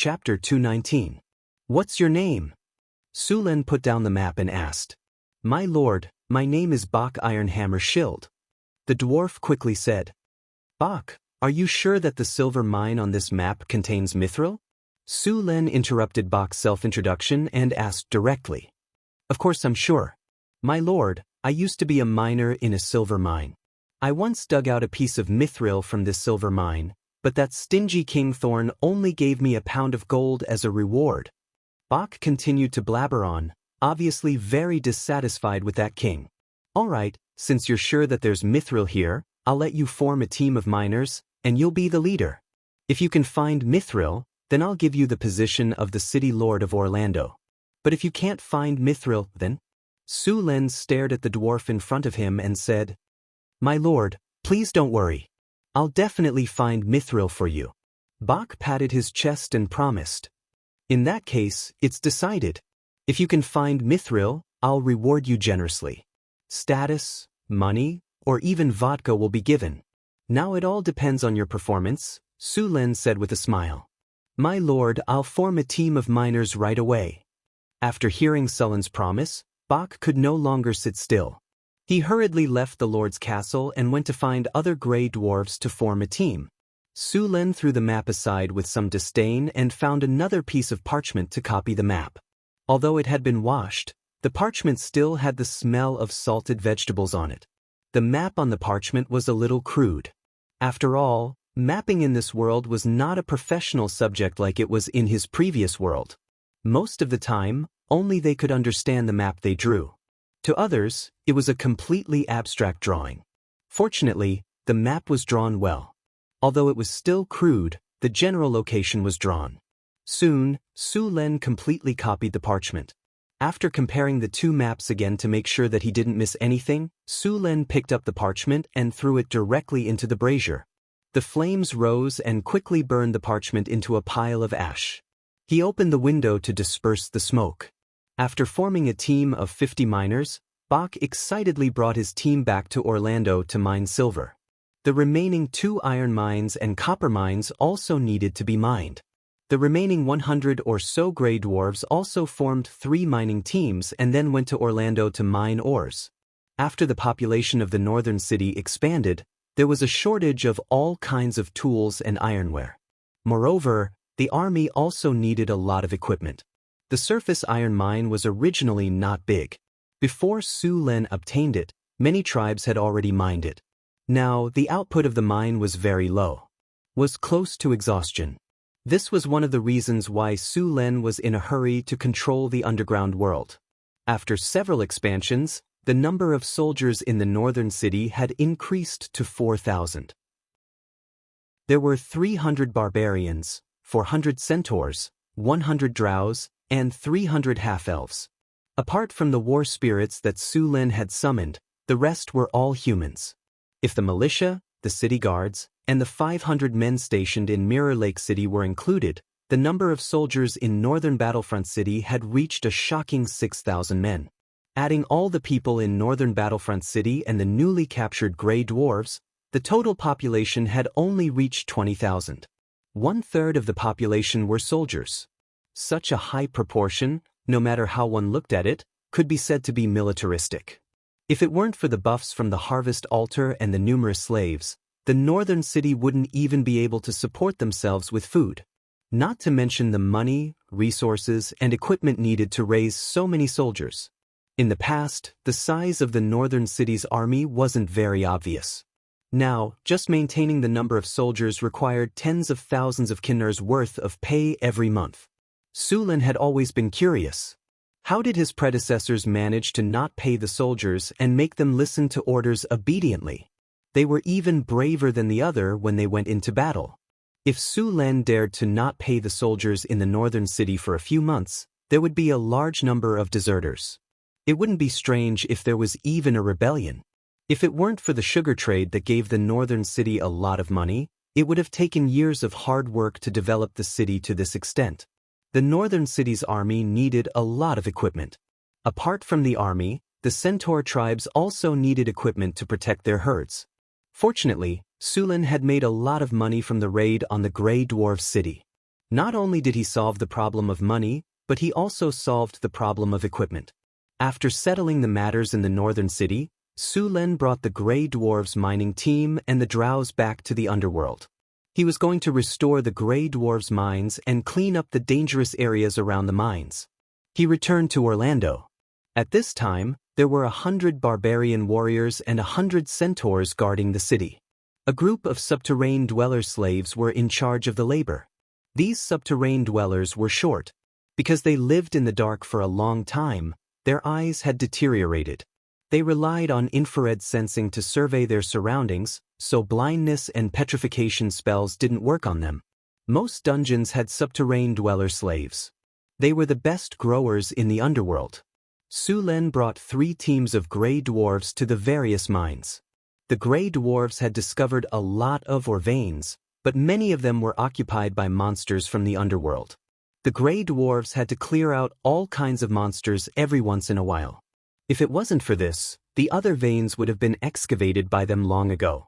Chapter 219. What's your name? Su Len put down the map and asked. My lord, my name is Bak Ironhammer Shield. The dwarf quickly said. Bak, are you sure that the silver mine on this map contains mithril? Su Len interrupted Bak's self-introduction and asked directly. Of course I'm sure. My lord, I used to be a miner in a silver mine. I once dug out a piece of mithril from this silver mine, but that stingy King Thorn only gave me a pound of gold as a reward. Bak continued to blabber on, obviously very dissatisfied with that king. All right, since you're sure that there's mithril here, I'll let you form a team of miners, and you'll be the leader. If you can find mithril, then I'll give you the position of the city lord of Orlando. But if you can't find mithril, then? Su Len stared at the dwarf in front of him and said, My lord, please don't worry. I'll definitely find mithril for you. Bak patted his chest and promised. In that case, it's decided. If you can find mithril, I'll reward you generously. Status, money, or even vodka will be given. Now it all depends on your performance, Su Len said with a smile. My lord, I'll form a team of miners right away. After hearing Sullen's promise, Bak could no longer sit still. He hurriedly left the lord's castle and went to find other gray dwarves to form a team. Su Len threw the map aside with some disdain and found another piece of parchment to copy the map. Although it had been washed, the parchment still had the smell of salted vegetables on it. The map on the parchment was a little crude. After all, mapping in this world was not a professional subject like it was in his previous world. Most of the time, only they could understand the map they drew. To others, it was a completely abstract drawing. Fortunately, the map was drawn well. Although it was still crude, the general location was drawn. Soon, Su Len completely copied the parchment. After comparing the two maps again to make sure that he didn't miss anything, Su Len picked up the parchment and threw it directly into the brazier. The flames rose and quickly burned the parchment into a pile of ash. He opened the window to disperse the smoke. After forming a team of 50 miners, Bak excitedly brought his team back to Orlando to mine silver. The remaining 2 iron mines and copper mines also needed to be mined. The remaining 100 or so gray dwarves also formed 3 mining teams and then went to Orlando to mine ores. After the population of the northern city expanded, there was a shortage of all kinds of tools and ironware. Moreover, the army also needed a lot of equipment. The surface iron mine was originally not big. Before Su Len obtained it, many tribes had already mined it. Now, the output of the mine was very low. Was close to exhaustion. This was one of the reasons why Su Len was in a hurry to control the underground world. After several expansions, the number of soldiers in the northern city had increased to 4,000. There were 300 barbarians, 400 centaurs, 100 drows, and 300 half-elves. Apart from the war spirits that Su Len had summoned, the rest were all humans. If the militia, the city guards, and the 500 men stationed in Mirror Lake City were included, the number of soldiers in northern Battlefront City had reached a shocking 6,000 men. Adding all the people in northern Battlefront City and the newly captured gray dwarves, the total population had only reached 20,000. 1/3 of the population were soldiers. Such a high proportion, no matter how one looked at it, could be said to be militaristic. If it weren't for the buffs from the harvest altar and the numerous slaves, the northern city wouldn't even be able to support themselves with food. Not to mention the money, resources, and equipment needed to raise so many soldiers. In the past, the size of the northern city's army wasn't very obvious. Now, just maintaining the number of soldiers required tens of thousands of kinners worth of pay every month. Su Len had always been curious. How did his predecessors manage to not pay the soldiers and make them listen to orders obediently? They were even braver than the other when they went into battle. If Su Len dared to not pay the soldiers in the northern city for a few months, there would be a large number of deserters. It wouldn't be strange if there was even a rebellion. If it weren't for the sugar trade that gave the northern city a lot of money, it would have taken years of hard work to develop the city to this extent. The northern city's army needed a lot of equipment. Apart from the army, the centaur tribes also needed equipment to protect their herds. Fortunately, Su Len had made a lot of money from the raid on the Grey Dwarf City. Not only did he solve the problem of money, but he also solved the problem of equipment. After settling the matters in the northern city, Su Len brought the Grey Dwarves mining team and the drows back to the underworld. He was going to restore the Grey Dwarves mines and clean up the dangerous areas around the mines. He returned to Orlando. At this time, there were 100 barbarian warriors and 100 centaurs guarding the city. A group of subterranean dweller slaves were in charge of the labor. These subterranean dwellers were short. Because they lived in the dark for a long time, their eyes had deteriorated. They relied on infrared sensing to survey their surroundings, so blindness and petrification spells didn't work on them. Most dungeons had subterranean dweller slaves. They were the best growers in the underworld. Su Len brought 3 teams of Grey Dwarves to the various mines. The Grey Dwarves had discovered a lot of veins, but many of them were occupied by monsters from the underworld. The Grey Dwarves had to clear out all kinds of monsters every once in a while. If it wasn't for this, the other veins would have been excavated by them long ago.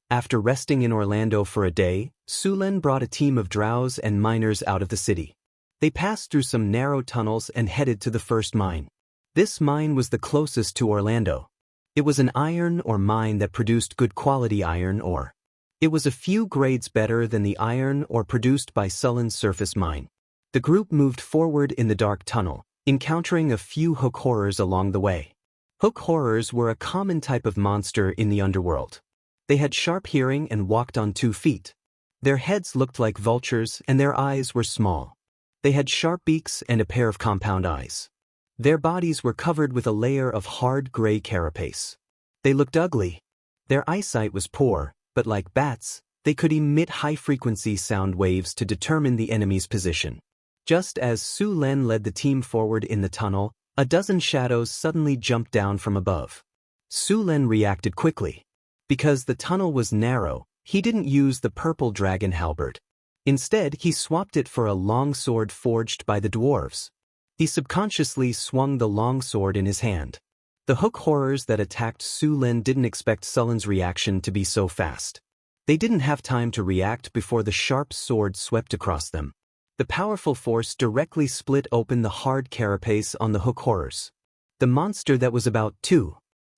After resting in Orlando for a day, Su Len brought a team of drows and miners out of the city. They passed through some narrow tunnels and headed to the first mine. This mine was the closest to Orlando. It was an iron ore mine that produced good quality iron ore. It was a few grades better than the iron ore produced by Sullen's surface mine. The group moved forward in the dark tunnel, encountering a few hook horrors along the way. Hook horrors were a common type of monster in the underworld. They had sharp hearing and walked on 2 feet. Their heads looked like vultures and their eyes were small. They had sharp beaks and a pair of compound eyes. Their bodies were covered with a layer of hard gray carapace. They looked ugly. Their eyesight was poor, but like bats, they could emit high-frequency sound waves to determine the enemy's position. Just as Su Len led the team forward in the tunnel, a dozen shadows suddenly jumped down from above. Su Len reacted quickly. Because the tunnel was narrow, he didn't use the purple dragon halberd. Instead, he swapped it for a long sword forged by the dwarves. He subconsciously swung the long sword in his hand. The hook horrors that attacked Su Len didn't expect Sullen's reaction to be so fast. They didn't have time to react before the sharp sword swept across them. The powerful force directly split open the hard carapace on the hook horrors. The monster that was about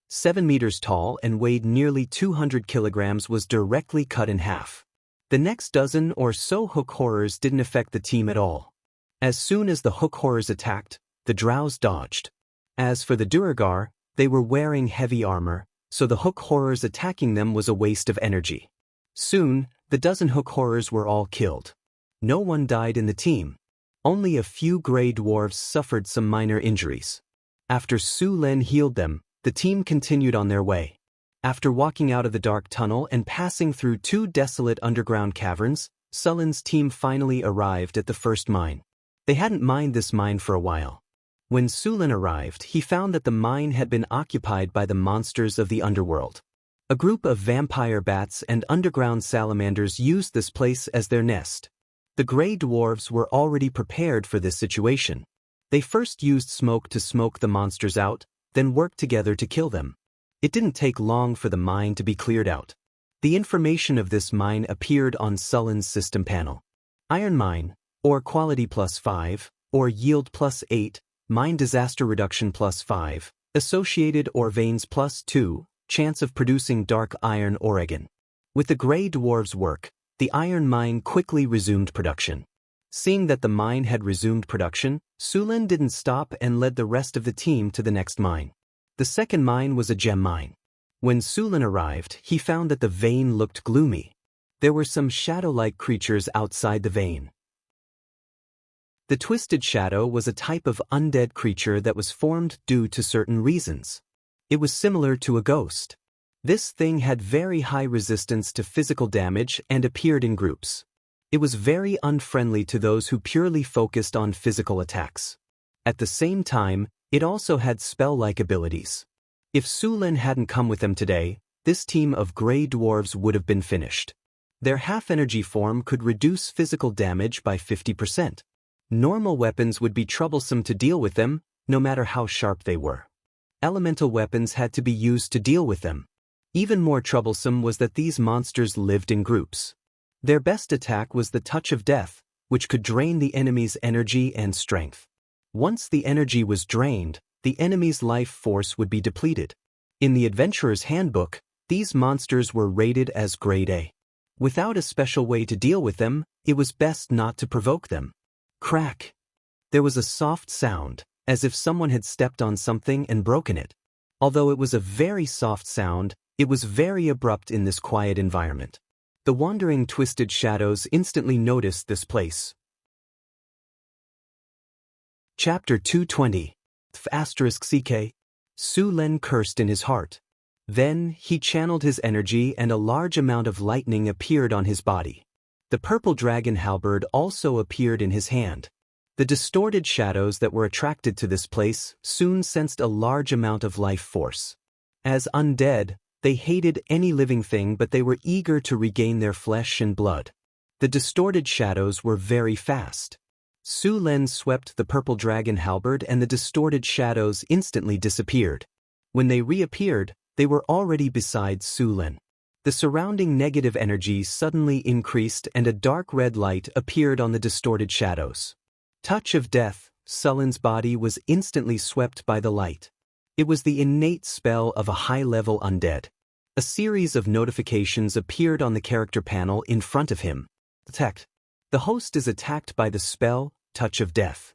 7 meters tall and weighed nearly 200 kilograms was directly cut in half. The next dozen or so hook horrors didn't affect the team at all. As soon as the hook horrors attacked, the drows dodged. As for the Duergar, they were wearing heavy armor, so the hook horrors attacking them was a waste of energy. Soon, the dozen hook horrors were all killed. No one died in the team. Only a few Grey Dwarves suffered some minor injuries. After Su Len healed them, the team continued on their way. After walking out of the dark tunnel and passing through 2 desolate underground caverns, Sullen's team finally arrived at the first mine. They hadn't mined this mine for a while. When Su Len arrived, he found that the mine had been occupied by the monsters of the underworld. A group of vampire bats and underground salamanders used this place as their nest. The Grey Dwarves were already prepared for this situation. They first used smoke to smoke the monsters out, then worked together to kill them. It didn't take long for the mine to be cleared out. The information of this mine appeared on Sullen's system panel. Iron mine, ore quality +5, ore yield +8, mine disaster reduction +5, associated ore veins +2, chance of producing dark iron Oregon. With the Grey Dwarves' work, the iron mine quickly resumed production. Seeing that the mine had resumed production, Su Len didn't stop and led the rest of the team to the next mine. The second mine was a gem mine. When Su Len arrived, he found that the vein looked gloomy. There were some shadow-like creatures outside the vein. The Twisted Shadow was a type of undead creature that was formed due to certain reasons. It was similar to a ghost. This thing had very high resistance to physical damage and appeared in groups. It was very unfriendly to those who purely focused on physical attacks. At the same time, it also had spell-like abilities. If Su Len hadn't come with them today, this team of Grey Dwarves would have been finished. Their half-energy form could reduce physical damage by 50%. Normal weapons would be troublesome to deal with them, no matter how sharp they were. Elemental weapons had to be used to deal with them. Even more troublesome was that these monsters lived in groups. Their best attack was the Touch of Death, which could drain the enemy's energy and strength. Once the energy was drained, the enemy's life force would be depleted. In the Adventurer's Handbook, these monsters were rated as Grade A. Without a special way to deal with them, it was best not to provoke them. Crack! There was a soft sound, as if someone had stepped on something and broken it. Although it was a very soft sound, it was very abrupt in this quiet environment. The wandering twisted shadows instantly noticed this place. Chapter 220. *CK. Su Len cursed in his heart. Then, he channeled his energy and a large amount of lightning appeared on his body. The purple dragon halberd also appeared in his hand. The distorted shadows that were attracted to this place soon sensed a large amount of life force. As undead, they hated any living thing, but they were eager to regain their flesh and blood. The distorted shadows were very fast. Su Len swept the purple dragon halberd and the distorted shadows instantly disappeared. When they reappeared, they were already beside Su Len. The surrounding negative energy suddenly increased and a dark red light appeared on the distorted shadows. Touch of Death, Su Len's body was instantly swept by the light. It was the innate spell of a high-level undead. A series of notifications appeared on the character panel in front of him. Detect. The host is attacked by the spell, Touch of Death.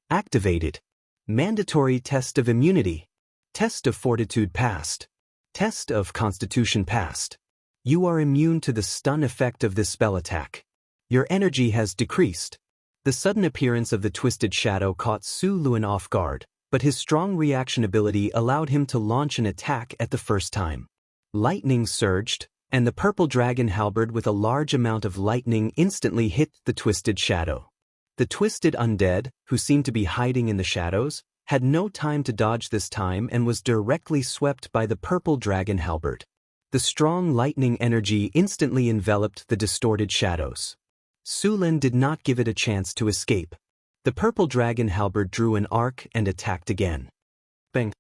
Activated. Mandatory test of immunity. Test of fortitude passed. Test of constitution passed. You are immune to the stun effect of this spell attack. Your energy has decreased. The sudden appearance of the twisted shadow caught Su Len off guard, but his strong reaction ability allowed him to launch an attack at the first time. Lightning surged, and the purple dragon halberd with a large amount of lightning instantly hit the twisted shadow. The twisted undead, who seemed to be hiding in the shadows, had no time to dodge this time and was directly swept by the purple dragon halberd. The strong lightning energy instantly enveloped the distorted shadows. Su Len did not give it a chance to escape. The purple dragon halberd drew an arc and attacked again. Bang!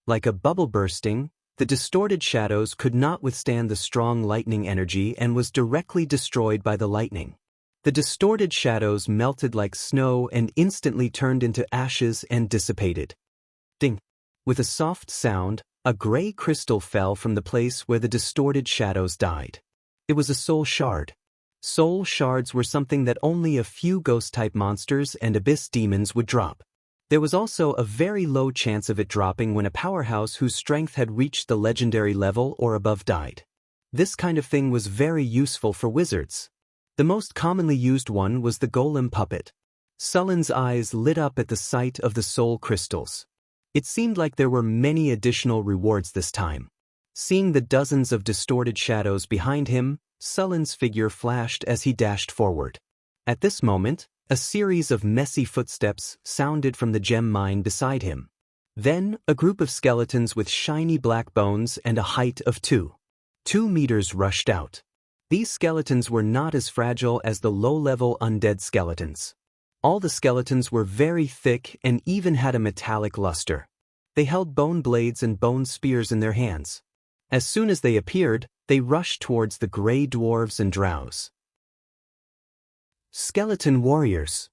Like a bubble bursting, the distorted shadows could not withstand the strong lightning energy and was directly destroyed by the lightning. The distorted shadows melted like snow and instantly turned into ashes and dissipated. Ding! With a soft sound, a gray crystal fell from the place where the distorted shadows died. It was a soul shard. Soul shards were something that only a few ghost-type monsters and abyss demons would drop. There was also a very low chance of it dropping when a powerhouse whose strength had reached the legendary level or above died. This kind of thing was very useful for wizards. The most commonly used one was the golem puppet. Su Len's eyes lit up at the sight of the soul crystals. It seemed like there were many additional rewards this time. Seeing the dozens of distorted shadows behind him, Su Len's figure flashed as he dashed forward. At this moment, a series of messy footsteps sounded from the gem mine beside him. Then, a group of skeletons with shiny black bones and a height of 2 meters rushed out. These skeletons were not as fragile as the low-level undead skeletons. All the skeletons were very thick and even had a metallic luster. They held bone blades and bone spears in their hands. As soon as they appeared, they rushed towards the gray dwarves and drows. Skeleton warriors.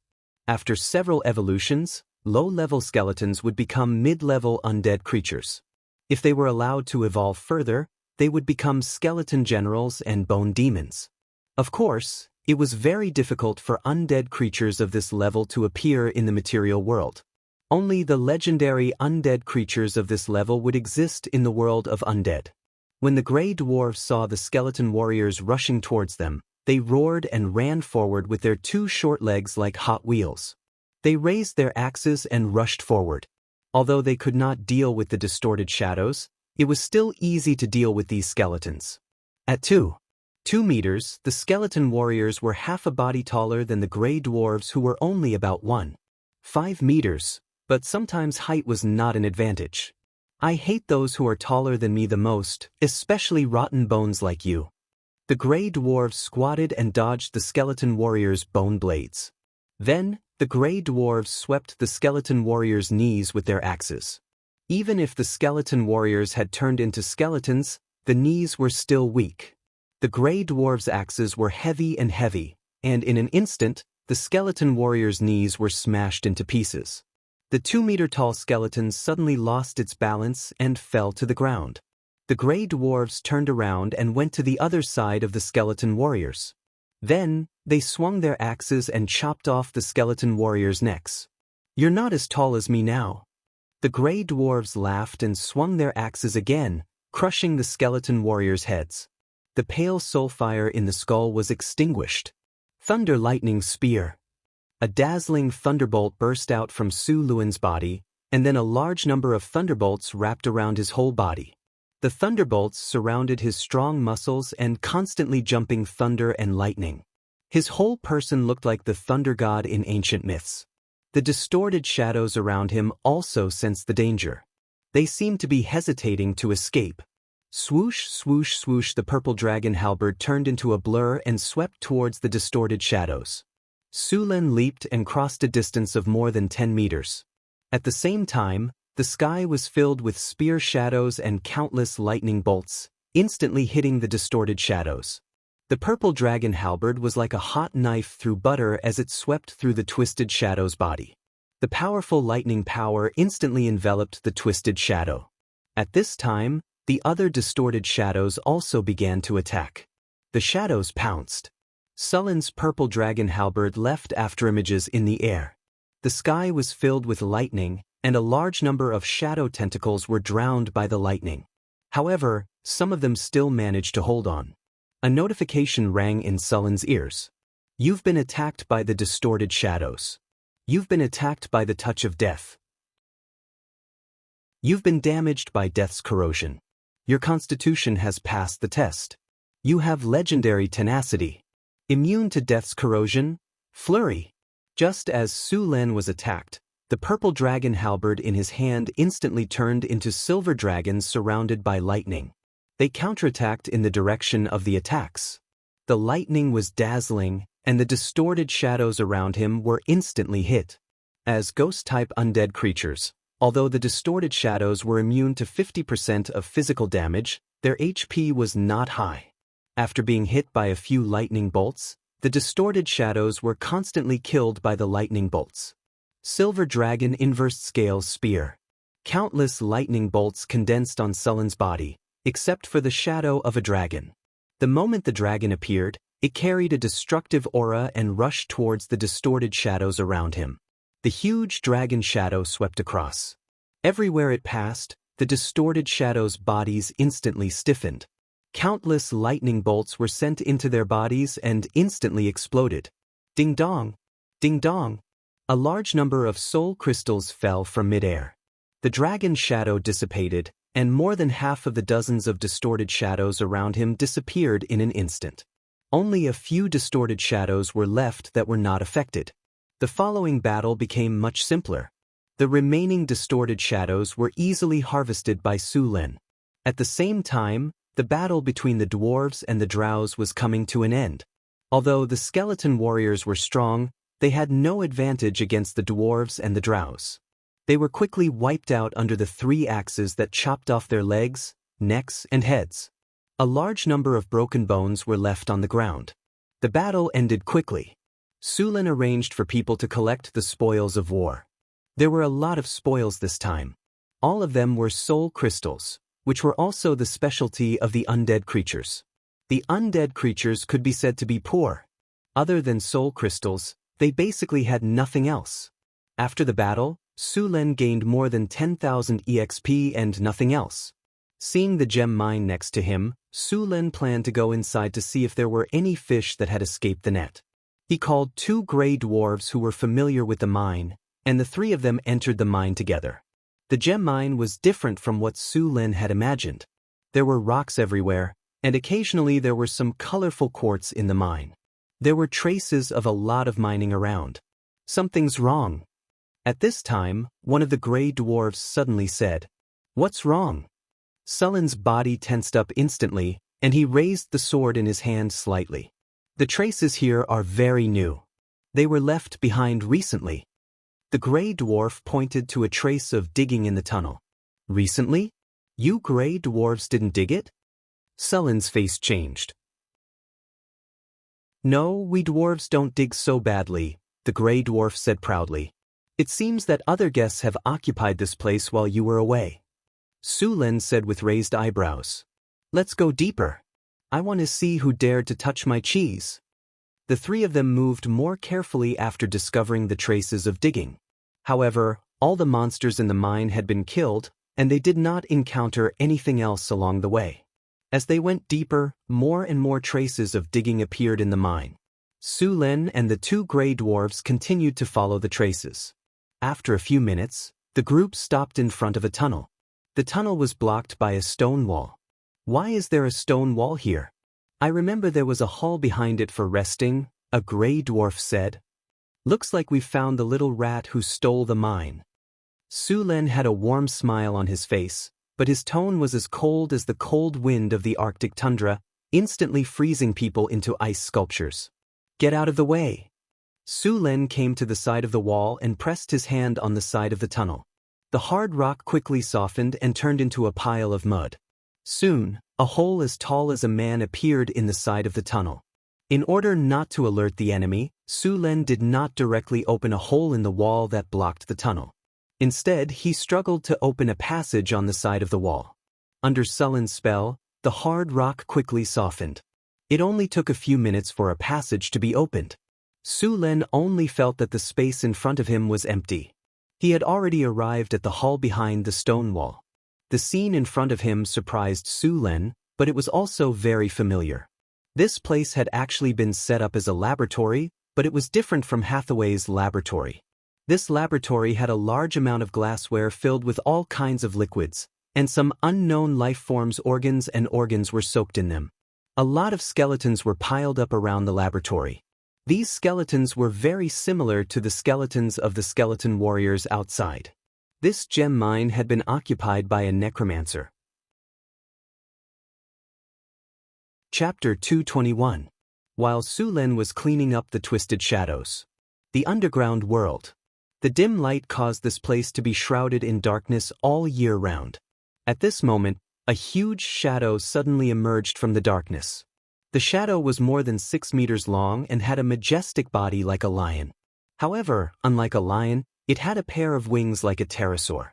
After several evolutions, low-level skeletons would become mid-level undead creatures. If they were allowed to evolve further, they would become skeleton generals and bone demons. Of course, it was very difficult for undead creatures of this level to appear in the material world. Only the legendary undead creatures of this level would exist in the world of undead. When the gray dwarves saw the skeleton warriors rushing towards them, they roared and ran forward with their 2 short legs like Hot Wheels. They raised their axes and rushed forward. Although they could not deal with the distorted shadows, it was still easy to deal with these skeletons. At 2 meters, the skeleton warriors were half a body taller than the gray dwarves who were only about 1.5 meters, but sometimes height was not an advantage. I hate those who are taller than me the most, especially rotten bones like you. The gray dwarves squatted and dodged the skeleton warriors' bone blades. Then, the gray dwarves swept the skeleton warriors' knees with their axes. Even if the skeleton warriors had turned into skeletons, the knees were still weak. The gray dwarves' axes were heavy, and in an instant, the skeleton warrior's knees were smashed into pieces. The 2-meter-tall skeleton suddenly lost its balance and fell to the ground. The gray dwarves turned around and went to the other side of the skeleton warriors. Then, they swung their axes and chopped off the skeleton warriors' necks. "You're not as tall as me now." The gray dwarves laughed and swung their axes again, crushing the skeleton warriors' heads. The pale soul fire in the skull was extinguished. Thunder lightning spear. A dazzling thunderbolt burst out from Su Luan's body, and then a large number of thunderbolts wrapped around his whole body. The thunderbolts surrounded his strong muscles and constantly jumping thunder and lightning. His whole person looked like the thunder god in ancient myths. The distorted shadows around him also sensed the danger. They seemed to be hesitating to escape. Swoosh, swoosh, swoosh, the purple dragon halberd turned into a blur and swept towards the distorted shadows. Su Luan leaped and crossed a distance of more than 10 meters. At the same time, the sky was filled with spear shadows and countless lightning bolts, instantly hitting the distorted shadows. The purple dragon halberd was like a hot knife through butter as it swept through the twisted shadow's body. The powerful lightning power instantly enveloped the twisted shadow. At this time, the other distorted shadows also began to attack. The shadows pounced. Su Luan's purple dragon halberd left afterimages in the air. The sky was filled with lightning, and a large number of shadow tentacles were drowned by the lightning. However, some of them still managed to hold on. A notification rang in Su Luan's ears. "You've been attacked by the distorted shadows. You've been attacked by the touch of death. You've been damaged by death's corrosion. Your constitution has passed the test. You have legendary tenacity. Immune to death's corrosion, flurry." Just as Su Luan was attacked, the purple dragon halberd in his hand instantly turned into silver dragons surrounded by lightning. They counterattacked in the direction of the attacks. The lightning was dazzling, and the distorted shadows around him were instantly hit. As ghost-type undead creatures, although the distorted shadows were immune to 50% of physical damage, their HP was not high. After being hit by a few lightning bolts, the distorted shadows were constantly killed by the lightning bolts. Silver Dragon Inverse Scale Spear. Countless lightning bolts condensed on Su Luan's body, except for the shadow of a dragon. The moment the dragon appeared, it carried a destructive aura and rushed towards the distorted shadows around him. The huge dragon shadow swept across. Everywhere it passed, the distorted shadows' bodies instantly stiffened. Countless lightning bolts were sent into their bodies and instantly exploded. Ding dong! Ding dong! A large number of soul crystals fell from midair. The dragon shadow dissipated, and more than half of the dozens of distorted shadows around him disappeared in an instant. Only a few distorted shadows were left that were not affected. The following battle became much simpler. The remaining distorted shadows were easily harvested by Su Luan. At the same time, the battle between the dwarves and the drows was coming to an end. Although the skeleton warriors were strong, they had no advantage against the dwarves and the drows. They were quickly wiped out under the 3 axes that chopped off their legs, necks, and heads. A large number of broken bones were left on the ground. The battle ended quickly. Su Luan arranged for people to collect the spoils of war. There were a lot of spoils this time. All of them were soul crystals, which were also the specialty of the undead creatures. The undead creatures could be said to be poor. Other than soul crystals, they basically had nothing else. After the battle, Su Luan gained more than 10,000 EXP and nothing else. Seeing the gem mine next to him, Su Luan planned to go inside to see if there were any fish that had escaped the net. He called 2 gray dwarves who were familiar with the mine, and the 3 of them entered the mine together. The gem mine was different from what Su Luan had imagined. There were rocks everywhere, and occasionally there were some colorful quartz in the mine. There were traces of a lot of mining around. "Something's wrong." At this time, one of the gray dwarves suddenly said, "What's wrong?" Su Luan's body tensed up instantly, and he raised the sword in his hand slightly. "The traces here are very new. They were left behind recently." The gray dwarf pointed to a trace of digging in the tunnel. "Recently? You gray dwarves didn't dig it?" Su Luan's face changed. No, we dwarves don't dig so badly, the gray dwarf said proudly. It seems that other guests have occupied this place while you were away. Su Lin said with raised eyebrows. Let's go deeper. I want to see who dared to touch my cheese. The three of them moved more carefully after discovering the traces of digging. However, all the monsters in the mine had been killed, and they did not encounter anything else along the way. As they went deeper, more and more traces of digging appeared in the mine. Su Lin and the two gray dwarves continued to follow the traces. After a few minutes, the group stopped in front of a tunnel. The tunnel was blocked by a stone wall. Why is there a stone wall here? I remember there was a hall behind it for resting, a gray dwarf said. Looks like we've found the little rat who stole the mine. Su Lin had a warm smile on his face, but his tone was as cold as the cold wind of the Arctic tundra, instantly freezing people into ice sculptures. Get out of the way. Su Lin came to the side of the wall and pressed his hand on the side of the tunnel. The hard rock quickly softened and turned into a pile of mud. Soon, a hole as tall as a man appeared in the side of the tunnel. In order not to alert the enemy, Su Lin did not directly open a hole in the wall that blocked the tunnel. Instead, he struggled to open a passage on the side of the wall. Under Sulin's spell, the hard rock quickly softened. It only took a few minutes for a passage to be opened. Su Lin only felt that the space in front of him was empty. He had already arrived at the hall behind the stone wall. The scene in front of him surprised Su Lin, but it was also very familiar. This place had actually been set up as a laboratory, but it was different from Hathaway's laboratory. This laboratory had a large amount of glassware filled with all kinds of liquids, and some unknown life forms' organs were soaked in them. A lot of skeletons were piled up around the laboratory. These skeletons were very similar to the skeletons of the skeleton warriors outside. This gem mine had been occupied by a necromancer. Chapter 221. While Su Lin was cleaning up the twisted shadows. The underground world. The dim light caused this place to be shrouded in darkness all year round. At this moment, a huge shadow suddenly emerged from the darkness. The shadow was more than 6 meters long and had a majestic body like a lion. However, unlike a lion, it had a pair of wings like a pterosaur.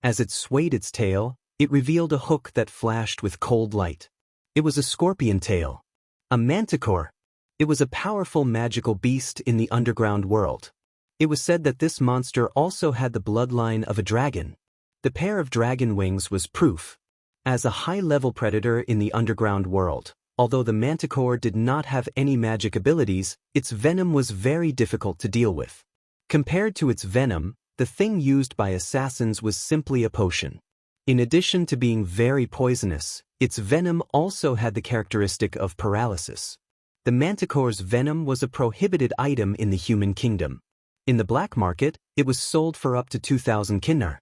As it swayed its tail, it revealed a hook that flashed with cold light. It was a scorpion tail. A manticore. It was a powerful magical beast in the underground world. It was said that this monster also had the bloodline of a dragon. The pair of dragon wings was proof. As a high-level predator in the underground world, although the manticore did not have any magic abilities, its venom was very difficult to deal with. Compared to its venom, the thing used by assassins was simply a potion. In addition to being very poisonous, its venom also had the characteristic of paralysis. The manticore's venom was a prohibited item in the human kingdom. In the black market, it was sold for up to 2,000 kinnar.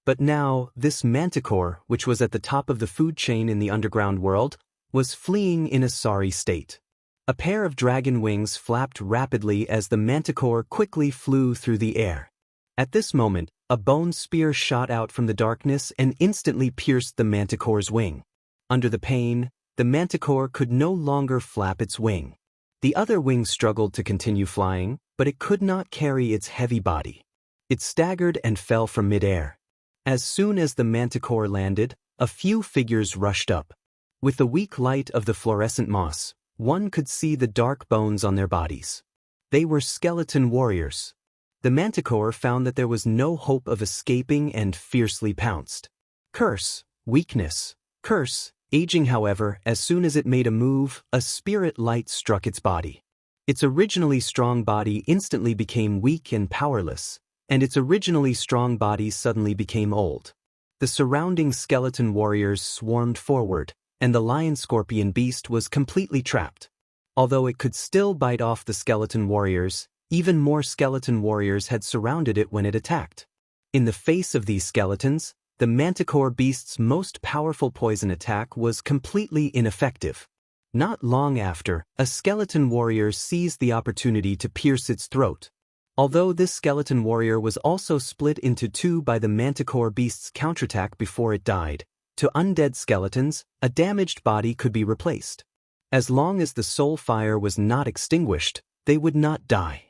But now, this manticore, which was at the top of the food chain in the underground world, was fleeing in a sorry state. A pair of dragon wings flapped rapidly as the manticore quickly flew through the air. At this moment, a bone spear shot out from the darkness and instantly pierced the manticore's wing. Under the pain, the manticore could no longer flap its wing. The other wing struggled to continue flying, but it could not carry its heavy body. It staggered and fell from midair. As soon as the manticore landed, a few figures rushed up. With the weak light of the fluorescent moss, one could see the dark bones on their bodies. They were skeleton warriors. The manticore found that there was no hope of escaping and fiercely pounced. Curse, weakness, curse, aging. However, as soon as it made a move, a spirit light struck its body. Its originally strong body instantly became weak and powerless, and its originally strong body suddenly became old. The surrounding skeleton warriors swarmed forward, and the lion-scorpion beast was completely trapped. Although it could still bite off the skeleton warriors, even more skeleton warriors had surrounded it when it attacked. In the face of these skeletons, the manticore beast's most powerful poison attack was completely ineffective. Not long after, a skeleton warrior seized the opportunity to pierce its throat. Although this skeleton warrior was also split into two by the manticore beast's counterattack before it died, to undead skeletons, a damaged body could be replaced. As long as the soul fire was not extinguished, they would not die.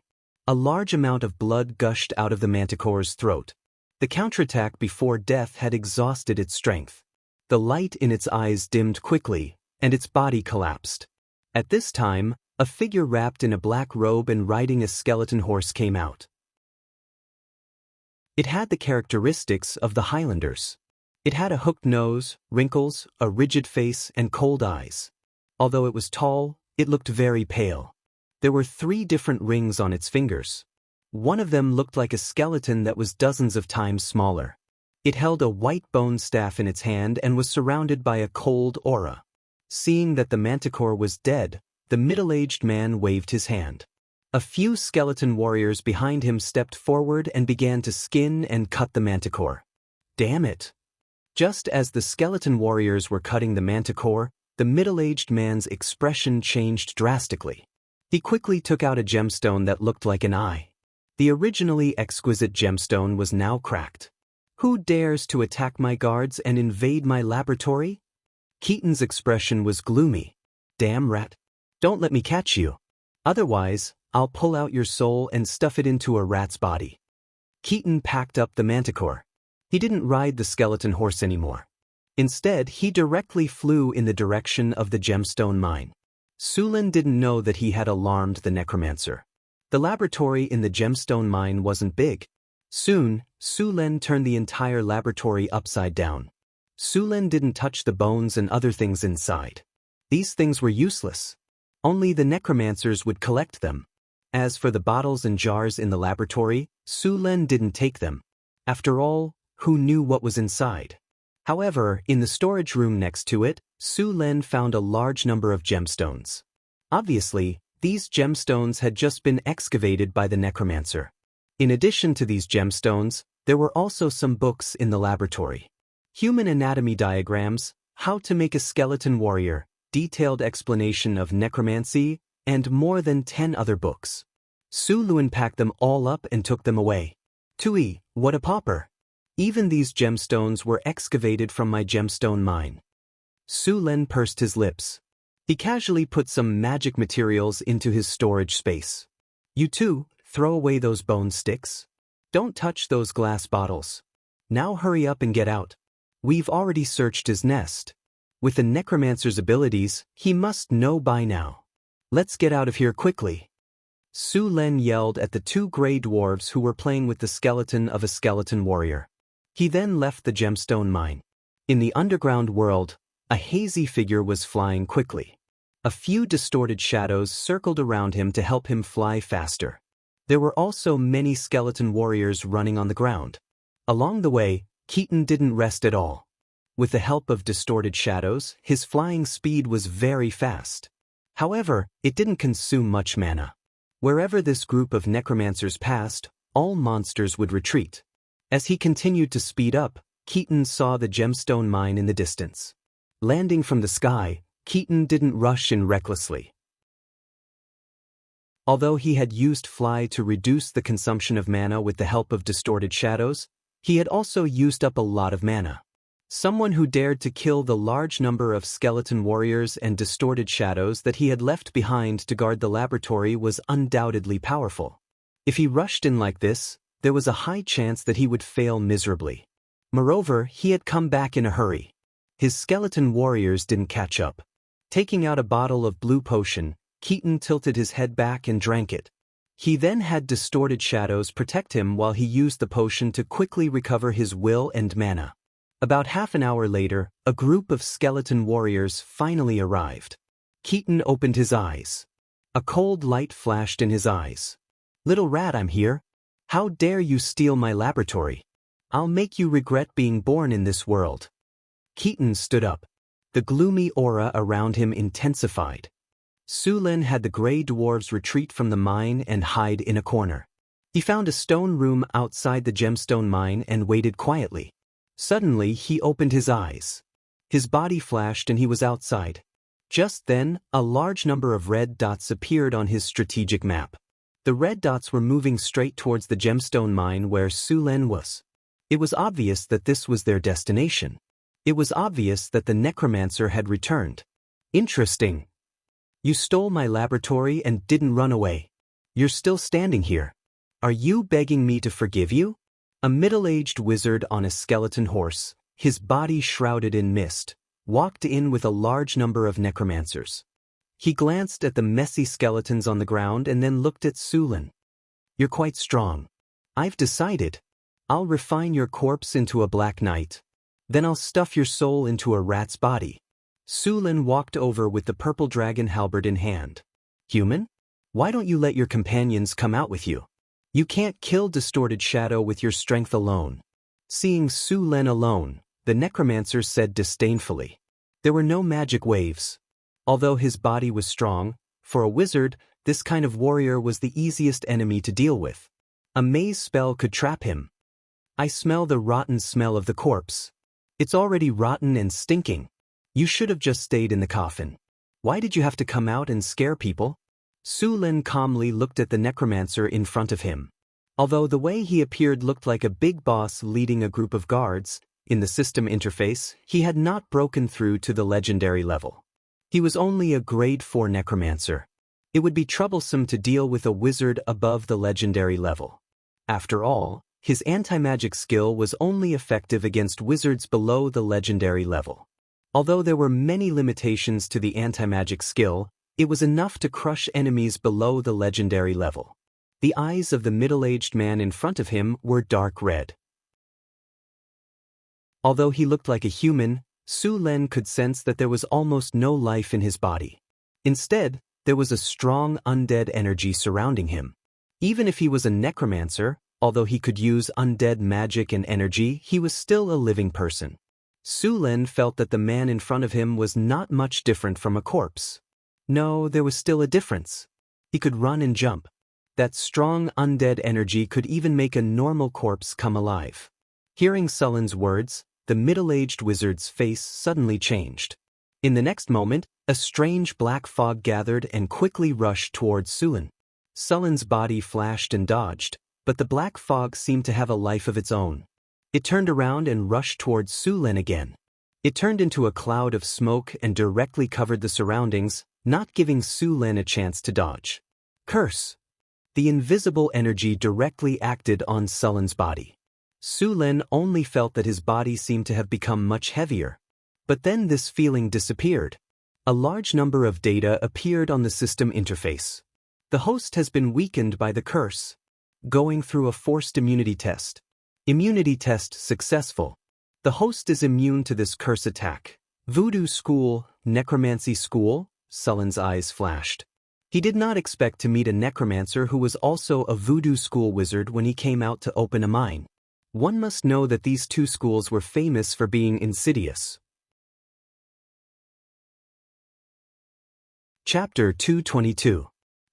A large amount of blood gushed out of the manticore's throat. The counterattack before death had exhausted its strength. The light in its eyes dimmed quickly, and its body collapsed. At this time, a figure wrapped in a black robe and riding a skeleton horse came out. It had the characteristics of the Highlanders. It had a hooked nose, wrinkles, a rigid face, and cold eyes. Although it was tall, it looked very pale. There were 3 different rings on its fingers. One of them looked like a skeleton that was dozens of times smaller. It held a white bone staff in its hand and was surrounded by a cold aura. Seeing that the manticore was dead, the middle-aged man waved his hand. A few skeleton warriors behind him stepped forward and began to skin and cut the manticore. Damn it! Just as the skeleton warriors were cutting the manticore, the middle-aged man's expression changed drastically. He quickly took out a gemstone that looked like an eye. The originally exquisite gemstone was now cracked. Who dares to attack my guards and invade my laboratory? Keaton's expression was gloomy. Damn rat. Don't let me catch you. Otherwise, I'll pull out your soul and stuff it into a rat's body. Keaton packed up the manticore. He didn't ride the skeleton horse anymore. Instead, he directly flew in the direction of the gemstone mine. Sulin didn't know that he had alarmed the necromancer. The laboratory in the gemstone mine wasn't big. Soon, Sulin turned the entire laboratory upside down. Sulin didn't touch the bones and other things inside. These things were useless. Only the necromancers would collect them. As for the bottles and jars in the laboratory, Sulin didn't take them. After all, who knew what was inside? However, in the storage room next to it, Sulin found a large number of gemstones. Obviously, these gemstones had just been excavated by the necromancer. In addition to these gemstones, there were also some books in the laboratory. Human anatomy diagrams, how to make a skeleton warrior, detailed explanation of necromancy, and more than 10 other books. Su Luan packed them all up and took them away. Tui, what a pauper! Even these gemstones were excavated from my gemstone mine. Su Len pursed his lips. He casually put some magic materials into his storage space. You too, throw away those bone sticks. Don't touch those glass bottles. Now hurry up and get out. We've already searched his nest. With the necromancer's abilities, he must know by now. Let's get out of here quickly. Su Len yelled at the 2 gray dwarves who were playing with the skeleton of a skeleton warrior. He then left the gemstone mine. In the underground world, a hazy figure was flying quickly. A few distorted shadows circled around him to help him fly faster. There were also many skeleton warriors running on the ground. Along the way, Keaton didn't rest at all. With the help of distorted shadows, his flying speed was very fast. However, it didn't consume much mana. Wherever this group of necromancers passed, all monsters would retreat. As he continued to speed up, Keaton saw the gemstone mine in the distance. Landing from the sky, Keaton didn't rush in recklessly. Although he had used Fly to reduce the consumption of mana with the help of distorted shadows, he had also used up a lot of mana. Someone who dared to kill the large number of skeleton warriors and distorted shadows that he had left behind to guard the laboratory was undoubtedly powerful. If he rushed in like this, there was a high chance that he would fail miserably. Moreover, he had come back in a hurry. His skeleton warriors didn't catch up. Taking out a bottle of blue potion, Keaton tilted his head back and drank it. He then had distorted shadows protect him while he used the potion to quickly recover his will and mana. About half an hour later, a group of skeleton warriors finally arrived. Keaton opened his eyes. A cold light flashed in his eyes. Little rat, I'm here. How dare you steal my laboratory? I'll make you regret being born in this world. Keaton stood up. The gloomy aura around him intensified. Sulin had the gray dwarves retreat from the mine and hide in a corner. He found a stone room outside the gemstone mine and waited quietly. Suddenly, he opened his eyes. His body flashed and he was outside. Just then, a large number of red dots appeared on his strategic map. The red dots were moving straight towards the gemstone mine where Sulin was. It was obvious that this was their destination. It was obvious that the necromancer had returned. Interesting. You stole my laboratory and didn't run away. You're still standing here. Are you begging me to forgive you? A middle-aged wizard on a skeleton horse, his body shrouded in mist, walked in with a large number of necromancers. He glanced at the messy skeletons on the ground and then looked at Sulin. You're quite strong. I've decided. I'll refine your corpse into a black knight. Then I'll stuff your soul into a rat's body. Sulin walked over with the purple dragon halberd in hand. Human? Why don't you let your companions come out with you? You can't kill Distorted Shadow with your strength alone. Seeing Sulin alone, the necromancer said disdainfully. There were no magic waves. Although his body was strong, for a wizard, this kind of warrior was the easiest enemy to deal with. A maze spell could trap him. I smell the rotten smell of the corpse. It's already rotten and stinking. You should have just stayed in the coffin. Why did you have to come out and scare people? Sulin calmly looked at the necromancer in front of him. Although the way he appeared looked like a big boss leading a group of guards, in the system interface, he had not broken through to the legendary level. He was only a grade 4 necromancer. It would be troublesome to deal with a wizard above the legendary level. After all, his anti-magic skill was only effective against wizards below the legendary level. Although there were many limitations to the anti-magic skill, it was enough to crush enemies below the legendary level. The eyes of the middle-aged man in front of him were dark red. Although he looked like a human, Sulin could sense that there was almost no life in his body. Instead, there was a strong undead energy surrounding him. Even if he was a necromancer, although he could use undead magic and energy, he was still a living person. Sulin felt that the man in front of him was not much different from a corpse. No, there was still a difference. He could run and jump. That strong undead energy could even make a normal corpse come alive. Hearing Sulin's words, the middle-aged wizard's face suddenly changed. In the next moment, a strange black fog gathered and quickly rushed towards Sulin. Sulin's body flashed and dodged, but the black fog seemed to have a life of its own. It turned around and rushed towards Sulin again. It turned into a cloud of smoke and directly covered the surroundings, not giving Sulin a chance to dodge. Curse! The invisible energy directly acted on Sulin's body. Sulin only felt that his body seemed to have become much heavier. But then this feeling disappeared. A large number of data appeared on the system interface. The host has been weakened by the curse. Going through a forced immunity test. Immunity test successful. The host is immune to this curse attack. Voodoo school, necromancy school? Sulin's eyes flashed. He did not expect to meet a necromancer who was also a voodoo school wizard when he came out to open a mine. One must know that these two schools were famous for being insidious. Chapter 222.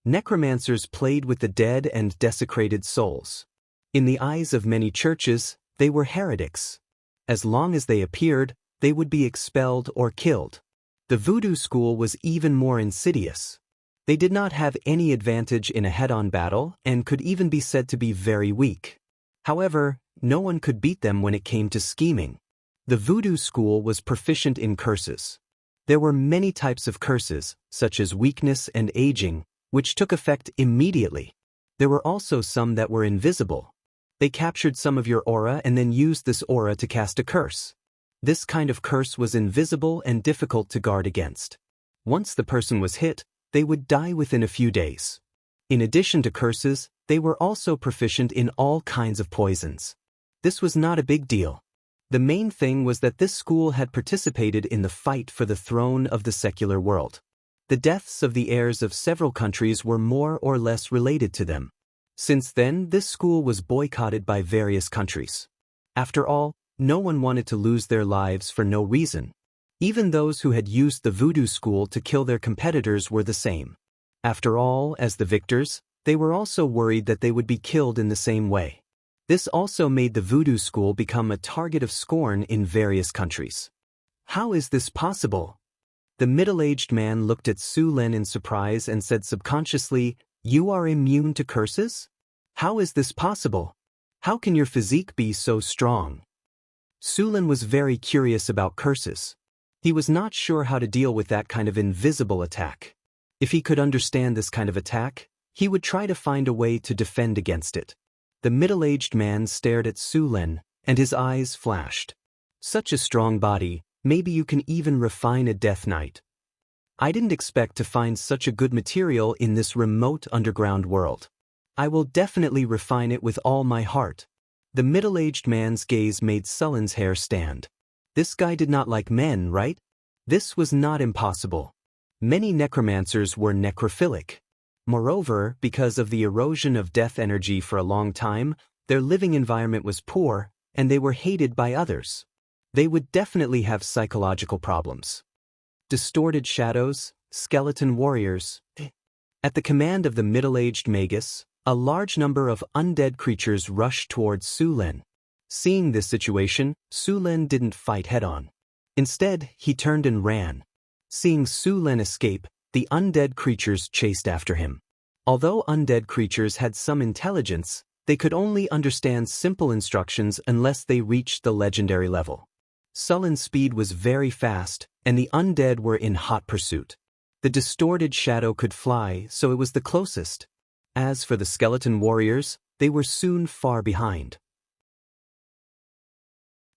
Necromancers played with the dead and desecrated souls. In the eyes of many churches, they were heretics. As long as they appeared, they would be expelled or killed. The voodoo school was even more insidious. They did not have any advantage in a head-on battle and could even be said to be very weak. However, no one could beat them when it came to scheming. The voodoo school was proficient in curses. There were many types of curses, such as weakness and aging, which took effect immediately. There were also some that were invisible. They captured some of your aura and then used this aura to cast a curse. This kind of curse was invisible and difficult to guard against. Once the person was hit, they would die within a few days. In addition to curses, they were also proficient in all kinds of poisons. This was not a big deal. The main thing was that this school had participated in the fight for the throne of the secular world. The deaths of the heirs of several countries were more or less related to them. Since then, this school was boycotted by various countries. After all, no one wanted to lose their lives for no reason. Even those who had used the voodoo school to kill their competitors were the same. After all, as the victors, they were also worried that they would be killed in the same way. This also made the voodoo school become a target of scorn in various countries. How is this possible? The middle-aged man looked at Sulin in surprise and said subconsciously, "You are immune to curses? How is this possible? How can your physique be so strong?" Sulin was very curious about curses. He was not sure how to deal with that kind of invisible attack. If he could understand this kind of attack, he would try to find a way to defend against it. The middle-aged man stared at Su Lin, and his eyes flashed. Such a strong body, maybe you can even refine a Death Knight. I didn't expect to find such a good material in this remote underground world. I will definitely refine it with all my heart. The middle-aged man's gaze made Sullen's hair stand. This guy did not like men, right? This was not impossible. Many necromancers were necrophilic. Moreover, because of the erosion of death energy for a long time, their living environment was poor, and they were hated by others. They would definitely have psychological problems. Distorted shadows, skeleton warriors. At the command of the middle-aged magus, a large number of undead creatures rushed towards Su Lin. Seeing this situation, Su Lin didn't fight head-on. Instead, he turned and ran. Seeing Su Lin escape, the undead creatures chased after him. Although undead creatures had some intelligence, they could only understand simple instructions unless they reached the legendary level. Sullen's speed was very fast, and the undead were in hot pursuit. The distorted shadow could fly, so it was the closest. As for the skeleton warriors, they were soon far behind.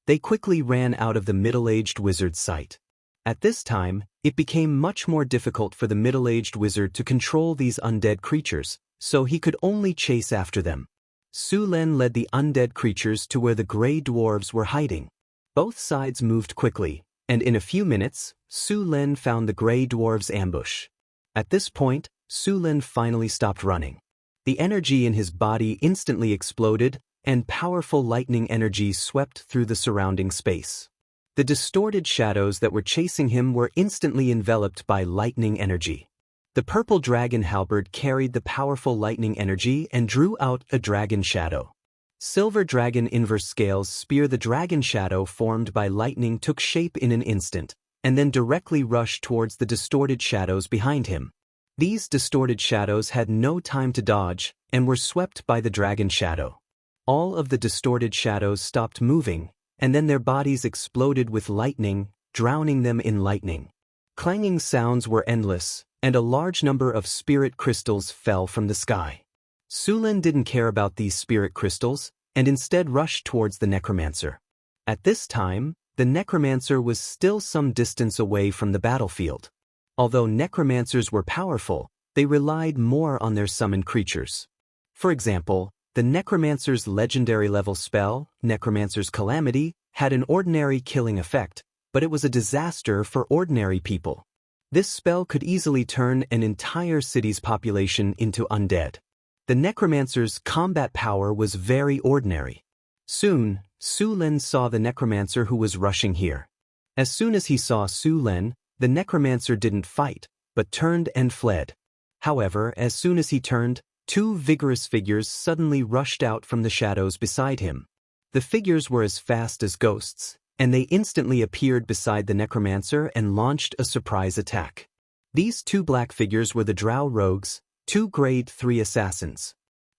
They quickly ran out of the middle-aged wizard's sight. At this time, it became much more difficult for the middle-aged wizard to control these undead creatures, so he could only chase after them. Su Lin led the undead creatures to where the gray dwarves were hiding. Both sides moved quickly, and in a few minutes, Su Lin found the gray dwarves' ambush. At this point, Su Lin finally stopped running. The energy in his body instantly exploded, and powerful lightning energy swept through the surrounding space. The distorted shadows that were chasing him were instantly enveloped by lightning energy. The purple dragon halberd carried the powerful lightning energy and drew out a dragon shadow. Silver dragon inverse scales spear the dragon shadow formed by lightning took shape in an instant, and then directly rushed towards the distorted shadows behind him. These distorted shadows had no time to dodge, and were swept by the dragon shadow. All of the distorted shadows stopped moving, and then their bodies exploded with lightning, drowning them in lightning. Clanging sounds were endless, and a large number of spirit crystals fell from the sky. Su Lin didn't care about these spirit crystals, and instead rushed towards the necromancer. At this time, the necromancer was still some distance away from the battlefield. Although necromancers were powerful, they relied more on their summoned creatures. For example, the necromancer's legendary level spell, Necromancer's Calamity, had an ordinary killing effect, but it was a disaster for ordinary people. This spell could easily turn an entire city's population into undead. The necromancer's combat power was very ordinary. Soon, Su Lin saw the necromancer who was rushing here. As soon as he saw Su Lin, the necromancer didn't fight, but turned and fled. However, as soon as he turned, two vigorous figures suddenly rushed out from the shadows beside him. The figures were as fast as ghosts, and they instantly appeared beside the necromancer and launched a surprise attack. These two black figures were the Drow Rogues, two grade 3 assassins.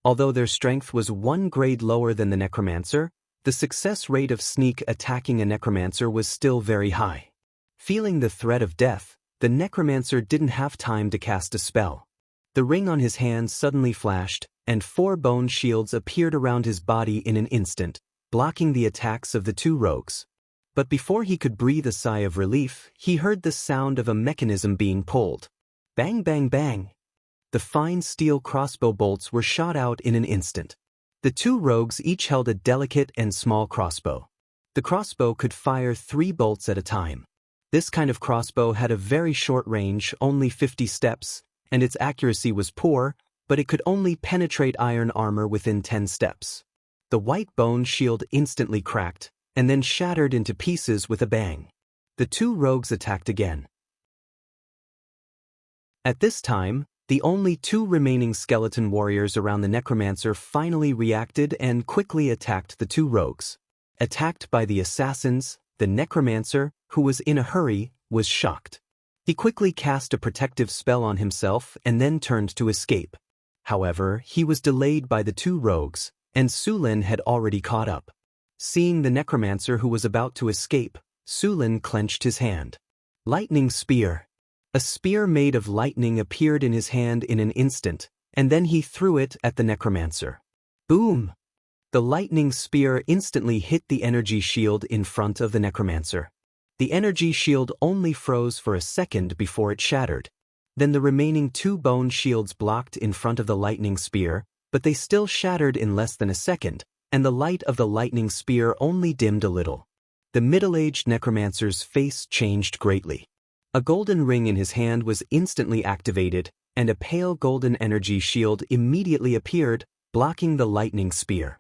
Although their strength was 1 grade lower than the necromancer, the success rate of sneak attacking a necromancer was still very high. Feeling the threat of death, the necromancer didn't have time to cast a spell. The ring on his hand suddenly flashed, and 4 bone shields appeared around his body in an instant, blocking the attacks of the two rogues. But before he could breathe a sigh of relief, he heard the sound of a mechanism being pulled. Bang bang bang! The fine steel crossbow bolts were shot out in an instant. The two rogues each held a delicate and small crossbow. The crossbow could fire 3 bolts at a time. This kind of crossbow had a very short range, only 50 steps, and its accuracy was poor, but it could only penetrate iron armor within 10 steps. The white bone shield instantly cracked, and then shattered into pieces with a bang. The two rogues attacked again. At this time, the only 2 remaining skeleton warriors around the necromancer finally reacted and quickly attacked the 2 rogues. Attacked by the assassins, the necromancer, who was in a hurry, was shocked. He quickly cast a protective spell on himself and then turned to escape. However, he was delayed by the 2 rogues, and Su Lin had already caught up. Seeing the necromancer who was about to escape, Su Lin clenched his hand. Lightning Spear! A spear made of lightning appeared in his hand in an instant, and then he threw it at the necromancer. Boom! The lightning spear instantly hit the energy shield in front of the necromancer. The energy shield only froze for a second before it shattered. Then the remaining 2 bone shields blocked in front of the lightning spear, but they still shattered in less than a second, and the light of the lightning spear only dimmed a little. The middle-aged necromancer's face changed greatly. A golden ring in his hand was instantly activated, and a pale golden energy shield immediately appeared, blocking the lightning spear.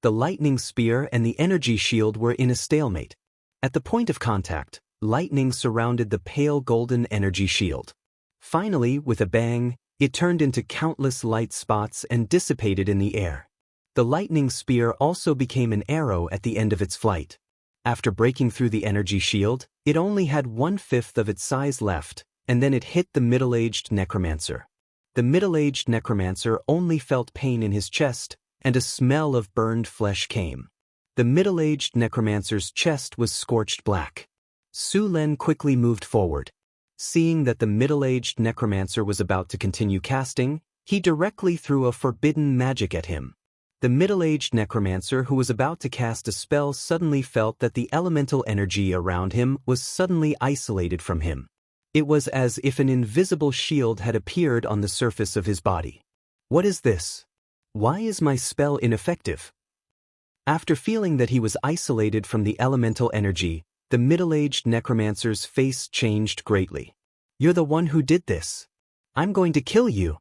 The lightning spear and the energy shield were in a stalemate. At the point of contact, lightning surrounded the pale golden energy shield. Finally, with a bang, it turned into countless light spots and dissipated in the air. The lightning spear also became an arrow at the end of its flight. After breaking through the energy shield, it only had 1/5 of its size left, and then it hit the middle-aged necromancer. The middle-aged necromancer only felt pain in his chest, and a smell of burned flesh came. The middle-aged necromancer's chest was scorched black. Su Len quickly moved forward. Seeing that the middle-aged necromancer was about to continue casting, he directly threw a forbidden magic at him. The middle-aged necromancer who was about to cast a spell suddenly felt that the elemental energy around him was suddenly isolated from him. It was as if an invisible shield had appeared on the surface of his body. What is this? Why is my spell ineffective? After feeling that he was isolated from the elemental energy, the middle-aged necromancer's face changed greatly. You're the one who did this. I'm going to kill you.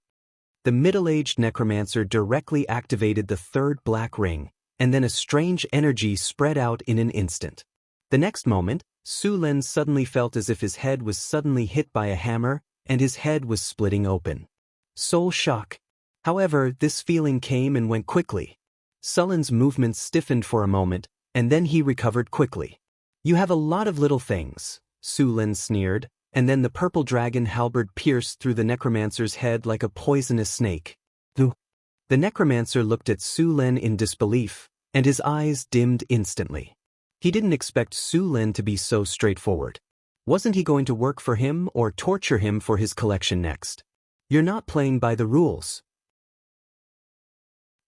The middle-aged necromancer directly activated the 3rd black ring, and then a strange energy spread out in an instant. The next moment, Su Len suddenly felt as if his head was suddenly hit by a hammer, and his head was splitting open. Soul shock. However, this feeling came and went quickly. Sullen's movements stiffened for a moment, and then he recovered quickly. You have a lot of little things, Su Len sneered, and then the purple dragon halberd pierced through the necromancer's head like a poisonous snake. The necromancer looked at Su Len in disbelief, and his eyes dimmed instantly. He didn't expect Su Len to be so straightforward. Wasn't he going to work for him or torture him for his collection next? You're not playing by the rules.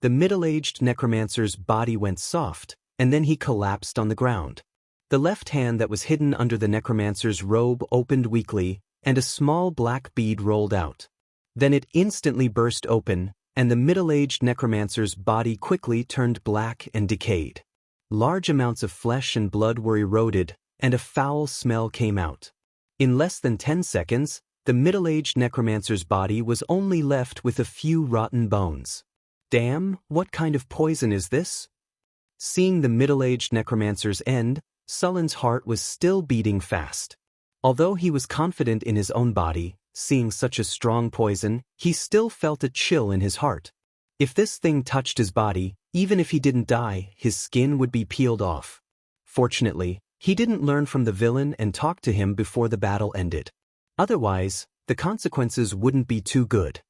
The middle-aged necromancer's body went soft, and then he collapsed on the ground. The left hand that was hidden under the necromancer's robe opened weakly, and a small black bead rolled out. Then it instantly burst open, and the middle-aged necromancer's body quickly turned black and decayed. Large amounts of flesh and blood were eroded, and a foul smell came out. In less than 10 seconds, the middle-aged necromancer's body was only left with a few rotten bones. Damn, what kind of poison is this? Seeing the middle-aged necromancer's end, Sullen's heart was still beating fast. Although he was confident in his own body, seeing such a strong poison, he still felt a chill in his heart. If this thing touched his body, even if he didn't die, his skin would be peeled off. Fortunately, he didn't learn from the villain and talk to him before the battle ended. Otherwise, the consequences wouldn't be too good.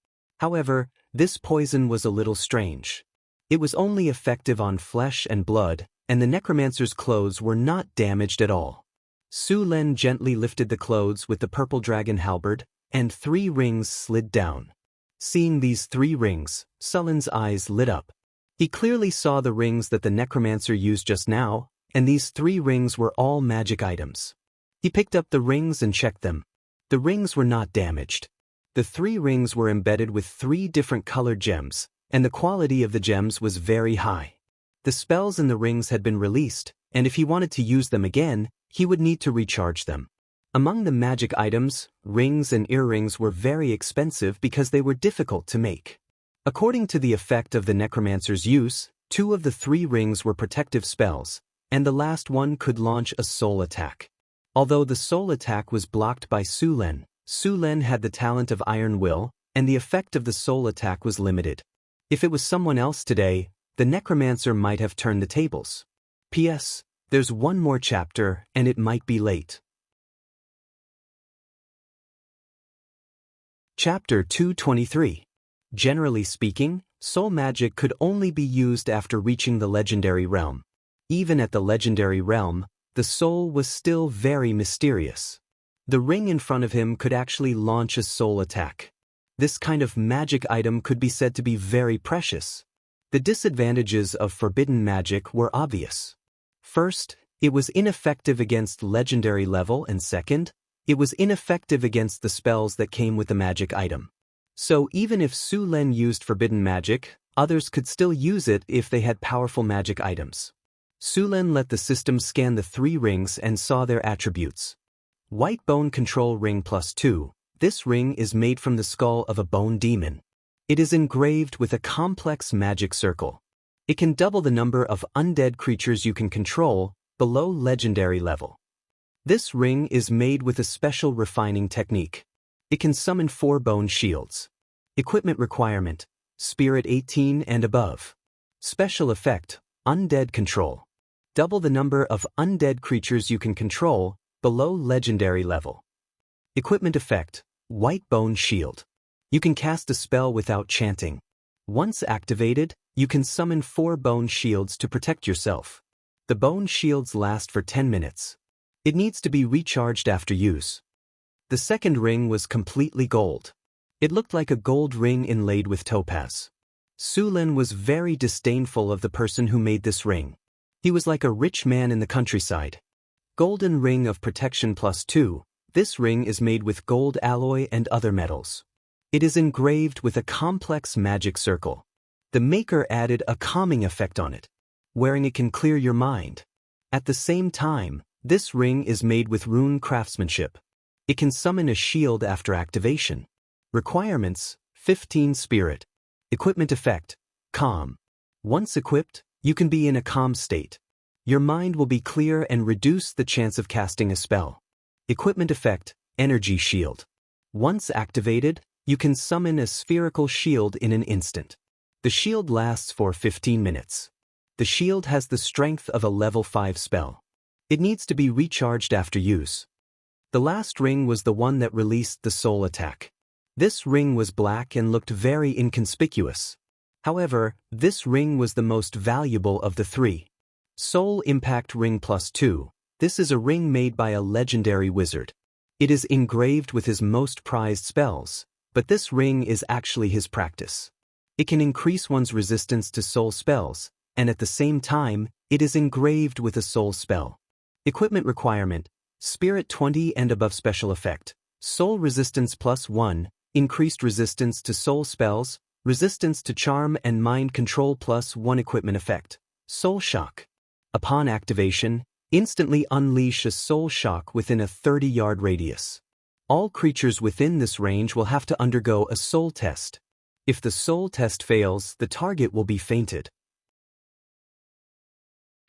However, this poison was a little strange. It was only effective on flesh and blood, and the necromancer's clothes were not damaged at all. Su Len gently lifted the clothes with the purple dragon halberd, and 3 rings slid down. Seeing these 3 rings, Sullen's eyes lit up. He clearly saw the rings that the necromancer used just now, and these 3 rings were all magic items. He picked up the rings and checked them. The rings were not damaged. The 3 rings were embedded with 3 different colored gems, and the quality of the gems was very high. The spells in the rings had been released, and if he wanted to use them again, he would need to recharge them. Among the magic items, rings and earrings were very expensive because they were difficult to make. According to the effect of the necromancer's use, 2 of the 3 rings were protective spells, and the last one could launch a soul attack. Although the soul attack was blocked by Su Len had the talent of iron will, and the effect of the soul attack was limited. If it was someone else today, the necromancer might have turned the tables. P.S. There's one more chapter, and it might be late. Chapter 223. Generally speaking, soul magic could only be used after reaching the legendary realm. Even at the legendary realm, the soul was still very mysterious. The ring in front of him could actually launch a soul attack. This kind of magic item could be said to be very precious. The disadvantages of forbidden magic were obvious. First, it was ineffective against legendary level, and second, it was ineffective against the spells that came with the magic item. So even if Su Lin used forbidden magic, others could still use it if they had powerful magic items. Su Lin let the system scan the 3 rings and saw their attributes. White Bone Control Ring +2. This ring is made from the skull of a bone demon. It is engraved with a complex magic circle. It can double the number of undead creatures you can control below legendary level. This ring is made with a special refining technique. It can summon 4 bone shields. Equipment requirement: Spirit 18 and above. Special effect: Undead Control. Double the number of undead creatures you can control below legendary level. Equipment effect: White Bone Shield. You can cast a spell without chanting. Once activated, you can summon 4 bone shields to protect yourself. The bone shields last for 10 minutes. It needs to be recharged after use. The second ring was completely gold. It looked like a gold ring inlaid with topaz. Su Lin was very disdainful of the person who made this ring. He was like a rich man in the countryside. Golden Ring of Protection +2. This ring is made with gold alloy and other metals. It is engraved with a complex magic circle. The maker added a calming effect on it. Wearing it can clear your mind. At the same time, this ring is made with rune craftsmanship. It can summon a shield after activation. Requirements: 15 spirit. Equipment effect: calm. Once equipped, you can be in a calm state. Your mind will be clear and reduce the chance of casting a spell. Equipment effect: energy shield. Once activated, you can summon a spherical shield in an instant. The shield lasts for 15 minutes. The shield has the strength of a level 5 spell. It needs to be recharged after use. The last ring was the one that released the soul attack. This ring was black and looked very inconspicuous. However, this ring was the most valuable of the 3. Soul Impact Ring +2. This is a ring made by a legendary wizard. It is engraved with his most prized spells, but this ring is actually his practice. It can increase one's resistance to soul spells, and at the same time, it is engraved with a soul spell. Equipment requirement: Spirit 20 and above. Special effect: Soul Resistance +1, increased resistance to soul spells, resistance to charm and mind control +1. Equipment effect: Soul Shock. Upon activation, instantly unleash a soul shock within a 30-yard radius. All creatures within this range will have to undergo a soul test. If the soul test fails, the target will be fainted.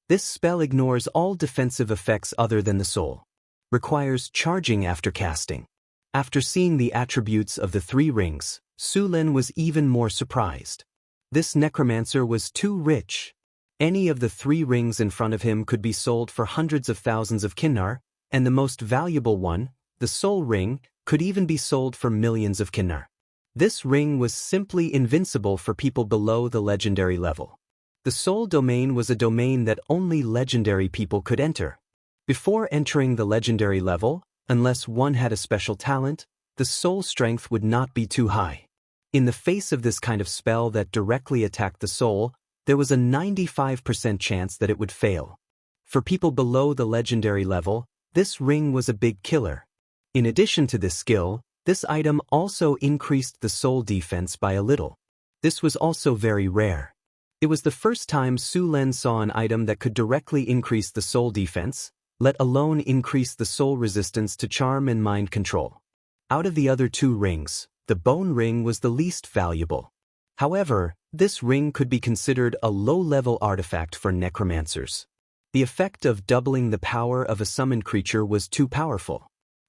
This spell ignores all defensive effects other than the soul. Requires charging after casting. After seeing the attributes of the 3 rings, Su Lin was even more surprised. This necromancer was too rich. Any of the 3 rings in front of him could be sold for hundreds of thousands of kinnar, and the most valuable one, the soul ring, could even be sold for millions of kinnar. This ring was simply invincible for people below the legendary level. The soul domain was a domain that only legendary people could enter. Before entering the legendary level, unless one had a special talent, the soul strength would not be too high. In the face of this kind of spell that directly attacked the soul, there was a 95% chance that it would fail. For people below the legendary level, this ring was a big killer. In addition to this skill, this item also increased the soul defense by a little. This was also very rare. It was the first time Su Lin saw an item that could directly increase the soul defense, let alone increase the soul resistance to charm and mind control. Out of the other 2 rings, the bone ring was the least valuable. However, this ring could be considered a low-level artifact for necromancers. The effect of doubling the power of a summoned creature was too powerful.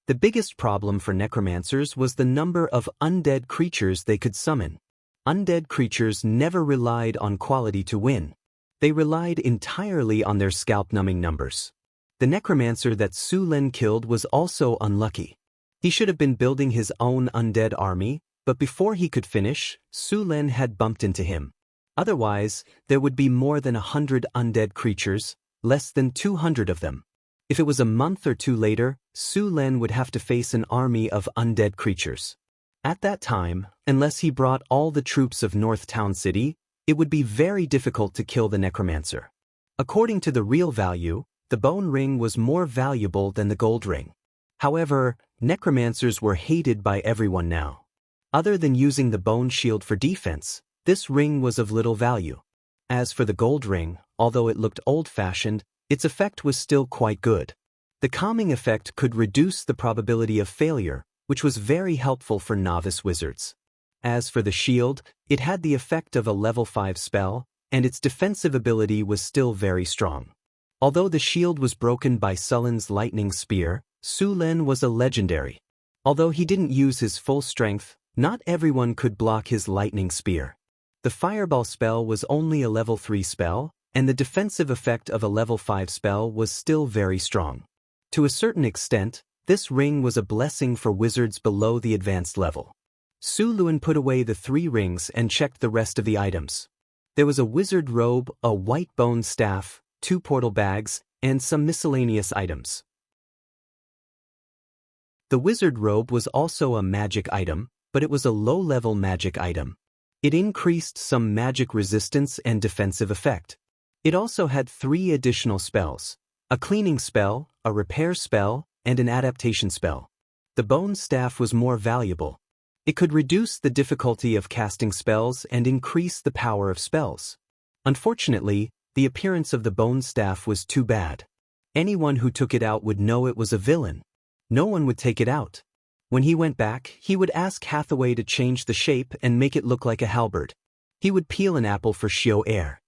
The biggest problem for necromancers was the number of undead creatures they could summon. Undead creatures never relied on quality to win. They relied entirely on their scalp-numbing numbers. The necromancer that Su Lin killed was also unlucky. He should have been building his own undead army, but before he could finish, Su Lin had bumped into him. Otherwise, there would be more than 100 undead creatures, less than 200 of them. If it was a month or two later, Su Len would have to face an army of undead creatures. At that time, unless he brought all the troops of North Town City, it would be very difficult to kill the necromancer. According to the real value, the bone ring was more valuable than the gold ring. However, necromancers were hated by everyone now. Other than using the bone shield for defense, this ring was of little value. As for the gold ring, although it looked old-fashioned, its effect was still quite good. The calming effect could reduce the probability of failure, which was very helpful for novice wizards. As for the shield, it had the effect of a level 5 spell, and its defensive ability was still very strong. Although the shield was broken by Sullen's lightning spear, Su Len was a legendary. Although he didn't use his full strength, not everyone could block his lightning spear. The fireball spell was only a level 3 spell, and the defensive effect of a level 5 spell was still very strong. To a certain extent, this ring was a blessing for wizards below the advanced level. Su Luen put away the 3 rings and checked the rest of the items. There was a wizard robe, a white bone staff, 2 portal bags, and some miscellaneous items. The wizard robe was also a magic item, but it was a low-level magic item. It increased some magic resistance and defensive effect. It also had 3 additional spells: a cleaning spell, a repair spell, and an adaptation spell. The bone staff was more valuable. It could reduce the difficulty of casting spells and increase the power of spells. Unfortunately, the appearance of the bone staff was too bad. Anyone who took it out would know it was a villain. No one would take it out. When he went back, he would ask Hathaway to change the shape and make it look like a halberd. He would peel an apple for Xiao Air.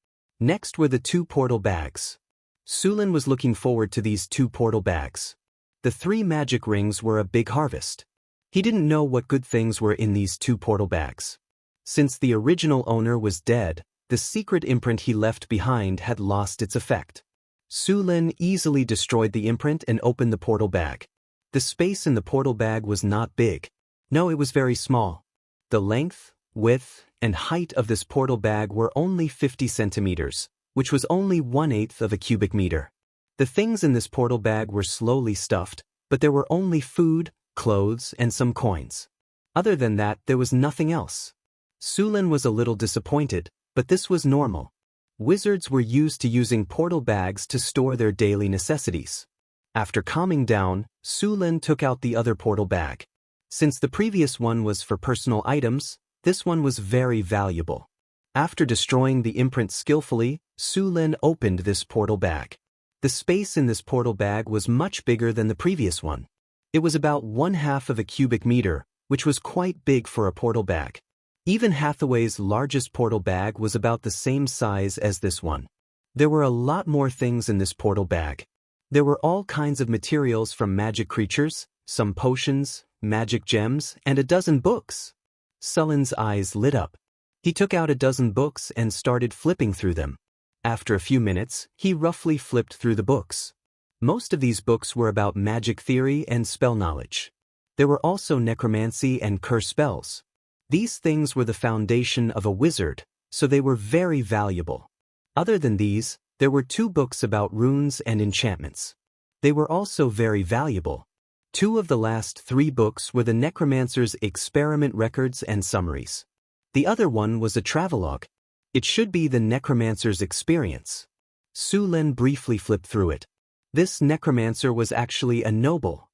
Next were the 2 portal bags. Su Len was looking forward to these 2 portal bags. The 3 magic rings were a big harvest. He didn't know what good things were in these 2 portal bags. Since the original owner was dead, the secret imprint he left behind had lost its effect. Su Len easily destroyed the imprint and opened the portal bag. The space in the portal bag was not big. No, it was very small. The length, width, and height of this portal bag were only 50 centimeters, which was only 1/8 of a cubic meter. The things in this portal bag were slowly stuffed, but there were only food, clothes, and some coins. Other than that, there was nothing else. Su Len was a little disappointed, but this was normal. Wizards were used to using portal bags to store their daily necessities. After calming down, Su Len took out the other portal bag. Since the previous one was for personal items, this one was very valuable. After destroying the imprint skillfully, Su Len opened this portal bag. The space in this portal bag was much bigger than the previous one. It was about 1/2 of a cubic meter, which was quite big for a portal bag. Even Hathaway's largest portal bag was about the same size as this one. There were a lot more things in this portal bag. There were all kinds of materials from magic creatures, some potions, magic gems, and a dozen books. Sullen's eyes lit up. He took out a dozen books and started flipping through them. After a few minutes, he roughly flipped through the books. Most of these books were about magic theory and spell knowledge. There were also necromancy and curse spells. These things were the foundation of a wizard, so they were very valuable. Other than these, there were 2 books about runes and enchantments. They were also very valuable. 2 of the last 3 books were the necromancer's experiment records and summaries. The other one was a travelogue. It should be the necromancer's experience. Su Len briefly flipped through it. This necromancer was actually a noble.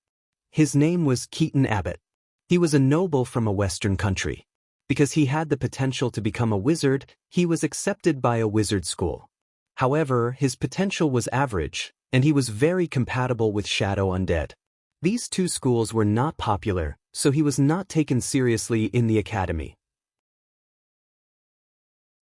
His name was Keaton Abbott. He was a noble from a Western country. Because he had the potential to become a wizard, he was accepted by a wizard school. However, his potential was average, and he was very compatible with shadow undead. These 2 schools were not popular, so he was not taken seriously in the academy.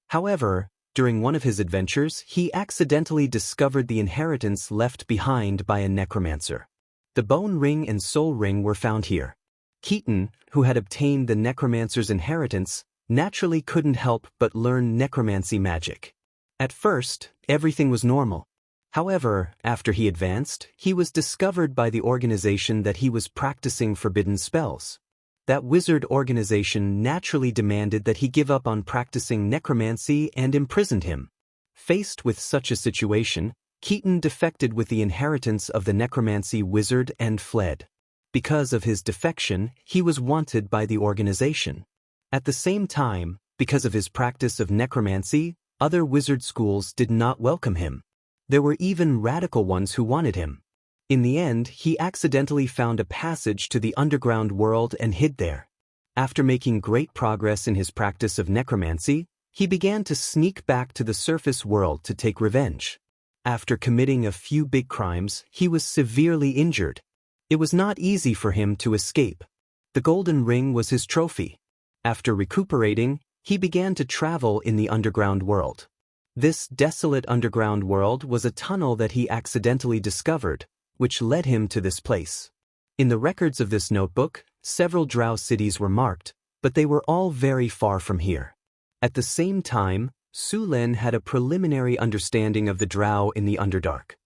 However, during one of his adventures, he accidentally discovered the inheritance left behind by a necromancer. The bone ring and soul ring were found here. Keaton, who had obtained the necromancer's inheritance, naturally couldn't help but learn necromancy magic. At first, everything was normal. However, after he advanced, he was discovered by the organization that he was practicing forbidden spells. That wizard organization naturally demanded that he give up on practicing necromancy and imprisoned him. Faced with such a situation, Keaton defected with the inheritance of the necromancy wizard and fled. Because of his defection, he was wanted by the organization. At the same time, because of his practice of necromancy, other wizard schools did not welcome him. There were even radical ones who wanted him. In the end, he accidentally found a passage to the underground world and hid there. After making great progress in his practice of necromancy, he began to sneak back to the surface world to take revenge. After committing a few big crimes, he was severely injured. It was not easy for him to escape. The golden ring was his trophy. After recuperating, he began to travel in the underground world. This desolate underground world was a tunnel that he accidentally discovered, which led him to this place. In the records of this notebook, several drow cities were marked, but they were all very far from here. At the same time, Su Lin had a preliminary understanding of the drow in the Underdark.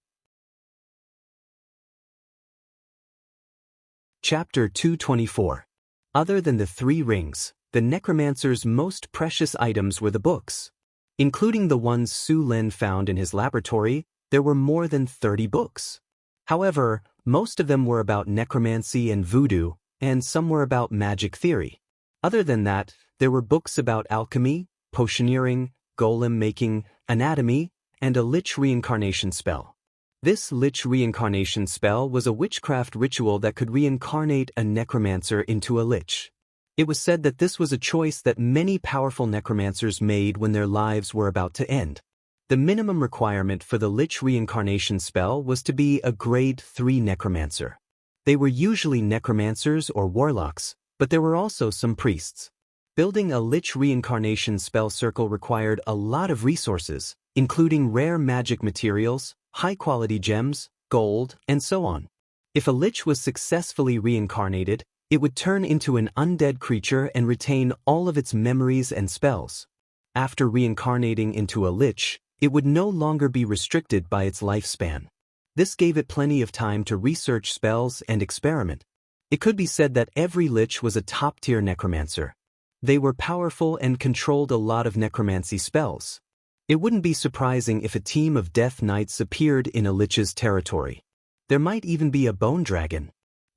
Chapter 224. Other than the 3 rings, the necromancer's most precious items were the books. Including the ones Su Lin found in his laboratory, there were more than 30 books. However, most of them were about necromancy and voodoo, and some were about magic theory. Other than that, there were books about alchemy, potioneering, golem making, anatomy, and a lich reincarnation spell. This lich reincarnation spell was a witchcraft ritual that could reincarnate a necromancer into a lich. It was said that this was a choice that many powerful necromancers made when their lives were about to end. The minimum requirement for the lich reincarnation spell was to be a grade 3 necromancer. They were usually necromancers or warlocks, but there were also some priests. Building a lich reincarnation spell circle required a lot of resources, including rare magic materials, high-quality gems, gold, and so on. If a lich was successfully reincarnated, it would turn into an undead creature and retain all of its memories and spells. After reincarnating into a lich, it would no longer be restricted by its lifespan. This gave it plenty of time to research spells and experiment. It could be said that every lich was a top-tier necromancer. They were powerful and controlled a lot of necromancy spells. It wouldn't be surprising if a team of death knights appeared in a lich's territory. There might even be a bone dragon.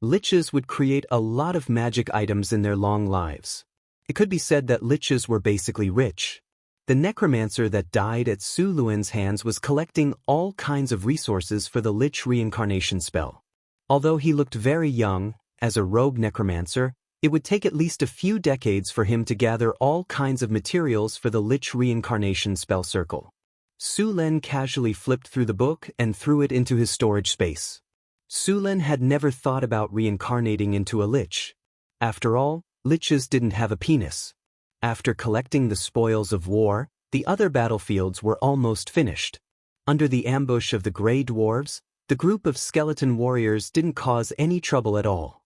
Liches would create a lot of magic items in their long lives. It could be said that liches were basically rich. The necromancer that died at Su Luan's hands was collecting all kinds of resources for the lich reincarnation spell. Although he looked very young, as a rogue necromancer, it would take at least a few decades for him to gather all kinds of materials for the lich reincarnation spell circle. Su Lin casually flipped through the book and threw it into his storage space. Su Lin had never thought about reincarnating into a lich. After all, liches didn't have a penis. After collecting the spoils of war, the other battlefields were almost finished. Under the ambush of the Grey Dwarves, the group of skeleton warriors didn't cause any trouble at all.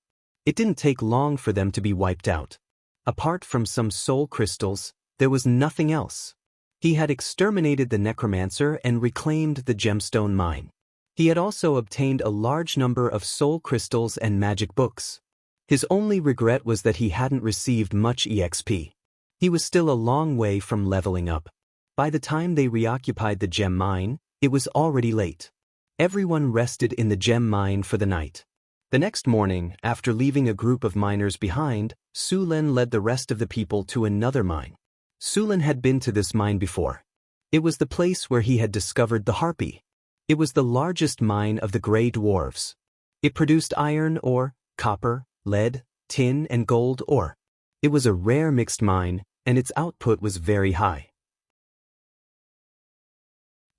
It didn't take long for them to be wiped out. Apart from some soul crystals, there was nothing else. He had exterminated the necromancer and reclaimed the gemstone mine. He had also obtained a large number of soul crystals and magic books. His only regret was that he hadn't received much EXP. He was still a long way from leveling up. By the time they reoccupied the gem mine, it was already late. Everyone rested in the gem mine for the night. The next morning, after leaving a group of miners behind, Su Lin led the rest of the people to another mine. Su Lin had been to this mine before. It was the place where he had discovered the harpy. It was the largest mine of the Grey Dwarves. It produced iron ore, copper, lead, tin, and gold ore. It was a rare mixed mine, and its output was very high.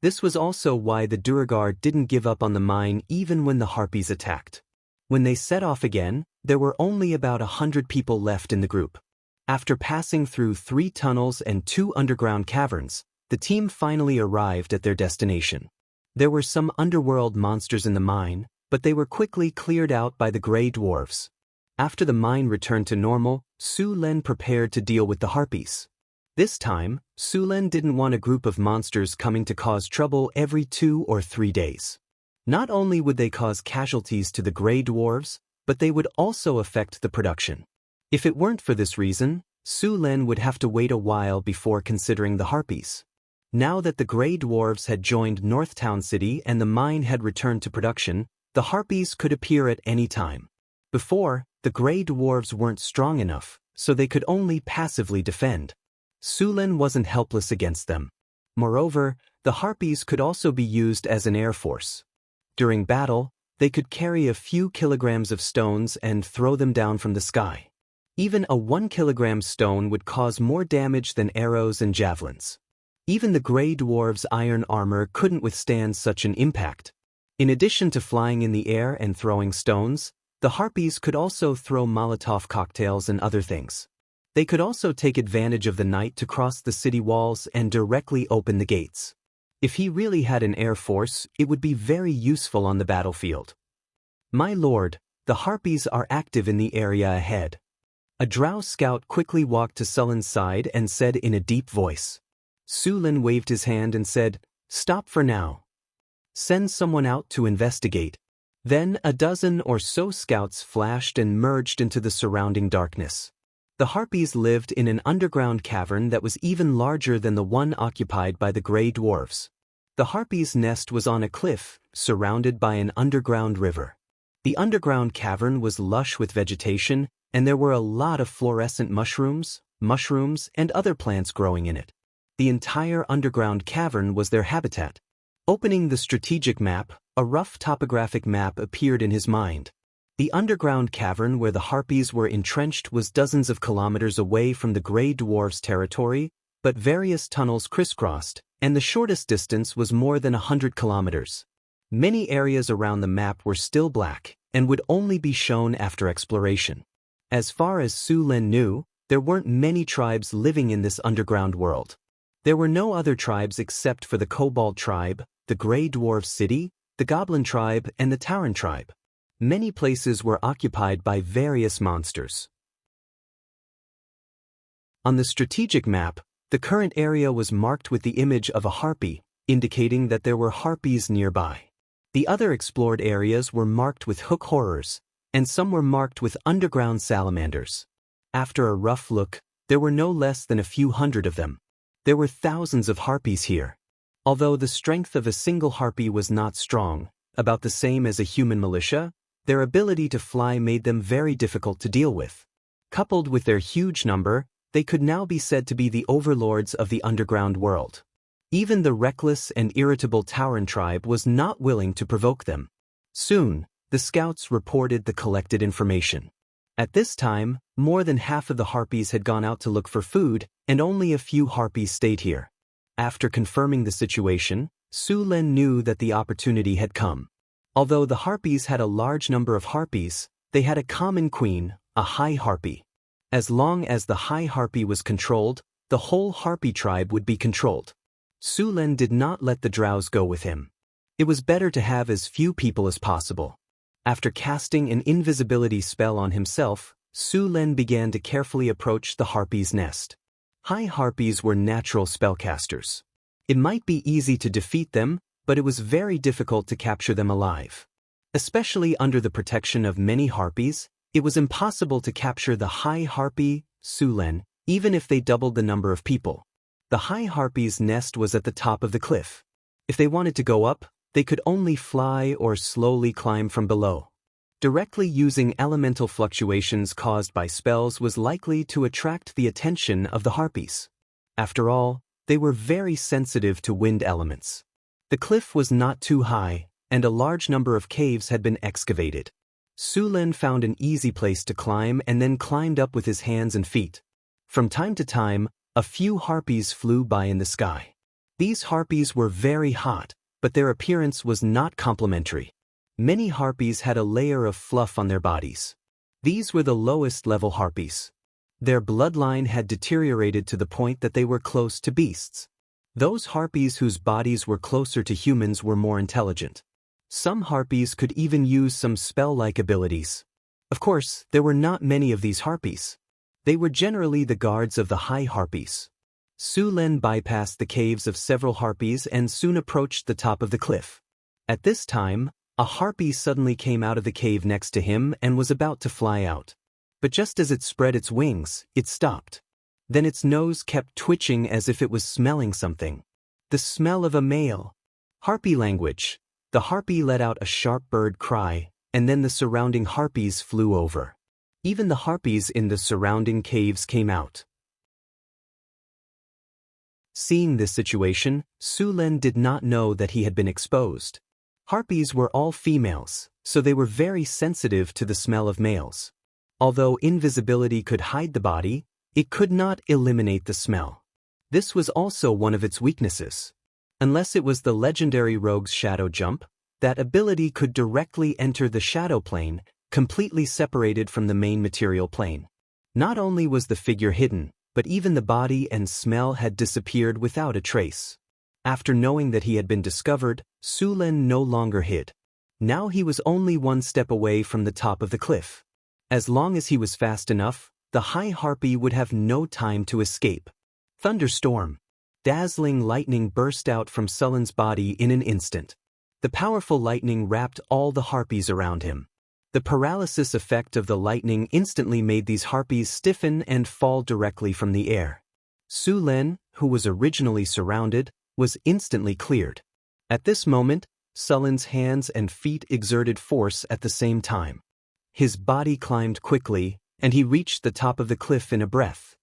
This was also why the Duergar didn't give up on the mine even when the harpies attacked. When they set off again, there were only about 100 people left in the group. After passing through 3 tunnels and 2 underground caverns, the team finally arrived at their destination. There were some underworld monsters in the mine, but they were quickly cleared out by the Grey Dwarves. After the mine returned to normal, Su Lin prepared to deal with the harpies. This time, Su Lin didn't want a group of monsters coming to cause trouble every 2 or 3 days. Not only would they cause casualties to the Grey Dwarves, but they would also affect the production. If it weren't for this reason, Su Lin would have to wait a while before considering the harpies. Now that the Grey Dwarves had joined Northtown City and the mine had returned to production, the Harpies could appear at any time. Before, the Grey Dwarves weren't strong enough, so they could only passively defend. Sulin wasn't helpless against them. Moreover, the Harpies could also be used as an air force. During battle, they could carry a few kilograms of stones and throw them down from the sky. Even a 1-kilogram stone would cause more damage than arrows and javelins. Even the Grey Dwarves' iron armor couldn't withstand such an impact. In addition to flying in the air and throwing stones, the Harpies could also throw Molotov cocktails and other things. They could also take advantage of the night to cross the city walls and directly open the gates. If he really had an air force, it would be very useful on the battlefield. My lord, the Harpies are active in the area ahead. A drow scout quickly walked to Sulin's side and said in a deep voice. Sulin waved his hand and said, "Stop for now. Send someone out to investigate." Then a dozen or so scouts flashed and merged into the surrounding darkness. The Harpies lived in an underground cavern that was even larger than the one occupied by the Grey Dwarves. The Harpies' nest was on a cliff, surrounded by an underground river. The underground cavern was lush with vegetation, and there were a lot of fluorescent mushrooms, and other plants growing in it. The entire underground cavern was their habitat. Opening the strategic map, a rough topographic map appeared in his mind. The underground cavern where the Harpies were entrenched was dozens of kilometers away from the Grey Dwarfs' territory, but various tunnels crisscrossed, and the shortest distance was more than 100 kilometers. Many areas around the map were still black, and would only be shown after exploration. As far as Sulin knew, there weren't many tribes living in this underground world. There were no other tribes except for the Kobold tribe, the Grey Dwarf City, the Goblin tribe, and the Tauren tribe. Many places were occupied by various monsters. On the strategic map, the current area was marked with the image of a harpy, indicating that there were harpies nearby. The other explored areas were marked with hook horrors, and some were marked with underground salamanders. After a rough look, there were no less than a few hundred of them. There were thousands of harpies here. Although the strength of a single harpy was not strong, about the same as a human militia, their ability to fly made them very difficult to deal with. Coupled with their huge number, they could now be said to be the overlords of the underground world. Even the reckless and irritable Tauren tribe was not willing to provoke them. Soon, the scouts reported the collected information. At this time, more than half of the harpies had gone out to look for food, and only a few harpies stayed here. After confirming the situation, Sulin knew that the opportunity had come. Although the harpies had a large number of harpies, they had a common queen, a high harpy. As long as the high harpy was controlled, the whole harpy tribe would be controlled. Sulin did not let the drows go with him. It was better to have as few people as possible. After casting an invisibility spell on himself, Sulin began to carefully approach the harpy's nest. High harpies were natural spellcasters. It might be easy to defeat them, but it was very difficult to capture them alive. Especially under the protection of many harpies, it was impossible to capture the high harpy, Sulin, even if they doubled the number of people. The high harpy's nest was at the top of the cliff. If they wanted to go up, they could only fly or slowly climb from below. Directly using elemental fluctuations caused by spells was likely to attract the attention of the harpies. After all, they were very sensitive to wind elements. The cliff was not too high, and a large number of caves had been excavated. Sulin found an easy place to climb and then climbed up with his hands and feet. From time to time, a few harpies flew by in the sky. These harpies were very hot, but their appearance was not complimentary. Many harpies had a layer of fluff on their bodies. These were the lowest-level harpies. Their bloodline had deteriorated to the point that they were close to beasts. Those harpies whose bodies were closer to humans were more intelligent. Some harpies could even use some spell-like abilities. Of course, there were not many of these harpies. They were generally the guards of the high harpies. Sulin bypassed the caves of several harpies and soon approached the top of the cliff. At this time, a harpy suddenly came out of the cave next to him and was about to fly out. But just as it spread its wings, it stopped. Then its nose kept twitching as if it was smelling something. The smell of a male. Harpy language. The harpy let out a sharp bird cry, and then the surrounding harpies flew over. Even the harpies in the surrounding caves came out. Seeing this situation, Su Lin did not know that he had been exposed. Harpies were all females, so they were very sensitive to the smell of males. Although invisibility could hide the body, it could not eliminate the smell. This was also one of its weaknesses. Unless it was the legendary rogue's shadow jump, that ability could directly enter the shadow plane, completely separated from the main material plane. Not only was the figure hidden, but even the body and smell had disappeared without a trace. After knowing that he had been discovered, Su Lin no longer hid. Now he was only one step away from the top of the cliff. As long as he was fast enough, the high harpy would have no time to escape. Thunderstorm. Dazzling lightning burst out from Sullen's body in an instant. The powerful lightning wrapped all the harpies around him. The paralysis effect of the lightning instantly made these harpies stiffen and fall directly from the air. Su Lin, who was originally surrounded, was instantly cleared. At this moment, Sullen's hands and feet exerted force at the same time. His body climbed quickly, and he reached the top of the cliff in a breath.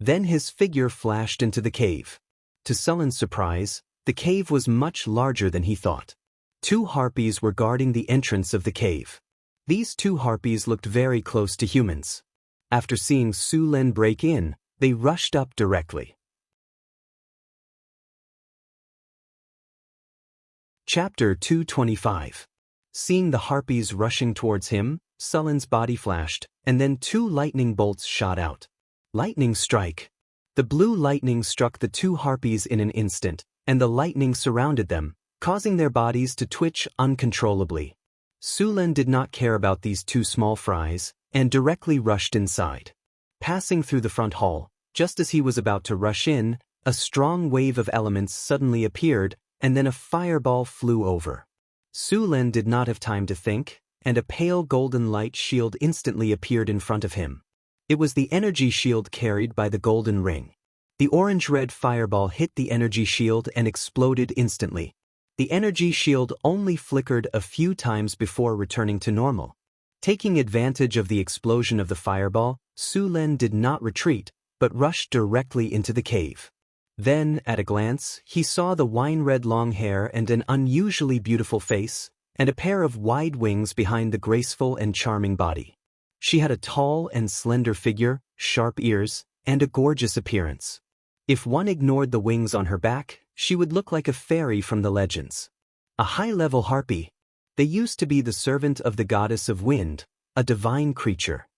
Then his figure flashed into the cave. To Sullen's surprise, the cave was much larger than he thought. 2 harpies were guarding the entrance of the cave. These 2 harpies looked very close to humans. After seeing Su Lin break in, they rushed up directly. Chapter 225. Seeing the harpies rushing towards him, Sullen's body flashed, and then 2 lightning bolts shot out. Lightning strike. The blue lightning struck the 2 harpies in an instant, and the lightning surrounded them, causing their bodies to twitch uncontrollably. Su Lin did not care about these 2 small fries, and directly rushed inside. Passing through the front hall, just as he was about to rush in, a strong wave of elements suddenly appeared, and then a fireball flew over. Su Lin did not have time to think, and a pale golden light shield instantly appeared in front of him. It was the energy shield carried by the golden ring. The orange-red fireball hit the energy shield and exploded instantly. The energy shield only flickered a few times before returning to normal. Taking advantage of the explosion of the fireball, Su Lin did not retreat, but rushed directly into the cave. Then, at a glance, he saw the wine-red long hair and an unusually beautiful face, and a pair of wide wings behind the graceful and charming body. She had a tall and slender figure, sharp ears, and a gorgeous appearance. If one ignored the wings on her back, she would look like a fairy from the legends. A high-level harpy. They used to be the servant of the goddess of wind, a divine creature.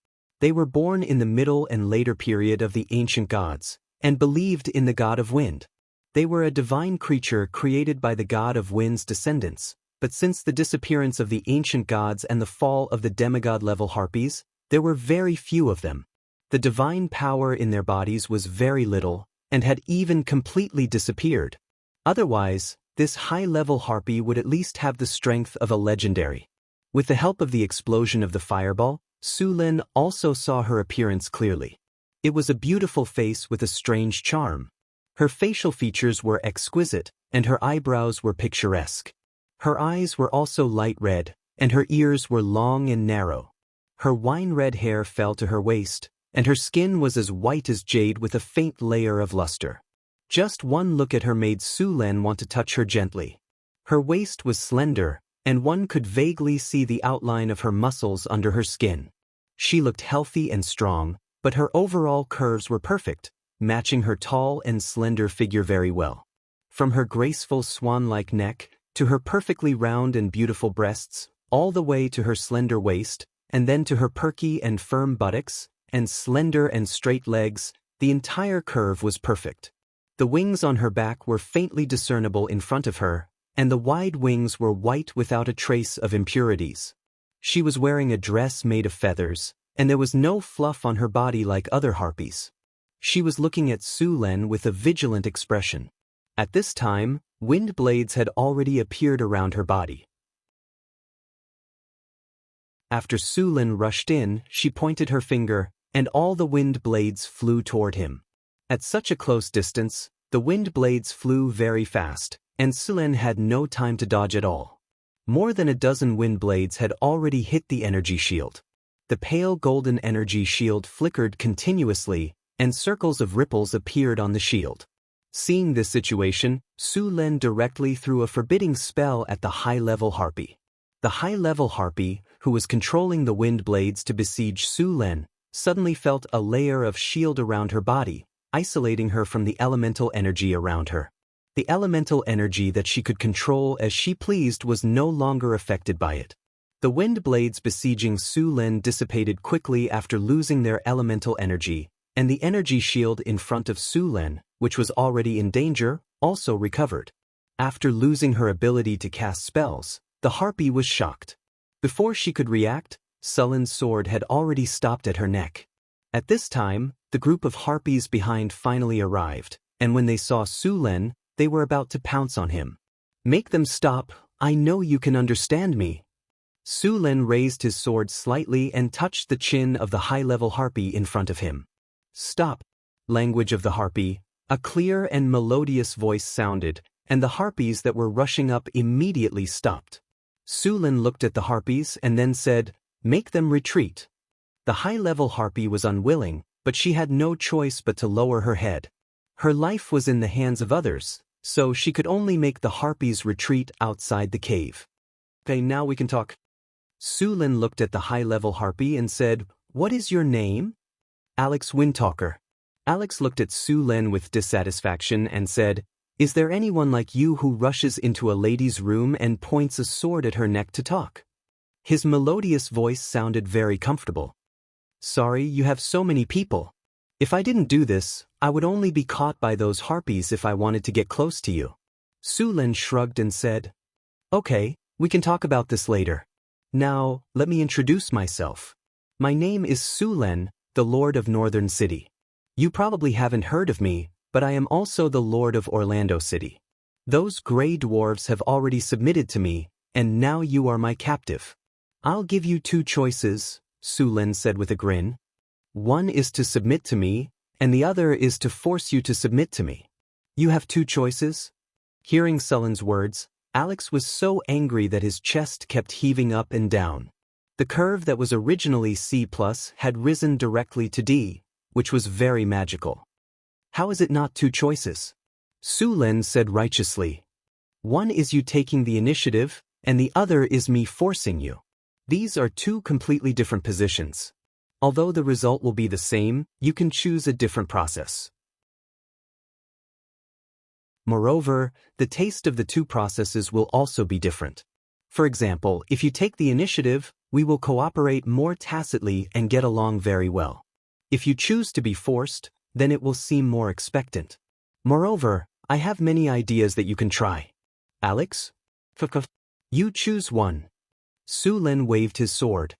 They were born in the middle and later period of the ancient gods, and believed in the god of wind. They were a divine creature created by the god of wind's descendants, but since the disappearance of the ancient gods and the fall of the demigod-level harpies, there were very few of them. The divine power in their bodies was very little, and had even completely disappeared. Otherwise, this high-level harpy would at least have the strength of a legendary. With the help of the explosion of the fireball, Su Lin also saw her appearance clearly. It was a beautiful face with a strange charm. Her facial features were exquisite, and her eyebrows were picturesque. Her eyes were also light red, and her ears were long and narrow. Her wine-red hair fell to her waist, and her skin was as white as jade with a faint layer of luster. Just one look at her made Su Lin want to touch her gently. Her waist was slender, and one could vaguely see the outline of her muscles under her skin. She looked healthy and strong, but her overall curves were perfect, matching her tall and slender figure very well. From her graceful swan-like neck, to her perfectly round and beautiful breasts, all the way to her slender waist, and then to her perky and firm buttocks, and slender and straight legs, the entire curve was perfect. The wings on her back were faintly discernible in front of her, and the wide wings were white without a trace of impurities. She was wearing a dress made of feathers, and there was no fluff on her body like other harpies. She was looking at Su Lin with a vigilant expression. At this time, wind blades had already appeared around her body. After Su Lin rushed in, she pointed her finger, and all the wind blades flew toward him. At such a close distance, The wind blades flew very fast, and Sulen had no time to dodge at all. More than a dozen wind blades had already hit the energy shield. The pale golden energy shield flickered continuously, and circles of ripples appeared on the shield. Seeing this situation, Sulen directly threw a forbidding spell at the high-level harpy. The high-level harpy, who was controlling the wind blades to besiege Sulen, suddenly felt a layer of shield around her body, isolating her from the elemental energy around her. The elemental energy that she could control as she pleased was no longer affected by it. The wind blades besieging Sulen dissipated quickly after losing their elemental energy, and the energy shield in front of Sulen, which was already in danger, also recovered. After losing her ability to cast spells, the harpy was shocked. Before she could react, Sulen's sword had already stopped at her neck. At this time, the group of harpies behind finally arrived, and when they saw Sulen, they were about to pounce on him. "Make them stop, I know you can understand me." Sulen raised his sword slightly and touched the chin of the high-level harpy in front of him. "Stop." Language of the harpy, a clear and melodious voice sounded, and the harpies that were rushing up immediately stopped. Sulen looked at the harpies and then said, "Make them retreat." The high-level harpy was unwilling, but she had no choice but to lower her head. Her life was in the hands of others, so she could only make the harpies retreat outside the cave. "Okay, now we can talk." Sulen looked at the high-level harpy and said, "What is your name?" "Alex Windtalker." Alex looked at Sulen with dissatisfaction and said, "Is there anyone like you who rushes into a lady's room and points a sword at her neck to talk?" His melodious voice sounded very comfortable. "Sorry you have so many people. If I didn't do this, I would only be caught by those harpies if I wanted to get close to you." Sulen shrugged and said, "Okay, we can talk about this later. Now, let me introduce myself. My name is Sulen, the Lord of Northern City. You probably haven't heard of me, but I am also the Lord of Orlando City. Those gray dwarves have already submitted to me, and now you are my captive. I'll give you two choices," Sulen said with a grin. "One is to submit to me, and the other is to force you to submit to me." "You have two choices?" Hearing Sulen's words, Alex was so angry that his chest kept heaving up and down. The curve that was originally C+ had risen directly to D, which was very magical. "How is it not two choices?" Sulen said righteously. "One is you taking the initiative, and the other is me forcing you. These are two completely different positions. Although the result will be the same, you can choose a different process. Moreover, the taste of the two processes will also be different. For example, if you take the initiative, we will cooperate more tacitly and get along very well. If you choose to be forced, then it will seem more expectant. Moreover, I have many ideas that you can try. Alex? You choose one." Sulen waved his sword.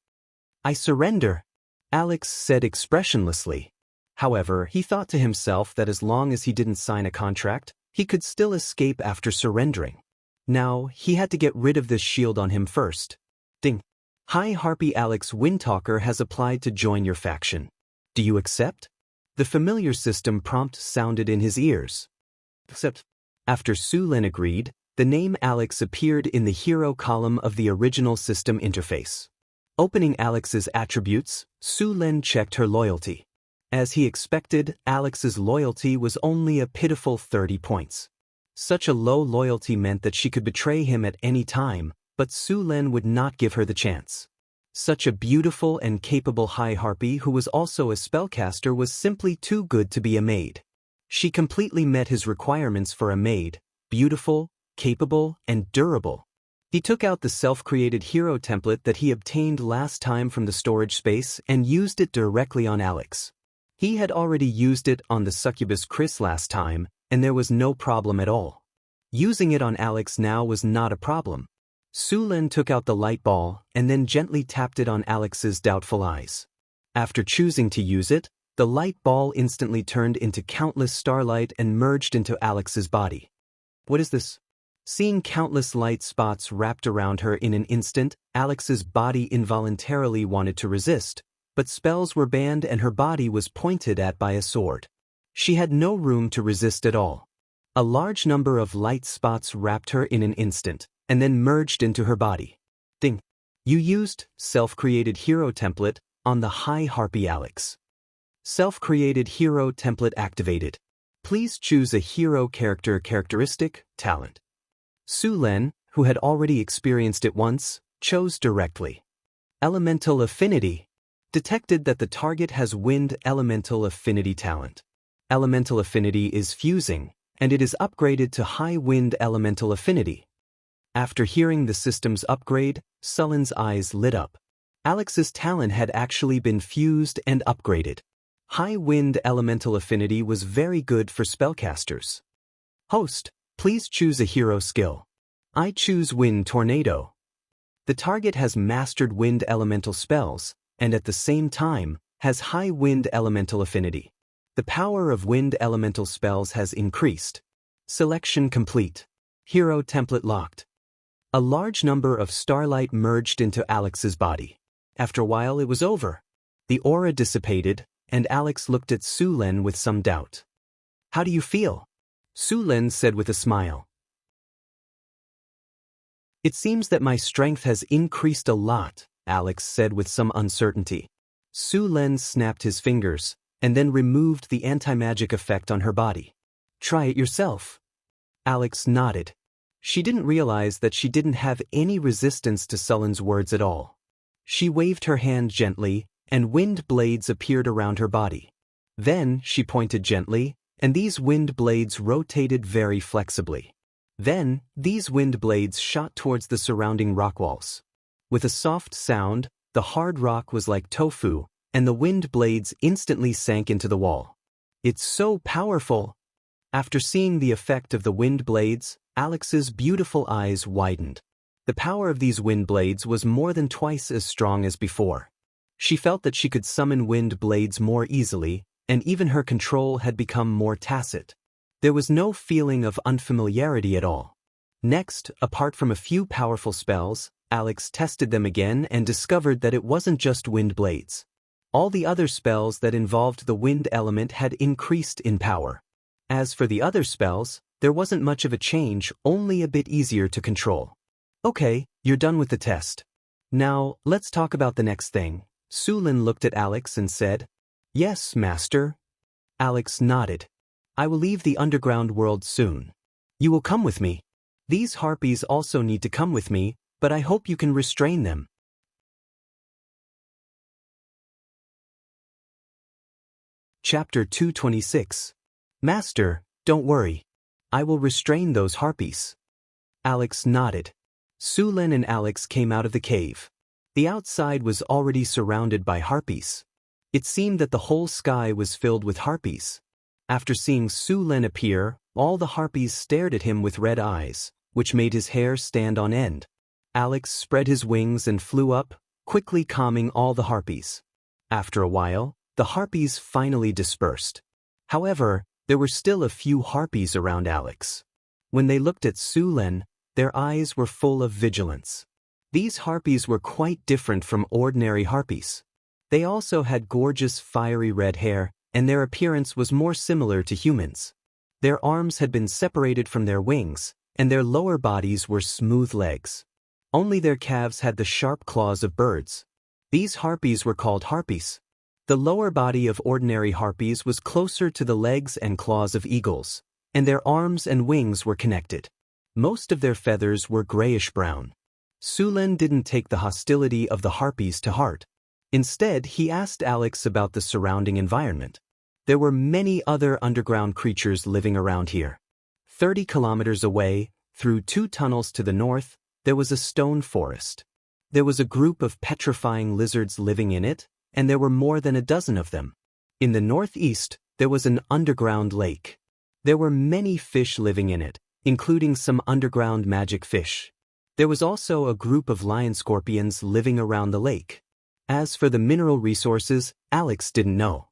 "I surrender," Alex said expressionlessly. However, he thought to himself that as long as he didn't sign a contract, he could still escape after surrendering. Now, he had to get rid of this shield on him first. Ding. "Hi Harpy, Alex Windtalker has applied to join your faction. Do you accept?" The familiar system prompt sounded in his ears. "Accept." After Sulen agreed, the name Alex appeared in the hero column of the original system interface. Opening Alex's attributes, Sulen checked her loyalty. As he expected, Alex's loyalty was only a pitiful 30 points. Such a low loyalty meant that she could betray him at any time, but Sulen would not give her the chance. Such a beautiful and capable high harpy who was also a spellcaster was simply too good to be a maid. She completely met his requirements for a maid: beautiful, capable, and durable. He took out the self-created hero template that he obtained last time from the storage space and used it directly on Alex. He had already used it on the succubus Chris last time, and there was no problem at all. Using it on Alex now was not a problem. Sulen took out the light ball and then gently tapped it on Alex's doubtful eyes. After choosing to use it, the light ball instantly turned into countless starlight and merged into Alex's body. "What is this?" Seeing countless light spots wrapped around her in an instant, Alex's body involuntarily wanted to resist, but spells were banned and her body was pointed at by a sword. She had no room to resist at all. A large number of light spots wrapped her in an instant, and then merged into her body. Ding. You used self-created hero template on the high harpy Alex. Self-created hero template activated. Please choose a hero characteristic, talent. Su-Len, who had already experienced it once, chose directly. Elemental affinity. Detected that the target has wind elemental affinity talent. Elemental affinity is fusing, and it is upgraded to high wind elemental affinity. After hearing the system's upgrade, Sullen's eyes lit up. Alex's talent had actually been fused and upgraded. High wind elemental affinity was very good for spellcasters. Host, please choose a hero skill. I choose Wind Tornado. The target has mastered wind elemental spells, and at the same time, has high wind elemental affinity. The power of wind elemental spells has increased. Selection complete. Hero template locked. A large number of starlight merged into Alex's body. After a while it was over. The aura dissipated, and Alex looked at Su-Len with some doubt. How do you feel? Su-Len said with a smile. It seems that my strength has increased a lot, Alex said with some uncertainty. Su-Len snapped his fingers, and then removed the anti-magic effect on her body. Try it yourself. Alex nodded. She didn't realize that she didn't have any resistance to Sullen's words at all. She waved her hand gently, and wind blades appeared around her body. Then she pointed gently, and these wind blades rotated very flexibly. Then, these wind blades shot towards the surrounding rock walls. With a soft sound, the hard rock was like tofu, and the wind blades instantly sank into the wall. It's so powerful! After seeing the effect of the wind blades, Alex's beautiful eyes widened. The power of these wind blades was more than twice as strong as before. She felt that she could summon wind blades more easily, and even her control had become more tacit. There was no feeling of unfamiliarity at all. Next, apart from a few powerful spells, Alex tested them again and discovered that it wasn't just wind blades. All the other spells that involved the wind element had increased in power. As for the other spells, there wasn't much of a change, only a bit easier to control. Okay, you're done with the test. Now, let's talk about the next thing. Su-Len looked at Alex and said, Yes, master. Alex nodded. I will leave the underground world soon. You will come with me. These harpies also need to come with me, but I hope you can restrain them. Chapter 226. Master, don't worry. I will restrain those harpies. Alex nodded. Su-Len and Alex came out of the cave. The outside was already surrounded by harpies. It seemed that the whole sky was filled with harpies. After seeing Su-Len appear, all the harpies stared at him with red eyes, which made his hair stand on end. Alex spread his wings and flew up, quickly calming all the harpies. After a while, the harpies finally dispersed. However, there were still a few harpies around Alex. When they looked at Su-Len, their eyes were full of vigilance. These harpies were quite different from ordinary harpies. They also had gorgeous fiery red hair, and their appearance was more similar to humans. Their arms had been separated from their wings, and their lower bodies were smooth legs. Only their calves had the sharp claws of birds. These harpies were called harpies. The lower body of ordinary harpies was closer to the legs and claws of eagles, and their arms and wings were connected. Most of their feathers were grayish-brown. Su-Len didn't take the hostility of the harpies to heart. Instead, he asked Alex about the surrounding environment. There were many other underground creatures living around here. 30 kilometers away, through 2 tunnels to the north, there was a stone forest. There was a group of petrifying lizards living in it, and there were more than a dozen of them. In the northeast, there was an underground lake. There were many fish living in it, including some underground magic fish. There was also a group of lion scorpions living around the lake. As for the mineral resources, Alex didn't know.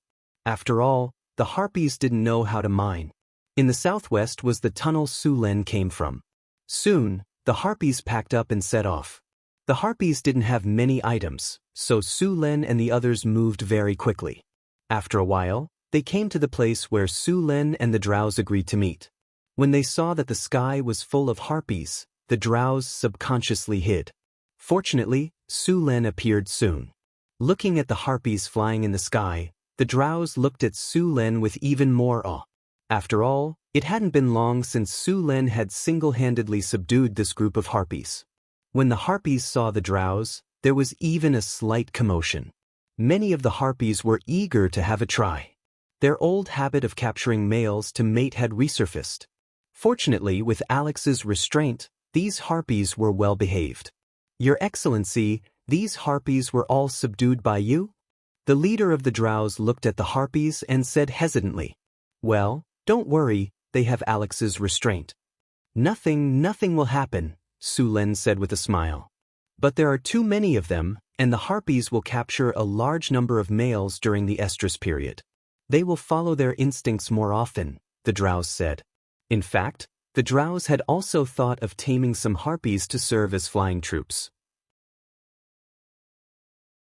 After all, the harpies didn't know how to mine. In the southwest was the tunnel Su-Len came from. Soon, the harpies packed up and set off. The harpies didn't have many items, so Su-Len and the others moved very quickly. After a while, they came to the place where Su-Len and the drows agreed to meet. When they saw that the sky was full of harpies, the drows subconsciously hid. Fortunately, Su Len appeared soon. Looking at the harpies flying in the sky, the drows looked at Su Len with even more awe. After all, it hadn't been long since Su Len had single-handedly subdued this group of harpies. When the harpies saw the drows, there was even a slight commotion. Many of the harpies were eager to have a try. Their old habit of capturing males to mate had resurfaced. Fortunately, with Alex's restraint, these harpies were well behaved. "Your Excellency, these harpies were all subdued by you?" The leader of the drows looked at the harpies and said hesitantly, "Well, don't worry, they have Alex's restraint." Nothing will happen," Su Len said with a smile. "But there are too many of them, and the harpies will capture a large number of males during the estrus period. They will follow their instincts more often," the drows said. In fact, the drows had also thought of taming some harpies to serve as flying troops.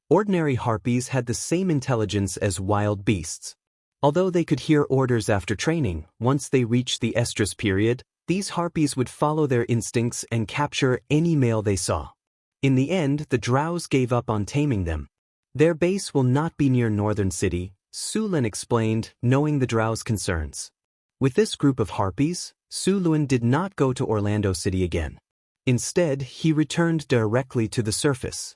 Ordinary harpies had the same intelligence as wild beasts. Although they could hear orders after training, once they reached the estrus period, these harpies would follow their instincts and capture any male they saw. In the end, the drows gave up on taming them. "Their base will not be near Northern City," Su Len explained, knowing the drows' concerns. With this group of harpies, Su Len did not go to Orlando City again. Instead, he returned directly to the surface.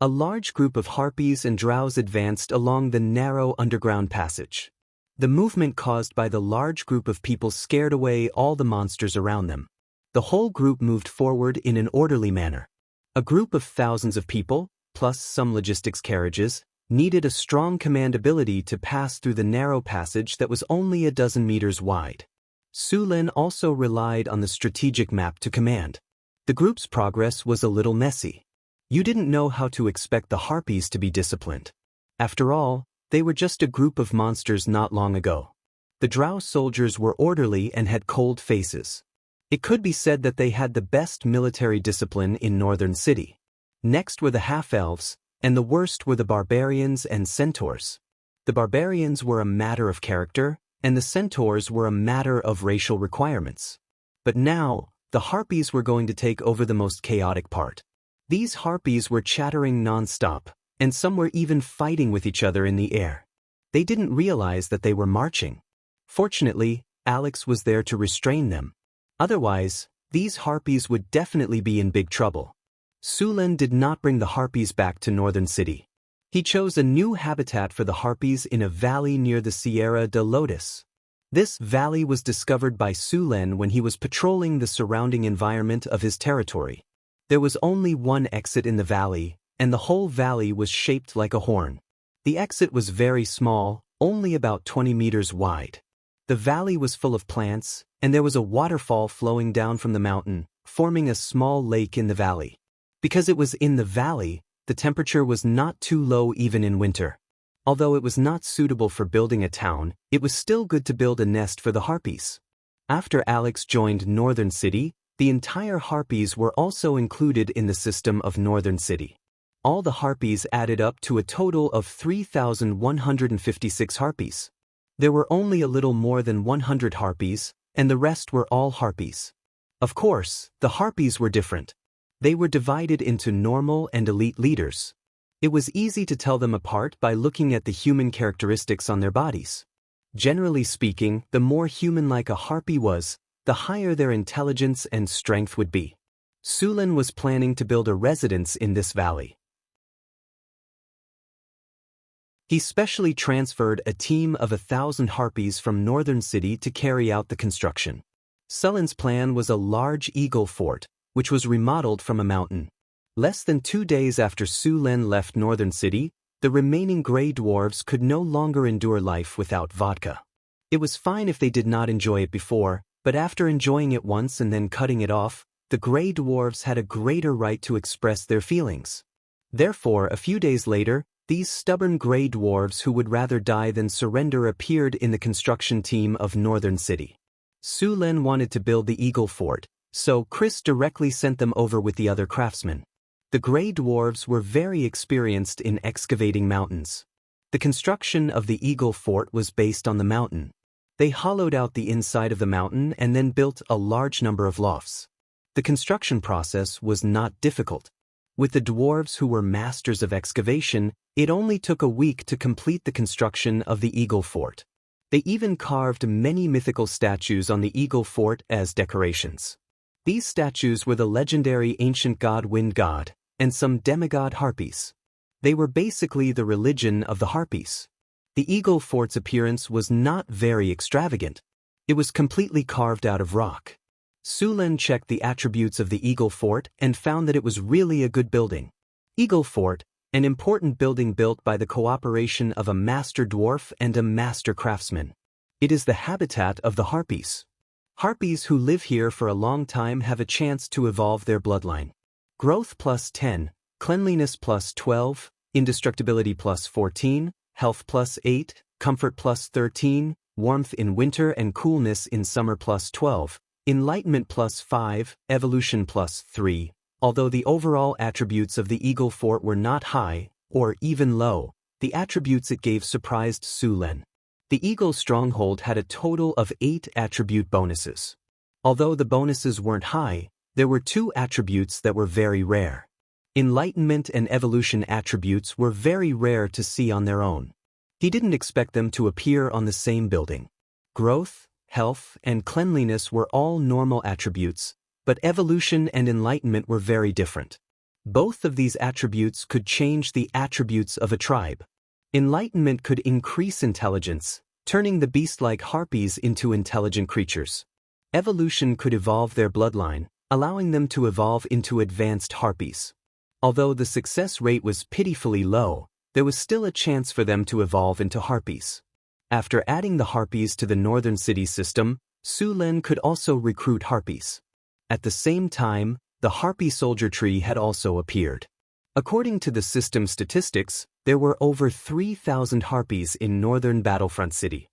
A large group of harpies and drows advanced along the narrow underground passage. The movement caused by the large group of people scared away all the monsters around them. The whole group moved forward in an orderly manner. A group of thousands of people, plus some logistics carriages, needed a strong command ability to pass through the narrow passage that was only a dozen meters wide. Su Len also relied on the strategic map to command. The group's progress was a little messy. You didn't know how to expect the harpies to be disciplined. After all, they were just a group of monsters not long ago. The drow soldiers were orderly and had cold faces. It could be said that they had the best military discipline in Northern City. Next were the half-elves, and the worst were the barbarians and centaurs. The barbarians were a matter of character, and the centaurs were a matter of racial requirements. But now, the harpies were going to take over the most chaotic part. These harpies were chattering non-stop, and some were even fighting with each other in the air. They didn't realize that they were marching. Fortunately, Alex was there to restrain them. Otherwise, these harpies would definitely be in big trouble. Su Len did not bring the harpies back to Northern City. He chose a new habitat for the harpies in a valley near the Sierra de Lotus. This valley was discovered by Su Len when he was patrolling the surrounding environment of his territory. There was only one exit in the valley, and the whole valley was shaped like a horn. The exit was very small, only about 20 meters wide. The valley was full of plants, and there was a waterfall flowing down from the mountain, forming a small lake in the valley. Because it was in the valley, the temperature was not too low even in winter. Although it was not suitable for building a town, it was still good to build a nest for the harpies. After Alex joined Northern City, the entire harpies were also included in the system of Northern City. All the harpies added up to a total of 3,156 harpies. There were only a little more than 100 harpies, and the rest were all harpies. Of course, the harpies were different. They were divided into normal and elite leaders. It was easy to tell them apart by looking at the human characteristics on their bodies. Generally speaking, the more human-like a harpy was, the higher their intelligence and strength would be. Su Len was planning to build a residence in this valley. He specially transferred a team of 1,000 harpies from Northern City to carry out the construction. Su Len's plan was a large eagle fort, which was remodeled from a mountain. Less than 2 days after Su Len left Northern City, the remaining gray dwarves could no longer endure life without vodka. It was fine if they did not enjoy it before, but after enjoying it once and then cutting it off, the gray dwarves had a greater right to express their feelings. Therefore, a few days later, these stubborn gray dwarves who would rather die than surrender appeared in the construction team of Northern City. Su Len wanted to build the Eagle Fort, so Chris directly sent them over with the other craftsmen. The gray dwarves were very experienced in excavating mountains. The construction of the Eagle Fort was based on the mountain. They hollowed out the inside of the mountain and then built a large number of lofts. The construction process was not difficult. With the dwarves who were masters of excavation, it only took a week to complete the construction of the Eagle Fort. They even carved many mythical statues on the Eagle Fort as decorations. These statues were the legendary ancient god Wind God, and some demigod harpies. They were basically the religion of the harpies. The Eagle Fort's appearance was not very extravagant. It was completely carved out of rock. Su Lin checked the attributes of the Eagle Fort and found that it was really a good building. Eagle Fort, an important building built by the cooperation of a master dwarf and a master craftsman. It is the habitat of the harpies. Harpies who live here for a long time have a chance to evolve their bloodline. Growth plus 10, cleanliness plus 12, indestructibility plus 14, health plus 8, comfort plus 13, warmth in winter and coolness in summer plus 12, enlightenment plus 5, evolution plus 3. Although the overall attributes of the Eagle Fort were not high, or even low, the attributes it gave surprised Su Lin. The Eagle Stronghold had a total of 8 attribute bonuses. Although the bonuses weren't high, there were 2 attributes that were very rare. Enlightenment and evolution attributes were very rare to see on their own. He didn't expect them to appear on the same building. Growth, health, and cleanliness were all normal attributes, but evolution and enlightenment were very different. Both of these attributes could change the attributes of a tribe. Enlightenment could increase intelligence, turning the beast-like harpies into intelligent creatures. Evolution could evolve their bloodline, allowing them to evolve into advanced harpies. Although the success rate was pitifully low, there was still a chance for them to evolve into harpies. After adding the harpies to the northern city system, Su Lin could also recruit harpies. At the same time, the harpy soldier tree had also appeared. According to the system statistics, there were over 3,000 harpies in northern Battlefront City.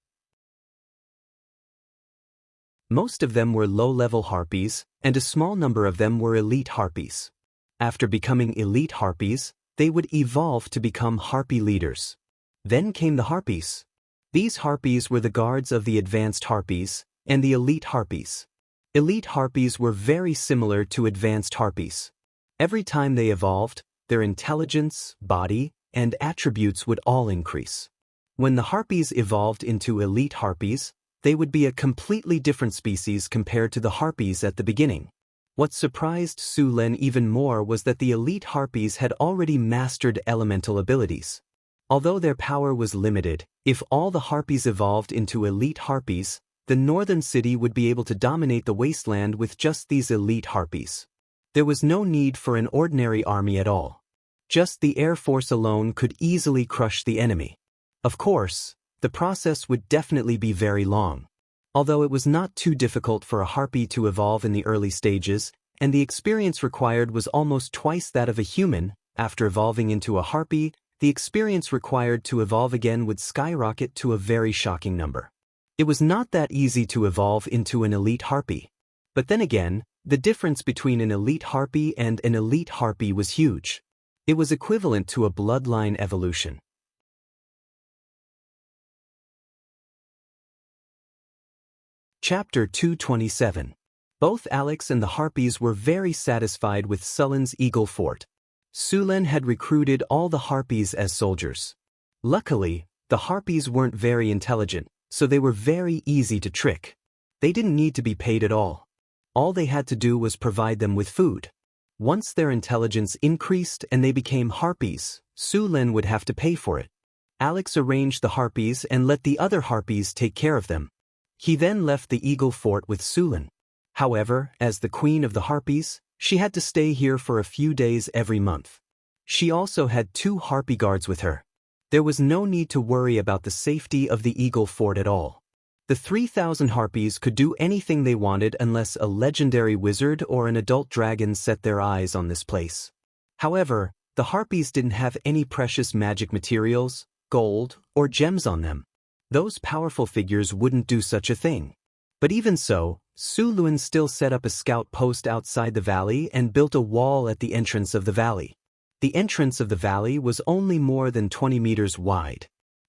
Most of them were low-level harpies, and a small number of them were elite harpies. After becoming elite harpies, they would evolve to become harpy leaders. Then came the harpies. These harpies were the guards of the advanced harpies and the elite harpies. Elite harpies were very similar to advanced harpies. Every time they evolved, their intelligence, body, and attributes would all increase. When the harpies evolved into elite harpies, they would be a completely different species compared to the harpies at the beginning. What surprised Su Lin even more was that the elite harpies had already mastered elemental abilities. Although their power was limited, if all the harpies evolved into elite harpies, the northern city would be able to dominate the wasteland with just these elite harpies. There was no need for an ordinary army at all. Just the Air Force alone could easily crush the enemy. Of course, the process would definitely be very long. Although it was not too difficult for a harpy to evolve in the early stages, and the experience required was almost twice that of a human, after evolving into a harpy, the experience required to evolve again would skyrocket to a very shocking number. It was not that easy to evolve into an elite harpy. But then again, the difference between an elite harpy and an elite harpy was huge. It was equivalent to a bloodline evolution. Chapter 227. Both Alex and the harpies were very satisfied with Sullen's Eagle Fort. Su Lin had recruited all the harpies as soldiers. Luckily, the harpies weren't very intelligent, so they were very easy to trick. They didn't need to be paid at all. All they had to do was provide them with food. Once their intelligence increased and they became harpies, Su Lin would have to pay for it. Alex arranged the harpies and let the other harpies take care of them. He then left the Eagle Fort with Su Lin. However, as the queen of the harpies, she had to stay here for a few days every month. She also had 2 harpy guards with her. There was no need to worry about the safety of the Eagle Fort at all. The 3,000 harpies could do anything they wanted unless a legendary wizard or an adult dragon set their eyes on this place. However, the harpies didn't have any precious magic materials, gold, or gems on them. Those powerful figures wouldn't do such a thing. But even so, Su Lin still set up a scout post outside the valley and built a wall at the entrance of the valley. The entrance of the valley was only more than 20 meters wide.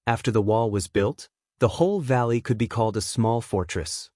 After the wall was built, The whole valley could be called a small fortress.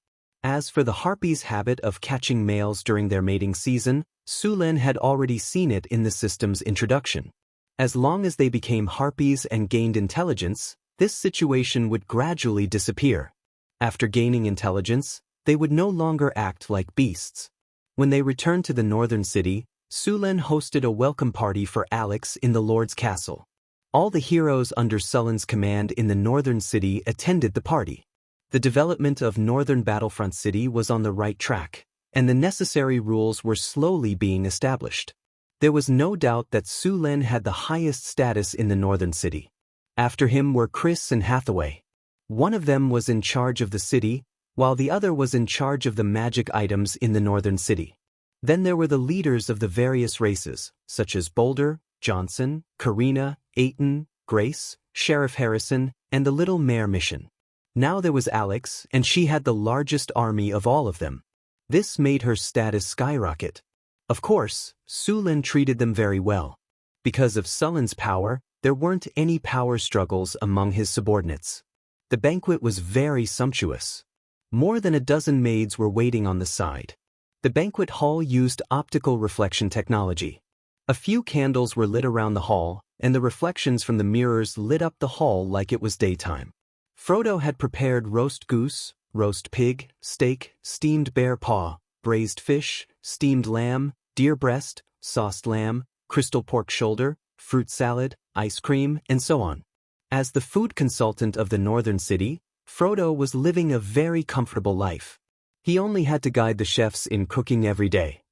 As for the harpies' habit of catching males during their mating season, Sulen had already seen it in the system's introduction. As long as they became harpies and gained intelligence, this situation would gradually disappear. After gaining intelligence, they would no longer act like beasts. When they returned to the northern city, Sulen hosted a welcome party for Alex in the Lord's castle. All the heroes under Sulen's command in the northern city attended the party. The development of Northern Battlefront City was on the right track, and the necessary rules were slowly being established. There was no doubt that Sulen had the highest status in the northern city. After him were Chris and Hathaway. One of them was in charge of the city, while the other was in charge of the magic items in the northern city. Then there were the leaders of the various races, such as Boulder, Johnson, Karina, Aiton, Grace, Sheriff Harrison, and the Little Mare Mission. Now there was Alex, and she had the largest army of all of them. This made her status skyrocket. Of course, Sulen treated them very well. Because of Sulen's power, there weren't any power struggles among his subordinates. The banquet was very sumptuous. More than a dozen maids were waiting on the side. The banquet hall used optical reflection technology. A few candles were lit around the hall, and the reflections from the mirrors lit up the hall like it was daytime. Frodo had prepared roast goose, roast pig, steak, steamed bear paw, braised fish, steamed lamb, deer breast, sauced lamb, crystal pork shoulder, fruit salad, ice cream, and so on. As the food consultant of the northern city, Frodo was living a very comfortable life. He only had to guide the chefs in cooking every day.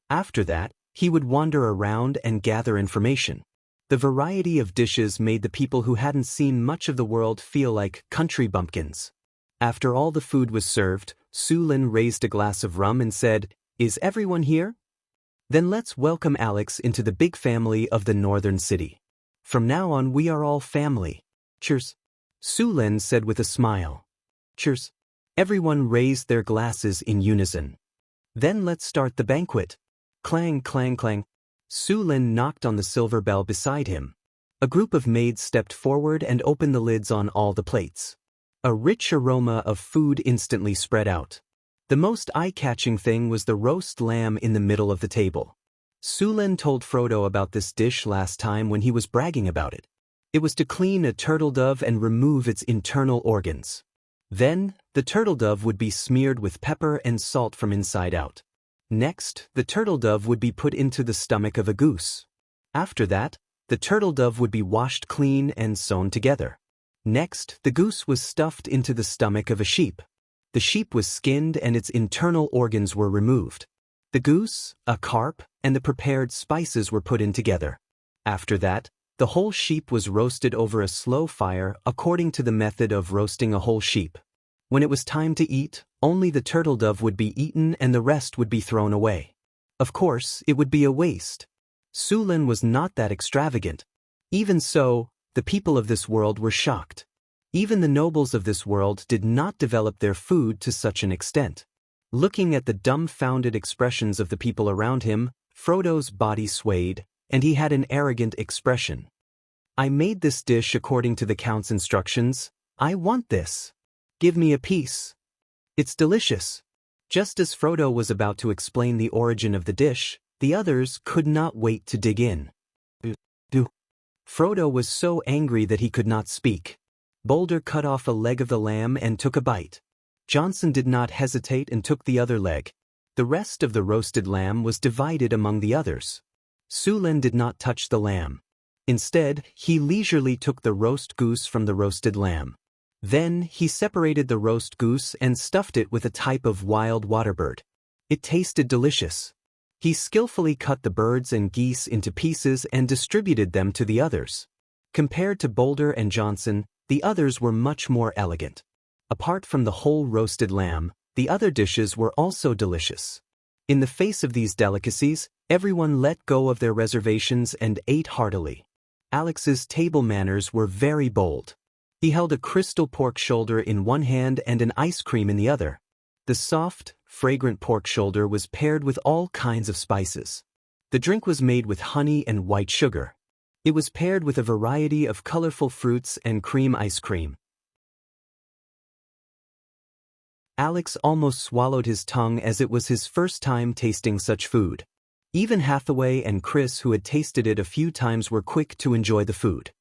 After that, he would wander around and gather information. The variety of dishes made the people who hadn't seen much of the world feel like country bumpkins. After all the food was served, Sulen raised a glass of rum and said, "Is everyone here? Then let's welcome Alex into the big family of the northern city. From now on we are all family. Cheers." Sulen said with a smile. "Cheers." Everyone raised their glasses in unison. "Then let's start the banquet." Clang, clang, clang. Sulen knocked on the silver bell beside him. A group of maids stepped forward and opened the lids on all the plates. A rich aroma of food instantly spread out. The most eye-catching thing was the roast lamb in the middle of the table. Sulen told Frodo about this dish last time when he was bragging about it. It was to clean a turtle dove and remove its internal organs. Then, the turtle dove would be smeared with pepper and salt from inside out. Next, the turtle dove would be put into the stomach of a goose. After that, the turtle dove would be washed clean and sewn together. Next, the goose was stuffed into the stomach of a sheep. The sheep was skinned and its internal organs were removed. The goose, a carp, and the prepared spices were put in together. After that, the whole sheep was roasted over a slow fire according to the method of roasting a whole sheep. When it was time to eat, only the turtle dove would be eaten and the rest would be thrown away. Of course, it would be a waste. Sulen was not that extravagant. Even so, the people of this world were shocked. Even the nobles of this world did not develop their food to such an extent. Looking at the dumbfounded expressions of the people around him, Frodo's body swayed, and he had an arrogant expression. "I made this dish according to the Count's instructions. I want this. Give me a piece. It's delicious." Just as Frodo was about to explain the origin of the dish, the others could not wait to dig in. Frodo was so angry that he could not speak. Boulder cut off a leg of the lamb and took a bite. Johnson did not hesitate and took the other leg. The rest of the roasted lamb was divided among the others. Sulen did not touch the lamb. Instead, he leisurely took the roast goose from the roasted lamb. Then, he separated the roast goose and stuffed it with a type of wild water bird. It tasted delicious. He skillfully cut the birds and geese into pieces and distributed them to the others. Compared to Boulder and Johnson, the others were much more elegant. Apart from the whole roasted lamb, the other dishes were also delicious. In the face of these delicacies, everyone let go of their reservations and ate heartily. Alex's table manners were very bold. He held a crystal pork shoulder in one hand and an ice cream in the other. The soft, fragrant pork shoulder was paired with all kinds of spices. The drink was made with honey and white sugar. It was paired with a variety of colorful fruits and cream ice cream. Alex almost swallowed his tongue as it was his first time tasting such food. Even Hathaway and Chris, who had tasted it a few times, were quick to enjoy the food.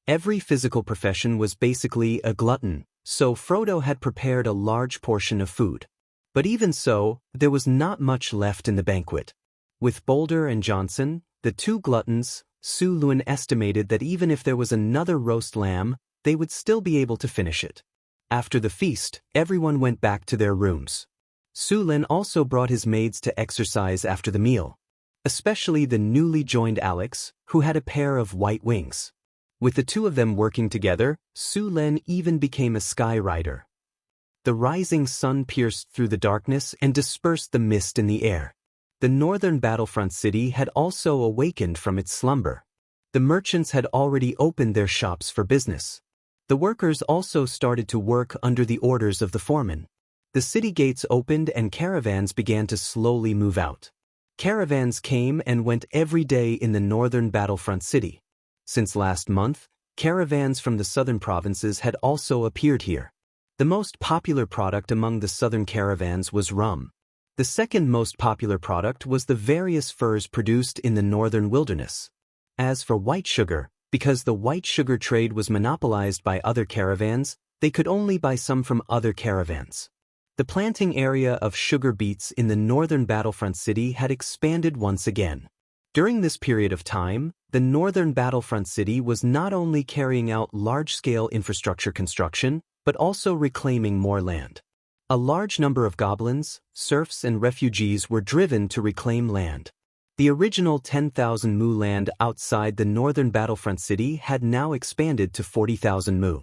Every physical profession was basically a glutton, so Frodo had prepared a large portion of food. But even so, there was not much left in the banquet. With Boulder and Johnson, the two gluttons, Su Lun estimated that even if there was another roast lamb, they would still be able to finish it. After the feast, everyone went back to their rooms. Su Lin also brought his maids to exercise after the meal, especially the newly joined Alex, who had a pair of white wings. With the two of them working together, Su Lin even became a sky rider. The rising sun pierced through the darkness and dispersed the mist in the air. The northern battlefront city had also awakened from its slumber. The merchants had already opened their shops for business. The workers also started to work under the orders of the foreman. The city gates opened and caravans began to slowly move out. Caravans came and went every day in the northern battlefront city. Since last month, caravans from the southern provinces had also appeared here. The most popular product among the southern caravans was rum. The second most popular product was the various furs produced in the northern wilderness. As for white sugar, because the white sugar trade was monopolized by other caravans, they could only buy some from other caravans. The planting area of sugar beets in the northern battlefront city had expanded once again. During this period of time, the northern battlefront city was not only carrying out large-scale infrastructure construction, but also reclaiming more land. A large number of goblins, serfs, and refugees were driven to reclaim land. The original 10,000 mu land outside the northern battlefront city had now expanded to 40,000 mu.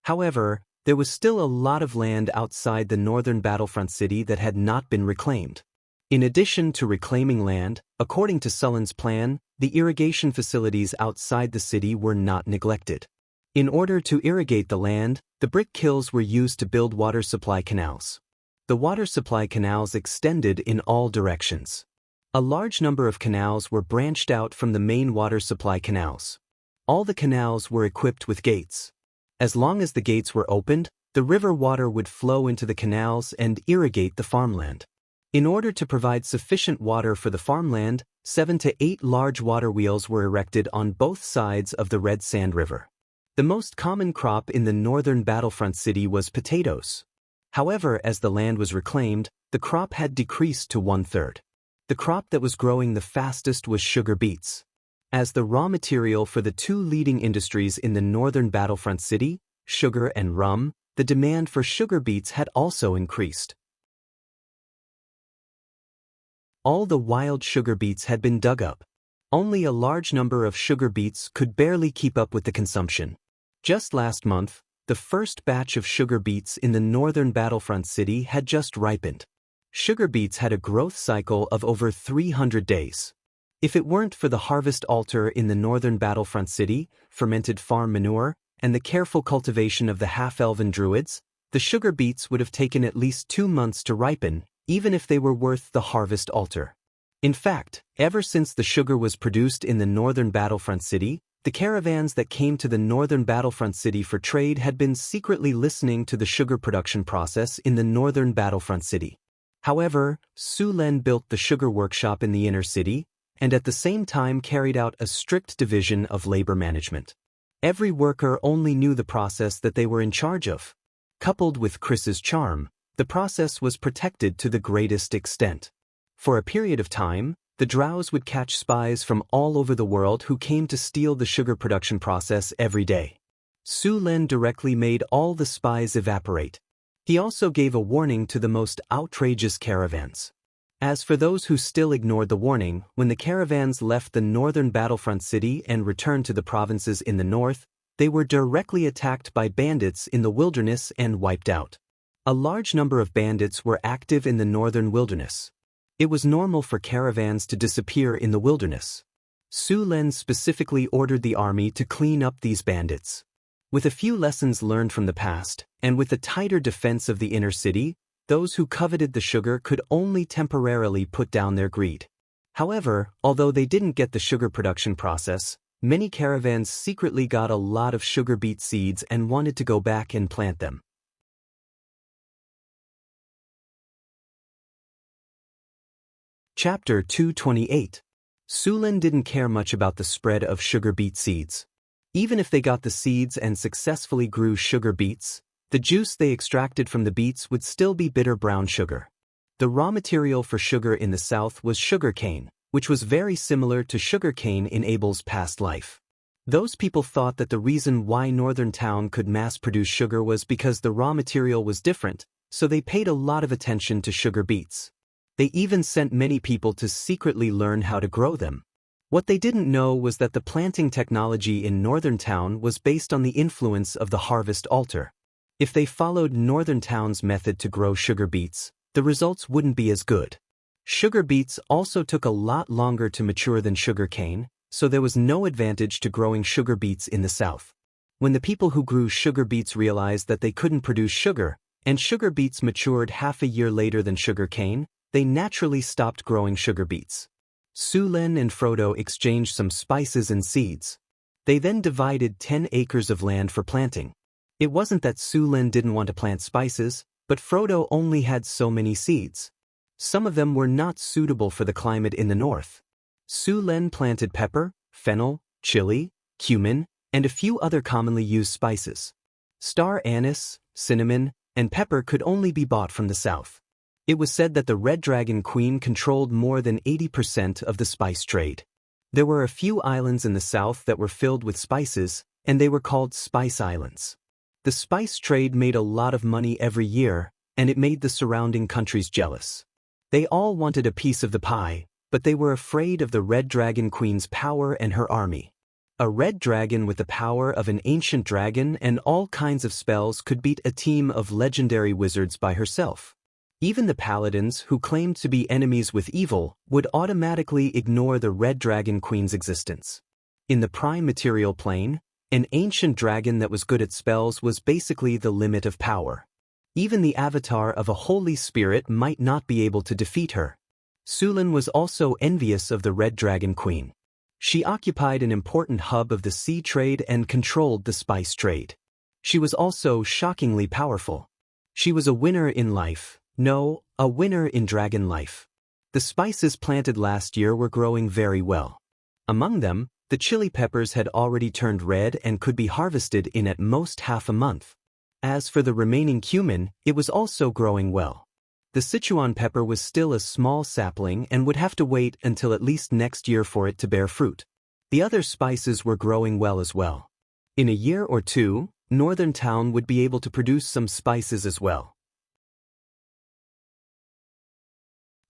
However, there was still a lot of land outside the northern battlefront city that had not been reclaimed. In addition to reclaiming land, according to Sullen's plan, the irrigation facilities outside the city were not neglected. In order to irrigate the land, the brick kilns were used to build water supply canals. The water supply canals extended in all directions. A large number of canals were branched out from the main water supply canals. All the canals were equipped with gates. As long as the gates were opened, the river water would flow into the canals and irrigate the farmland. In order to provide sufficient water for the farmland, 7 to 8 large water wheels were erected on both sides of the Red Sand River. The most common crop in the northern battlefront city was potatoes. However, as the land was reclaimed, the crop had decreased to 1/3. The crop that was growing the fastest was sugar beets. As the raw material for the two leading industries in the northern battlefront city, sugar and rum, the demand for sugar beets had also increased. All the wild sugar beets had been dug up. Only a large number of sugar beets could barely keep up with the consumption. Just last month, the first batch of sugar beets in the northern battlefront city had just ripened. Sugar beets had a growth cycle of over 300 days. If it weren't for the harvest altar in the northern battlefront city, fermented farm manure, and the careful cultivation of the half-elven druids, the sugar beets would have taken at least 2 months to ripen, even if they were worth the harvest altar. In fact, ever since the sugar was produced in the northern battlefront city, the caravans that came to the northern battlefront city for trade had been secretly listening to the sugar production process in the northern battlefront city. However, Su Lin built the sugar workshop in the inner city, and at the same time carried out a strict division of labor management. Every worker only knew the process that they were in charge of. Coupled with Chris's charm, the process was protected to the greatest extent. For a period of time, the drows would catch spies from all over the world who came to steal the sugar production process every day. Su Lin directly made all the spies evaporate. He also gave a warning to the most outrageous caravans. As for those who still ignored the warning, when the caravans left the northern battlefront city and returned to the provinces in the north, they were directly attacked by bandits in the wilderness and wiped out. A large number of bandits were active in the northern wilderness. It was normal for caravans to disappear in the wilderness. Su Lin specifically ordered the army to clean up these bandits. With a few lessons learned from the past, and with the tighter defense of the inner city, those who coveted the sugar could only temporarily put down their greed. However, although they didn't get the sugar production process, Many caravans secretly got a lot of sugar beet seeds and wanted to go back and plant them. Chapter 228. Sulin didn't care much about the spread of sugar beet seeds. Even if they got the seeds and successfully grew sugar beets, the juice they extracted from the beets would still be bitter brown sugar. The raw material for sugar in the south was sugar cane, which was very similar to sugar cane in Abel's past life. Those people thought that the reason why Northern Town could mass-produce sugar was because the raw material was different, so they paid a lot of attention to sugar beets. They even sent many people to secretly learn how to grow them. What they didn't know was that the planting technology in Northern Town was based on the influence of the harvest altar. If they followed Northern Town's method to grow sugar beets, the results wouldn't be as good. Sugar beets also took a lot longer to mature than sugar cane, so there was no advantage to growing sugar beets in the south. When the people who grew sugar beets realized that they couldn't produce sugar, and sugar beets matured half a year later than sugar cane, they naturally stopped growing sugar beets. Sulin and Frodo exchanged some spices and seeds. They then divided 10 acres of land for planting. It wasn't that Sulin didn't want to plant spices, but Frodo only had so many seeds. Some of them were not suitable for the climate in the north. Sulin planted pepper, fennel, chili, cumin, and a few other commonly used spices. Star anise, cinnamon, and pepper could only be bought from the south. It was said that the Red Dragon Queen controlled more than 80% of the spice trade. There were a few islands in the south that were filled with spices, and they were called Spice Islands. The spice trade made a lot of money every year, and it made the surrounding countries jealous. They all wanted a piece of the pie, but they were afraid of the Red Dragon Queen's power and her army. A red dragon with the power of an ancient dragon and all kinds of spells could beat a team of legendary wizards by herself. Even the paladins, who claimed to be enemies with evil, would automatically ignore the Red Dragon Queen's existence. In the prime material plane, an ancient dragon that was good at spells was basically the limit of power. Even the avatar of a holy spirit might not be able to defeat her. Sulin was also envious of the Red Dragon Queen. She occupied an important hub of the sea trade and controlled the spice trade. She was also shockingly powerful. She was a winner in life. No, a winner in dragon life. The spices planted last year were growing very well. Among them, the chili peppers had already turned red and could be harvested in at most half a month. As for the remaining cumin, it was also growing well. The Sichuan pepper was still a small sapling and would have to wait until at least next year for it to bear fruit. The other spices were growing well as well. In a year or two, Northern Town would be able to produce some spices as well.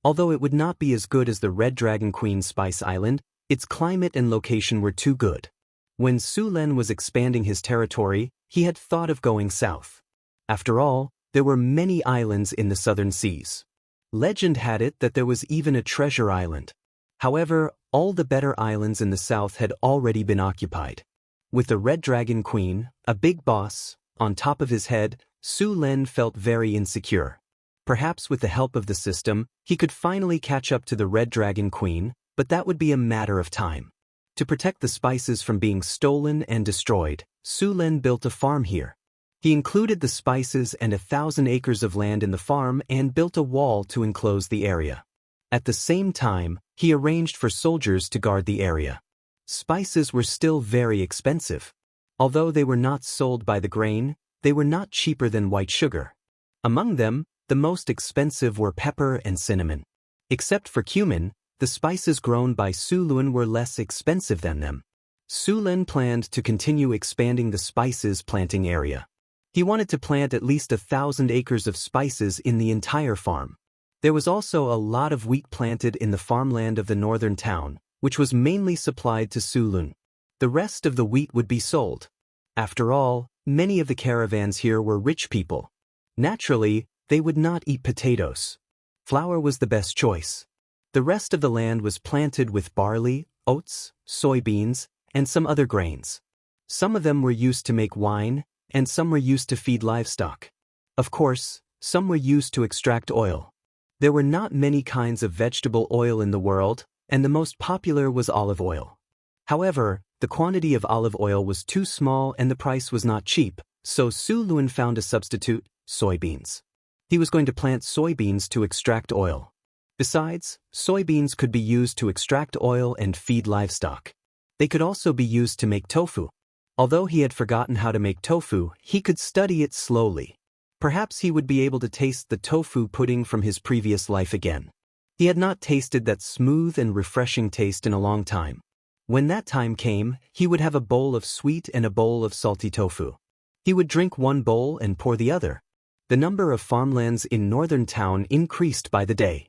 Although it would not be as good as the Red Dragon Queen's Spice Island, its climate and location were too good. When Sulin was expanding his territory, he had thought of going south. After all, there were many islands in the southern seas. Legend had it that there was even a treasure island. However, all the better islands in the south had already been occupied. With the Red Dragon Queen, a big boss, on top of his head, Sulin felt very insecure. Perhaps with the help of the system, he could finally catch up to the Red Dragon Queen, but that would be a matter of time. To protect the spices from being stolen and destroyed, Sulin built a farm here. He included the spices and 1,000 acres of land in the farm and built a wall to enclose the area. At the same time, he arranged for soldiers to guard the area. Spices were still very expensive. Although they were not sold by the grain, they were not cheaper than white sugar. Among them, the most expensive were pepper and cinnamon. Except for cumin, the spices grown by Sulin were less expensive than them. Sulin planned to continue expanding the spices planting area. He wanted to plant at least 1,000 acres of spices in the entire farm. There was also a lot of wheat planted in the farmland of the Northern Town, which was mainly supplied to Sulin. The rest of the wheat would be sold. After all, many of the caravans here were rich people. Naturally, they would not eat potatoes. Flour was the best choice. The rest of the land was planted with barley, oats, soybeans, and some other grains. Some of them were used to make wine, and some were used to feed livestock. Of course, some were used to extract oil. There were not many kinds of vegetable oil in the world, and the most popular was olive oil. However, The quantity of olive oil was too small and the price was not cheap, so Su Lun found a substitute, soybeans. He was going to plant soybeans to extract oil. Besides, soybeans could be used to extract oil and feed livestock. They could also be used to make tofu. Although he had forgotten how to make tofu, he could study it slowly. Perhaps he would be able to taste the tofu pudding from his previous life again. He had not tasted that smooth and refreshing taste in a long time. When that time came, he would have a bowl of sweet and a bowl of salty tofu. He would drink one bowl and pour the other. The number of farmlands in northern town increased by the day.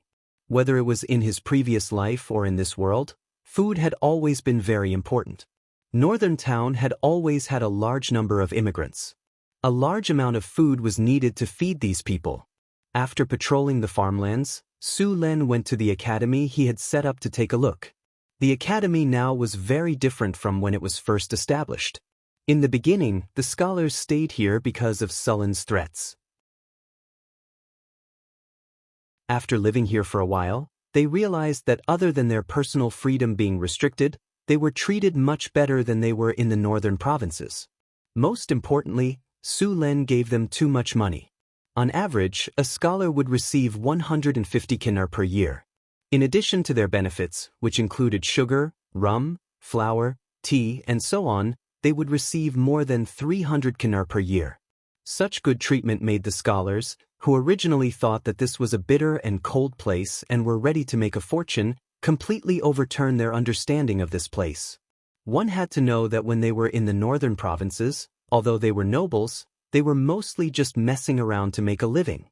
Whether it was in his previous life or in this world, food had always been very important. Northern town had always had a large number of immigrants. A large amount of food was needed to feed these people. After patrolling the farmlands, Su Lin went to the academy he had set up to take a look. The academy now was very different from when it was first established. In the beginning, the scholars stayed here because of Sullen's threats. After living here for a while, they realized that other than their personal freedom being restricted, they were treated much better than they were in the northern provinces. Most importantly, Su Lin gave them too much money. On average, a scholar would receive 150 kinar per year. In addition to their benefits, which included sugar, rum, flour, tea, and so on, they would receive more than 300 kinar per year. Such good treatment made the scholars, who originally thought that this was a bitter and cold place and were ready to make a fortune, completely overturn their understanding of this place. One had to know that when they were in the northern provinces, although they were nobles, they were mostly just messing around to make a living.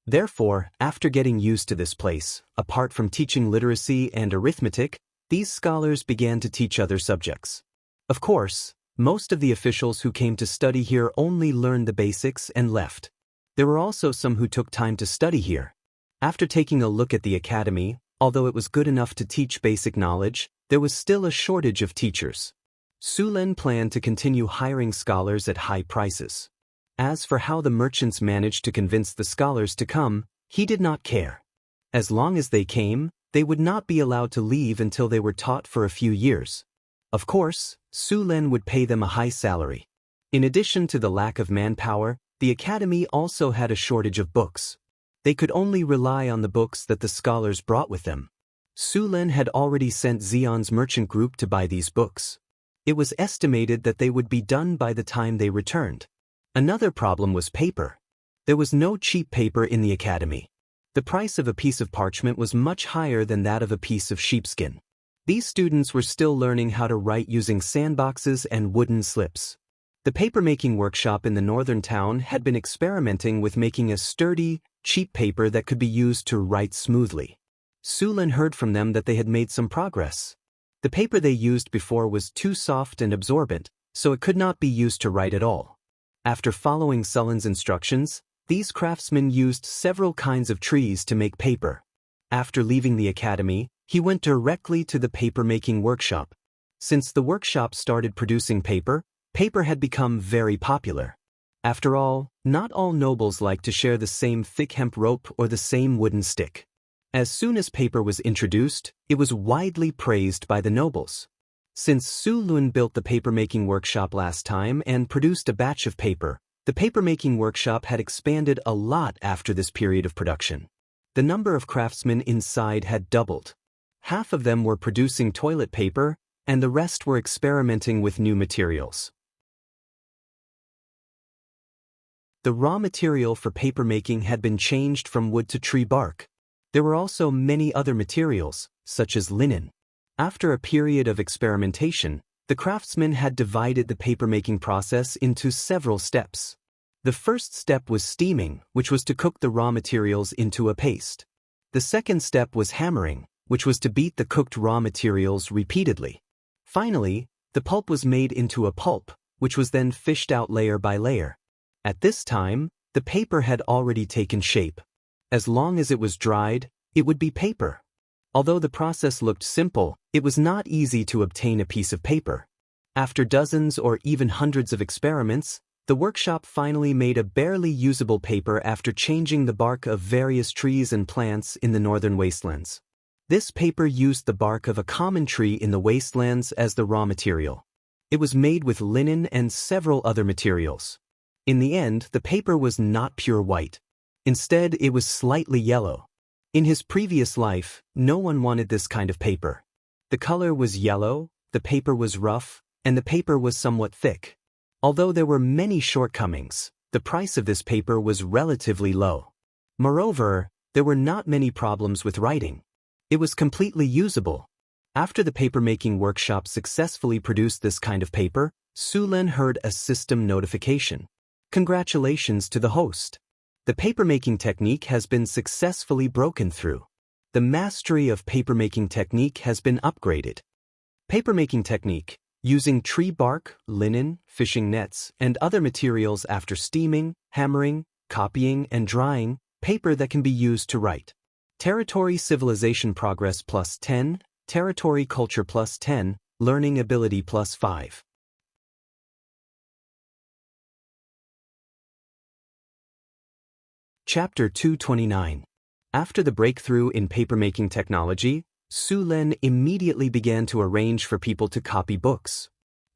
Therefore, after getting used to this place, apart from teaching literacy and arithmetic, these scholars began to teach other subjects. Of course, most of the officials who came to study here only learned the basics and left. There were also some who took time to study here. After taking a look at the academy, although it was good enough to teach basic knowledge, there was still a shortage of teachers. Su Lin planned to continue hiring scholars at high prices. As for how the merchants managed to convince the scholars to come, he did not care. As long as they came, they would not be allowed to leave until they were taught for a few years. Of course, Su Lin would pay them a high salary. In addition to the lack of manpower, the academy also had a shortage of books. They could only rely on the books that the scholars brought with them. Su Lin had already sent Xion's merchant group to buy these books. It was estimated that they would be done by the time they returned. Another problem was paper. There was no cheap paper in the academy. The price of a piece of parchment was much higher than that of a piece of sheepskin. These students were still learning how to write using sandboxes and wooden slips. The papermaking workshop in the northern town had been experimenting with making a sturdy, cheap paper that could be used to write smoothly. Su Lin heard from them that they had made some progress. The paper they used before was too soft and absorbent, so it could not be used to write at all. After following Sullen's instructions, these craftsmen used several kinds of trees to make paper. After leaving the academy, he went directly to the paper-making workshop. Since the workshop started producing paper, paper had become very popular. After all, not all nobles like to share the same thick hemp rope or the same wooden stick. As soon as paper was introduced, it was widely praised by the nobles. Since Su Lun built the paper-making workshop last time and produced a batch of paper, the paper-making workshop had expanded a lot after this period of production. The number of craftsmen inside had doubled. Half of them were producing toilet paper, and the rest were experimenting with new materials. The raw material for papermaking had been changed from wood to tree bark. There were also many other materials, such as linen. After a period of experimentation, the craftsmen had divided the papermaking process into several steps. The first step was steaming, which was to cook the raw materials into a paste. The second step was hammering, which was to beat the cooked raw materials repeatedly. Finally, the pulp was made into a pulp, which was then fished out layer by layer. At this time, the paper had already taken shape. As long as it was dried, it would be paper. Although the process looked simple, it was not easy to obtain a piece of paper. After dozens or even hundreds of experiments, the workshop finally made a barely usable paper after changing the bark of various trees and plants in the northern wastelands. This paper used the bark of a common tree in the wastelands as the raw material. It was made with linen and several other materials. In the end, the paper was not pure white. Instead, it was slightly yellow. In his previous life, no one wanted this kind of paper. The color was yellow, the paper was rough, and the paper was somewhat thick. Although there were many shortcomings, the price of this paper was relatively low. Moreover, there were not many problems with writing. It was completely usable. After the papermaking workshop successfully produced this kind of paper, Sulen heard a system notification. Congratulations to the host. The papermaking technique has been successfully broken through. The mastery of papermaking technique has been upgraded. Papermaking technique, using tree bark, linen, fishing nets, and other materials after steaming, hammering, copying, and drying, paper that can be used to write. Territory civilization progress plus 10, territory culture plus 10, learning ability plus 5. Chapter 229. After the breakthrough in papermaking technology, Sulen immediately began to arrange for people to copy books.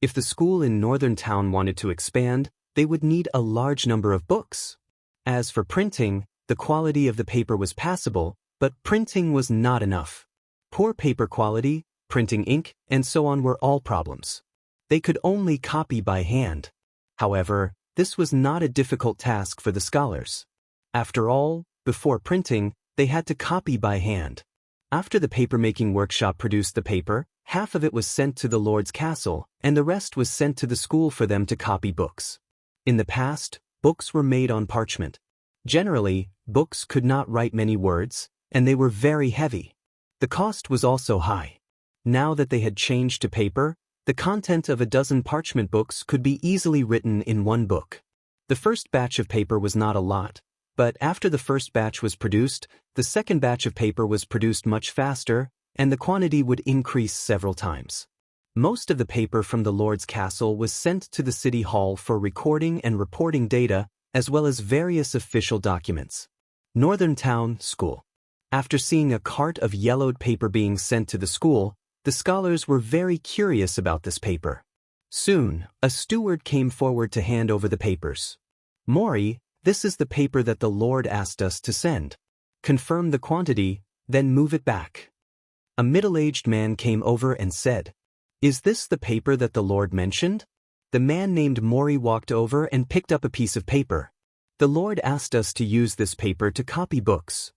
If the school in Northern Town wanted to expand, they would need a large number of books. As for printing, the quality of the paper was passable, but printing was not enough. Poor paper quality, printing ink, and so on were all problems. They could only copy by hand. However, this was not a difficult task for the scholars. After all, before printing, they had to copy by hand. After the papermaking workshop produced the paper, half of it was sent to the Lord's castle, and the rest was sent to the school for them to copy books. In the past, books were made on parchment. Generally, books could not write many words, and they were very heavy. The cost was also high. Now that they had changed to paper, the content of a dozen parchment books could be easily written in one book. The first batch of paper was not a lot, but after the first batch was produced, the second batch of paper was produced much faster, and the quantity would increase several times. Most of the paper from the Lord's castle was sent to the city hall for recording and reporting data, as well as various official documents. Northern Town School. After seeing a cart of yellowed paper being sent to the school, the scholars were very curious about this paper. Soon, a steward came forward to hand over the papers. Mori, this is the paper that the Lord asked us to send. Confirm the quantity, then move it back. A middle-aged man came over and said, "Is this the paper that the Lord mentioned?" The man named Mori walked over and picked up a piece of paper. The Lord asked us to use this paper to copy books.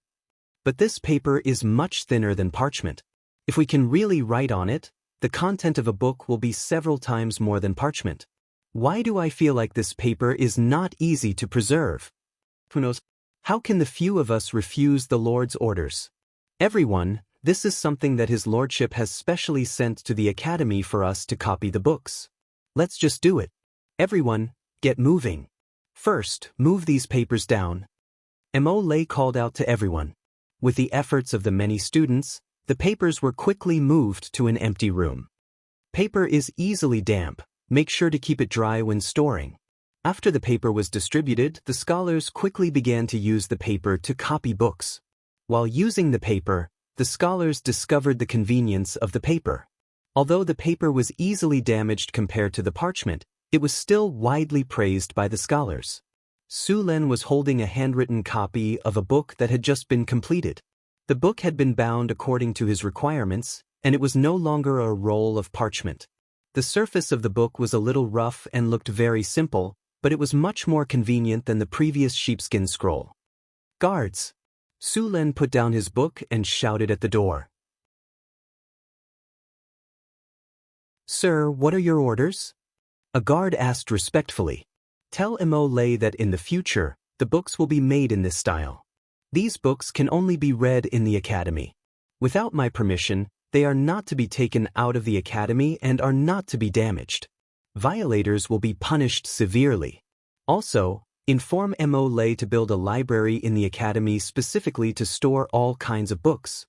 But this paper is much thinner than parchment. If we can really write on it, the content of a book will be several times more than parchment. Why do I feel like this paper is not easy to preserve? Who knows? How can the few of us refuse the Lord's orders? Everyone, this is something that His Lordship has specially sent to the Academy for us to copy the books. Let's just do it. Everyone, get moving. First, move these papers down. Mo Lei called out to everyone. With the efforts of the many students, the papers were quickly moved to an empty room. Paper is easily damp. Make sure to keep it dry when storing. After the paper was distributed, the scholars quickly began to use the paper to copy books. While using the paper, the scholars discovered the convenience of the paper. Although the paper was easily damaged compared to the parchment, it was still widely praised by the scholars. Sulen was holding a handwritten copy of a book that had just been completed. The book had been bound according to his requirements, and it was no longer a roll of parchment. The surface of the book was a little rough and looked very simple, but it was much more convenient than the previous sheepskin scroll. Guards! Sulen put down his book and shouted at the door. Sir, what are your orders? A guard asked respectfully. Tell Mo Lei that in the future, the books will be made in this style. These books can only be read in the Academy. Without my permission, they are not to be taken out of the Academy and are not to be damaged. Violators will be punished severely. Also, inform Mo Lei to build a library in the Academy specifically to store all kinds of books.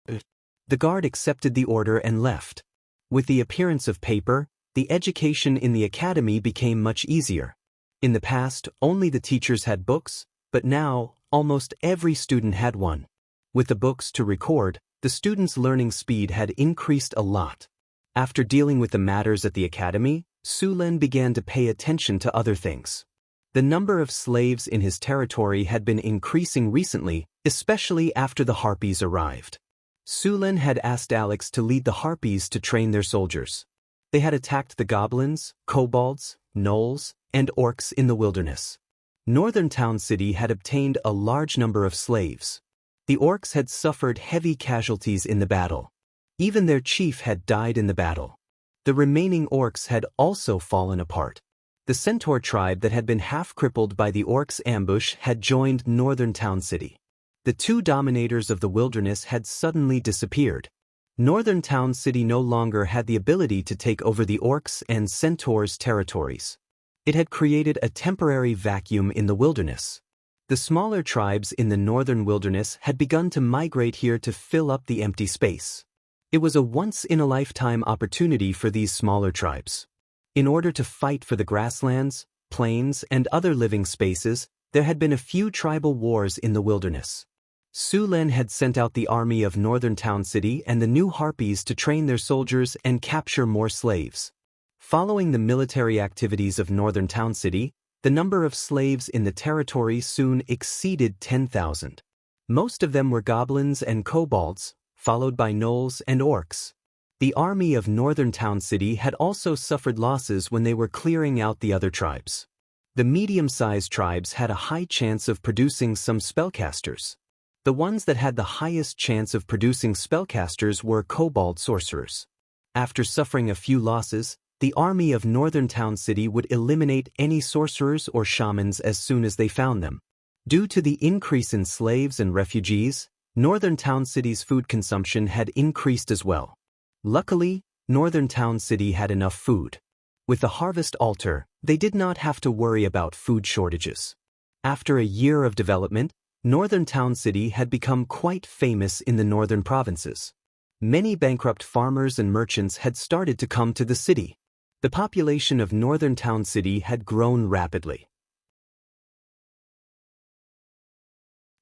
The guard accepted the order and left. With the appearance of paper, the education in the Academy became much easier. In the past, only the teachers had books, but now, almost every student had one. With the books to record, the students' learning speed had increased a lot. After dealing with the matters at the academy, Su Lin began to pay attention to other things. The number of slaves in his territory had been increasing recently, especially after the Harpies arrived. Su Lin had asked Alex to lead the Harpies to train their soldiers. They had attacked the goblins, kobolds, gnolls, and orcs in the wilderness. Northern Town City had obtained a large number of slaves. The orcs had suffered heavy casualties in the battle. Even their chief had died in the battle. The remaining orcs had also fallen apart. The centaur tribe that had been half-crippled by the orcs' ambush had joined Northern Town City. The two dominators of the wilderness had suddenly disappeared. Northern Town City no longer had the ability to take over the orcs and centaurs' territories. It had created a temporary vacuum in the wilderness. The smaller tribes in the northern wilderness had begun to migrate here to fill up the empty space. It was a once-in-a-lifetime opportunity for these smaller tribes. In order to fight for the grasslands, plains, and other living spaces, there had been a few tribal wars in the wilderness. Su Lin had sent out the army of Northern Town City and the new Harpies to train their soldiers and capture more slaves. Following the military activities of Northern Town City, the number of slaves in the territory soon exceeded 10,000. Most of them were goblins and kobolds, followed by gnolls and orcs. The army of Northern Town City had also suffered losses when they were clearing out the other tribes. The medium-sized tribes had a high chance of producing some spellcasters. The ones that had the highest chance of producing spellcasters were kobold sorcerers. After suffering a few losses, the army of Northern Town City would eliminate any sorcerers or shamans as soon as they found them. Due to the increase in slaves and refugees, Northern Town City's food consumption had increased as well. Luckily, Northern Town City had enough food. With the harvest altar, they did not have to worry about food shortages. After a year of development, Northern Town City had become quite famous in the northern provinces. Many bankrupt farmers and merchants had started to come to the city. The population of Northern Town City had grown rapidly.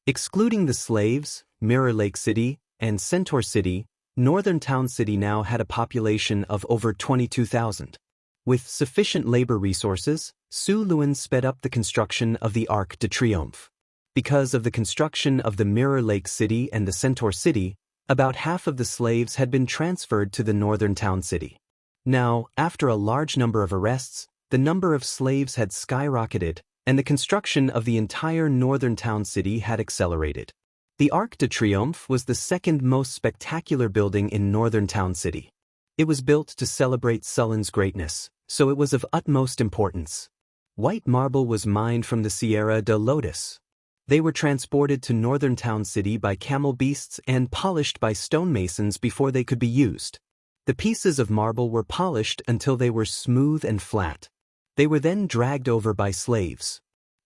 Excluding the slaves, Mirror Lake City, and Centaur City, Northern Town City now had a population of over 22,000. With sufficient labor resources, Su Lin sped up the construction of the Arc de Triomphe. Because of the construction of the Mirror Lake City and the Centaur City, about half of the slaves had been transferred to the Northern Town City. Now, after a large number of arrests, the number of slaves had skyrocketed, and the construction of the entire Northern Town City had accelerated. The Arc de Triomphe was the second most spectacular building in Northern Town City. It was built to celebrate Sulin's greatness, so it was of utmost importance. White marble was mined from the Sierra de Lotus. They were transported to Northern Town City by camel beasts and polished by stonemasons before they could be used. The pieces of marble were polished until they were smooth and flat. They were then dragged over by slaves.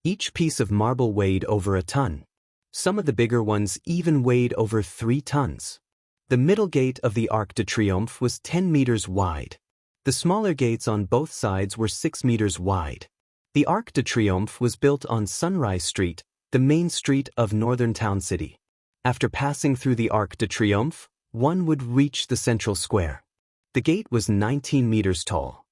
Each piece of marble weighed over a ton. Some of the bigger ones even weighed over 3 tons. The middle gate of the Arc de Triomphe was 10 meters wide. The smaller gates on both sides were 6 meters wide. The Arc de Triomphe was built on Sunrise Street, the main street of Northern Town City. After passing through the Arc de Triomphe, one would reach the central square. The gate was 19 meters tall.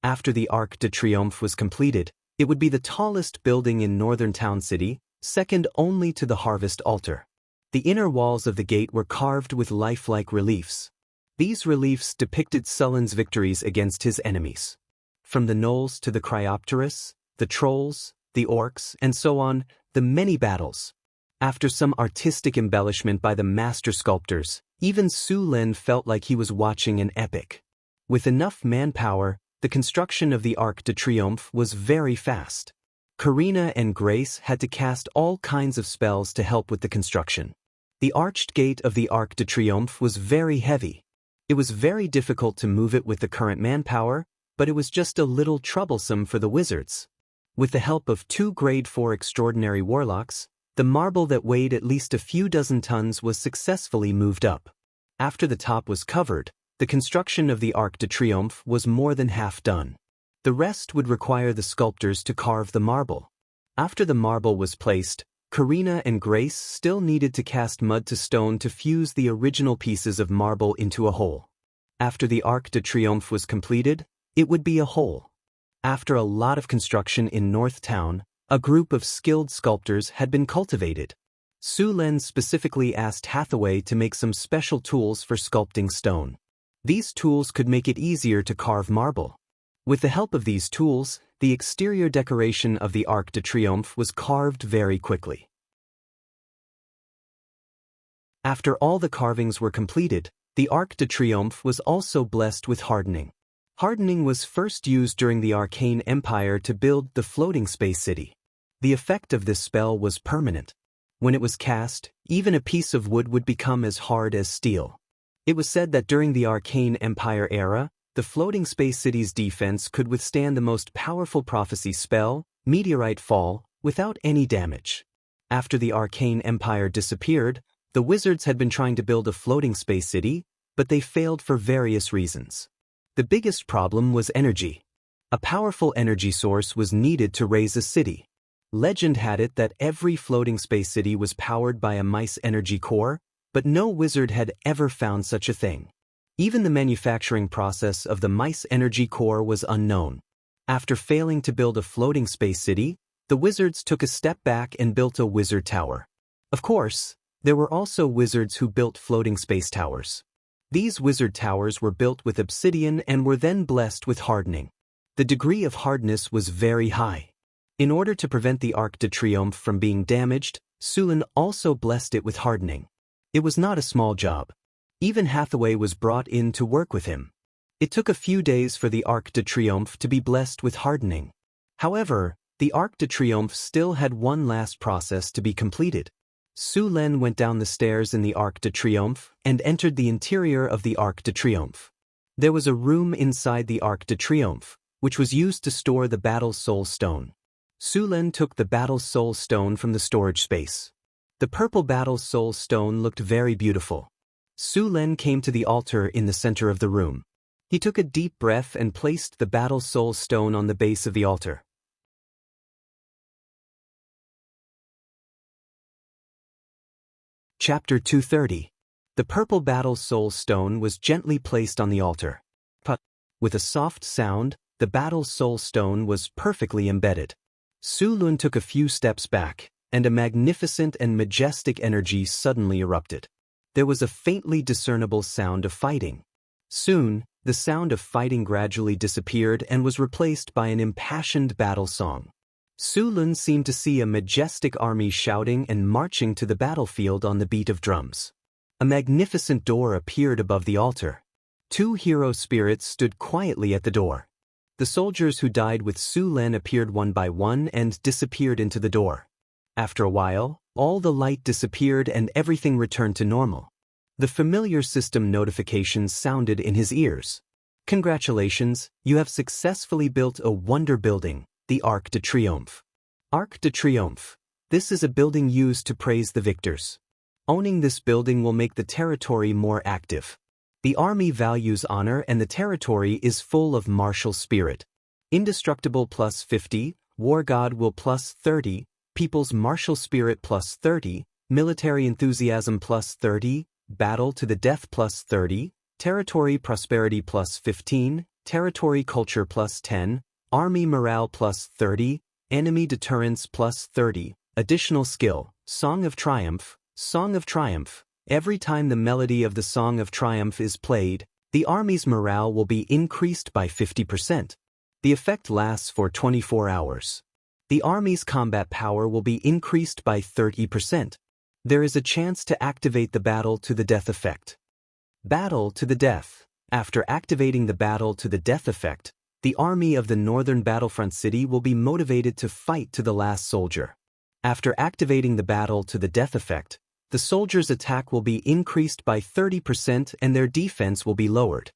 After the Arc de Triomphe was completed, it would be the tallest building in Northern Town City, second only to the Harvest Altar. The inner walls of the gate were carved with lifelike reliefs. These reliefs depicted Sulin's victories against his enemies. From the gnolls to the Cryopterus, the trolls, the orcs, and so on, the many battles. After some artistic embellishment by the master sculptors, even Su Lin felt like he was watching an epic. With enough manpower, the construction of the Arc de Triomphe was very fast. Karina and Grace had to cast all kinds of spells to help with the construction. The arched gate of the Arc de Triomphe was very heavy. It was very difficult to move it with the current manpower, but it was just a little troublesome for the wizards. With the help of 2 Grade 4 extraordinary warlocks, the marble that weighed at least a few dozen tons was successfully moved up. After the top was covered, the construction of the Arc de Triomphe was more than half done. The rest would require the sculptors to carve the marble. After the marble was placed, Karina and Grace still needed to cast mud to stone to fuse the original pieces of marble into a whole. After the Arc de Triomphe was completed, it would be a whole. After a lot of construction in North Town, a group of skilled sculptors had been cultivated. Su Lin specifically asked Hathaway to make some special tools for sculpting stone. These tools could make it easier to carve marble. With the help of these tools, the exterior decoration of the Arc de Triomphe was carved very quickly. After all the carvings were completed, the Arc de Triomphe was also blessed with hardening. Hardening was first used during the Arcane Empire to build the floating space city. The effect of this spell was permanent. When it was cast, even a piece of wood would become as hard as steel. It was said that during the Arcane Empire era, the floating space city's defense could withstand the most powerful prophecy spell, Meteorite Fall, without any damage. After the Arcane Empire disappeared, the wizards had been trying to build a floating space city, but they failed for various reasons. The biggest problem was energy. A powerful energy source was needed to raise a city. Legend had it that every floating space city was powered by a mice energy core, but no wizard had ever found such a thing. Even the manufacturing process of the mice energy core was unknown. After failing to build a floating space city, the wizards took a step back and built a wizard tower. Of course, there were also wizards who built floating space towers. These wizard towers were built with obsidian and were then blessed with hardening. The degree of hardness was very high. In order to prevent the Arc de Triomphe from being damaged, Su Lin also blessed it with hardening. It was not a small job. Even Hathaway was brought in to work with him. It took a few days for the Arc de Triomphe to be blessed with hardening. However, the Arc de Triomphe still had one last process to be completed. Su Lin went down the stairs in the Arc de Triomphe and entered the interior of the Arc de Triomphe. There was a room inside the Arc de Triomphe, which was used to store the Battle Soul Stone. Su Lin took the Battle Soul Stone from the storage space. The purple Battle Soul Stone looked very beautiful. Su Lin came to the altar in the center of the room. He took a deep breath and placed the Battle Soul Stone on the base of the altar. Chapter 230. The purple Battle Soul Stone was gently placed on the altar. But, with a soft sound, the Battle Soul Stone was perfectly embedded. Su Lin took a few steps back, and a magnificent and majestic energy suddenly erupted. There was a faintly discernible sound of fighting. Soon, the sound of fighting gradually disappeared and was replaced by an impassioned battle song. Su Lin seemed to see a majestic army shouting and marching to the battlefield on the beat of drums. A magnificent door appeared above the altar. Two hero spirits stood quietly at the door. The soldiers who died with Su Lin appeared one by one and disappeared into the door. After a while, all the light disappeared and everything returned to normal. The familiar system notifications sounded in his ears. Congratulations, you have successfully built a wonder building, the Arc de Triomphe. Arc de Triomphe. This is a building used to praise the victors. Owning this building will make the territory more active. The army values honor and the territory is full of martial spirit. Indestructible plus 50, War God will plus 30, People's martial spirit plus 30, Military enthusiasm plus 30, Battle to the death plus 30, Territory prosperity plus 15, Territory culture plus 10, Army morale plus 30, Enemy deterrence plus 30, Additional skill, Song of Triumph, Song of Triumph. Every time the melody of the Song of Triumph is played, the army's morale will be increased by 50%. The effect lasts for 24 hours. The army's combat power will be increased by 30%. There is a chance to activate the Battle to the Death effect. Battle to the Death. After activating the Battle to the Death effect, the army of the northern battlefront city will be motivated to fight to the last soldier. After activating the Battle to the Death effect, the soldiers' attack will be increased by 30% and their defense will be lowered.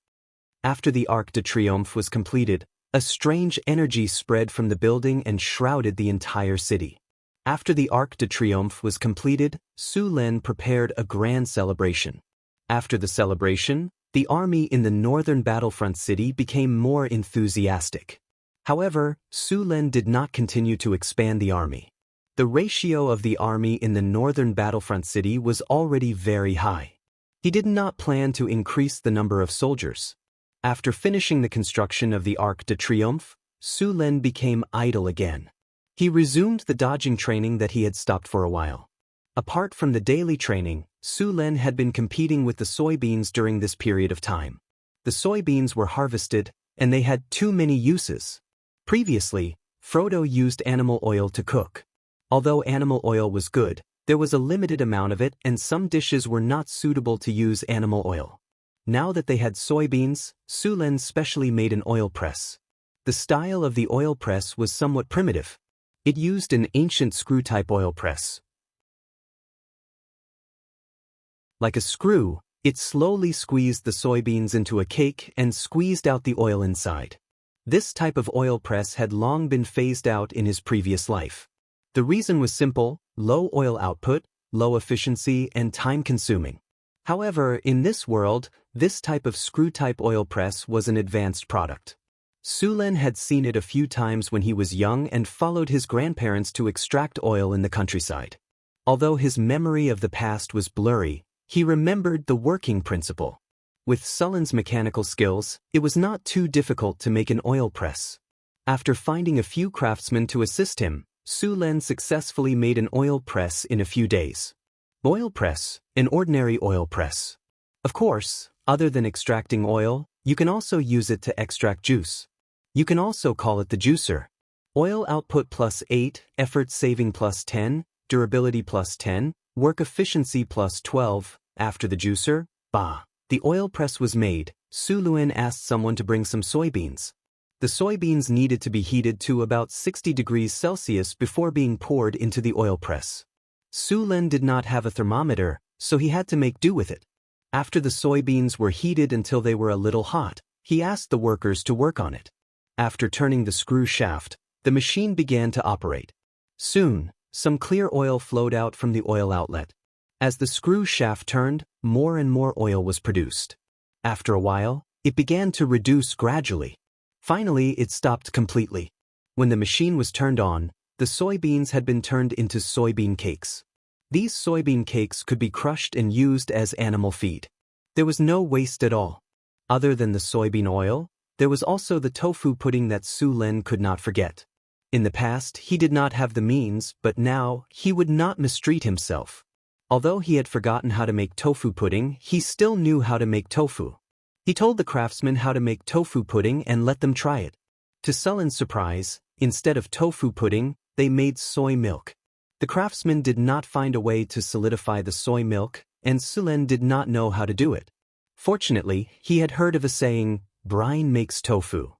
After the Arc de Triomphe was completed, a strange energy spread from the building and shrouded the entire city. After the Arc de Triomphe was completed, Su Lin prepared a grand celebration. After the celebration, the army in the northern battlefront city became more enthusiastic. However, Su Lin did not continue to expand the army. The ratio of the army in the northern battlefront city was already very high. He did not plan to increase the number of soldiers. After finishing the construction of the Arc de Triomphe, Su Lin became idle again. He resumed the dodging training that he had stopped for a while. Apart from the daily training, Su Lin had been competing with the soybeans during this period of time. The soybeans were harvested, and they had too many uses. Previously, Frodo used animal oil to cook. Although animal oil was good, there was a limited amount of it and some dishes were not suitable to use animal oil. Now that they had soybeans, Su Lin specially made an oil press. The style of the oil press was somewhat primitive. It used an ancient screw-type oil press. Like a screw, it slowly squeezed the soybeans into a cake and squeezed out the oil inside. This type of oil press had long been phased out in his previous life. The reason was simple: low oil output, low efficiency, and time-consuming. However, in this world, this type of screw-type oil press was an advanced product. Su Lin had seen it a few times when he was young and followed his grandparents to extract oil in the countryside. Although his memory of the past was blurry, he remembered the working principle. With Su Lin's mechanical skills, it was not too difficult to make an oil press. After finding a few craftsmen to assist him, Su Lin successfully made an oil press in a few days. Oil press, an ordinary oil press. Of course, other than extracting oil, you can also use it to extract juice. You can also call it the juicer. Oil output +8, effort saving +10, durability +10, work efficiency +12. After the juicer, the oil press was made, Su Lin asked someone to bring some soybeans. The soybeans needed to be heated to about 60 degrees Celsius before being poured into the oil press. Su Lin did not have a thermometer, so he had to make do with it. After the soybeans were heated until they were a little hot, he asked the workers to work on it. After turning the screw shaft, the machine began to operate. Soon, some clear oil flowed out from the oil outlet. As the screw shaft turned, more and more oil was produced. After a while, it began to reduce gradually. Finally, it stopped completely. When the machine was turned on, the soybeans had been turned into soybean cakes. These soybean cakes could be crushed and used as animal feed. There was no waste at all. Other than the soybean oil, there was also the tofu pudding that Su Lin could not forget. In the past, he did not have the means, but now, he would not mistreat himself. Although he had forgotten how to make tofu pudding, he still knew how to make tofu. He told the craftsmen how to make tofu pudding and let them try it. To Su Lin's surprise, instead of tofu pudding, they made soy milk. The craftsmen did not find a way to solidify the soy milk, and Su Lin did not know how to do it. Fortunately, he had heard of a saying, "Brine makes tofu."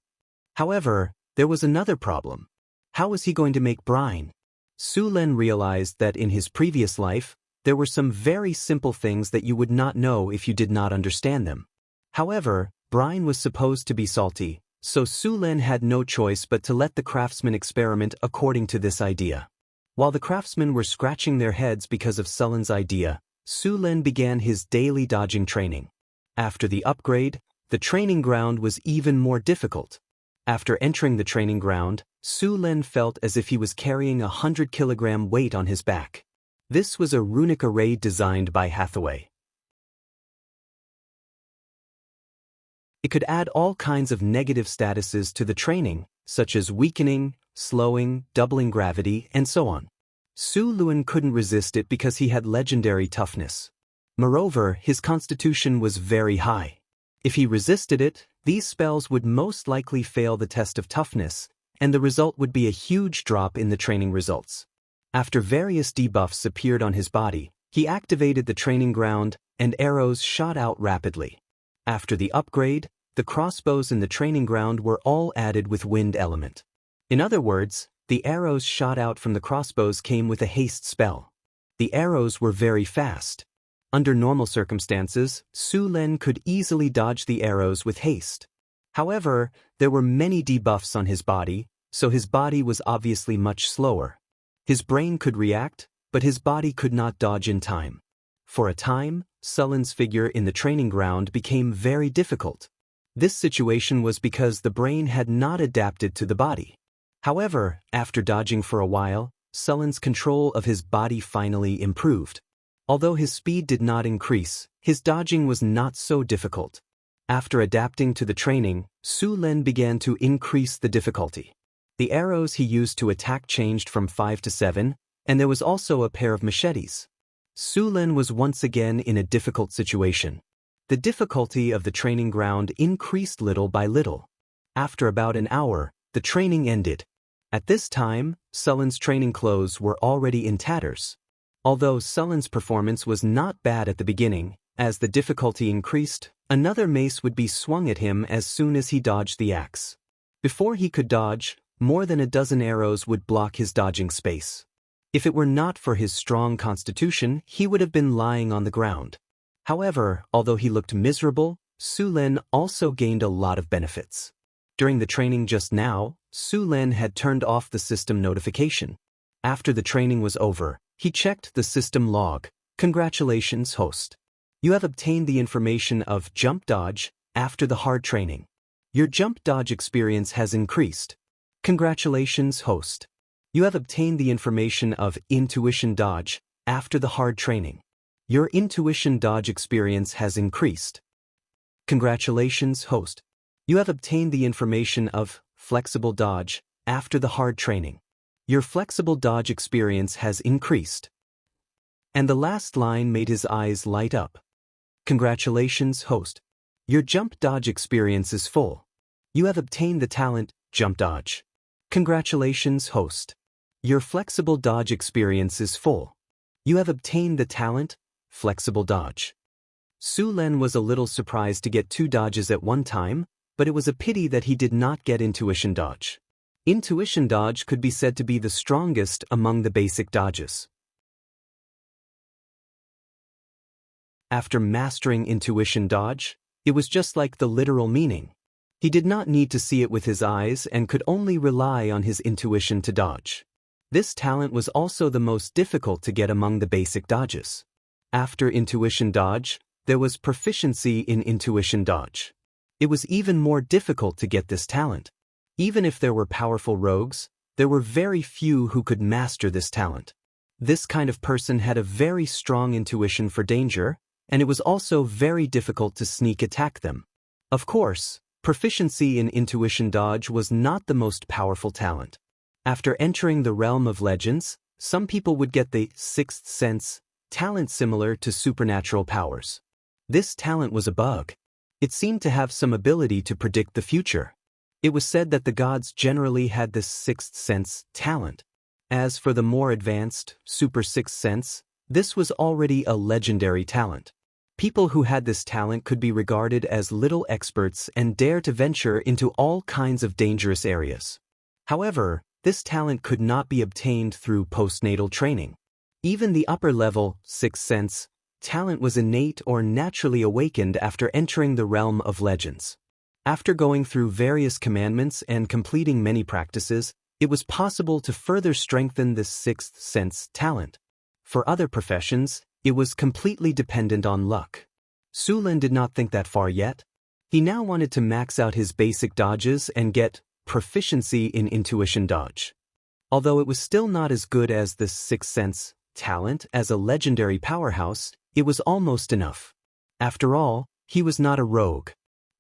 However, there was another problem. How was he going to make brine? Su Lin realized that in his previous life, there were some very simple things that you would not know if you did not understand them. However, brine was supposed to be salty, so Su Lin had no choice but to let the craftsmen experiment according to this idea. While the craftsmen were scratching their heads because of Su Lin's idea, Su Lin began his daily dodging training. After the upgrade, the training ground was even more difficult. After entering the training ground, Su Lin felt as if he was carrying 100-kilogram weight on his back. This was a runic array designed by Hathaway. It could add all kinds of negative statuses to the training, such as weakening, slowing, doubling gravity, and so on. Su Lin couldn't resist it because he had legendary toughness. Moreover, his constitution was very high. If he resisted it, these spells would most likely fail the test of toughness, and the result would be a huge drop in the training results. After various debuffs appeared on his body, he activated the training ground, and arrows shot out rapidly. After the upgrade, the crossbows in the training ground were all added with wind element. In other words, the arrows shot out from the crossbows came with a haste spell. The arrows were very fast. Under normal circumstances, Su Lin could easily dodge the arrows with haste. However, there were many debuffs on his body, so his body was obviously much slower. His brain could react, but his body could not dodge in time. For a time, Su Lin's figure in the training ground became very difficult. This situation was because the brain had not adapted to the body. However, after dodging for a while, Su Lin's control of his body finally improved. Although his speed did not increase, his dodging was not so difficult. After adapting to the training, Su Lin began to increase the difficulty. The arrows he used to attack changed from 5 to 7, and there was also a pair of machetes. Su Lin was once again in a difficult situation. The difficulty of the training ground increased little by little. After about an hour, the training ended. At this time, Sullen's training clothes were already in tatters. Although Sullen's performance was not bad at the beginning, as the difficulty increased, another mace would be swung at him as soon as he dodged the axe. Before he could dodge, more than a dozen arrows would block his dodging space. If it were not for his strong constitution, he would have been lying on the ground. However, although he looked miserable, Su Lin also gained a lot of benefits. During the training just now, Su Lin had turned off the system notification. After the training was over, he checked the system log. Congratulations, host. You have obtained the information of jump dodge after the hard training. Your jump dodge experience has increased. Congratulations, host. You have obtained the information of intuition dodge after the hard training. Your intuition dodge experience has increased. Congratulations, host. You have obtained the information of flexible dodge after the hard training. Your flexible dodge experience has increased. And the last line made his eyes light up. Congratulations, host. Your jump dodge experience is full. You have obtained the talent, jump dodge. Congratulations, host. Your flexible dodge experience is full. You have obtained the talent, flexible dodge. Su Lin was a little surprised to get 2 dodges at one time, but it was a pity that he did not get intuition dodge. Intuition dodge could be said to be the strongest among the basic dodges. After mastering intuition dodge, it was just like the literal meaning. He did not need to see it with his eyes and could only rely on his intuition to dodge. This talent was also the most difficult to get among the basic dodges. After intuition dodge, there was proficiency in intuition dodge. It was even more difficult to get this talent. Even if there were powerful rogues, there were very few who could master this talent. This kind of person had a very strong intuition for danger, and it was also very difficult to sneak attack them. Of course, proficiency in intuition dodge was not the most powerful talent. After entering the realm of legends, some people would get the sixth sense talent similar to supernatural powers. This talent was a bug. It seemed to have some ability to predict the future. It was said that the gods generally had this sixth sense talent. As for the more advanced, super sixth sense, this was already a legendary talent. People who had this talent could be regarded as little experts and dare to venture into all kinds of dangerous areas. However, this talent could not be obtained through postnatal training. Even the upper-level, sixth sense, talent was innate or naturally awakened after entering the realm of legends. After going through various commandments and completing many practices, it was possible to further strengthen this sixth sense talent. For other professions, it was completely dependent on luck. Su Lin did not think that far yet. He now wanted to max out his basic dodges and get proficiency in intuition dodge. Although it was still not as good as the sixth sense talent as a legendary powerhouse, it was almost enough. After all, he was not a rogue.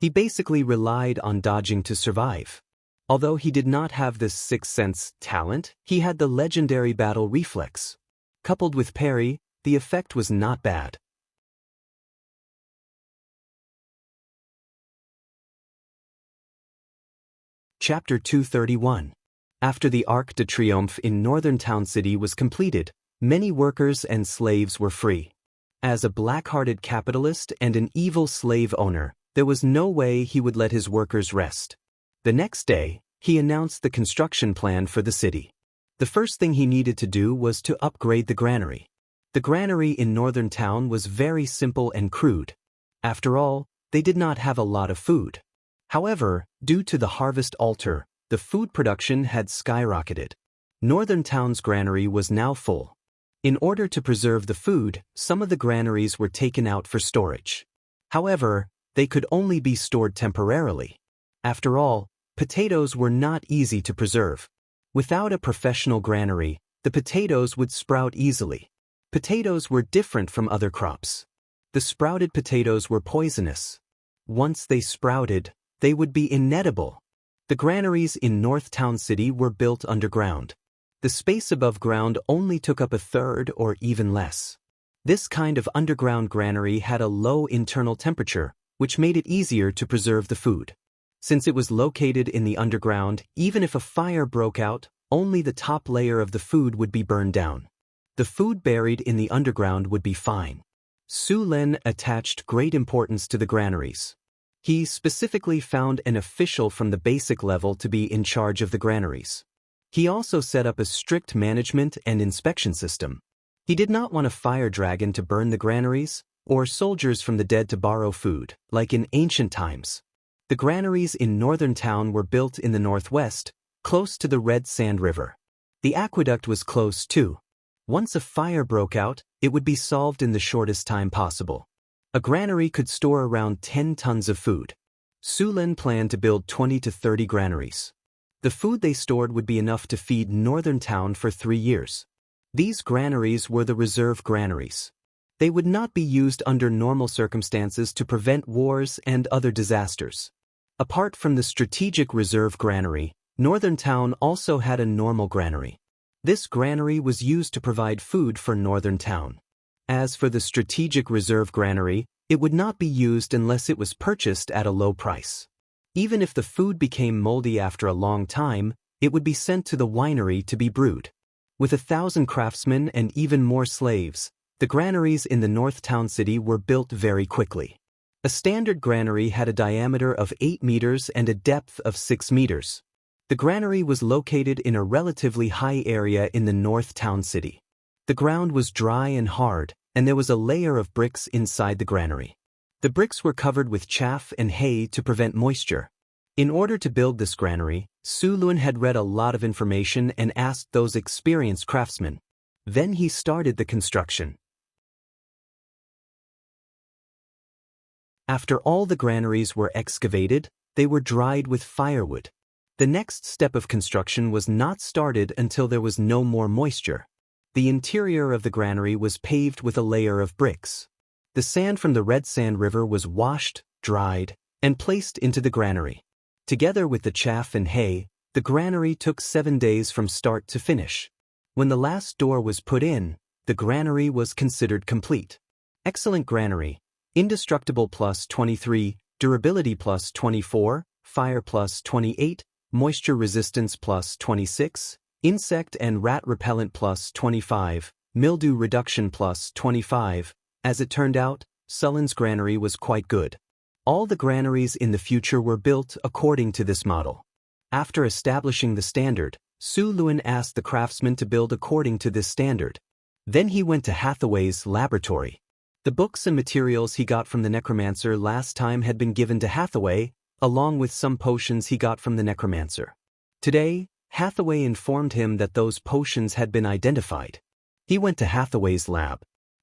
He basically relied on dodging to survive. Although he did not have this sixth sense talent, he had the legendary battle reflex. Coupled with parry, the effect was not bad. Chapter 231. After the Arc de Triomphe in Northern Town City was completed, many workers and slaves were free. As a black-hearted capitalist and an evil slave owner, there was no way he would let his workers rest. The next day, he announced the construction plan for the city. The first thing he needed to do was to upgrade the granary. The granary in Northern Town was very simple and crude. After all, they did not have a lot of food. However, due to the harvest altar, the food production had skyrocketed. Northern Town's granary was now full. In order to preserve the food, some of the granaries were taken out for storage. However, they could only be stored temporarily. After all, potatoes were not easy to preserve. Without a professional granary, the potatoes would sprout easily. Potatoes were different from other crops. The sprouted potatoes were poisonous. Once they sprouted, they would be inedible. The granaries in North Town City were built underground. The space above ground only took up a third or even less. This kind of underground granary had a low internal temperature, which made it easier to preserve the food. Since it was located in the underground, even if a fire broke out, only the top layer of the food would be burned down. The food buried in the underground would be fine. Su Lin attached great importance to the granaries. He specifically found an official from the basic level to be in charge of the granaries. He also set up a strict management and inspection system. He did not want a fire dragon to burn the granaries, or soldiers from the dead to borrow food, like in ancient times. The granaries in Northern Town were built in the northwest, close to the Red Sand River. The aqueduct was close too. Once a fire broke out, it would be solved in the shortest time possible. A granary could store around 10 tons of food. Su Lin planned to build 20 to 30 granaries. The food they stored would be enough to feed Northern Town for 3 years. These granaries were the reserve granaries. They would not be used under normal circumstances to prevent wars and other disasters. Apart from the strategic reserve granary, Northern Town also had a normal granary. This granary was used to provide food for Northern Town. As for the strategic reserve granary, it would not be used unless it was purchased at a low price. Even if the food became moldy after a long time, it would be sent to the winery to be brewed. With 1,000 craftsmen and even more slaves, the granaries in the North Town City were built very quickly. A standard granary had a diameter of 8 meters and a depth of 6 meters. The granary was located in a relatively high area in the North Town City. The ground was dry and hard, and there was a layer of bricks inside the granary. The bricks were covered with chaff and hay to prevent moisture. In order to build this granary, Su Lin had read a lot of information and asked those experienced craftsmen. Then he started the construction. After all the granaries were excavated, they were dried with firewood. The next step of construction was not started until there was no more moisture. The interior of the granary was paved with a layer of bricks. The sand from the Red Sand River was washed, dried, and placed into the granary. Together with the chaff and hay, the granary took 7 days from start to finish. When the last door was put in, the granary was considered complete. Excellent granary, indestructible plus 23, durability plus 24, fire plus 28, moisture resistance plus 26, insect and rat repellent plus 25, mildew reduction plus 25. As it turned out, Su Lin's granary was quite good. All the granaries in the future were built according to this model. After establishing the standard, Su Lin asked the craftsman to build according to this standard. Then he went to Hathaway's laboratory. The books and materials he got from the necromancer last time had been given to Hathaway, along with some potions he got from the necromancer. Today, Hathaway informed him that those potions had been identified. He went to Hathaway's lab.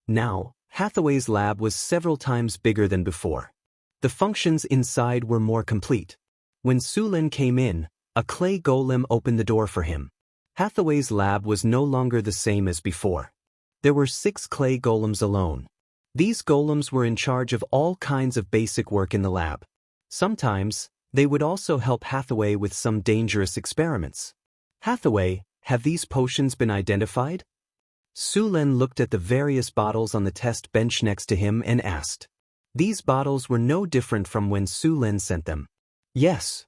Now, Hathaway's lab was several times bigger than before. The functions inside were more complete. When Su Lin came in, a clay golem opened the door for him. Hathaway's lab was no longer the same as before. There were 6 clay golems alone. These golems were in charge of all kinds of basic work in the lab. Sometimes, they would also help Hathaway with some dangerous experiments. Hathaway, have these potions been identified? Su Lin looked at the various bottles on the test bench next to him and asked. These bottles were no different from when Su Lin sent them. Yes.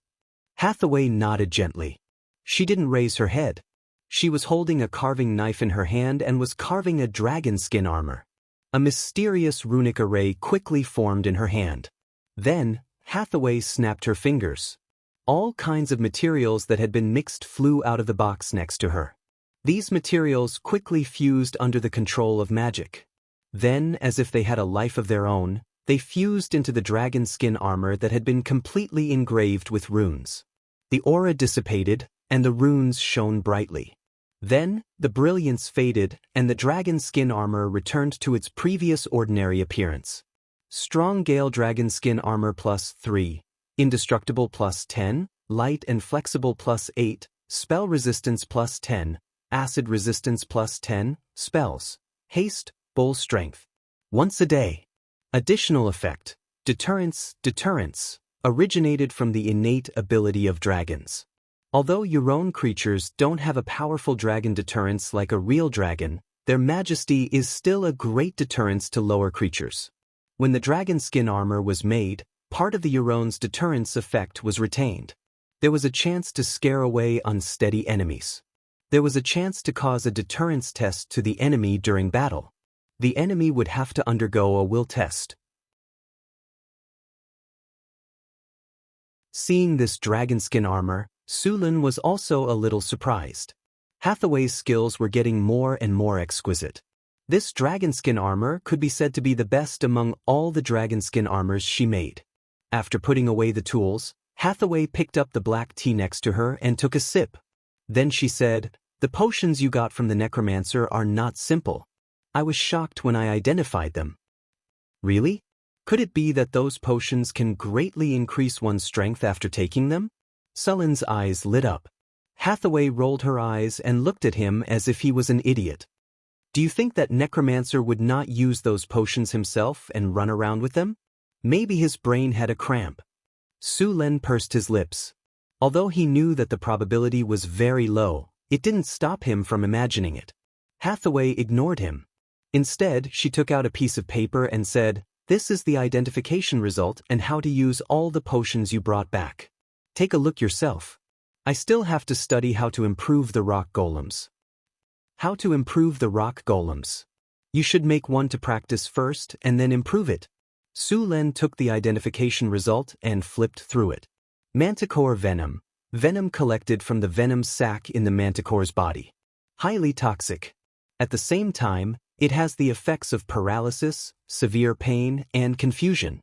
Hathaway nodded gently. She didn't raise her head. She was holding a carving knife in her hand and was carving a dragon skin armor. A mysterious runic array quickly formed in her hand. Then, Hathaway snapped her fingers. All kinds of materials that had been mixed flew out of the box next to her. These materials quickly fused under the control of magic. Then, as if they had a life of their own, they fused into the dragon skin armor that had been completely engraved with runes. The aura dissipated, and the runes shone brightly. Then, the brilliance faded, and the dragon skin armor returned to its previous ordinary appearance. Strong Gale Dragon Skin Armor plus 3, Indestructible plus 10, Light and Flexible plus 8, Spell Resistance plus 10, Acid Resistance plus 10, Spells. Haste, bull strength. Once a day. Additional effect. Deterrence, deterrence. Originated from the innate ability of dragons. Although your own creatures don't have a powerful dragon deterrence like a real dragon, their majesty is still a great deterrence to lower creatures. When the dragon skin armor was made, part of the Euron's deterrence effect was retained. There was a chance to scare away unsteady enemies. There was a chance to cause a deterrence test to the enemy during battle. The enemy would have to undergo a will test. Seeing this dragon skin armor, Sulin was also a little surprised. Hathaway's skills were getting more and more exquisite. This dragon skin armor could be said to be the best among all the dragon skin armors she made. After putting away the tools, Hathaway picked up the black tea next to her and took a sip. Then she said, "The potions you got from the necromancer are not simple. I was shocked when I identified them." Really? Could it be that those potions can greatly increase one's strength after taking them? Sulin's eyes lit up. Hathaway rolled her eyes and looked at him as if he was an idiot. Do you think that necromancer would not use those potions himself and run around with them? Maybe his brain had a cramp. Sulin pursed his lips. Although he knew that the probability was very low, it didn't stop him from imagining it. Hathaway ignored him. Instead, she took out a piece of paper and said, "This is the identification result and how to use all the potions you brought back. Take a look yourself. I still have to study how to improve the rock golems." How to improve the rock golems. You should make one to practice first and then improve it. Sulin took the identification result and flipped through it. Manticore venom. Venom collected from the venom sac in the manticore's body. Highly toxic. At the same time, it has the effects of paralysis, severe pain, and confusion.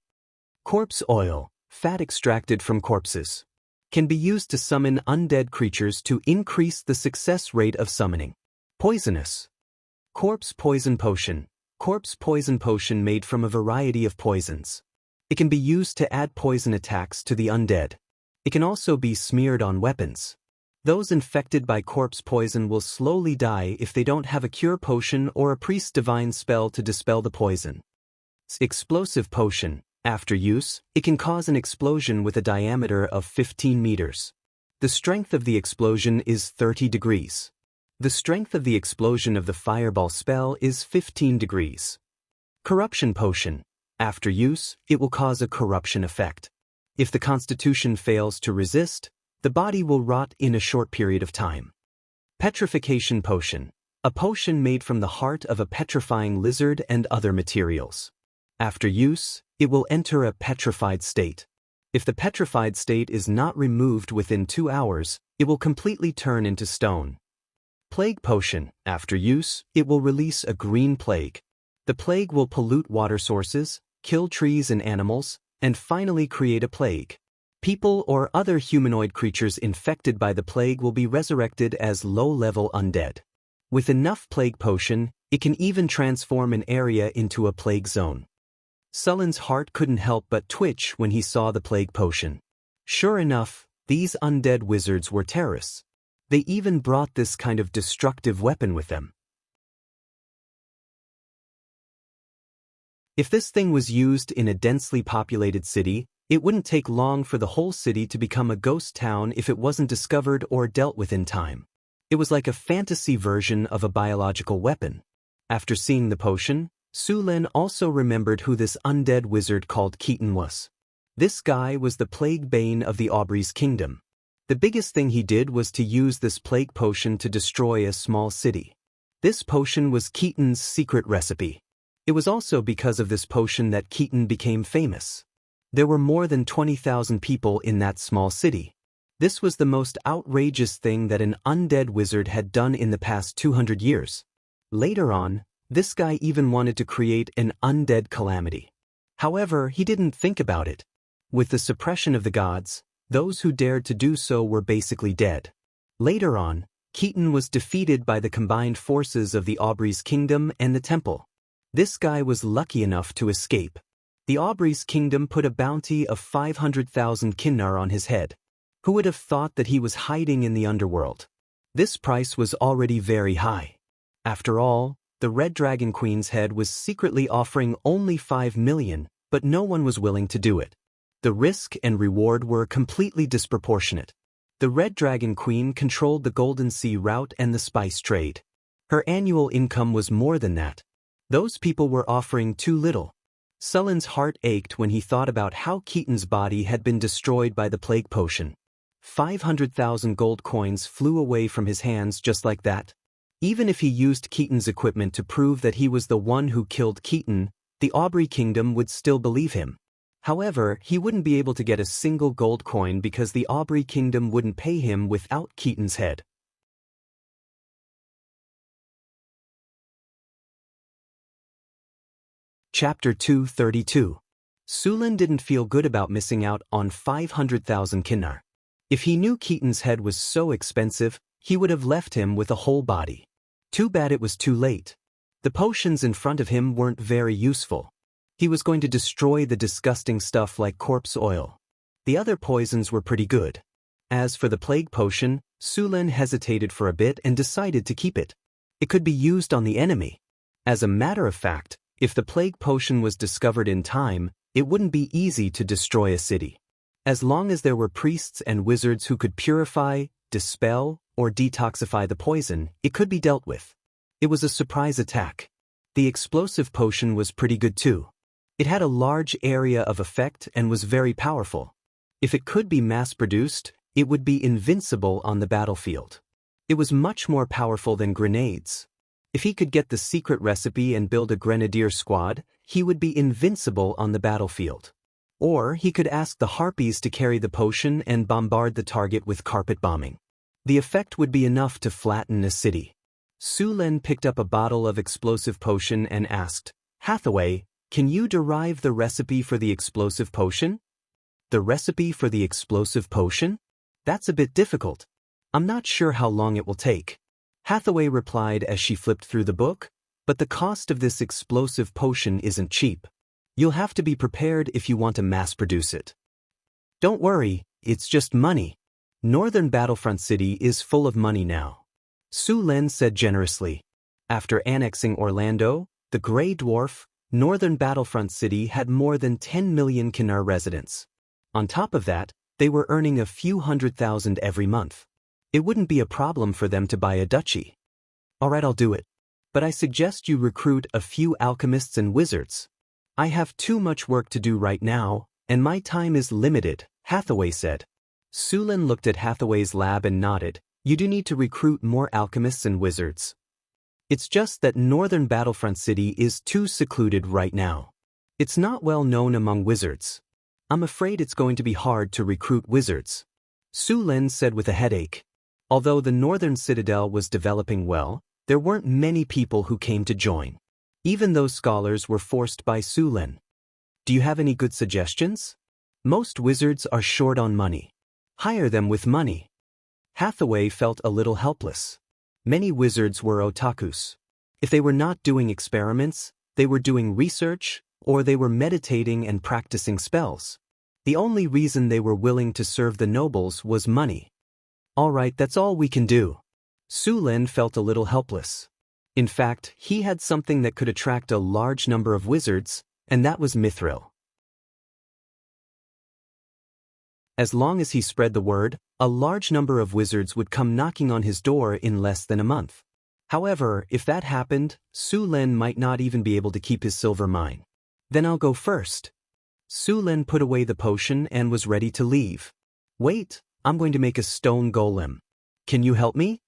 Corpse oil. Fat extracted from corpses. Can be used to summon undead creatures to increase the success rate of summoning. Poisonous. Corpse poison potion. Corpse poison potion made from a variety of poisons. It can be used to add poison attacks to the undead. It can also be smeared on weapons. Those infected by corpse poison will slowly die if they don't have a cure potion or a priest's divine spell to dispel the poison. Explosive potion. After use, it can cause an explosion with a diameter of 15 meters. The strength of the explosion is 30 degrees. The strength of the explosion of the fireball spell is 15 degrees. Corruption potion. After use, it will cause a corruption effect. If the constitution fails to resist, the body will rot in a short period of time. Petrification potion. A potion made from the heart of a petrifying lizard and other materials. After use, it will enter a petrified state. If the petrified state is not removed within 2 hours, it will completely turn into stone. Plague potion. After use, it will release a green plague. The plague will pollute water sources, kill trees and animals, and finally create a plague. People or other humanoid creatures infected by the plague will be resurrected as low-level undead. With enough plague potion, it can even transform an area into a plague zone. Sulin's heart couldn't help but twitch when he saw the plague potion. Sure enough, these undead wizards were terrorists. They even brought this kind of destructive weapon with them. If this thing was used in a densely populated city, it wouldn't take long for the whole city to become a ghost town if it wasn't discovered or dealt with in time. It was like a fantasy version of a biological weapon. After seeing the potion, Sulin also remembered who this undead wizard called Keaton was. This guy was the plague bane of the Aubrey's kingdom. The biggest thing he did was to use this plague potion to destroy a small city. This potion was Keaton's secret recipe. It was also because of this potion that Keaton became famous. There were more than 20,000 people in that small city. This was the most outrageous thing that an undead wizard had done in the past 200 years. Later on, this guy even wanted to create an undead calamity. However, he didn't think about it. With the suppression of the gods, those who dared to do so were basically dead. Later on, Keaton was defeated by the combined forces of the Aubrey's kingdom and the temple. This guy was lucky enough to escape. The Aubrey's kingdom put a bounty of 500,000 kinnar on his head. Who would have thought that he was hiding in the underworld? This price was already very high. After all, The Red Dragon Queen's head was secretly offering only 5 million, but no one was willing to do it. The risk and reward were completely disproportionate. The Red Dragon Queen controlled the Golden Sea route and the spice trade. Her annual income was more than that. Those people were offering too little. Sullen's heart ached when he thought about how Keaton's body had been destroyed by the plague potion. 500,000 gold coins flew away from his hands just like that. Even if he used Keaton's equipment to prove that he was the one who killed Keaton, the Aubrey Kingdom would still believe him. However, he wouldn't be able to get a single gold coin because the Aubrey Kingdom wouldn't pay him without Keaton's head. Chapter 232. Sulin didn't feel good about missing out on 500,000 kinar. If he knew Keaton's head was so expensive, he would have left him with a whole body. Too bad it was too late. The potions in front of him weren't very useful. He was going to destroy the disgusting stuff like corpse oil. The other poisons were pretty good. As for the plague potion, Sulin hesitated for a bit and decided to keep it. It could be used on the enemy. As a matter of fact, if the plague potion was discovered in time, it wouldn't be easy to destroy a city. As long as there were priests and wizards who could purify, dispel, or detoxify the poison, it could be dealt with. It was a surprise attack. The explosive potion was pretty good too. It had a large area of effect and was very powerful. If it could be mass-produced, it would be invincible on the battlefield. It was much more powerful than grenades. If he could get the secret recipe and build a grenadier squad, he would be invincible on the battlefield. Or he could ask the harpies to carry the potion and bombard the target with carpet bombing. The effect would be enough to flatten a city. Sulin picked up a bottle of explosive potion and asked, "Hathaway, can you derive the recipe for the explosive potion?" "The recipe for the explosive potion? That's a bit difficult. I'm not sure how long it will take," Hathaway replied as she flipped through the book, "but the cost of this explosive potion isn't cheap. You'll have to be prepared if you want to mass-produce it." "Don't worry, it's just money. Northern Battlefront City is full of money now," Sulin said generously. After annexing Orlando, the Grey Dwarf, Northern Battlefront City had more than 10 million Kinar residents. On top of that, they were earning a few 100,000 every month. It wouldn't be a problem for them to buy a duchy. "Alright, I'll do it. But I suggest you recruit a few alchemists and wizards. I have too much work to do right now, and my time is limited," Hathaway said. Sulin looked at Hathaway's lab and nodded. "You do need to recruit more alchemists and wizards. It's just that Northern Battlefront City is too secluded right now. It's not well known among wizards. I'm afraid it's going to be hard to recruit wizards," Sulin said with a headache. Although the Northern Citadel was developing well, there weren't many people who came to join. Even those scholars were forced by Sulin. "Do you have any good suggestions?" "Most wizards are short on money. Hire them with money." Hathaway felt a little helpless. Many wizards were otakus. If they were not doing experiments, they were doing research, or they were meditating and practicing spells. The only reason they were willing to serve the nobles was money. "Alright, that's all we can do." Sulin felt a little helpless. In fact, he had something that could attract a large number of wizards, and that was Mithril. As long as he spread the word, a large number of wizards would come knocking on his door in less than a month. However, if that happened, Sulin might not even be able to keep his silver mine. "Then I'll go first." Sulin put away the potion and was ready to leave. "Wait, I'm going to make a stone golem. Can you help me?"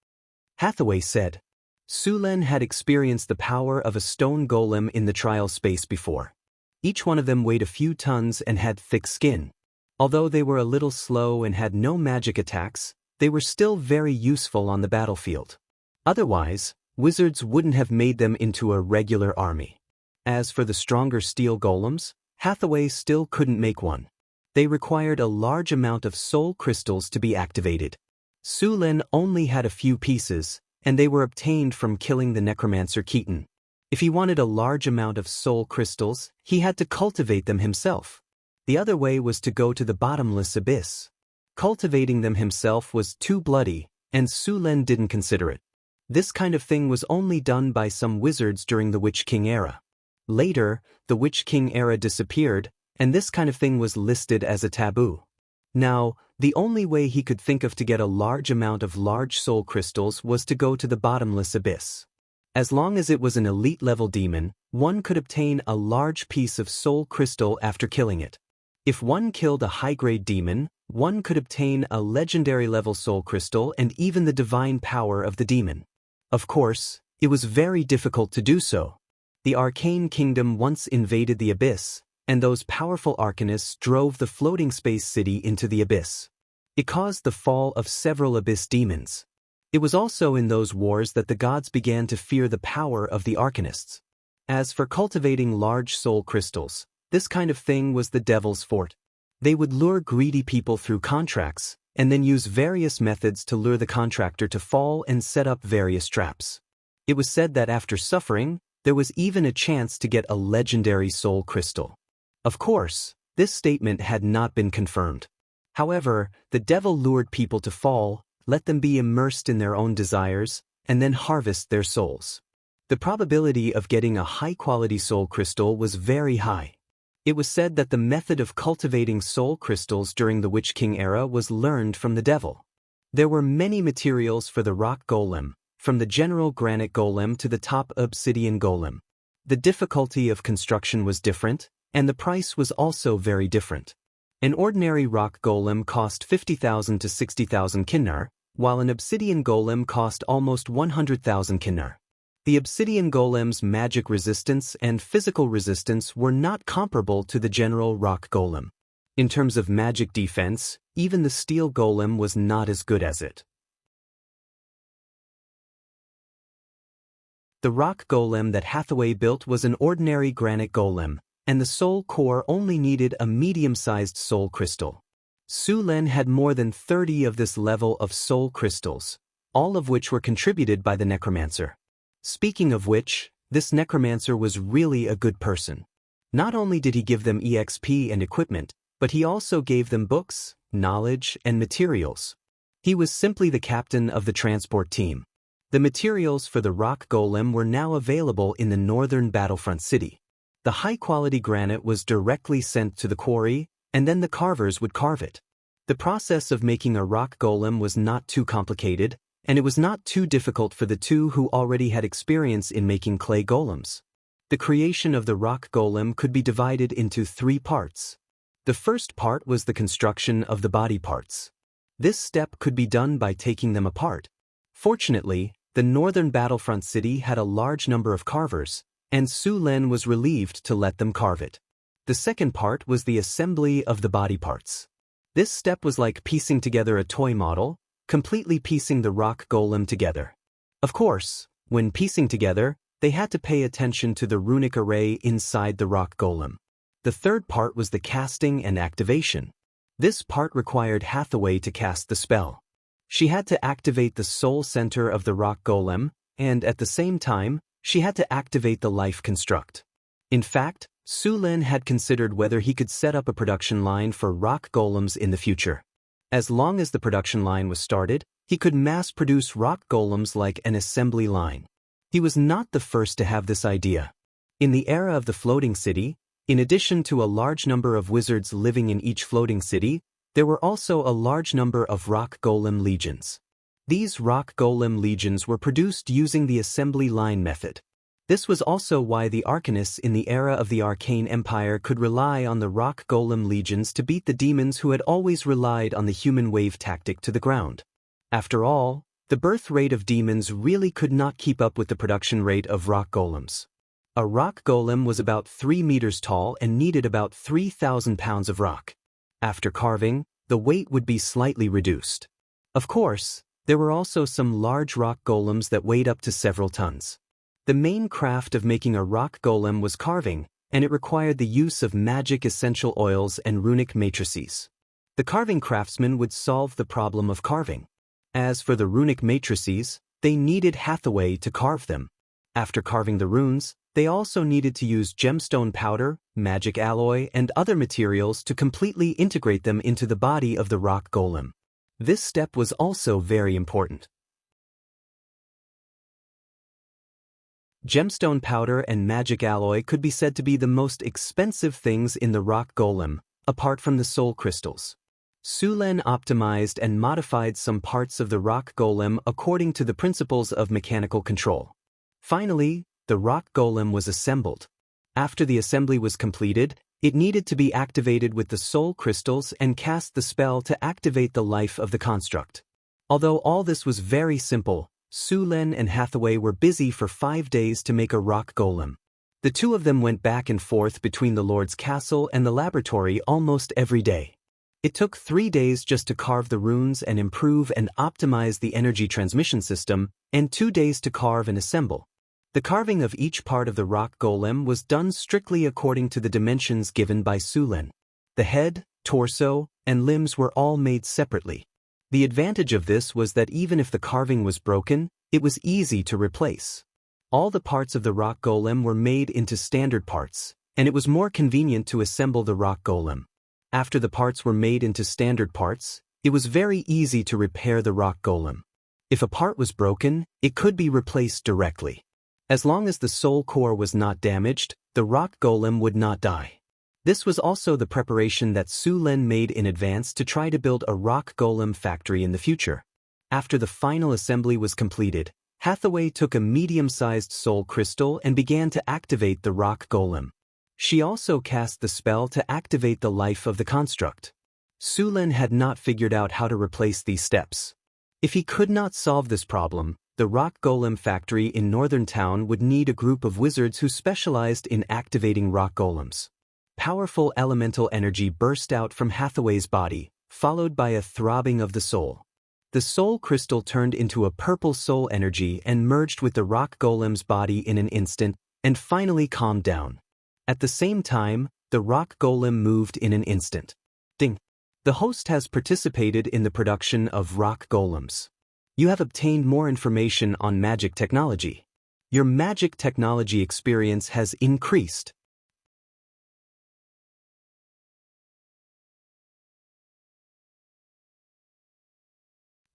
Hathaway said. Sulin had experienced the power of a stone golem in the trial space before. Each one of them weighed a few tons and had thick skin. Although they were a little slow and had no magic attacks, they were still very useful on the battlefield. Otherwise, wizards wouldn't have made them into a regular army. As for the stronger steel golems, Hathaway still couldn't make one. They required a large amount of soul crystals to be activated. Sulin only had a few pieces, and they were obtained from killing the necromancer Keaton. If he wanted a large amount of soul crystals, he had to cultivate them himself. The other way was to go to the bottomless abyss. Cultivating them himself was too bloody, and Sulin didn't consider it. This kind of thing was only done by some wizards during the Witch King era. Later, the Witch King era disappeared, and this kind of thing was listed as a taboo. Now, the only way he could think of to get a large amount of large soul crystals was to go to the bottomless abyss. As long as it was an elite-level demon, one could obtain a large piece of soul crystal after killing it. If one killed a high-grade demon, one could obtain a legendary-level soul crystal and even the divine power of the demon. Of course, it was very difficult to do so. The Arcane Kingdom once invaded the abyss, and those powerful arcanists drove the floating space city into the abyss. It caused the fall of several abyss demons. It was also in those wars that the gods began to fear the power of the arcanists. As for cultivating large soul crystals, this kind of thing was the devil's fort. They would lure greedy people through contracts, and then use various methods to lure the contractor to fall and set up various traps. It was said that after suffering, there was even a chance to get a legendary soul crystal. Of course, this statement had not been confirmed. However, the devil lured people to fall, let them be immersed in their own desires, and then harvest their souls. The probability of getting a high-quality soul crystal was very high. It was said that the method of cultivating soul crystals during the Witch King era was learned from the devil. There were many materials for the rock golem, from the general granite golem to the top obsidian golem. The difficulty of construction was different, and the price was also very different. An ordinary rock golem cost 50,000 to 60,000 kinnar, while an obsidian golem cost almost 100,000 kinnar. The obsidian golem's magic resistance and physical resistance were not comparable to the general rock golem. In terms of magic defense, even the steel golem was not as good as it. The rock golem that Hathaway built was an ordinary granite golem, and the soul core only needed a medium-sized soul crystal. Su Lin had more than 30 of this level of soul crystals, all of which were contributed by the necromancer. Speaking of which, this necromancer was really a good person. Not only did he give them EXP and equipment, but he also gave them books, knowledge, and materials. He was simply the captain of the transport team. The materials for the rock golem were now available in the northern battlefront city. The high-quality granite was directly sent to the quarry, and then the carvers would carve it. The process of making a rock golem was not too complicated, and it was not too difficult for the two who already had experience in making clay golems. The creation of the rock golem could be divided into 3 parts. The first part was the construction of the body parts. This step could be done by taking them apart. Fortunately, the northern battlefront city had a large number of carvers, and Su Lin was relieved to let them carve it. The second part was the assembly of the body parts. This step was like piecing together a toy model, completely piecing the rock golem together. Of course, when piecing together, they had to pay attention to the runic array inside the rock golem. The third part was the casting and activation. This part required Hathaway to cast the spell. She had to activate the soul center of the rock golem, and at the same time, she had to activate the life construct. In fact, Su Lin had considered whether he could set up a production line for rock golems in the future. As long as the production line was started, he could mass-produce rock golems like an assembly line. He was not the first to have this idea. In the era of the floating city, in addition to a large number of wizards living in each floating city, there were also a large number of rock golem legions. These rock golem legions were produced using the assembly line method. This was also why the arcanists in the era of the Arcane Empire could rely on the rock golem legions to beat the demons who had always relied on the human wave tactic to the ground. After all, the birth rate of demons really could not keep up with the production rate of rock golems. A rock golem was about 3 meters tall and needed about 3,000 pounds of rock. After carving, the weight would be slightly reduced. Of course, there were also some large rock golems that weighed up to several tons. The main craft of making a rock golem was carving, and it required the use of magic essential oils and runic matrices. The carving craftsman would solve the problem of carving. As for the runic matrices, they needed Hathaway to carve them. After carving the runes, they also needed to use gemstone powder, magic alloy, and other materials to completely integrate them into the body of the rock golem. This step was also very important. Gemstone powder and magic alloy could be said to be the most expensive things in the rock golem, apart from the soul crystals. Sulen optimized and modified some parts of the rock golem according to the principles of mechanical control. Finally, the rock golem was assembled. After the assembly was completed, it needed to be activated with the soul crystals and cast the spell to activate the life of the construct. Although all this was very simple, Sulen and Hathaway were busy for 5 days to make a rock golem. The two of them went back and forth between the Lord's castle and the laboratory almost every day. It took 3 days just to carve the runes and improve and optimize the energy transmission system, and 2 days to carve and assemble. The carving of each part of the rock golem was done strictly according to the dimensions given by Sulen. The head, torso, and limbs were all made separately. The advantage of this was that even if the carving was broken, it was easy to replace. All the parts of the rock golem were made into standard parts, and it was more convenient to assemble the rock golem. After the parts were made into standard parts, it was very easy to repair the rock golem. If a part was broken, it could be replaced directly. As long as the soul core was not damaged, the rock golem would not die. This was also the preparation that Sulen made in advance to try to build a rock golem factory in the future. After the final assembly was completed, Hathaway took a medium-sized soul crystal and began to activate the rock golem. She also cast the spell to activate the life of the construct. Sulen had not figured out how to replace these steps. If he could not solve this problem, the rock golem factory in Northern Town would need a group of wizards who specialized in activating rock golems. Powerful elemental energy burst out from Hathaway's body, followed by a throbbing of the soul. The soul crystal turned into a purple soul energy and merged with the rock golem's body in an instant, and finally calmed down. At the same time, the rock golem moved in an instant. Ding! The host has participated in the production of rock golems. You have obtained more information on magic technology. Your magic technology experience has increased.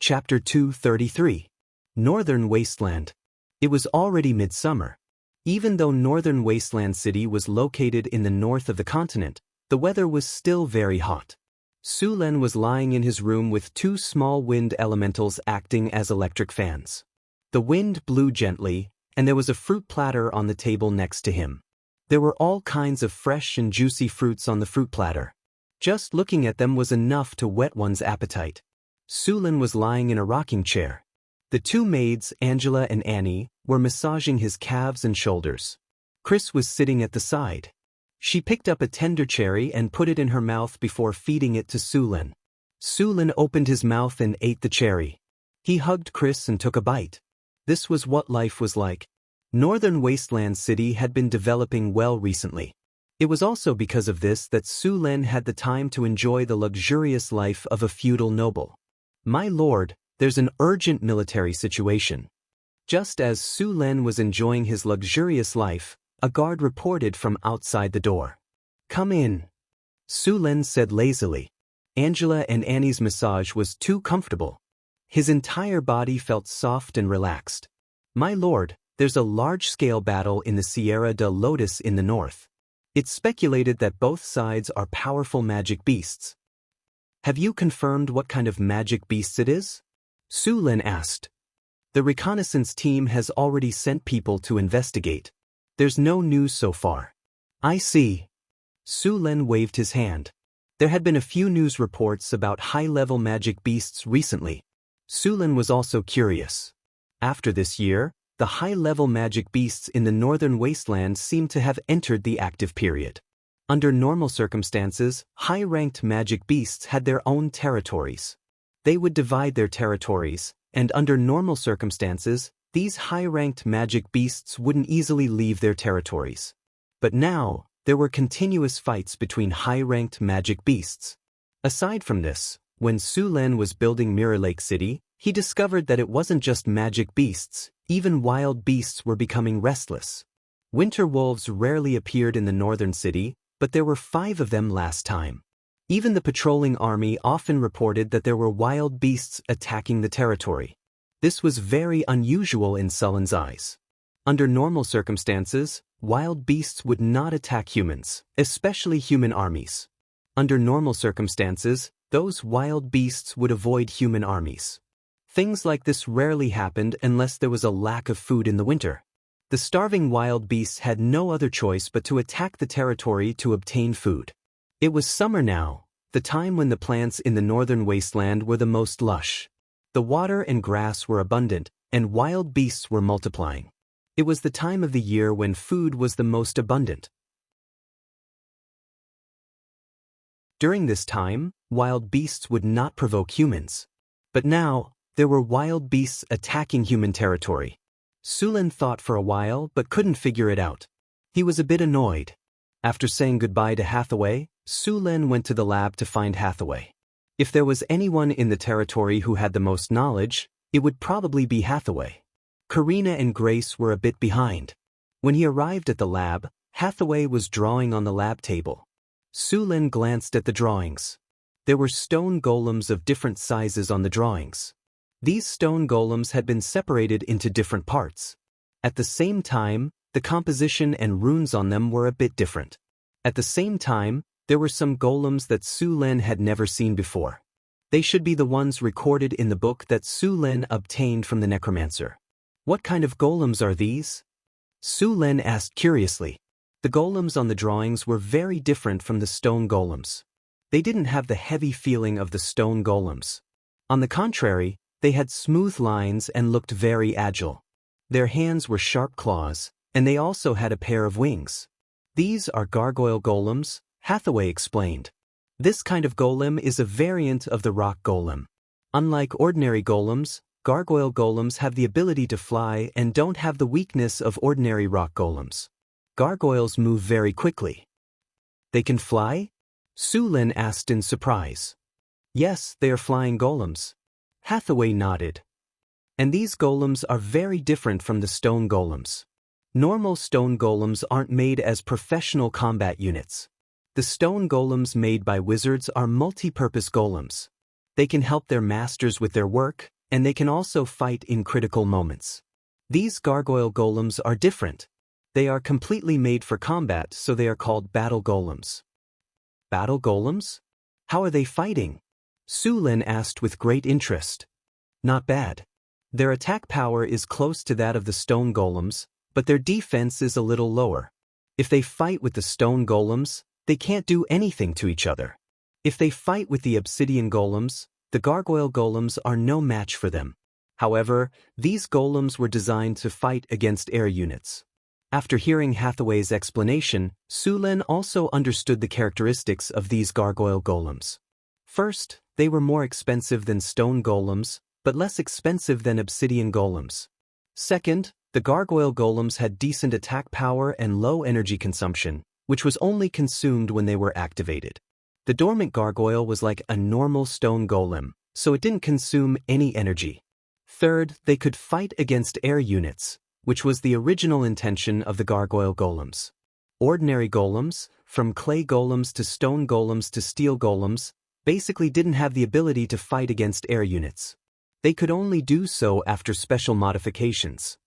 Chapter 233. Northern Wasteland. It was already midsummer. Even though Northern Wasteland City was located in the north of the continent, the weather was still very hot. Sulen was lying in his room with 2 small wind elementals acting as electric fans. The wind blew gently, and there was a fruit platter on the table next to him. There were all kinds of fresh and juicy fruits on the fruit platter. Just looking at them was enough to whet one's appetite. Sulen was lying in a rocking chair. The 2 maids, Angela and Annie, were massaging his calves and shoulders. Chris was sitting at the side. She picked up a tender cherry and put it in her mouth before feeding it to Sulen. Sulen opened his mouth and ate the cherry. He hugged Chris and took a bite. This was what life was like. Northern Wasteland City had been developing well recently. It was also because of this that Sulen had the time to enjoy the luxurious life of a feudal noble. "My lord, there's an urgent military situation." Just as Sulen was enjoying his luxurious life, a guard reported from outside the door. "Come in," Sulen said lazily. Angela and Annie's massage was too comfortable. His entire body felt soft and relaxed. "My lord, there's a large-scale battle in the Sierra de Lotus in the north. It's speculated that both sides are powerful magic beasts." "Have you confirmed what kind of magic beasts it is?" Sulen asked. "The reconnaissance team has already sent people to investigate. There's no news so far." "I see." Sulen waved his hand. There had been a few news reports about high-level magic beasts recently. Sulen was also curious. After this year, the high-level magic beasts in the northern wasteland seemed to have entered the active period. Under normal circumstances, high-ranked magic beasts had their own territories. They would divide their territories, and under normal circumstances, these high-ranked magic beasts wouldn't easily leave their territories. But now, there were continuous fights between high-ranked magic beasts. Aside from this, when Sulen was building Mirror Lake City, he discovered that it wasn't just magic beasts, even wild beasts were becoming restless. Winter wolves rarely appeared in the northern city, but there were 5 of them last time. Even the patrolling army often reported that there were wild beasts attacking the territory. This was very unusual in Sulen's eyes. Under normal circumstances, wild beasts would not attack humans, especially human armies. Under normal circumstances, those wild beasts would avoid human armies. Things like this rarely happened unless there was a lack of food in the winter. The starving wild beasts had no other choice but to attack the territory to obtain food. It was summer now, the time when the plants in the northern wasteland were the most lush. The water and grass were abundant, and wild beasts were multiplying. It was the time of the year when food was the most abundant. During this time, wild beasts would not provoke humans. But now, there were wild beasts attacking human territory. Sulin thought for a while but couldn't figure it out. He was a bit annoyed. After saying goodbye to Hathaway, Sulin went to the lab to find Hathaway. If there was anyone in the territory who had the most knowledge, it would probably be Hathaway. Karina and Grace were a bit behind. When he arrived at the lab, Hathaway was drawing on the lab table. Sulin glanced at the drawings. There were stone golems of different sizes on the drawings. These stone golems had been separated into different parts. At the same time, the composition and runes on them were a bit different. At the same time, there were some golems that Sulin had never seen before. They should be the ones recorded in the book that Sulin obtained from the necromancer. What kind of golems are these? Sulin asked curiously. The golems on the drawings were very different from the stone golems. They didn't have the heavy feeling of the stone golems. On the contrary, they had smooth lines and looked very agile. Their hands were sharp claws, and they also had a pair of wings. These are gargoyle golems, Hathaway explained. This kind of golem is a variant of the rock golem. Unlike ordinary golems, gargoyle golems have the ability to fly and don't have the weakness of ordinary rock golems. Gargoyles move very quickly. They can fly? Sulin asked in surprise. Yes, they are flying golems. Hathaway nodded. And these golems are very different from the stone golems. Normal stone golems aren't made as professional combat units. The stone golems made by wizards are multi-purpose golems. They can help their masters with their work, and they can also fight in critical moments. These gargoyle golems are different. They are completely made for combat, so they are called battle golems. Battle golems? How are they fighting? Sulin asked with great interest. Not bad. Their attack power is close to that of the stone golems, but their defense is a little lower. If they fight with the stone golems, they can't do anything to each other. If they fight with the obsidian golems, the gargoyle golems are no match for them. However, these golems were designed to fight against air units. After hearing Hathaway's explanation, Sulin also understood the characteristics of these gargoyle golems. First, they were more expensive than stone golems, but less expensive than obsidian golems. Second, the gargoyle golems had decent attack power and low energy consumption, which was only consumed when they were activated. The dormant gargoyle was like a normal stone golem, so it didn't consume any energy. Third, they could fight against air units, which was the original intention of the gargoyle golems. Ordinary golems, from clay golems to stone golems to steel golems, basically didn't have the ability to fight against air units. They could only do so after special modifications.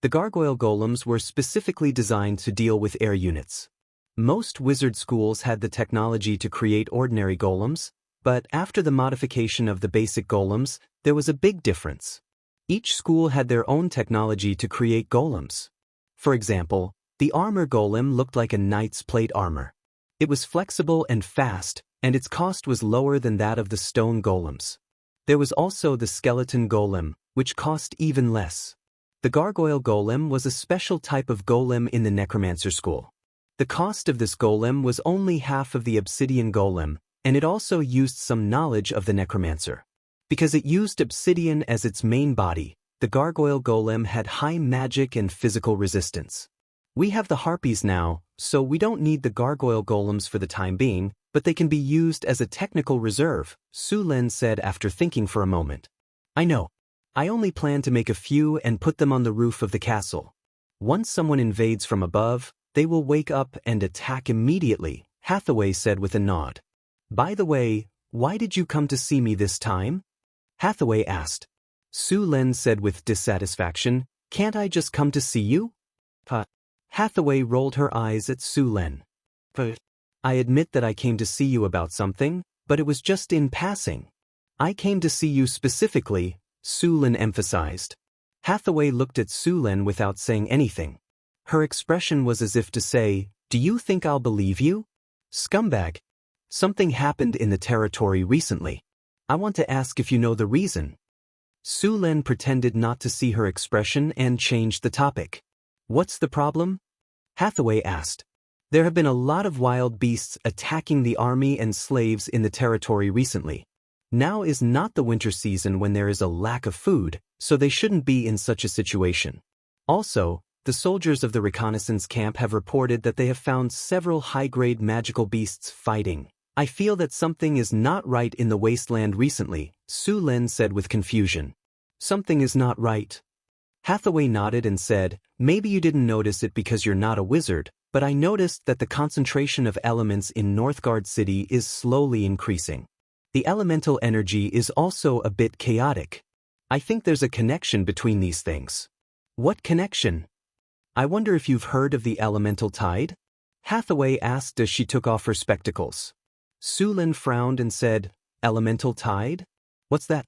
The gargoyle golems were specifically designed to deal with air units. Most wizard schools had the technology to create ordinary golems, but after the modification of the basic golems, there was a big difference. Each school had their own technology to create golems. For example, the armor golem looked like a knight's plate armor. It was flexible and fast, and its cost was lower than that of the stone golems. There was also the skeleton golem, which cost even less. The gargoyle golem was a special type of golem in the necromancer school. The cost of this golem was only half of the obsidian golem, and it also used some knowledge of the necromancer. Because it used obsidian as its main body, the gargoyle golem had high magic and physical resistance. We have the harpies now, so we don't need the gargoyle golems for the time being, but they can be used as a technical reserve, Sulin said after thinking for a moment. I know. I only plan to make a few and put them on the roof of the castle. Once someone invades from above, they will wake up and attack immediately, Hathaway said with a nod. By the way, why did you come to see me this time? Hathaway asked. Su Len said with dissatisfaction, "Can't I just come to see you?" Hathaway rolled her eyes at Su Len. "I admit that I came to see you about something, but it was just in passing." "I came to see you specifically," Su Len emphasized. Hathaway looked at Su Len without saying anything. Her expression was as if to say, "Do you think I'll believe you? Scumbag. Something happened in the territory recently. I want to ask if you know the reason." Su Len pretended not to see her expression and changed the topic. "What's the problem?" Hathaway asked. "There have been a lot of wild beasts attacking the army and slaves in the territory recently. Now is not the winter season when there is a lack of food, so they shouldn't be in such a situation. Also, the soldiers of the reconnaissance camp have reported that they have found several high-grade magical beasts fighting. I feel that something is not right in the wasteland recently," Su Len said with confusion. "Something is not right?" Hathaway nodded and said, "Maybe you didn't notice it because you're not a wizard, but I noticed that the concentration of elements in Northgard City is slowly increasing. The elemental energy is also a bit chaotic. I think there's a connection between these things." "What connection?" "I wonder if you've heard of the elemental tide?" Hathaway asked as she took off her spectacles. Su Len frowned and said, "Elemental tide? What's that?"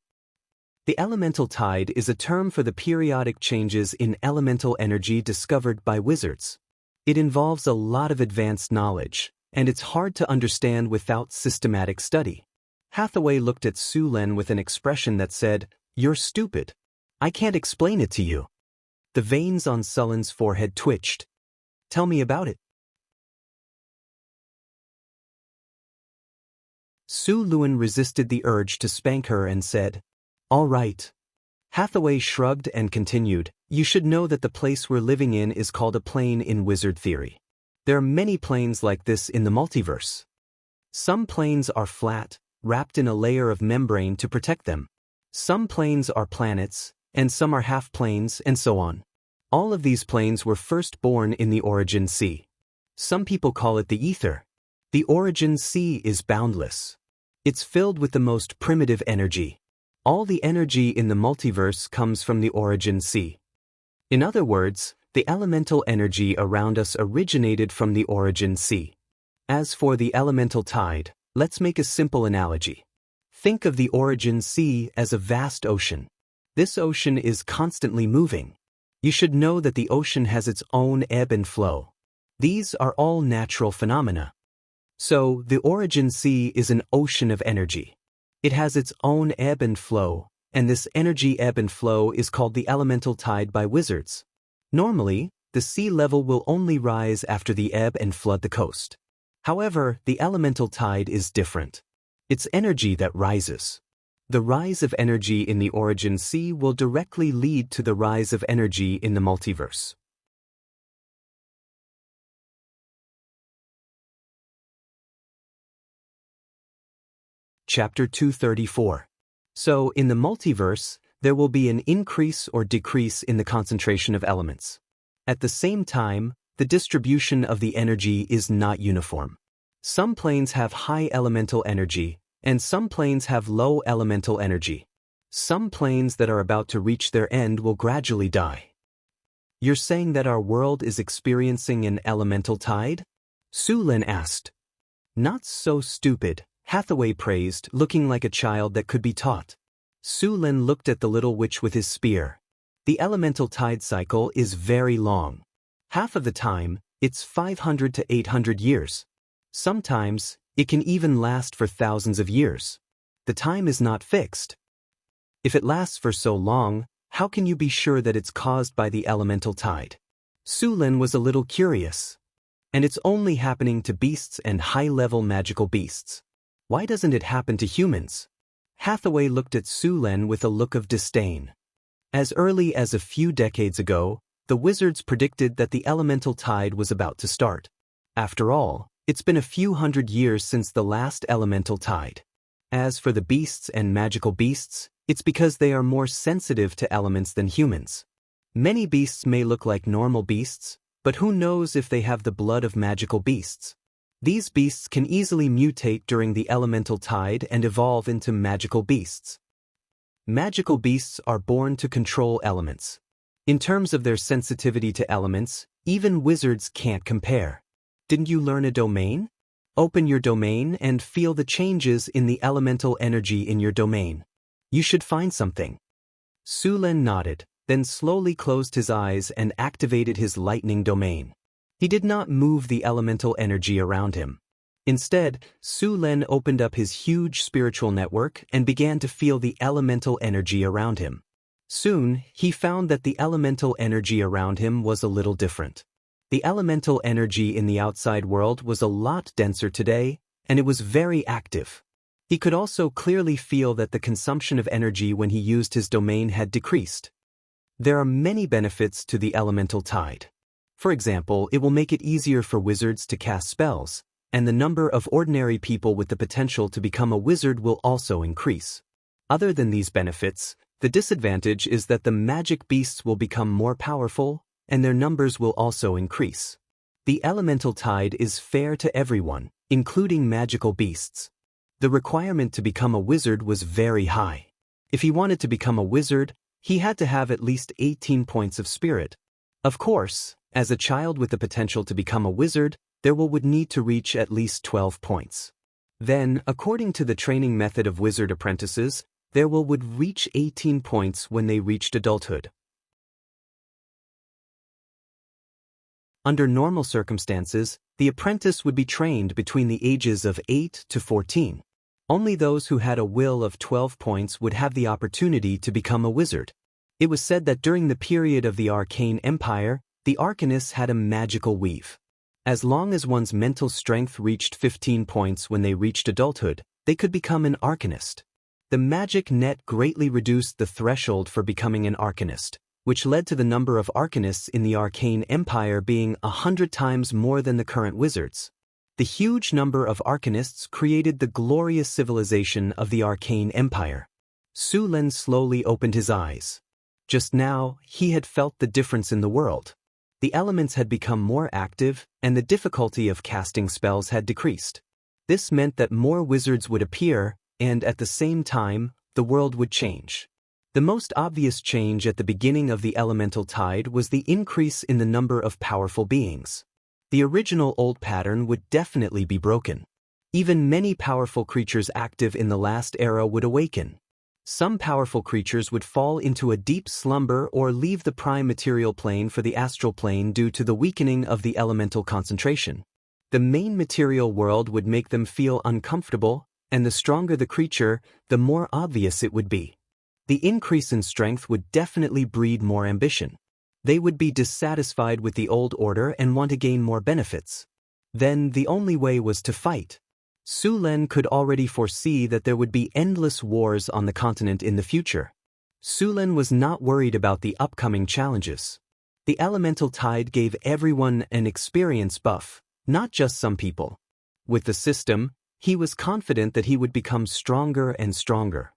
The elemental tide is a term for the periodic changes in elemental energy discovered by wizards. It involves a lot of advanced knowledge, and it's hard to understand without systematic study. Hathaway looked at Su Len with an expression that said, "You're stupid. I can't explain it to you." The veins on Sullen's forehead twitched. "Tell me about it." Su Luen resisted the urge to spank her and said, "All right." Hathaway shrugged and continued, "You should know that the place we're living in is called a plane in wizard theory. There are many planes like this in the multiverse. Some planes are flat, wrapped in a layer of membrane to protect them. Some planes are planets, and some are half planes, and so on. All of these planes were first born in the origin sea. Some people call it the ether. The origin sea is boundless. It's filled with the most primitive energy. All the energy in the multiverse comes from the origin sea. In other words, the elemental energy around us originated from the origin sea. As for the elemental tide, let's make a simple analogy. Think of the origin sea as a vast ocean. This ocean is constantly moving. You should know that the ocean has its own ebb and flow. These are all natural phenomena. So, the origin sea is an ocean of energy. It has its own ebb and flow, and this energy ebb and flow is called the elemental tide by wizards. Normally, the sea level will only rise after the ebb and flood the coast. However, the elemental tide is different. It's energy that rises. The rise of energy in the origin sea will directly lead to the rise of energy in the multiverse. Chapter 234. So, in the multiverse, there will be an increase or decrease in the concentration of elements. At the same time, the distribution of the energy is not uniform. Some planes have high elemental energy, and some planes have low elemental energy. Some planes that are about to reach their end will gradually die. You're saying that our world is experiencing an elemental tide? Su Len asked. Not so stupid, Hathaway praised, looking like a child that could be taught. Su Len looked at the little witch with his spear. The elemental tide cycle is very long. Half of the time, it's 500 to 800 years. Sometimes, it can even last for thousands of years. The time is not fixed. If it lasts for so long, how can you be sure that it's caused by the elemental tide? Su Len was a little curious. And it's only happening to beasts and high-level magical beasts. Why doesn't it happen to humans? Hathaway looked at Su Len with a look of disdain. As early as a few decades ago, the wizards predicted that the elemental tide was about to start. After all, it's been a few hundred years since the last elemental tide. As for the beasts and magical beasts, it's because they are more sensitive to elements than humans. Many beasts may look like normal beasts, but who knows if they have the blood of magical beasts? These beasts can easily mutate during the elemental tide and evolve into magical beasts. Magical beasts are born to control elements. In terms of their sensitivity to elements, even wizards can't compare. Didn't you learn a domain? Open your domain and feel the changes in the elemental energy in your domain. You should find something. Su Lin nodded, then slowly closed his eyes and activated his lightning domain. He did not move the elemental energy around him. Instead, Su Lin opened up his huge spiritual network and began to feel the elemental energy around him. Soon, he found that the elemental energy around him was a little different. The elemental energy in the outside world was a lot denser today, and it was very active. He could also clearly feel that the consumption of energy when he used his domain had decreased. There are many benefits to the elemental tide. For example, it will make it easier for wizards to cast spells, and the number of ordinary people with the potential to become a wizard will also increase. Other than these benefits, the disadvantage is that the magic beasts will become more powerful, and their numbers will also increase. The elemental tide is fair to everyone, including magical beasts. The requirement to become a wizard was very high. If he wanted to become a wizard, he had to have at least 18 points of spirit. Of course, as a child with the potential to become a wizard, there would need to reach at least 12 points. Then, according to the training method of wizard apprentices, there would reach 18 points when they reached adulthood. Under normal circumstances, the apprentice would be trained between the ages of 8 to 14. Only those who had a will of 12 points would have the opportunity to become a wizard. It was said that during the period of the Arcane Empire, the arcanists had a magical weave. As long as one's mental strength reached 15 points when they reached adulthood, they could become an arcanist. The magic net greatly reduced the threshold for becoming an arcanist, which led to the number of arcanists in the Arcane Empire being 100 times more than the current wizards. The huge number of arcanists created the glorious civilization of the Arcane Empire. Su Lin slowly opened his eyes. Just now, he had felt the difference in the world. The elements had become more active, and the difficulty of casting spells had decreased. This meant that more wizards would appear, and at the same time, the world would change. The most obvious change at the beginning of the elemental tide was the increase in the number of powerful beings. The original old pattern would definitely be broken. Even many powerful creatures active in the last era would awaken. Some powerful creatures would fall into a deep slumber or leave the prime material plane for the astral plane due to the weakening of the elemental concentration. The main material world would make them feel uncomfortable, and the stronger the creature, the more obvious it would be. The increase in strength would definitely breed more ambition. They would be dissatisfied with the old order and want to gain more benefits. Then the only way was to fight. Su Lin could already foresee that there would be endless wars on the continent in the future. Su Lin was not worried about the upcoming challenges. The elemental tide gave everyone an experience buff, not just some people. With the system, he was confident that he would become stronger and stronger.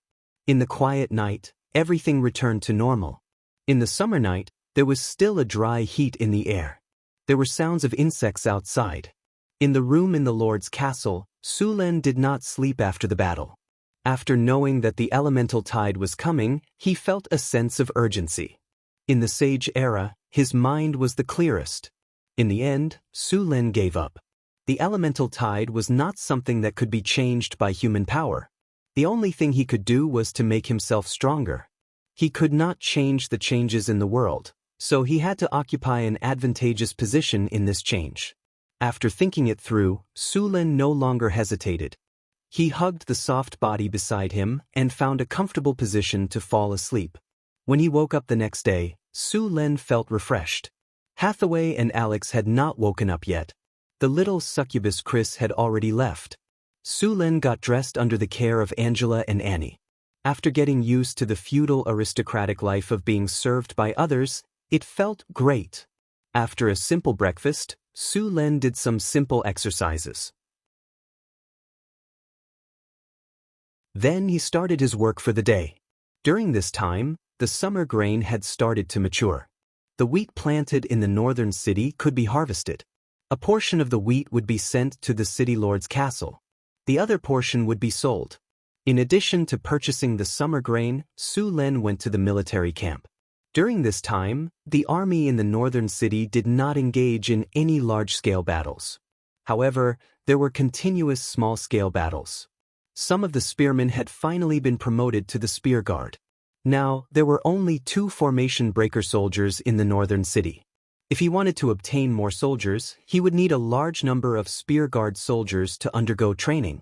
In the quiet night, everything returned to normal. In the summer night, there was still a dry heat in the air. There were sounds of insects outside. In the room in the Lord's castle, Su Lin did not sleep after the battle. After knowing that the elemental tide was coming, he felt a sense of urgency. In the Sage era, his mind was the clearest. In the end, Su Lin gave up. The elemental tide was not something that could be changed by human power. The only thing he could do was to make himself stronger. He could not change the changes in the world, so he had to occupy an advantageous position in this change. After thinking it through, Su Lin no longer hesitated. He hugged the soft body beside him and found a comfortable position to fall asleep. When he woke up the next day, Su Lin felt refreshed. Hathaway and Alex had not woken up yet. The little succubus Chris had already left. Su Lin got dressed under the care of Angela and Annie. After getting used to the feudal aristocratic life of being served by others, it felt great. After a simple breakfast, Su Lin did some simple exercises. Then he started his work for the day. During this time, the summer grain had started to mature. The wheat planted in the northern city could be harvested. A portion of the wheat would be sent to the city lord's castle. The other portion would be sold. In addition to purchasing the summer grain, Su Len went to the military camp. During this time, the army in the northern city did not engage in any large-scale battles. However, there were continuous small-scale battles. Some of the spearmen had finally been promoted to the spear guard. Now, there were only 2 formation breaker soldiers in the northern city. If he wanted to obtain more soldiers, he would need a large number of spear guard soldiers to undergo training.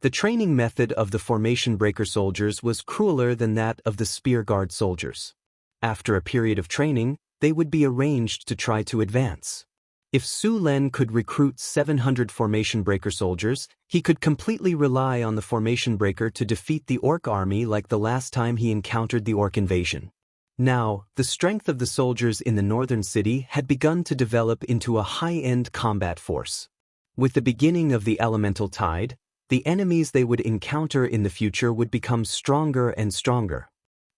The training method of the formation breaker soldiers was crueler than that of the spear guard soldiers. After a period of training, they would be arranged to try to advance. If Su Len could recruit 700 formation breaker soldiers, he could completely rely on the formation breaker to defeat the orc army like the last time he encountered the orc invasion. Now, the strength of the soldiers in the northern city had begun to develop into a high-end combat force. With the beginning of the elemental tide, the enemies they would encounter in the future would become stronger and stronger.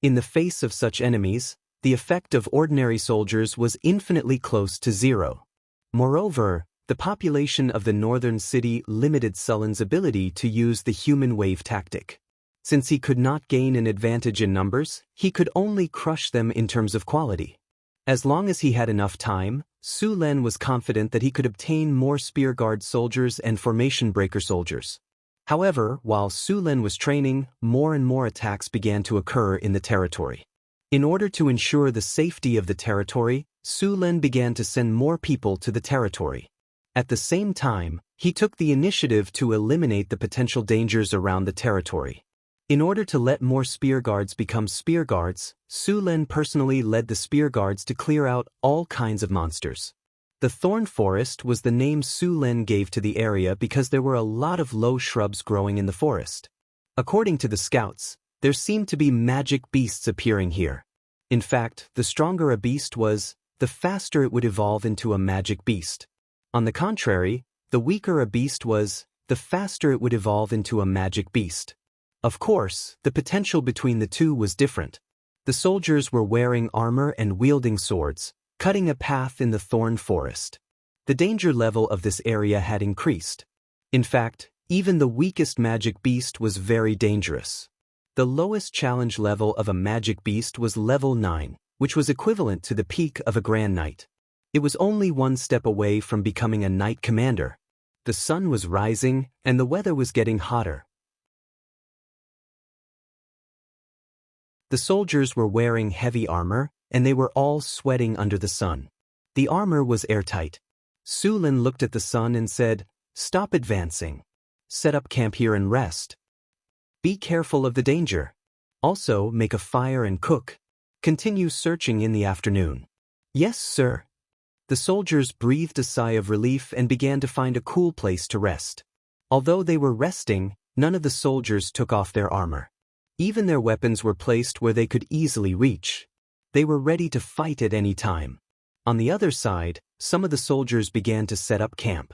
In the face of such enemies, the effect of ordinary soldiers was infinitely close to zero. Moreover, the population of the northern city limited Sullen's ability to use the human wave tactic. Since he could not gain an advantage in numbers, he could only crush them in terms of quality. As long as he had enough time, Su Len was confident that he could obtain more spear guard soldiers and formation breaker soldiers. However, while Su Len was training, more and more attacks began to occur in the territory. In order to ensure the safety of the territory, Su Len began to send more people to the territory. At the same time, he took the initiative to eliminate the potential dangers around the territory. In order to let more spear guards become spear guards, Su Len personally led the spear guards to clear out all kinds of monsters. The Thorn Forest was the name Su Len gave to the area because there were a lot of low shrubs growing in the forest. According to the scouts, there seemed to be magic beasts appearing here. In fact, the stronger a beast was, the faster it would evolve into a magic beast. On the contrary, the weaker a beast was, the faster it would evolve into a magic beast. Of course, the potential between the two was different. The soldiers were wearing armor and wielding swords, cutting a path in the thorn forest. The danger level of this area had increased. In fact, even the weakest magic beast was very dangerous. The lowest challenge level of a magic beast was level 9, which was equivalent to the peak of a Grand Knight. It was only one step away from becoming a Knight Commander. The sun was rising, and the weather was getting hotter. The soldiers were wearing heavy armor, and they were all sweating under the sun. The armor was airtight. Su Len looked at the sun and said, "Stop advancing. Set up camp here and rest. Be careful of the danger. Also, make a fire and cook. Continue searching in the afternoon." "Yes, sir." The soldiers breathed a sigh of relief and began to find a cool place to rest. Although they were resting, none of the soldiers took off their armor. Even their weapons were placed where they could easily reach. They were ready to fight at any time. On the other side, some of the soldiers began to set up camp.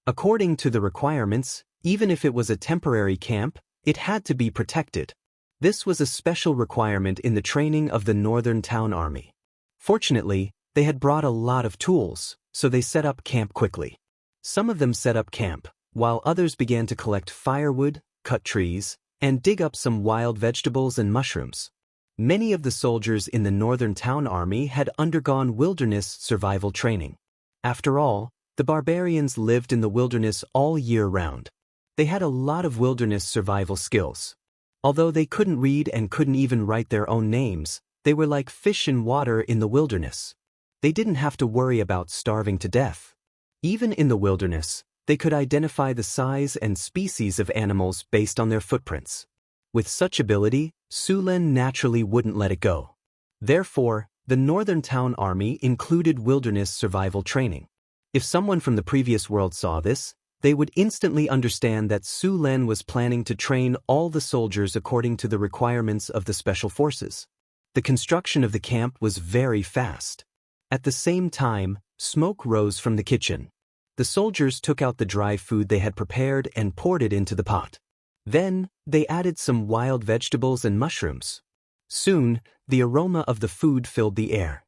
According to the requirements, even if it was a temporary camp, it had to be protected. This was a special requirement in the training of the Northern Town Army. Fortunately, they had brought a lot of tools, so they set up camp quickly. Some of them set up camp, while others began to collect firewood, cut trees, and dig up some wild vegetables and mushrooms. Many of the soldiers in the Northern Town Army had undergone wilderness survival training. After all, the barbarians lived in the wilderness all year round. They had a lot of wilderness survival skills. Although they couldn't read and couldn't even write their own names, they were like fish in water in the wilderness. They didn't have to worry about starving to death. Even in the wilderness, they could identify the size and species of animals based on their footprints. With such ability, Su Len naturally wouldn't let it go. Therefore, the Northern Town Army included wilderness survival training. If someone from the previous world saw this, they would instantly understand that Su Len was planning to train all the soldiers according to the requirements of the special forces. The construction of the camp was very fast. At the same time, smoke rose from the kitchen. The soldiers took out the dry food they had prepared and poured it into the pot. Then, they added some wild vegetables and mushrooms. Soon, the aroma of the food filled the air.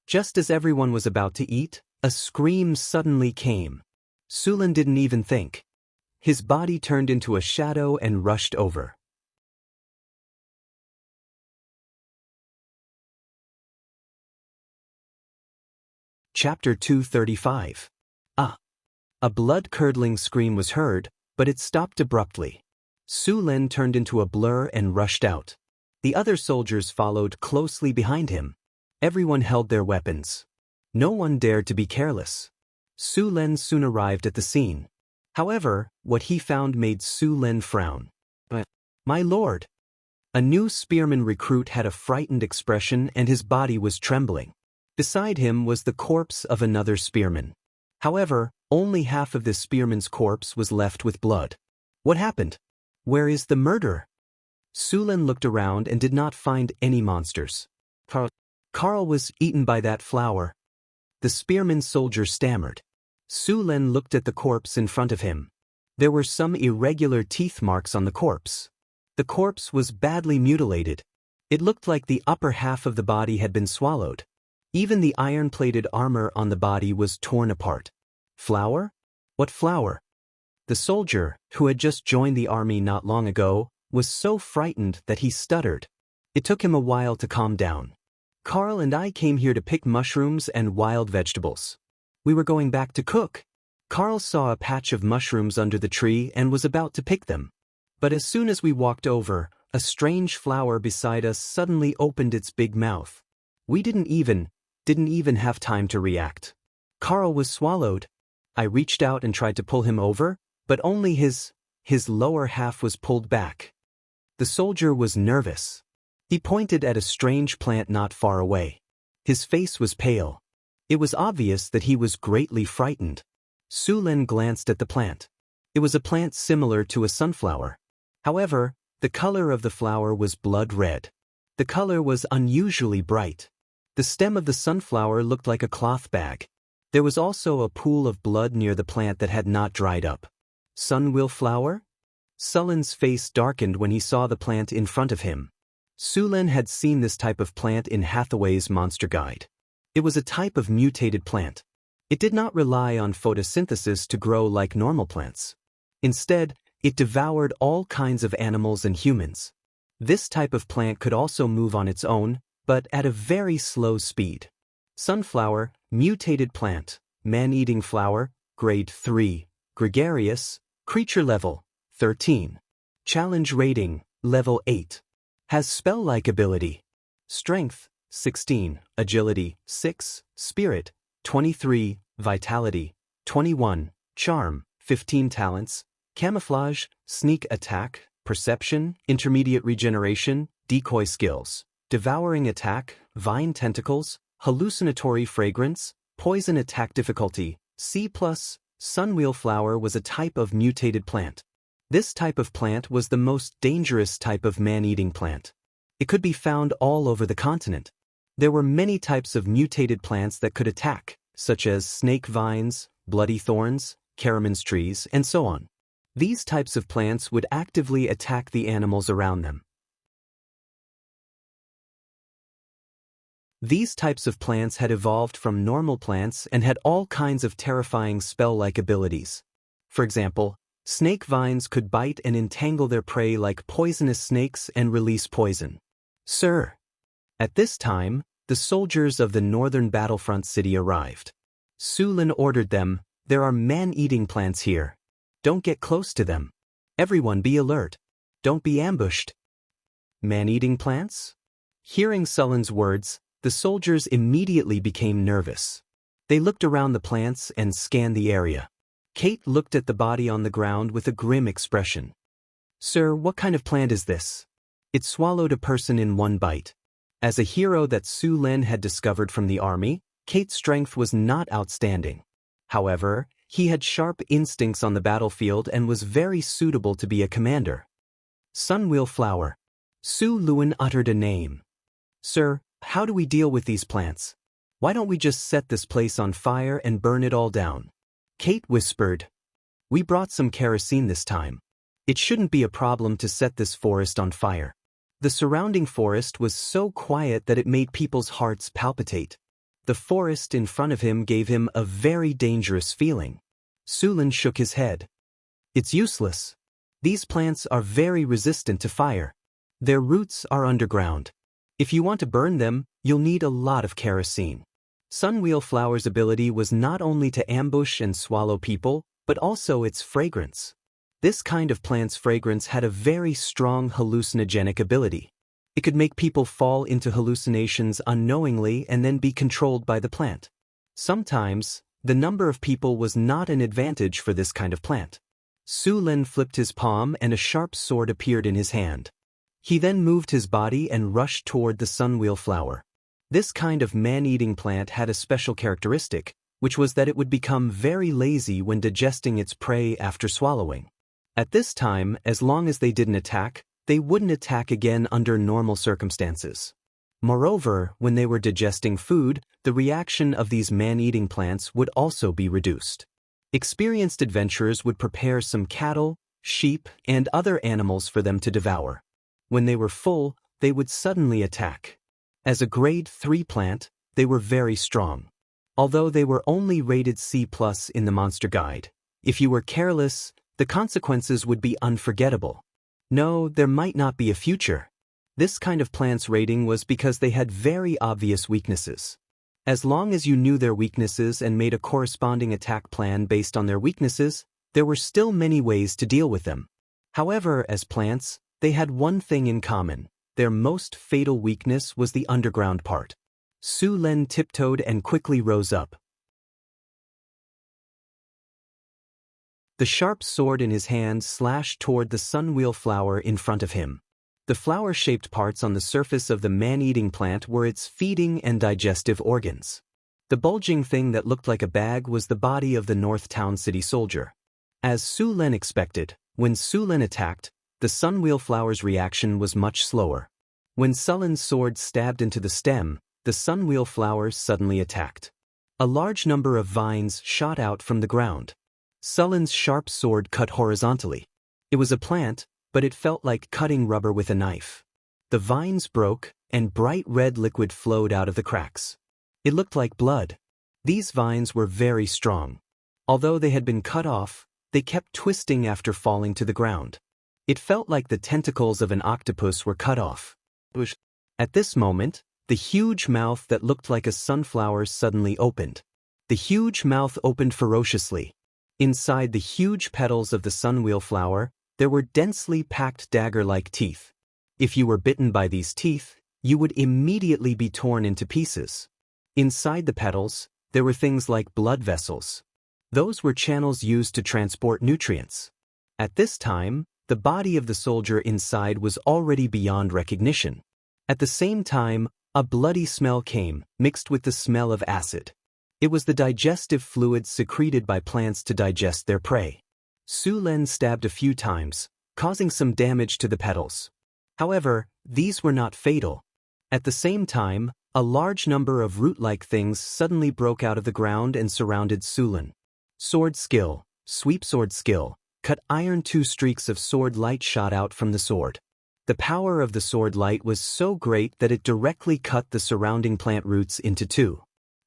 Just as everyone was about to eat, a scream suddenly came. Su Len didn't even think. His body turned into a shadow and rushed over. Chapter 235. Ah! A blood-curdling scream was heard, but it stopped abruptly. Su Lin turned into a blur and rushed out. The other soldiers followed closely behind him. Everyone held their weapons. No one dared to be careless. Su Lin soon arrived at the scene. However, what he found made Su Lin frown. But, my lord! A new spearman recruit had a frightened expression and his body was trembling. Beside him was the corpse of another spearman. However, only half of this spearman's corpse was left with blood. What happened? Where is the murderer? Su Lin looked around and did not find any monsters. Carl was eaten by that flower. The spearman soldier stammered. Su Lin looked at the corpse in front of him. There were some irregular teeth marks on the corpse. The corpse was badly mutilated. It looked like the upper half of the body had been swallowed. Even the iron-plated armor on the body was torn apart. Flower? What flower? The soldier, who had just joined the army not long ago, was so frightened that he stuttered. It took him a while to calm down. Carl and I came here to pick mushrooms and wild vegetables. We were going back to cook. Carl saw a patch of mushrooms under the tree and was about to pick them. But as soon as we walked over, a strange flower beside us suddenly opened its big mouth. We didn't even have time to react. Carl was swallowed. I reached out and tried to pull him over, but only his lower half was pulled back. The soldier was nervous. He pointed at a strange plant not far away. His face was pale. It was obvious that he was greatly frightened. Su Lin glanced at the plant. It was a plant similar to a sunflower. However, the color of the flower was blood red. The color was unusually bright. The stem of the sunflower looked like a cloth bag. There was also a pool of blood near the plant that had not dried up. Sunwheel flower? Su Lin's face darkened when he saw the plant in front of him. Su Lin had seen this type of plant in Hathaway's Monster Guide. It was a type of mutated plant. It did not rely on photosynthesis to grow like normal plants. Instead, it devoured all kinds of animals and humans. This type of plant could also move on its own, but at a very slow speed. Sunflower, mutated plant, man-eating flower, grade 3, gregarious, creature level, 13. Challenge rating, level 8. Has spell-like ability. Strength, 16, agility, 6, spirit, 23, vitality, 21, charm, 15 talents, camouflage, sneak attack, perception, intermediate regeneration, decoy skills, devouring attack, vine tentacles, hallucinatory fragrance, poison attack difficulty, C+. Sunwheel flower was a type of mutated plant. This type of plant was the most dangerous type of man-eating plant. It could be found all over the continent. There were many types of mutated plants that could attack, such as snake vines, bloody thorns, caraman's trees, and so on. These types of plants would actively attack the animals around them. These types of plants had evolved from normal plants and had all kinds of terrifying spell-like abilities. For example, snake vines could bite and entangle their prey like poisonous snakes and release poison. Sir. At this time, the soldiers of the northern battlefront city arrived. Su Lin ordered them, "There are man-eating plants here. Don't get close to them. Everyone be alert. Don't be ambushed." Man-eating plants? Hearing Su Lin's words, the soldiers immediately became nervous. They looked around the plants and scanned the area. Kate looked at the body on the ground with a grim expression. "Sir, what kind of plant is this?" It swallowed a person in one bite. As a hero that Su Lin had discovered from the army, Kate's strength was not outstanding. However, he had sharp instincts on the battlefield and was very suitable to be a commander. Sunwheel flower. Su Lin uttered a name. "Sir, how do we deal with these plants? Why don't we just set this place on fire and burn it all down?" Kate whispered. "We brought some kerosene this time. It shouldn't be a problem to set this forest on fire." The surrounding forest was so quiet that it made people's hearts palpitate. The forest in front of him gave him a very dangerous feeling. Su Lin shook his head. "It's useless. These plants are very resistant to fire. Their roots are underground. If you want to burn them, you'll need a lot of kerosene." Sunwheel Flower's ability was not only to ambush and swallow people, but also its fragrance. This kind of plant's fragrance had a very strong hallucinogenic ability. It could make people fall into hallucinations unknowingly and then be controlled by the plant. Sometimes, the number of people was not an advantage for this kind of plant. Su Lin flipped his palm and a sharp sword appeared in his hand. He then moved his body and rushed toward the sunwheel flower. This kind of man-eating plant had a special characteristic, which was that it would become very lazy when digesting its prey after swallowing. At this time, as long as they didn't attack, they wouldn't attack again under normal circumstances. Moreover, when they were digesting food, the reaction of these man-eating plants would also be reduced. Experienced adventurers would prepare some cattle, sheep, and other animals for them to devour. When they were full, they would suddenly attack. As a grade 3 plant, they were very strong. Although they were only rated C+ in the monster guide, if you were careless, the consequences would be unforgettable. No, there might not be a future. This kind of plant's rating was because they had very obvious weaknesses. As long as you knew their weaknesses and made a corresponding attack plan based on their weaknesses, there were still many ways to deal with them. However, as plants, they had one thing in common. Their most fatal weakness was the underground part. Su Lin tiptoed and quickly rose up. The sharp sword in his hand slashed toward the sunwheel flower in front of him. The flower-shaped parts on the surface of the man-eating plant were its feeding and digestive organs. The bulging thing that looked like a bag was the body of the North Town City soldier. As Su Lin expected, when Su Lin attacked, the sunwheel flower's reaction was much slower. When Su Lin's sword stabbed into the stem, the sunwheel flower suddenly attacked. A large number of vines shot out from the ground. Su Lin's sharp sword cut horizontally. It was a plant, but it felt like cutting rubber with a knife. The vines broke, and bright red liquid flowed out of the cracks. It looked like blood. These vines were very strong. Although they had been cut off, they kept twisting after falling to the ground. It felt like the tentacles of an octopus were cut off. At this moment, the huge mouth that looked like a sunflower suddenly opened. The huge mouth opened ferociously. Inside the huge petals of the sunwheel flower, there were densely packed dagger-like teeth. If you were bitten by these teeth, you would immediately be torn into pieces. Inside the petals, there were things like blood vessels. Those were channels used to transport nutrients. At this time, the body of the soldier inside was already beyond recognition. At the same time, a bloody smell came, mixed with the smell of acid. It was the digestive fluid secreted by plants to digest their prey. Su Lin stabbed a few times, causing some damage to the petals. However, these were not fatal. At the same time, a large number of root-like things suddenly broke out of the ground and surrounded Su Lin. Sword skill, sweep sword skill, cut iron. 2 streaks of sword light shot out from the sword. The power of the sword light was so great that it directly cut the surrounding plant roots into two.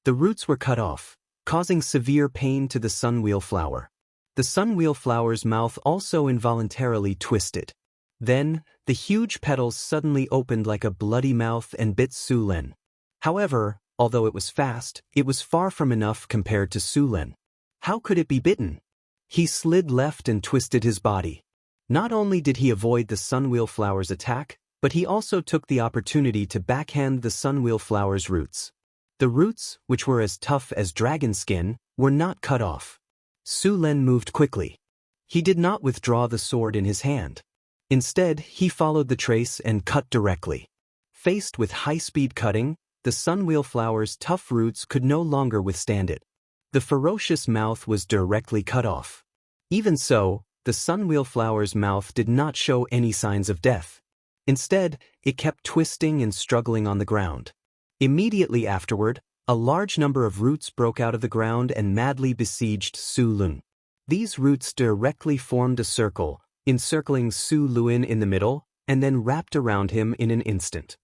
The roots were cut off, causing severe pain to the sunwheel flower. The sunwheel flower's mouth also involuntarily twisted. Then, the huge petals suddenly opened like a bloody mouth and bit Su Lin. However, although it was fast, it was far from enough compared to Su Lin. How could it be bitten? He slid left and twisted his body. Not only did he avoid the sunwheel flower's attack, but he also took the opportunity to backhand the sunwheel flower's roots. The roots, which were as tough as dragon skin, were not cut off. Su Lin moved quickly. He did not withdraw the sword in his hand. Instead, he followed the trace and cut directly. Faced with high-speed cutting, the sunwheel flower's tough roots could no longer withstand it. The ferocious mouth was directly cut off. Even so, the sunwheel flower's mouth did not show any signs of death. Instead, it kept twisting and struggling on the ground. Immediately afterward, a large number of roots broke out of the ground and madly besieged Su Lin. These roots directly formed a circle, encircling Su Lin in the middle, and then wrapped around him in an instant.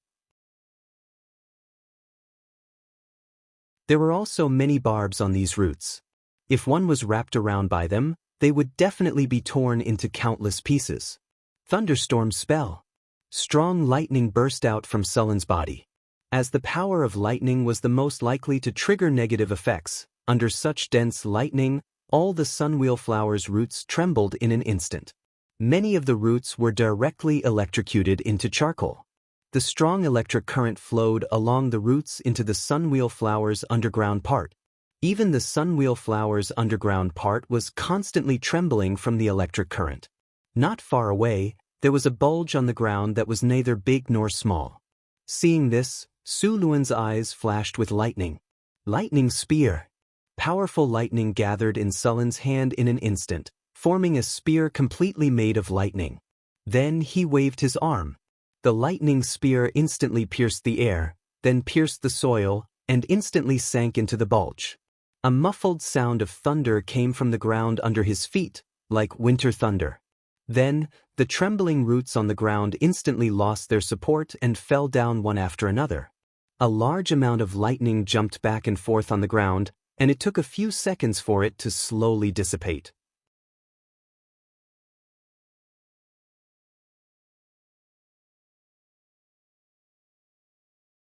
There were also many barbs on these roots. If one was wrapped around by them, they would definitely be torn into countless pieces. Thunderstorm spell. Strong lightning burst out from Su Lin's body. as the power of lightning was the most likely to trigger negative effects. Under such dense lightning, all the sunwheel flowers' roots trembled in an instant. Many of the roots were directly electrocuted into charcoal. The strong electric current flowed along the roots into the sunwheel flower's underground part. Even the sunwheel flower's underground part was constantly trembling from the electric current. Not far away, there was a bulge on the ground that was neither big nor small. Seeing this, Su Luan's eyes flashed with lightning. Lightning spear. Powerful lightning gathered in Sullen's hand in an instant, forming a spear completely made of lightning. Then he waved his arm. The lightning spear instantly pierced the air, then pierced the soil, and instantly sank into the bulge. A muffled sound of thunder came from the ground under his feet, like winter thunder. Then, the trembling roots on the ground instantly lost their support and fell down one after another. A large amount of lightning jumped back and forth on the ground, and it took a few seconds for it to slowly dissipate.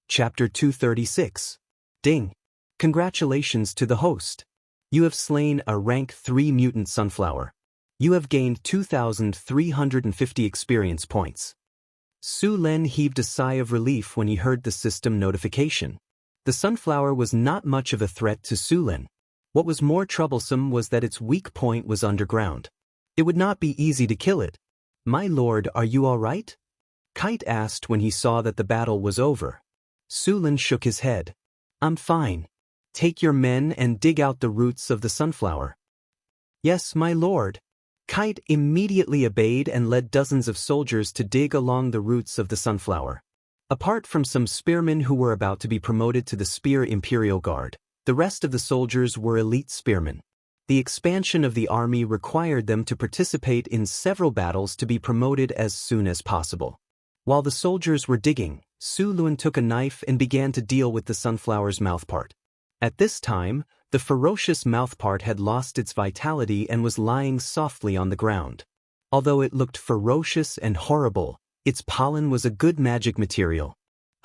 Chapter 236. Ding! Congratulations to the host. You have slain a rank 3 mutant sunflower. You have gained 2,350 experience points. Su Len heaved a sigh of relief when he heard the system notification. The sunflower was not much of a threat to Su Len. What was more troublesome was that its weak point was underground. It would not be easy to kill it. My lord, are you all right? Kite asked when he saw that the battle was over. Su Len shook his head. I'm fine. Take your men and dig out the roots of the sunflower. Yes, my lord. Kite immediately obeyed and led dozens of soldiers to dig along the roots of the sunflower. Apart from some spearmen who were about to be promoted to the Spear Imperial Guard, the rest of the soldiers were elite spearmen. The expansion of the army required them to participate in several battles to be promoted as soon as possible. While the soldiers were digging, Su Luan took a knife and began to deal with the sunflower's mouthpart. At this time, the ferocious mouthpart had lost its vitality and was lying softly on the ground. Although it looked ferocious and horrible, its pollen was a good magic material.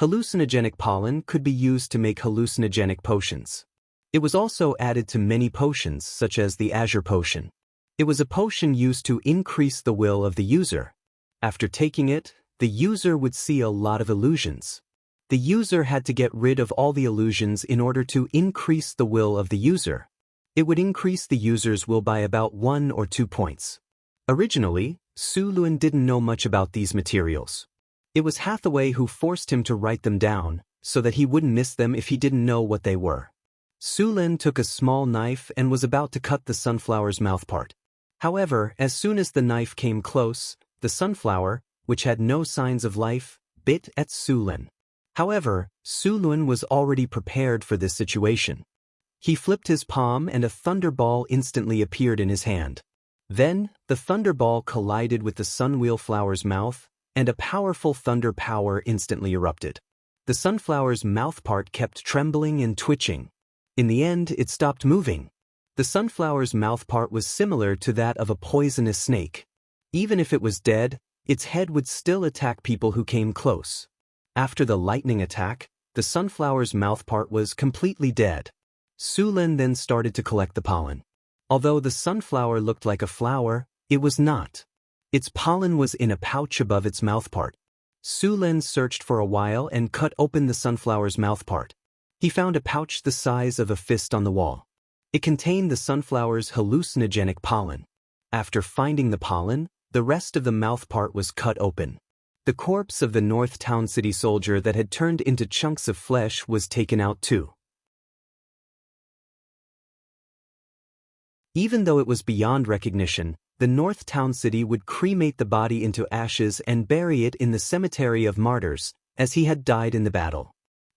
Hallucinogenic pollen could be used to make hallucinogenic potions. It was also added to many potions, such as the Azure Potion. It was a potion used to increase the will of the user. After taking it, the user would see a lot of illusions. The user had to get rid of all the illusions in order to increase the will of the user. It would increase the user's will by about 1 or 2 points. Originally, Su Luan didn't know much about these materials. It was Hathaway who forced him to write them down, so that he wouldn't miss them if he didn't know what they were. Su Len took a small knife and was about to cut the sunflower's mouthpart. However, as soon as the knife came close, the sunflower, which had no signs of life, bit at Su Len. However, Su Luan was already prepared for this situation. He flipped his palm and a thunderball instantly appeared in his hand. Then, the thunderball collided with the sunwheel flower's mouth, and a powerful thunder power instantly erupted. The sunflower's mouthpart kept trembling and twitching. In the end, it stopped moving. The sunflower's mouthpart was similar to that of a poisonous snake. Even if it was dead, its head would still attack people who came close. After the lightning attack, the sunflower's mouthpart was completely dead. Su Len then started to collect the pollen. Although the sunflower looked like a flower, it was not. Its pollen was in a pouch above its mouthpart. Su Len searched for a while and cut open the sunflower's mouthpart. He found a pouch the size of a fist on the wall. It contained the sunflower's hallucinogenic pollen. After finding the pollen, the rest of the mouthpart was cut open. The corpse of the North Town City soldier that had turned into chunks of flesh was taken out too. Even though it was beyond recognition, the North Town City would cremate the body into ashes and bury it in the cemetery of martyrs, as he had died in the battle.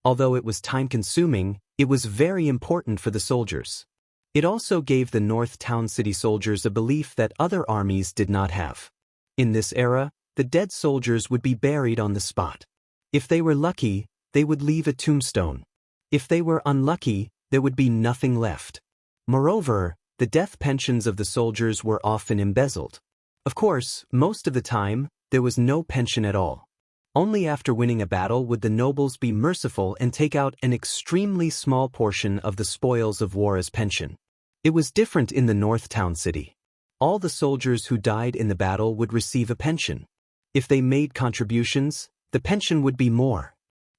Although it was time-consuming, it was very important for the soldiers. It also gave the North Town City soldiers a belief that other armies did not have. In this era, the dead soldiers would be buried on the spot. If they were lucky, they would leave a tombstone. If they were unlucky, there would be nothing left. Moreover, the death pensions of the soldiers were often embezzled. Of course, most of the time, there was no pension at all. Only after winning a battle would the nobles be merciful and take out an extremely small portion of the spoils of war as pension. It was different in the North Town City. All the soldiers who died in the battle would receive a pension. If they made contributions, the pension would be more.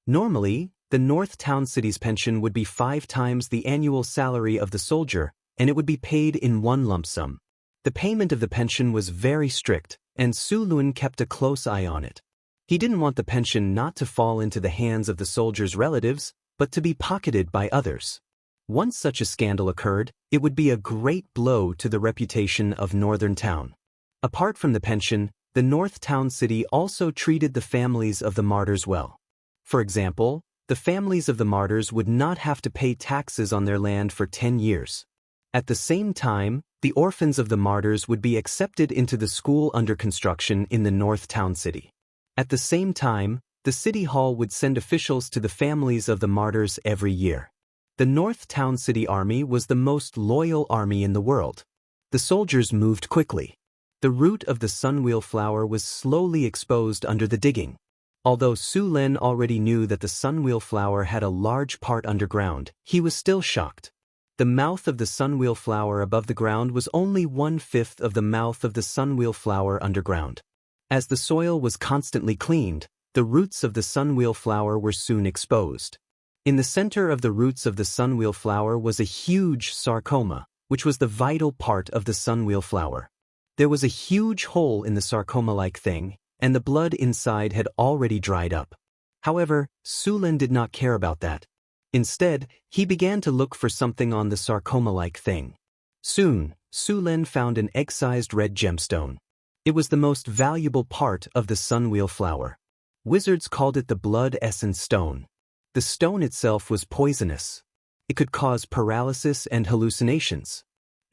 Normally, the North Town City's pension would be 5 times the annual salary of the soldier, and it would be paid in one lump sum. The payment of the pension was very strict, and Su Lun kept a close eye on it. He didn't want the pension not to fall into the hands of the soldiers' relatives, but to be pocketed by others. Once such a scandal occurred, it would be a great blow to the reputation of Northern Town. Apart from the pension, the North Town City also treated the families of the martyrs well. For example, the families of the martyrs would not have to pay taxes on their land for 10 years. At the same time, the orphans of the martyrs would be accepted into the school under construction in the North Town City. At the same time, the city hall would send officials to the families of the martyrs every year. The North Town City Army was the most loyal army in the world. The soldiers moved quickly. The root of the sunwheel flower was slowly exposed under the digging. Although Su Lin already knew that the sunwheel flower had a large part underground, he was still shocked. The mouth of the sunwheel flower above the ground was only 1/5 of the mouth of the sunwheel flower underground. As the soil was constantly cleaned, the roots of the sunwheel flower were soon exposed. In the center of the roots of the sunwheel flower was a huge sarcoma, which was the vital part of the sunwheel flower. There was a huge hole in the sarcoma-like thing, and the blood inside had already dried up. However, Su Lin did not care about that. Instead, he began to look for something on the sarcoma-like thing. Soon, Su Lin found an egg-sized red gemstone. It was the most valuable part of the sunwheel flower. Wizards called it the blood essence stone. The stone itself was poisonous. It could cause paralysis and hallucinations.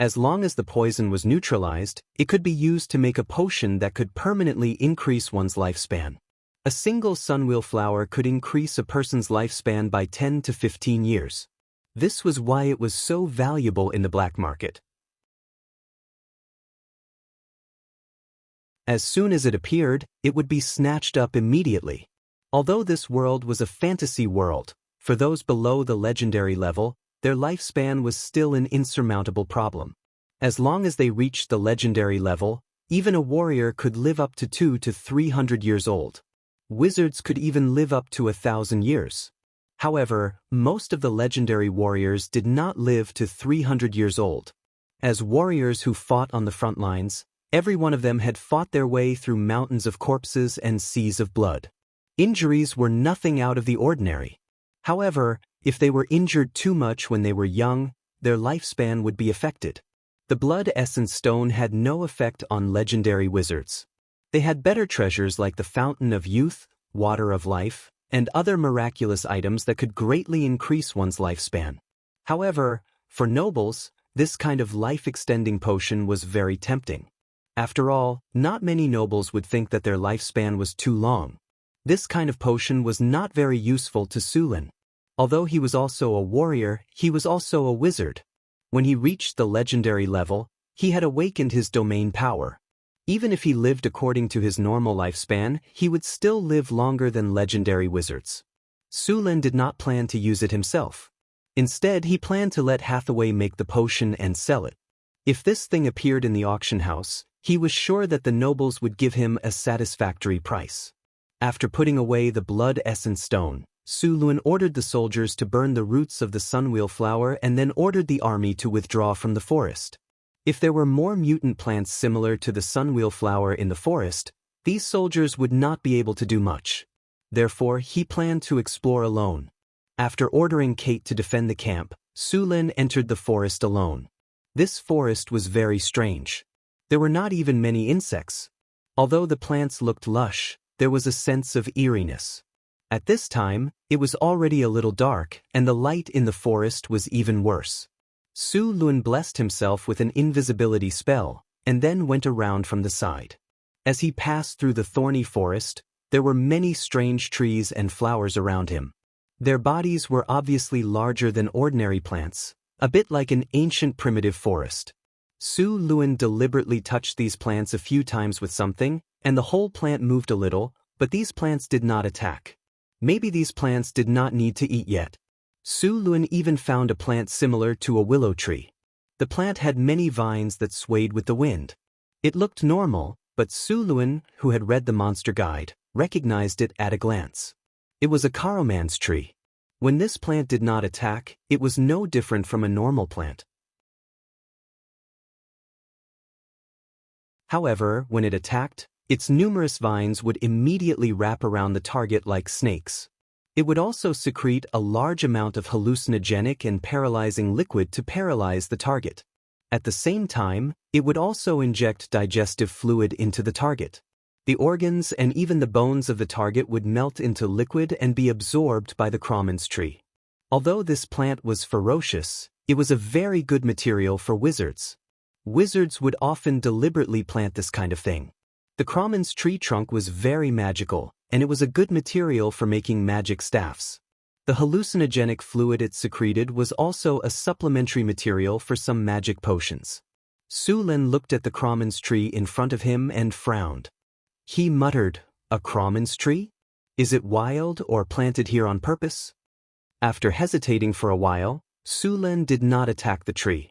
As long as the poison was neutralized, it could be used to make a potion that could permanently increase one's lifespan. A single sunwheel flower could increase a person's lifespan by 10 to 15 years. This was why it was so valuable in the black market. As soon as it appeared, it would be snatched up immediately. Although this world was a fantasy world, for those below the legendary level, their lifespan was still an insurmountable problem. As long as they reached the legendary level, even a warrior could live up to 200 to 300 years old. Wizards could even live up to 1,000 years. However, most of the legendary warriors did not live to 300 years old. As warriors who fought on the front lines, every one of them had fought their way through mountains of corpses and seas of blood. Injuries were nothing out of the ordinary. However, if they were injured too much when they were young, their lifespan would be affected. The blood essence stone had no effect on legendary wizards. They had better treasures like the fountain of youth, water of life, and other miraculous items that could greatly increase one's lifespan. However, for nobles, this kind of life-extending potion was very tempting. After all, not many nobles would think that their lifespan was too long. This kind of potion was not very useful to Su Lin. Although he was also a warrior, he was also a wizard. When he reached the legendary level, he had awakened his domain power. Even if he lived according to his normal lifespan, he would still live longer than legendary wizards. Su Lin did not plan to use it himself. Instead, he planned to let Hathaway make the potion and sell it. If this thing appeared in the auction house, he was sure that the nobles would give him a satisfactory price. After putting away the blood essence stone, Su Lun ordered the soldiers to burn the roots of the sunwheel flower and then ordered the army to withdraw from the forest. If there were more mutant plants similar to the sunwheel flower in the forest, these soldiers would not be able to do much. Therefore, he planned to explore alone. After ordering Kate to defend the camp, Su Lin entered the forest alone. This forest was very strange. There were not even many insects. Although the plants looked lush, there was a sense of eeriness. At this time, it was already a little dark, and the light in the forest was even worse. Su Lun blessed himself with an invisibility spell, and then went around from the side. As he passed through the thorny forest, there were many strange trees and flowers around him. Their bodies were obviously larger than ordinary plants, a bit like an ancient primitive forest. Su Lun deliberately touched these plants a few times with something, and the whole plant moved a little, But these plants did not attack. Maybe these plants did not need to eat yet. Su Lun even found a plant similar to a willow tree. The plant had many vines that swayed with the wind. It looked normal, but Su Lun, who had read the monster guide, recognized it at a glance. It was a Caroman's tree. When this plant did not attack, it was no different from a normal plant. However, when it attacked, its numerous vines would immediately wrap around the target like snakes. It would also secrete a large amount of hallucinogenic and paralyzing liquid to paralyze the target. At the same time, it would also inject digestive fluid into the target. The organs and even the bones of the target would melt into liquid and be absorbed by the Caroman's tree. Although this plant was ferocious, it was a very good material for wizards. Wizards would often deliberately plant this kind of thing. The Caroman's tree trunk was very magical, and it was a good material for making magic staffs. The hallucinogenic fluid it secreted was also a supplementary material for some magic potions. Su Lin looked at the Caroman's tree in front of him and frowned. He muttered, "A Caroman's tree? Is it wild or planted here on purpose?" After hesitating for a while, Su Lin did not attack the tree.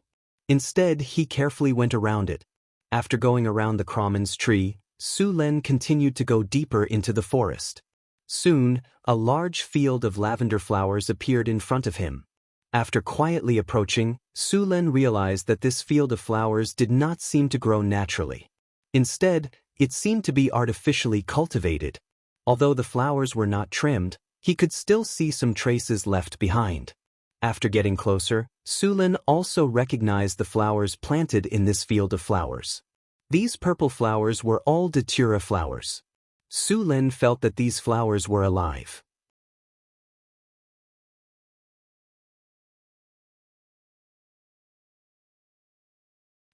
Instead, he carefully went around it. After going around the Caroman's tree, Su Lin continued to go deeper into the forest. Soon, a large field of lavender flowers appeared in front of him. After quietly approaching, Su Lin realized that this field of flowers did not seem to grow naturally. Instead, it seemed to be artificially cultivated. Although the flowers were not trimmed, he could still see some traces left behind. After getting closer, Su Lin also recognized the flowers planted in this field of flowers. These purple flowers were all datura flowers. Su Lin felt that these flowers were alive.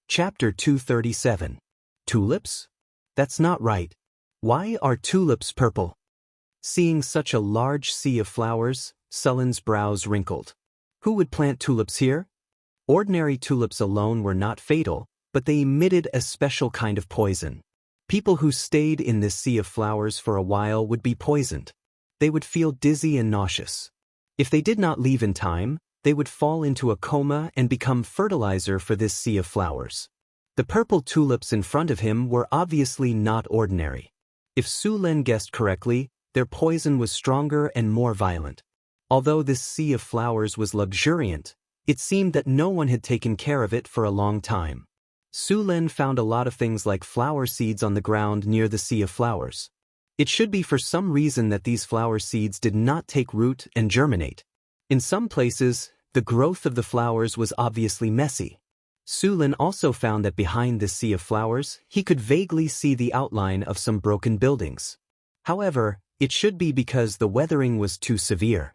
Chapter 237. Tulips? That's not right. Why are tulips purple? Seeing such a large sea of flowers, Su Lin's brows wrinkled. Who would plant tulips here? Ordinary tulips alone were not fatal, but they emitted a special kind of poison. People who stayed in this sea of flowers for a while would be poisoned. They would feel dizzy and nauseous. If they did not leave in time, they would fall into a coma and become fertilizer for this sea of flowers. The purple tulips in front of him were obviously not ordinary. If Su Lin guessed correctly, their poison was stronger and more violent. Although this sea of flowers was luxuriant, it seemed that no one had taken care of it for a long time. Su Lin found a lot of things like flower seeds on the ground near the sea of flowers. It should be for some reason that these flower seeds did not take root and germinate. In some places, the growth of the flowers was obviously messy. Su Lin also found that behind this sea of flowers, he could vaguely see the outline of some broken buildings. However, it should be because the weathering was too severe.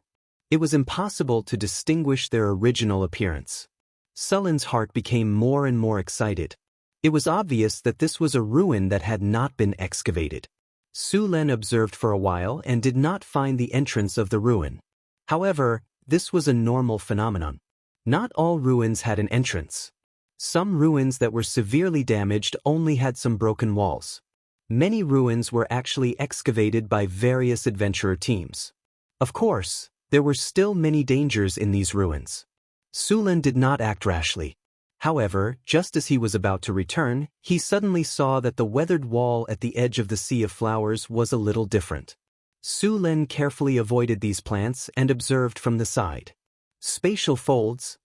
It was impossible to distinguish their original appearance. Su Lin's heart became more and more excited. It was obvious that this was a ruin that had not been excavated. Su Lin observed for a while and did not find the entrance of the ruin. However, this was a normal phenomenon. Not all ruins had an entrance. Some ruins that were severely damaged only had some broken walls. Many ruins were actually excavated by various adventurer teams. Of course, there were still many dangers in these ruins. Su Lin did not act rashly. However, just as he was about to return, he suddenly saw that the weathered wall at the edge of the sea of flowers was a little different. Su Lin carefully avoided these plants and observed from the side. Spatial folds?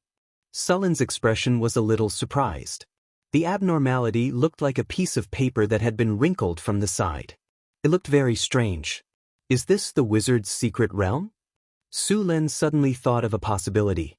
Su Lin's expression was a little surprised. The abnormality looked like a piece of paper that had been wrinkled from the side. It looked very strange. Is this the wizard's secret realm? Su Lin suddenly thought of a possibility.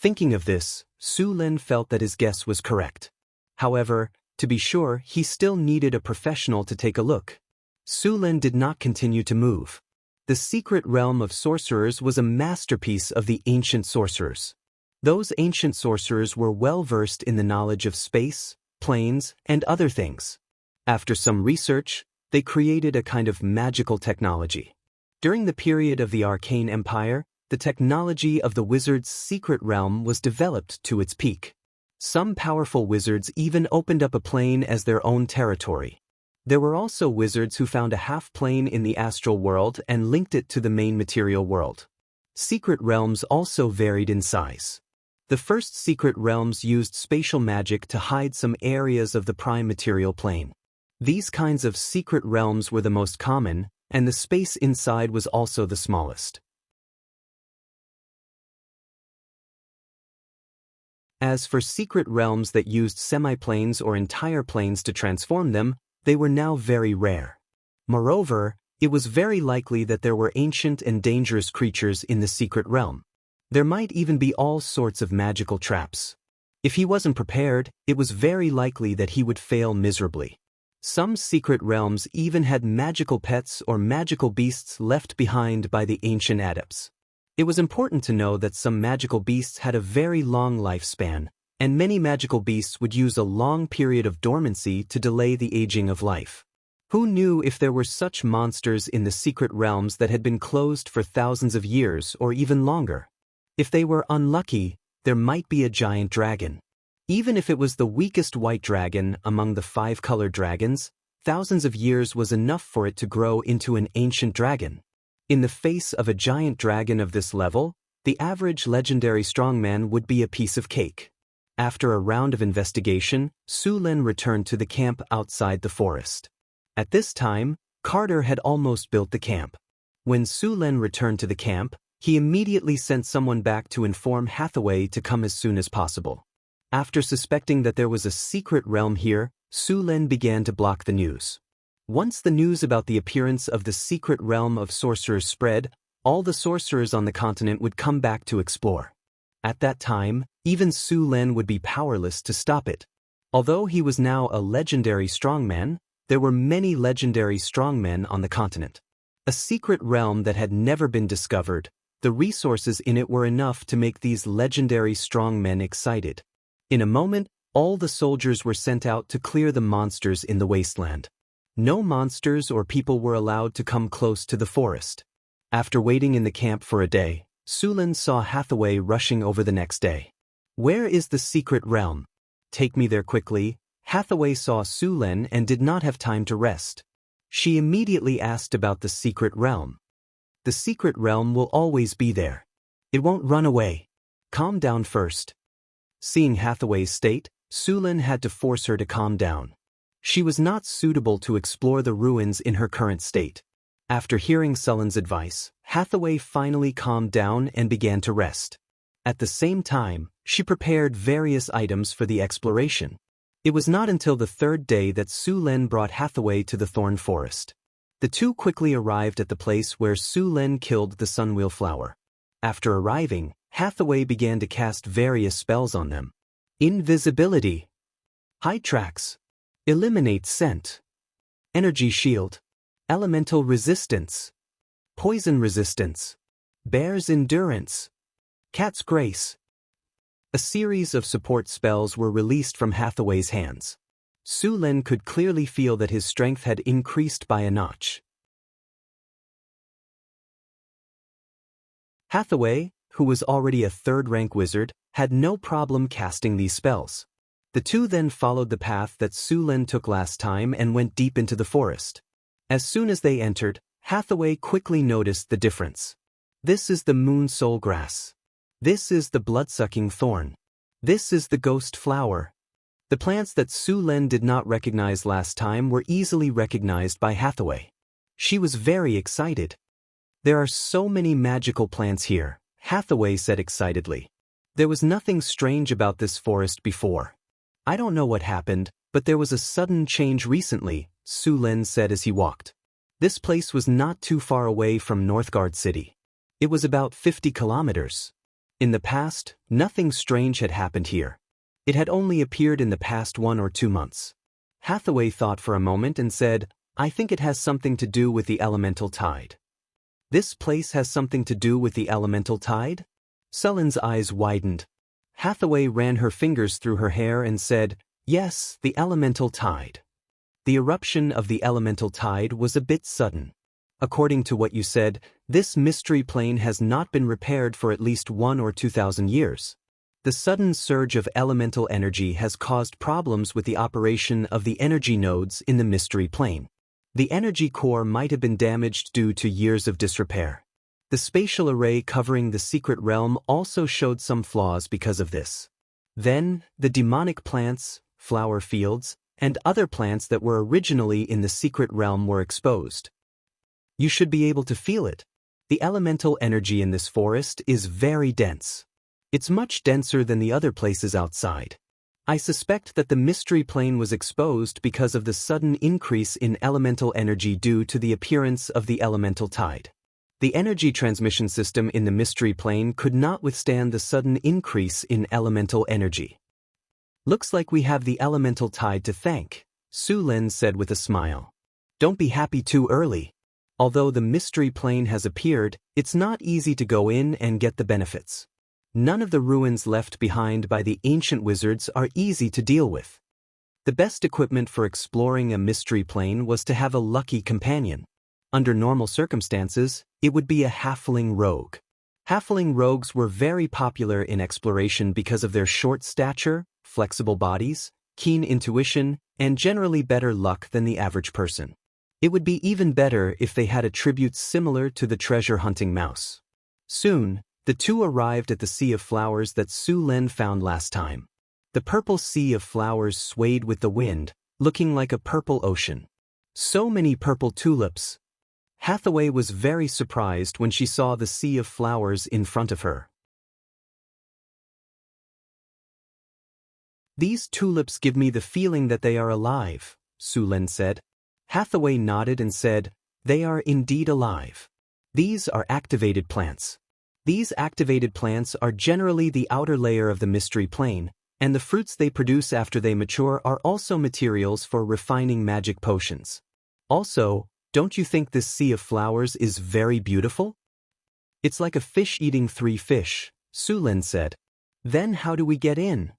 Thinking of this, Su Lin felt that his guess was correct. However, to be sure, he still needed a professional to take a look. Su Lin did not continue to move. The secret realm of sorcerers was a masterpiece of the ancient sorcerers. Those ancient sorcerers were well versed in the knowledge of space, planes, and other things. After some research, they created a kind of magical technology. During the period of the Arcane Empire, the technology of the wizard's secret realm was developed to its peak. Some powerful wizards even opened up a plane as their own territory. There were also wizards who found a half-plane in the astral world and linked it to the main material world. Secret realms also varied in size. The first secret realms used spatial magic to hide some areas of the prime material plane. These kinds of secret realms were the most common, and the space inside was also the smallest. As for secret realms that used semiplanes or entire planes to transform them, they were now very rare. Moreover, it was very likely that there were ancient and dangerous creatures in the secret realm. There might even be all sorts of magical traps. If he wasn't prepared, it was very likely that he would fail miserably. Some secret realms even had magical pets or magical beasts left behind by the ancient adepts. It was important to know that some magical beasts had a very long lifespan, and many magical beasts would use a long period of dormancy to delay the aging of life. Who knew if there were such monsters in the secret realms that had been closed for thousands of years or even longer? If they were unlucky, there might be a giant dragon. Even if it was the weakest white dragon among the 5-colored dragons, thousands of years was enough for it to grow into an ancient dragon. In the face of a giant dragon of this level, the average legendary strongman would be a piece of cake. After a round of investigation, Su Lin returned to the camp outside the forest. At this time, Carter had almost built the camp. When Su Lin returned to the camp, he immediately sent someone back to inform Hathaway to come as soon as possible. After suspecting that there was a secret realm here, Su Lin began to block the news. Once the news about the appearance of the secret realm of sorcerers spread, all the sorcerers on the continent would come back to explore. At that time, even Su Lin would be powerless to stop it. Although he was now a legendary strongman, there were many legendary strongmen on the continent. A secret realm that had never been discovered, the resources in it were enough to make these legendary strongmen excited. In a moment, all the soldiers were sent out to clear the monsters in the wasteland. No monsters or people were allowed to come close to the forest. After waiting in the camp for a day, Su Lin saw Hathaway rushing over the next day. "Where is the secret realm? Take me there quickly." Hathaway saw Su Lin and did not have time to rest. She immediately asked about the secret realm. "The secret realm will always be there. It won't run away. Calm down first." Seeing Hathaway's state, Su Lin had to force her to calm down. She was not suitable to explore the ruins in her current state. After hearing Su Lin's advice, Hathaway finally calmed down and began to rest. At the same time, she prepared various items for the exploration. It was not until the third day that Su Lin brought Hathaway to the thorn forest. The two quickly arrived at the place where Su Lin killed the sunwheel flower. After arriving, Hathaway began to cast various spells on them. Invisibility, hide tracks, eliminate scent, energy shield, elemental resistance, poison resistance, bear's endurance, cat's grace. A series of support spells were released from Hathaway's hands. Su Lin could clearly feel that his strength had increased by a notch. Hathaway, who was already a third-rank wizard, had no problem casting these spells. The two then followed the path that Su Lin took last time and went deep into the forest. As soon as they entered, Hathaway quickly noticed the difference. This is the moon soul grass. This is the blood-sucking thorn. This is the ghost flower. The plants that Su Lin did not recognize last time were easily recognized by Hathaway. She was very excited. "There are so many magical plants here," Hathaway said excitedly. "There was nothing strange about this forest before. I don't know what happened, but there was a sudden change recently," Su Lin said as he walked. This place was not too far away from Northgard City. It was about 50 kilometers. In the past, nothing strange had happened here. It had only appeared in the past 1 or 2 months. Hathaway thought for a moment and said, "I think it has something to do with the elemental tide." "This place has something to do with the elemental tide?" Su Lin's eyes widened. Hathaway ran her fingers through her hair and said, "Yes, the elemental tide." The eruption of the elemental tide was a bit sudden. According to what you said, this mystery plane has not been repaired for at least 1 or 2,000 years. The sudden surge of elemental energy has caused problems with the operation of the energy nodes in the mystery plane. The energy core might have been damaged due to years of disrepair. The spatial array covering the secret realm also showed some flaws because of this. Then, the demonic plants, flower fields, and other plants that were originally in the secret realm were exposed. You should be able to feel it. The elemental energy in this forest is very dense. It's much denser than the other places outside. I suspect that the mystery plane was exposed because of the sudden increase in elemental energy due to the appearance of the elemental tide. The energy transmission system in the mystery plane could not withstand the sudden increase in elemental energy. Looks like we have the elemental tide to thank, Su Lin said with a smile. Don't be happy too early. Although the mystery plane has appeared, it's not easy to go in and get the benefits. None of the ruins left behind by the ancient wizards are easy to deal with. The best equipment for exploring a mystery plane was to have a lucky companion. Under normal circumstances, it would be a halfling rogue. Halfling rogues were very popular in exploration because of their short stature, flexible bodies, keen intuition, and generally better luck than the average person. It would be even better if they had attributes similar to the treasure-hunting mouse. Soon, the two arrived at the sea of flowers that Su Lin found last time. The purple sea of flowers swayed with the wind, looking like a purple ocean. So many purple tulips. Hathaway was very surprised when she saw the sea of flowers in front of her. These tulips give me the feeling that they are alive, Su Lin said. Hathaway nodded and said, they are indeed alive. These are activated plants. These activated plants are generally the outer layer of the mystery plane, and the fruits they produce after they mature are also materials for refining magic potions. Also, don't you think this sea of flowers is very beautiful? It's like a fish eating 3 fish, Su Lin said. Then how do we get in?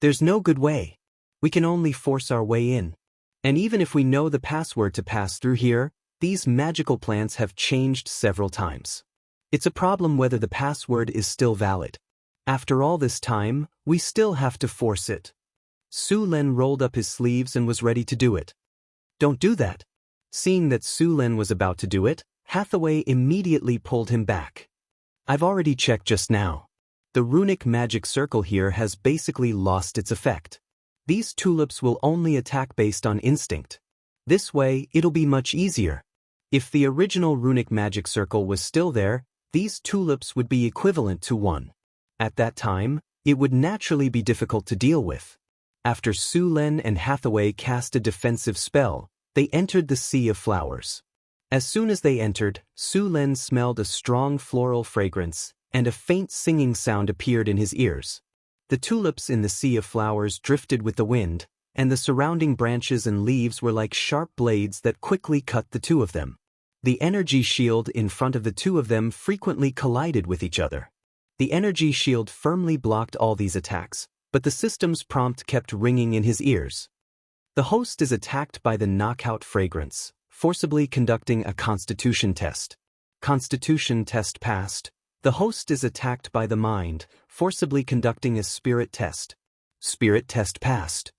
There's no good way. We can only force our way in. And even if we know the password to pass through here, these magical plants have changed several times. It's a problem whether the password is still valid. After all this time, we still have to force it. Su Lin rolled up his sleeves and was ready to do it. Don't do that. Seeing that Su Lin was about to do it, Hathaway immediately pulled him back. I've already checked just now. The runic magic circle here has basically lost its effect. These tulips will only attack based on instinct. This way, it'll be much easier. If the original runic magic circle was still there, these tulips would be equivalent to 1. At that time, it would naturally be difficult to deal with. After Su Lin and Hathaway cast a defensive spell, they entered the sea of flowers. As soon as they entered, Su Lin smelled a strong floral fragrance, and a faint singing sound appeared in his ears. The tulips in the sea of flowers drifted with the wind, and the surrounding branches and leaves were like sharp blades that quickly cut the two of them. The energy shield in front of the two of them frequently collided with each other. The energy shield firmly blocked all these attacks, but the system's prompt kept ringing in his ears. The host is attacked by the knockout fragrance, forcibly conducting a constitution test. Constitution test passed. The host is attacked by the mind, forcibly conducting a spirit test. Spirit test passed.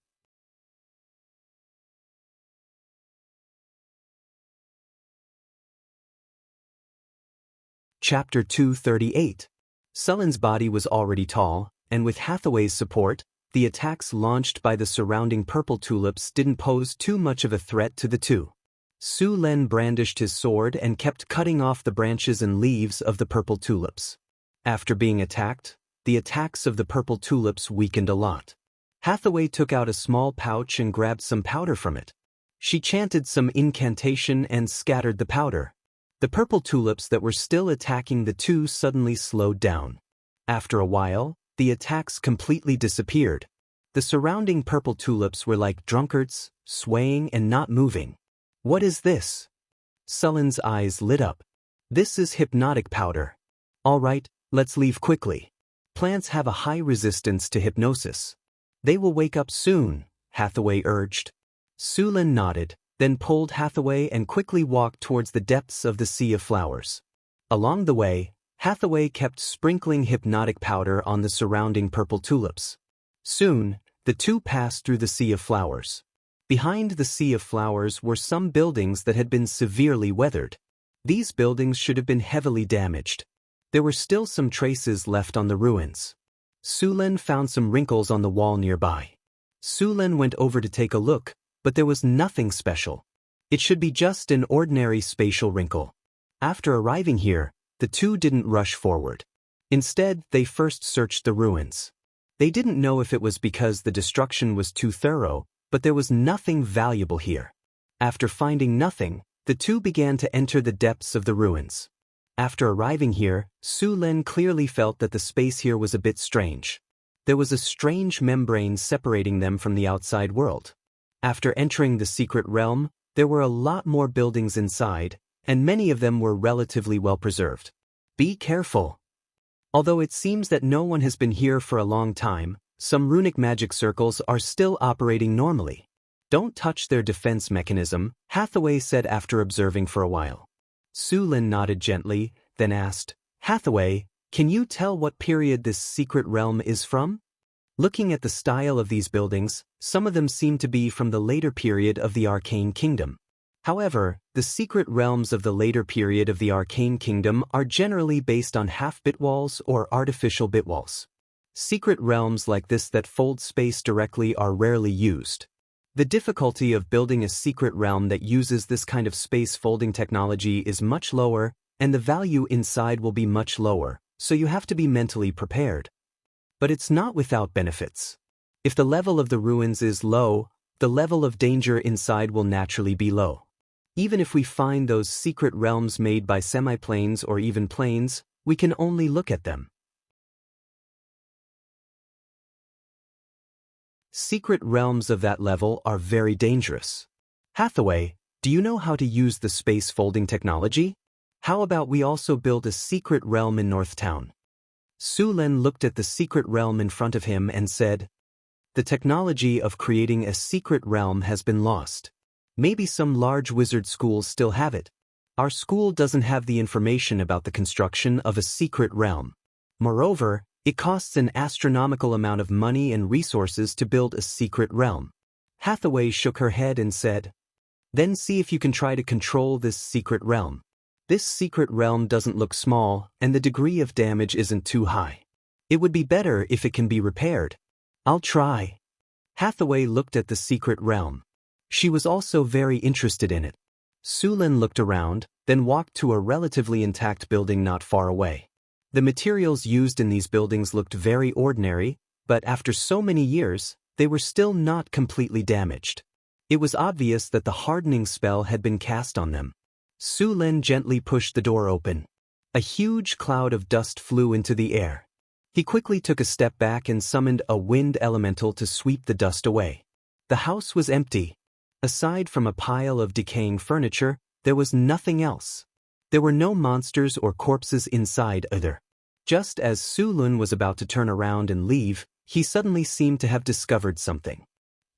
Chapter 238. Sullen's body was already tall, and with Hathaway's support, the attacks launched by the surrounding purple tulips didn't pose too much of a threat to the two. Su Lin brandished his sword and kept cutting off the branches and leaves of the purple tulips. After being attacked, the attacks of the purple tulips weakened a lot. Hathaway took out a small pouch and grabbed some powder from it. She chanted some incantation and scattered the powder. The purple tulips that were still attacking the two suddenly slowed down. After a while, the attacks completely disappeared. The surrounding purple tulips were like drunkards, swaying and not moving. What is this? Sullen's eyes lit up. This is hypnotic powder. All right, let's leave quickly. Plants have a high resistance to hypnosis. They will wake up soon, Hathaway urged. Su Lin nodded, then pulled Hathaway and quickly walked towards the depths of the sea of flowers. Along the way, Hathaway kept sprinkling hypnotic powder on the surrounding purple tulips. Soon, the two passed through the sea of flowers. Behind the sea of flowers were some buildings that had been severely weathered. These buildings should have been heavily damaged. There were still some traces left on the ruins. Sulen found some wrinkles on the wall nearby. Sulen went over to take a look, but there was nothing special. It should be just an ordinary spatial wrinkle. After arriving here, the two didn't rush forward. Instead, they first searched the ruins. They didn't know if it was because the destruction was too thorough, but there was nothing valuable here. After finding nothing, the two began to enter the depths of the ruins. After arriving here, Su Lin clearly felt that the space here was a bit strange. There was a strange membrane separating them from the outside world. After entering the secret realm, there were a lot more buildings inside, and many of them were relatively well preserved. Be careful. Although it seems that no one has been here for a long time, some runic magic circles are still operating normally. Don't touch their defense mechanism, Hathaway said after observing for a while. Su Lin nodded gently, then asked, Hathaway, can you tell what period this secret realm is from? Looking at the style of these buildings, some of them seem to be from the later period of the Arcane Kingdom. However, the secret realms of the later period of the Arcane Kingdom are generally based on half-bit walls or artificial bit walls. Secret realms like this that fold space directly are rarely used. The difficulty of building a secret realm that uses this kind of space folding technology is much lower, and the value inside will be much lower, so you have to be mentally prepared. But it's not without benefits. If the level of the ruins is low, the level of danger inside will naturally be low. Even if we find those secret realms made by semi-planes or even planes, we can only look at them. Secret realms of that level are very dangerous. Hathaway, do you know how to use the space folding technology? How about we also build a secret realm in Northtown? Su Lin looked at the secret realm in front of him and said, the technology of creating a secret realm has been lost. Maybe some large wizard schools still have it. Our school doesn't have the information about the construction of a secret realm. Moreover, it costs an astronomical amount of money and resources to build a secret realm. Hathaway shook her head and said, then see if you can try to control this secret realm. This secret realm doesn't look small, and the degree of damage isn't too high. It would be better if it can be repaired. I'll try. Hathaway looked at the secret realm. She was also very interested in it. Su Lin looked around, then walked to a relatively intact building not far away. The materials used in these buildings looked very ordinary, but after so many years, they were still not completely damaged. It was obvious that the hardening spell had been cast on them. Su Lin gently pushed the door open. A huge cloud of dust flew into the air. He quickly took a step back and summoned a wind elemental to sweep the dust away. The house was empty. Aside from a pile of decaying furniture, there was nothing else. There were no monsters or corpses inside either. Just as Su Lin was about to turn around and leave, he suddenly seemed to have discovered something.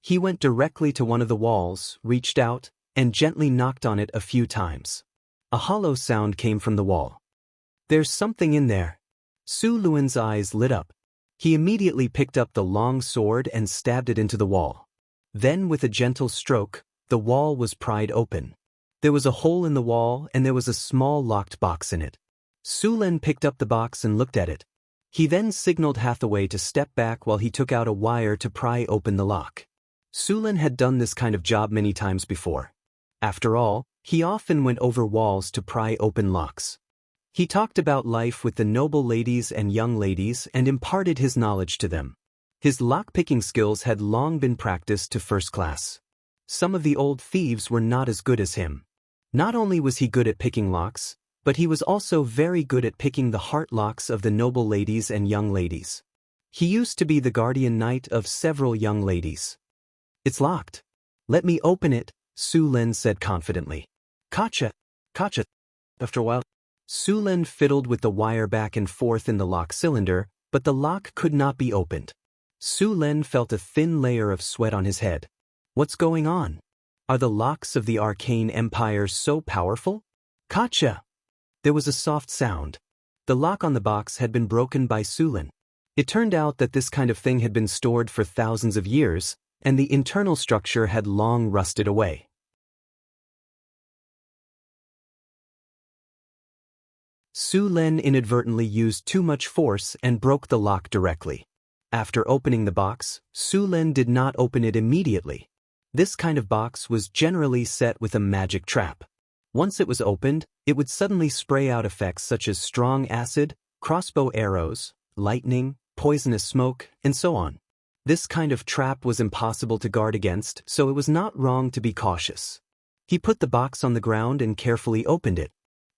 He went directly to one of the walls, reached out, and gently knocked on it a few times. A hollow sound came from the wall. There's something in there. Su Luan's eyes lit up. He immediately picked up the long sword and stabbed it into the wall. Then, with a gentle stroke, the wall was pried open. There was a hole in the wall and there was a small locked box in it. Su Lin picked up the box and looked at it. He then signaled Hathaway to step back while he took out a wire to pry open the lock. Su Lin had done this kind of job many times before. After all, he often went over walls to pry open locks. He talked about life with the noble ladies and young ladies and imparted his knowledge to them. His lock-picking skills had long been practiced to first class. Some of the old thieves were not as good as him. Not only was he good at picking locks, but he was also very good at picking the heart locks of the noble ladies and young ladies. He used to be the guardian knight of several young ladies. It's locked. Let me open it, Su Lin said confidently. Gotcha. After a while, Su Lin fiddled with the wire back and forth in the lock cylinder, but the lock could not be opened. Su Lin felt a thin layer of sweat on his head. What's going on? Are the locks of the Arcane Empire so powerful? Gotcha! There was a soft sound. The lock on the box had been broken by Sulin. It turned out that this kind of thing had been stored for thousands of years, and the internal structure had long rusted away. Sulin inadvertently used too much force and broke the lock directly. After opening the box, Sulin did not open it immediately. This kind of box was generally set with a magic trap. Once it was opened, it would suddenly spray out effects such as strong acid, crossbow arrows, lightning, poisonous smoke, and so on. This kind of trap was impossible to guard against, so it was not wrong to be cautious. He put the box on the ground and carefully opened it.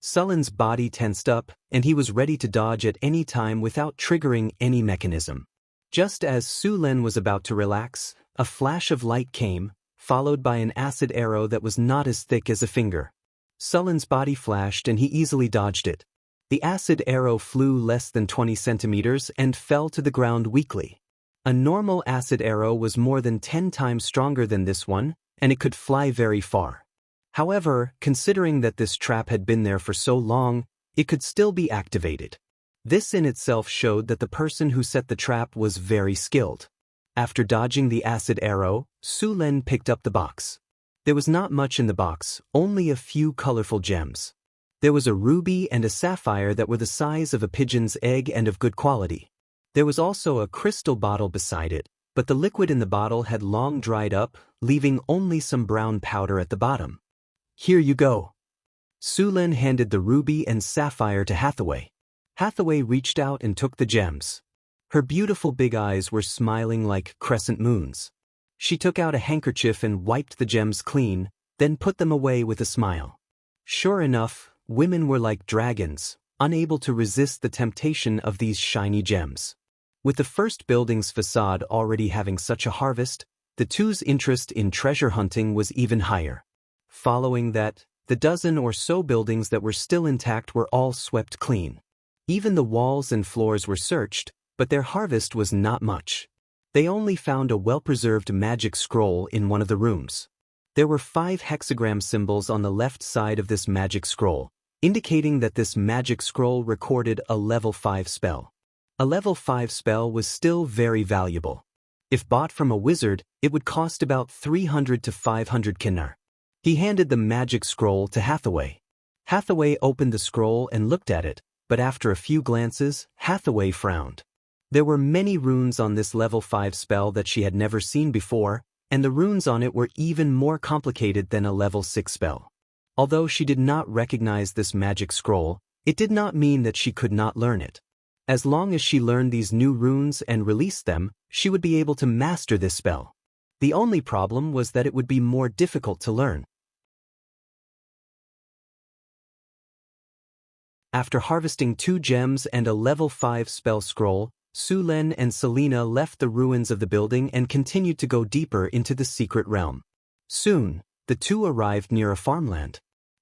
Sulin's body tensed up, and he was ready to dodge at any time without triggering any mechanism. Just as Sulin was about to relax, a flash of light came, followed by an acid arrow that was not as thick as a finger. Sulin's body flashed and he easily dodged it. The acid arrow flew less than 20 centimeters and fell to the ground weakly. A normal acid arrow was more than 10 times stronger than this one, and it could fly very far. However, considering that this trap had been there for so long, it could still be activated. This in itself showed that the person who set the trap was very skilled. After dodging the acid arrow, Sulin picked up the box. There was not much in the box, only a few colorful gems. There was a ruby and a sapphire that were the size of a pigeon's egg and of good quality. There was also a crystal bottle beside it, but the liquid in the bottle had long dried up, leaving only some brown powder at the bottom. "Here you go." Sulin handed the ruby and sapphire to Hathaway. Hathaway reached out and took the gems. Her beautiful big eyes were smiling like crescent moons. She took out a handkerchief and wiped the gems clean, then put them away with a smile. Sure enough, women were like dragons, unable to resist the temptation of these shiny gems. With the first building's facade already having such a harvest, the two's interest in treasure hunting was even higher. Following that, the dozen or so buildings that were still intact were all swept clean. Even the walls and floors were searched, but their harvest was not much. They only found a well-preserved magic scroll in one of the rooms. There were 5 hexagram symbols on the left side of this magic scroll, indicating that this magic scroll recorded a level 5 spell. A level 5 spell was still very valuable. If bought from a wizard, it would cost about 300 to 500 kinar. He handed the magic scroll to Hathaway. Hathaway opened the scroll and looked at it, but after a few glances, Hathaway frowned. There were many runes on this level 5 spell that she had never seen before, and the runes on it were even more complicated than a level 6 spell. Although she did not recognize this magic scroll, it did not mean that she could not learn it. As long as she learned these new runes and released them, she would be able to master this spell. The only problem was that it would be more difficult to learn. After harvesting 2 gems and a level 5 spell scroll, Sulin and Selena left the ruins of the building and continued to go deeper into the secret realm. Soon, the two arrived near a farmland.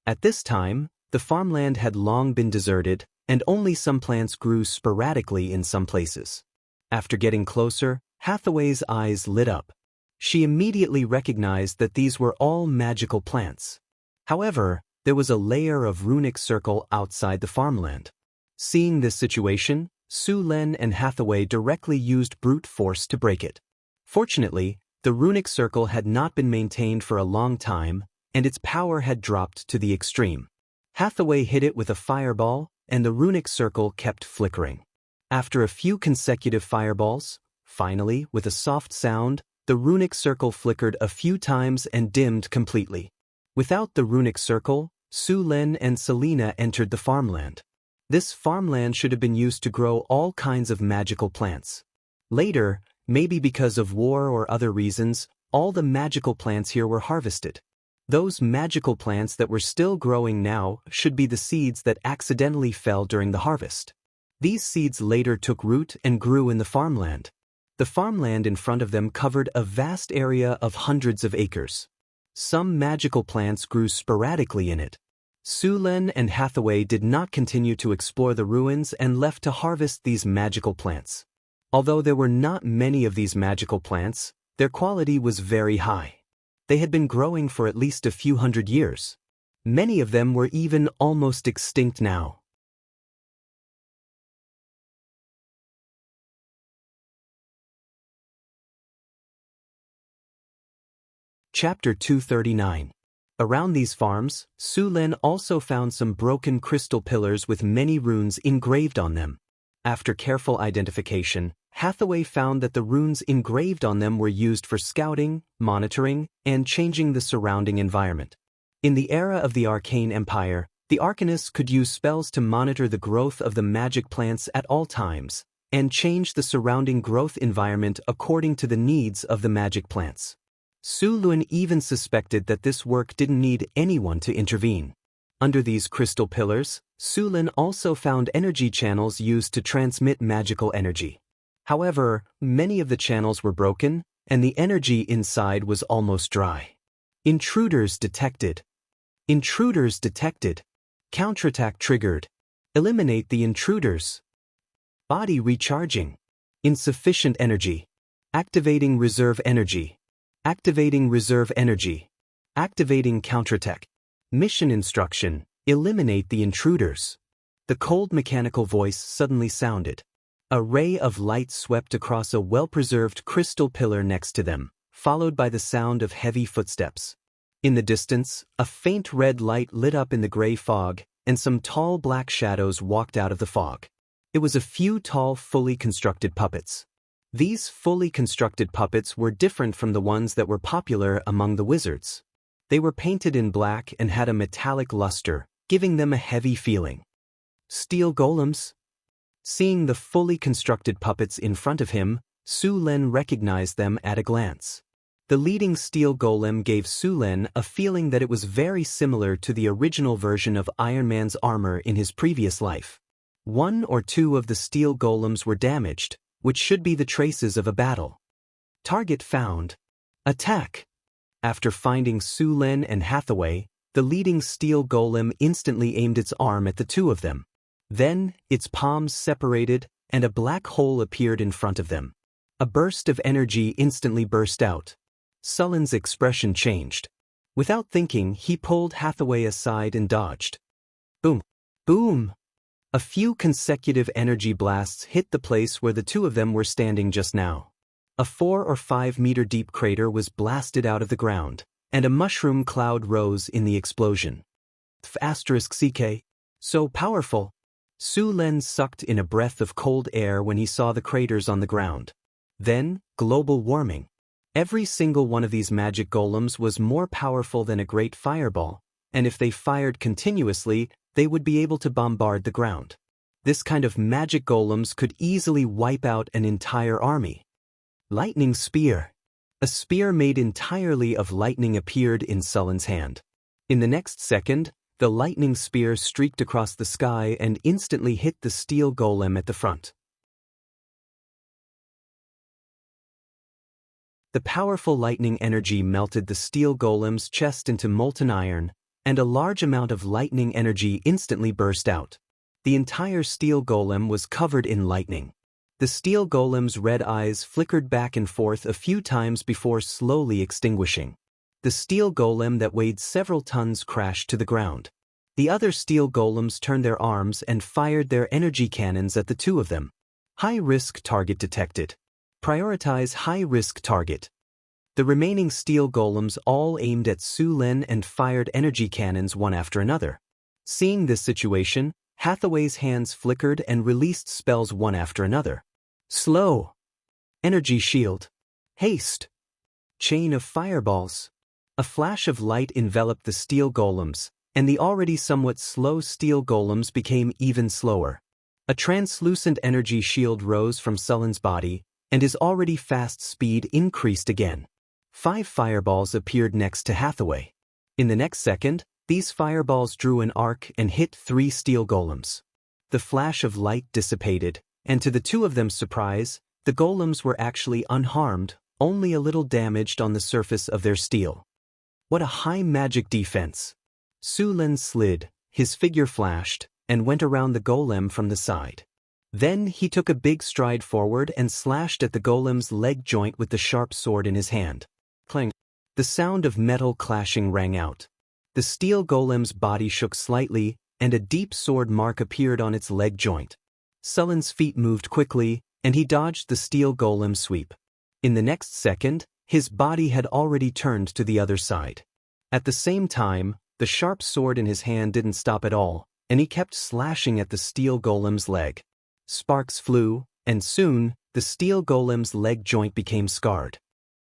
At this time, the farmland had long been deserted, and only some plants grew sporadically in some places. After getting closer, Hathaway's eyes lit up. She immediately recognized that these were all magical plants. However, there was a layer of runic circle outside the farmland. Seeing this situation, Sulin and Hathaway directly used brute force to break it. Fortunately, the runic circle had not been maintained for a long time, and its power had dropped to the extreme. Hathaway hit it with a fireball, and the runic circle kept flickering. After a few consecutive fireballs, finally, with a soft sound, the runic circle flickered a few times and dimmed completely. Without the runic circle, Sulin and Selena entered the farmland. This farmland should have been used to grow all kinds of magical plants. Later, maybe because of war or other reasons, all the magical plants here were harvested. Those magical plants that were still growing now should be the seeds that accidentally fell during the harvest. These seeds later took root and grew in the farmland. The farmland in front of them covered a vast area of hundreds of acres. Some magical plants grew sporadically in it. Sulin and Hathaway did not continue to explore the ruins and left to harvest these magical plants. Although there were not many of these magical plants, their quality was very high. They had been growing for at least a few hundred years. Many of them were even almost extinct now. Chapter 239. Around these farms, Su Lin also found some broken crystal pillars with many runes engraved on them. After careful identification, Hathaway found that the runes engraved on them were used for scouting, monitoring, and changing the surrounding environment. In the era of the Arcane Empire, the Arcanists could use spells to monitor the growth of the magic plants at all times, and change the surrounding growth environment according to the needs of the magic plants. Su Lin even suspected that this work didn't need anyone to intervene. Under these crystal pillars, Su Lin also found energy channels used to transmit magical energy. However, many of the channels were broken, and the energy inside was almost dry. Intruders detected. Intruders detected. Counterattack triggered. Eliminate the intruders. Body recharging. Insufficient energy. Activating reserve energy. Activating reserve energy. Activating counterattack. Mission instruction: eliminate the intruders. The cold mechanical voice suddenly sounded. A ray of light swept across a well-preserved crystal pillar next to them, followed by the sound of heavy footsteps. In the distance, a faint red light lit up in the gray fog, and some tall black shadows walked out of the fog. It was a few tall, fully constructed puppets. These fully constructed puppets were different from the ones that were popular among the wizards. They were painted in black and had a metallic luster, giving them a heavy feeling. Steel golems? Seeing the fully constructed puppets in front of him, Su Lin recognized them at a glance. The leading steel golem gave Su Lin a feeling that it was very similar to the original version of Iron Man's armor in his previous life. One or two of the steel golems were damaged, which should be the traces of a battle. Target found. Attack. After finding Su Lin and Hathaway, the leading steel golem instantly aimed its arm at the two of them. Then, its palms separated, and a black hole appeared in front of them. A burst of energy instantly burst out. Sullen's expression changed. Without thinking, he pulled Hathaway aside and dodged. Boom! Boom! A few consecutive energy blasts hit the place where the two of them were standing just now. A 4 or 5 meter deep crater was blasted out of the ground, and a mushroom cloud rose in the explosion. *CK. So powerful. Su Lin sucked in a breath of cold air when he saw the craters on the ground. Then, global warming. Every single one of these magic golems was more powerful than a great fireball, and if they fired continuously, they would be able to bombard the ground. This kind of magic golems could easily wipe out an entire army. Lightning spear. A spear made entirely of lightning appeared in Sullen's hand. In the next second, the lightning spear streaked across the sky and instantly hit the steel golem at the front. The powerful lightning energy melted the steel golem's chest into molten iron, and a large amount of lightning energy instantly burst out. The entire steel golem was covered in lightning. The steel golem's red eyes flickered back and forth a few times before slowly extinguishing. The steel golem that weighed several tons crashed to the ground. The other steel golems turned their arms and fired their energy cannons at the two of them. High-risk target detected. Prioritize high-risk target. The remaining steel golems all aimed at Su Lin and fired energy cannons one after another. Seeing this situation, Hathaway's hands flickered and released spells one after another. Slow. Energy shield. Haste. Chain of fireballs. A flash of light enveloped the steel golems, and the already somewhat slow steel golems became even slower. A translucent energy shield rose from Sullen's body, and his already fast speed increased again. 5 fireballs appeared next to Hathaway. In the next second, these fireballs drew an arc and hit 3 steel golems. The flash of light dissipated, and to the two of them's surprise, the golems were actually unharmed, only a little damaged on the surface of their steel. What a high magic defense! Su Lin slid, his figure flashed, and went around the golem from the side. Then he took a big stride forward and slashed at the golem's leg joint with the sharp sword in his hand. Clang! The sound of metal clashing rang out. The steel golem's body shook slightly, and a deep sword mark appeared on its leg joint. Sullen's feet moved quickly, and he dodged the steel golem's sweep. In the next second, His body had already turned to the other side. At the same time, the sharp sword in his hand didn't stop at all, and he kept slashing at the steel golem's leg. Sparks flew, and soon, the steel golem's leg joint became scarred.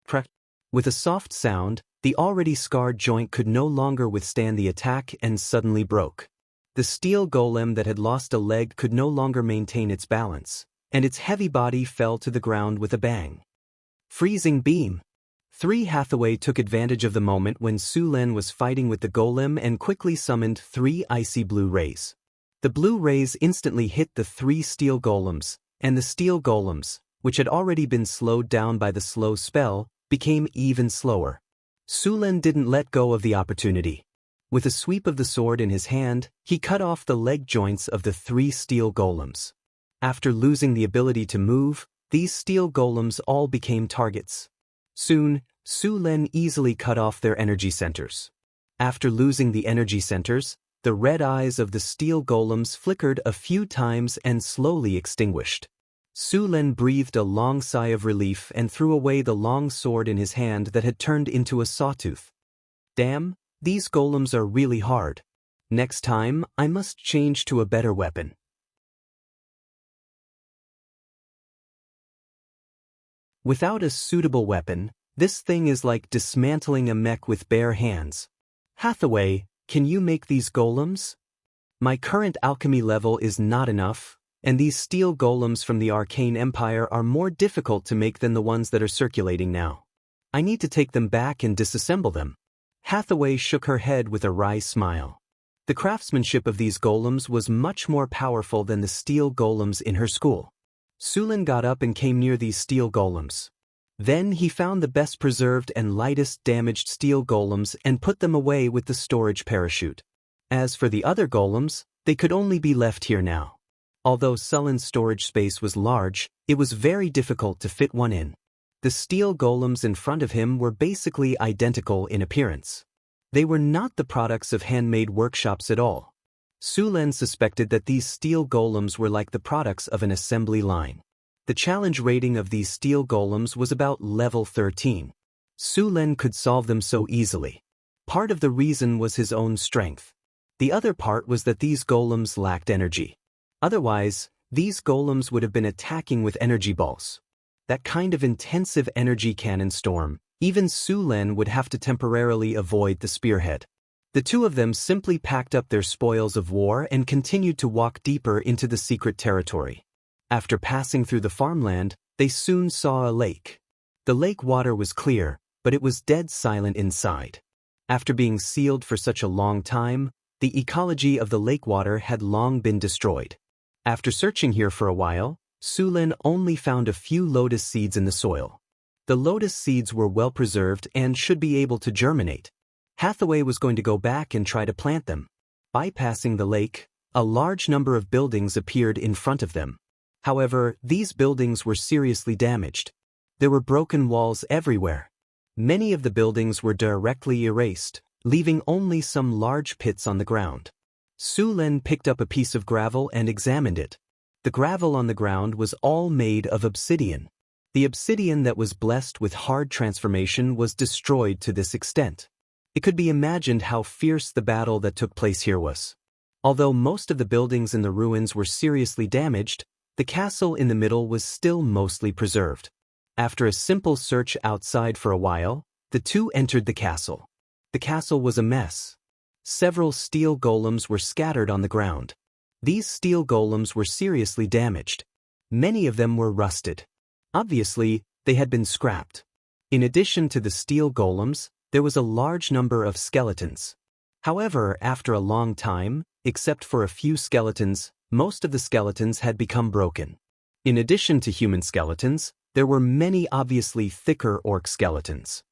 Crack! With a soft sound, the already scarred joint could no longer withstand the attack and suddenly broke. The steel golem that had lost a leg could no longer maintain its balance, and its heavy body fell to the ground with a bang. Freezing beam! 3 Hathaway took advantage of the moment when Su Lin was fighting with the golem and quickly summoned 3 icy blue rays. The blue rays instantly hit the 3 steel golems, and the steel golems, which had already been slowed down by the slow spell, became even slower. Su Lin didn't let go of the opportunity. With a sweep of the sword in his hand, he cut off the leg joints of the 3 steel golems. After losing the ability to move, these steel golems all became targets. Soon, Su Lin easily cut off their energy centers. After losing the energy centers, the red eyes of the steel golems flickered a few times and slowly extinguished. Su Lin breathed a long sigh of relief and threw away the long sword in his hand that had turned into a sawtooth. Damn, these golems are really hard. Next time, I must change to a better weapon. Without a suitable weapon, this thing is like dismantling a mech with bare hands. Hathaway, can you make these golems? My current alchemy level is not enough, and these steel golems from the Arcane Empire are more difficult to make than the ones that are circulating now. I need to take them back and disassemble them. Hathaway shook her head with a wry smile. The craftsmanship of these golems was much more powerful than the steel golems in her school. Su Lin got up and came near these steel golems. Then he found the best preserved and lightest damaged steel golems and put them away with the storage parachute. As for the other golems, they could only be left here now. Although Sullen's storage space was large, it was very difficult to fit one in. The steel golems in front of him were basically identical in appearance. They were not the products of handmade workshops at all. Su Lin suspected that these steel golems were like the products of an assembly line. The challenge rating of these steel golems was about level 13. Su Lin could solve them so easily. Part of the reason was his own strength. The other part was that these golems lacked energy. Otherwise, these golems would have been attacking with energy balls. That kind of intensive energy cannon storm, even Su Lin would have to temporarily avoid the spearhead. The two of them simply packed up their spoils of war and continued to walk deeper into the secret territory. After passing through the farmland, they soon saw a lake. The lake water was clear, but it was dead silent inside. After being sealed for such a long time, the ecology of the lake water had long been destroyed. After searching here for a while, Su Lin only found a few lotus seeds in the soil. The lotus seeds were well preserved and should be able to germinate. Hathaway was going to go back and try to plant them. Bypassing the lake, a large number of buildings appeared in front of them. However, these buildings were seriously damaged. There were broken walls everywhere. Many of the buildings were directly erased, leaving only some large pits on the ground. Su Lin picked up a piece of gravel and examined it. The gravel on the ground was all made of obsidian. The obsidian that was blessed with hard transformation was destroyed to this extent. It could be imagined how fierce the battle that took place here was. Although most of the buildings in the ruins were seriously damaged, the castle in the middle was still mostly preserved. After a simple search outside for a while, the two entered the castle. The castle was a mess. Several steel golems were scattered on the ground. These steel golems were seriously damaged. Many of them were rusted. Obviously, they had been scrapped. In addition to the steel golems, there was a large number of skeletons. However, after a long time, except for a few skeletons, most of the skeletons had become broken. In addition to human skeletons, there were many obviously thicker orc skeletons.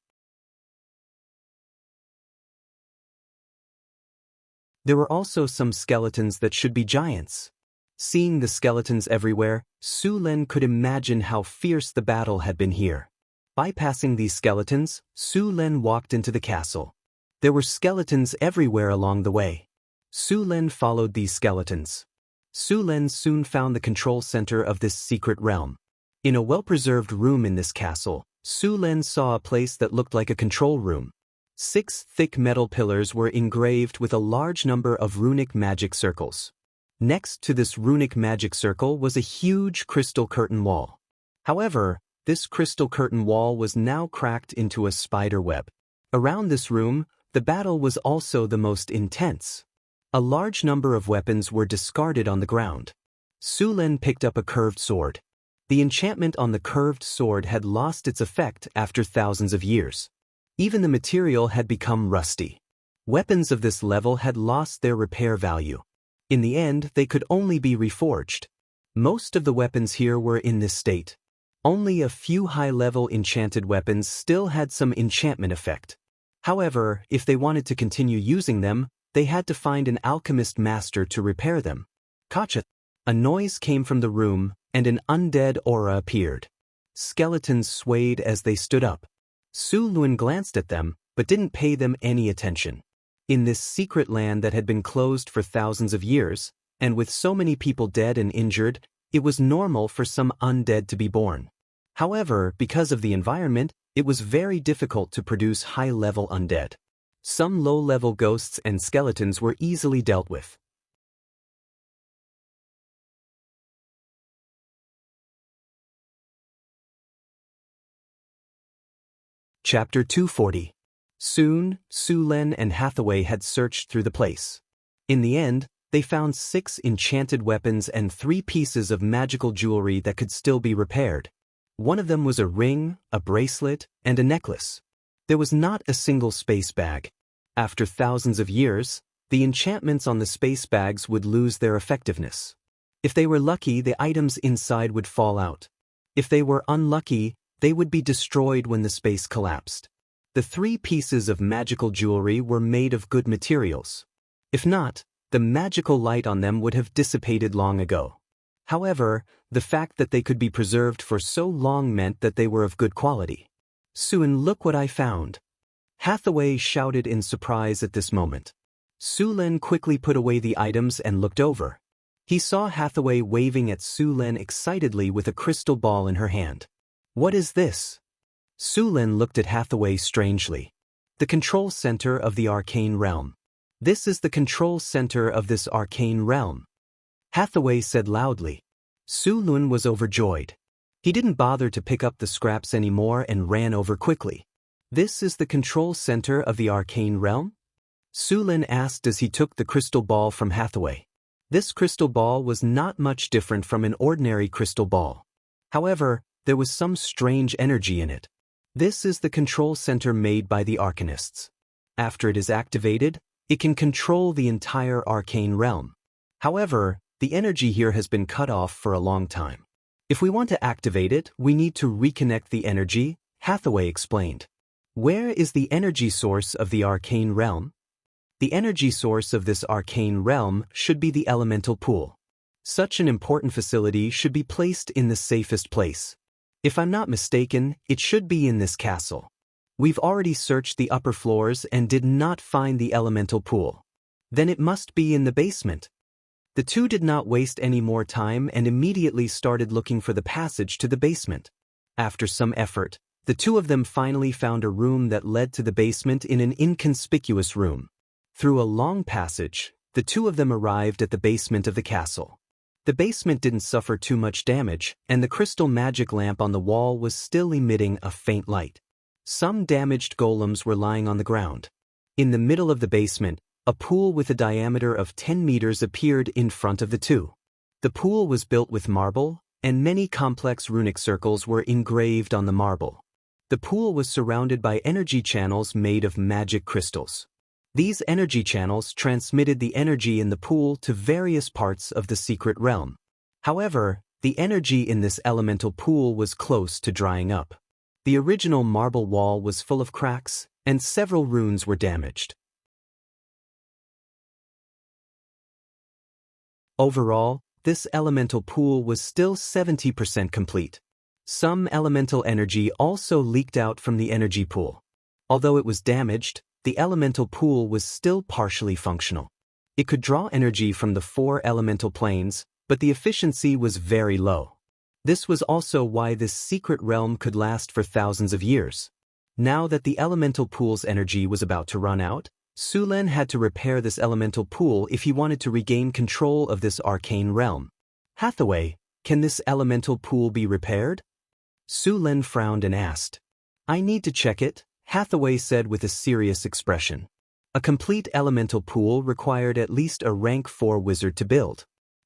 There were also some skeletons that should be giants. Seeing the skeletons everywhere, Su Lin could imagine how fierce the battle had been here. Bypassing these skeletons, Su Lin walked into the castle. There were skeletons everywhere along the way. Su Lin followed these skeletons. Su Lin soon found the control center of this secret realm. In a well-preserved room in this castle, Su Len saw a place that looked like a control room. 6 thick metal pillars were engraved with a large number of runic magic circles. Next to this runic magic circle was a huge crystal curtain wall. However, this crystal curtain wall was now cracked into a spider web. Around this room, the battle was also the most intense. A large number of weapons were discarded on the ground. Su Len picked up a curved sword. The enchantment on the curved sword had lost its effect after thousands of years. Even the material had become rusty. Weapons of this level had lost their repair value. In the end, they could only be reforged. Most of the weapons here were in this state. Only a few high-level enchanted weapons still had some enchantment effect. However, if they wanted to continue using them, they had to find an alchemist master to repair them. Kacha! A noise came from the room, and an undead aura appeared. Skeletons swayed as they stood up. Su Lun glanced at them, but didn't pay them any attention. In this secret land that had been closed for thousands of years, and with so many people dead and injured, it was normal for some undead to be born. However, because of the environment, it was very difficult to produce high-level undead. Some low-level ghosts and skeletons were easily dealt with. Chapter 240. Soon, Su Len and Hathaway had searched through the place. In the end, they found 6 enchanted weapons and 3 pieces of magical jewelry that could still be repaired. One of them was a ring, a bracelet, and a necklace. There was not a single space bag. After thousands of years, the enchantments on the space bags would lose their effectiveness. If they were lucky, the items inside would fall out. If they were unlucky, they would be destroyed when the space collapsed. The 3 pieces of magical jewelry were made of good materials. If not, the magical light on them would have dissipated long ago. However, the fact that they could be preserved for so long meant that they were of good quality. Suin, look what I found. Hathaway shouted in surprise at this moment. Su Len quickly put away the items and looked over. He saw Hathaway waving at Su Len excitedly with a crystal ball in her hand. What is this? Su Len looked at Hathaway strangely. The control center of the arcane realm. This is the control center of this arcane realm. Hathaway said loudly. Su Lun was overjoyed. He didn't bother to pick up the scraps anymore and ran over quickly. This is the control center of the arcane realm? Su Lin asked as he took the crystal ball from Hathaway. This crystal ball was not much different from an ordinary crystal ball. However, there was some strange energy in it. This is the control center made by the arcanists. After it is activated, it can control the entire arcane realm. However, the energy here has been cut off for a long time. If we want to activate it, we need to reconnect the energy, Hathaway explained. Where is the energy source of the arcane realm? The energy source of this arcane realm should be the elemental pool. Such an important facility should be placed in the safest place. If I'm not mistaken, it should be in this castle. We've already searched the upper floors and did not find the elemental pool. Then it must be in the basement. The two did not waste any more time and immediately started looking for the passage to the basement. After some effort, the two of them finally found a room that led to the basement in an inconspicuous room. Through a long passage, the two of them arrived at the basement of the castle. The basement didn't suffer too much damage, and the crystal magic lamp on the wall was still emitting a faint light. Some damaged golems were lying on the ground. In the middle of the basement, a pool with a diameter of 10 meters appeared in front of the two. The pool was built with marble, and many complex runic circles were engraved on the marble. The pool was surrounded by energy channels made of magic crystals. These energy channels transmitted the energy in the pool to various parts of the secret realm. However, the energy in this elemental pool was close to drying up. The original marble wall was full of cracks, and several runes were damaged. Overall, this elemental pool was still 70% complete. Some elemental energy also leaked out from the energy pool. Although it was damaged, the elemental pool was still partially functional. It could draw energy from the 4 elemental planes, but the efficiency was very low. This was also why this secret realm could last for thousands of years. Now that the elemental pool's energy was about to run out, Sulen had to repair this elemental pool if he wanted to regain control of this arcane realm. Hathaway, can this elemental pool be repaired? Sulen frowned and asked. I need to check it, Hathaway said with a serious expression. A complete elemental pool required at least a rank 4 wizard to build.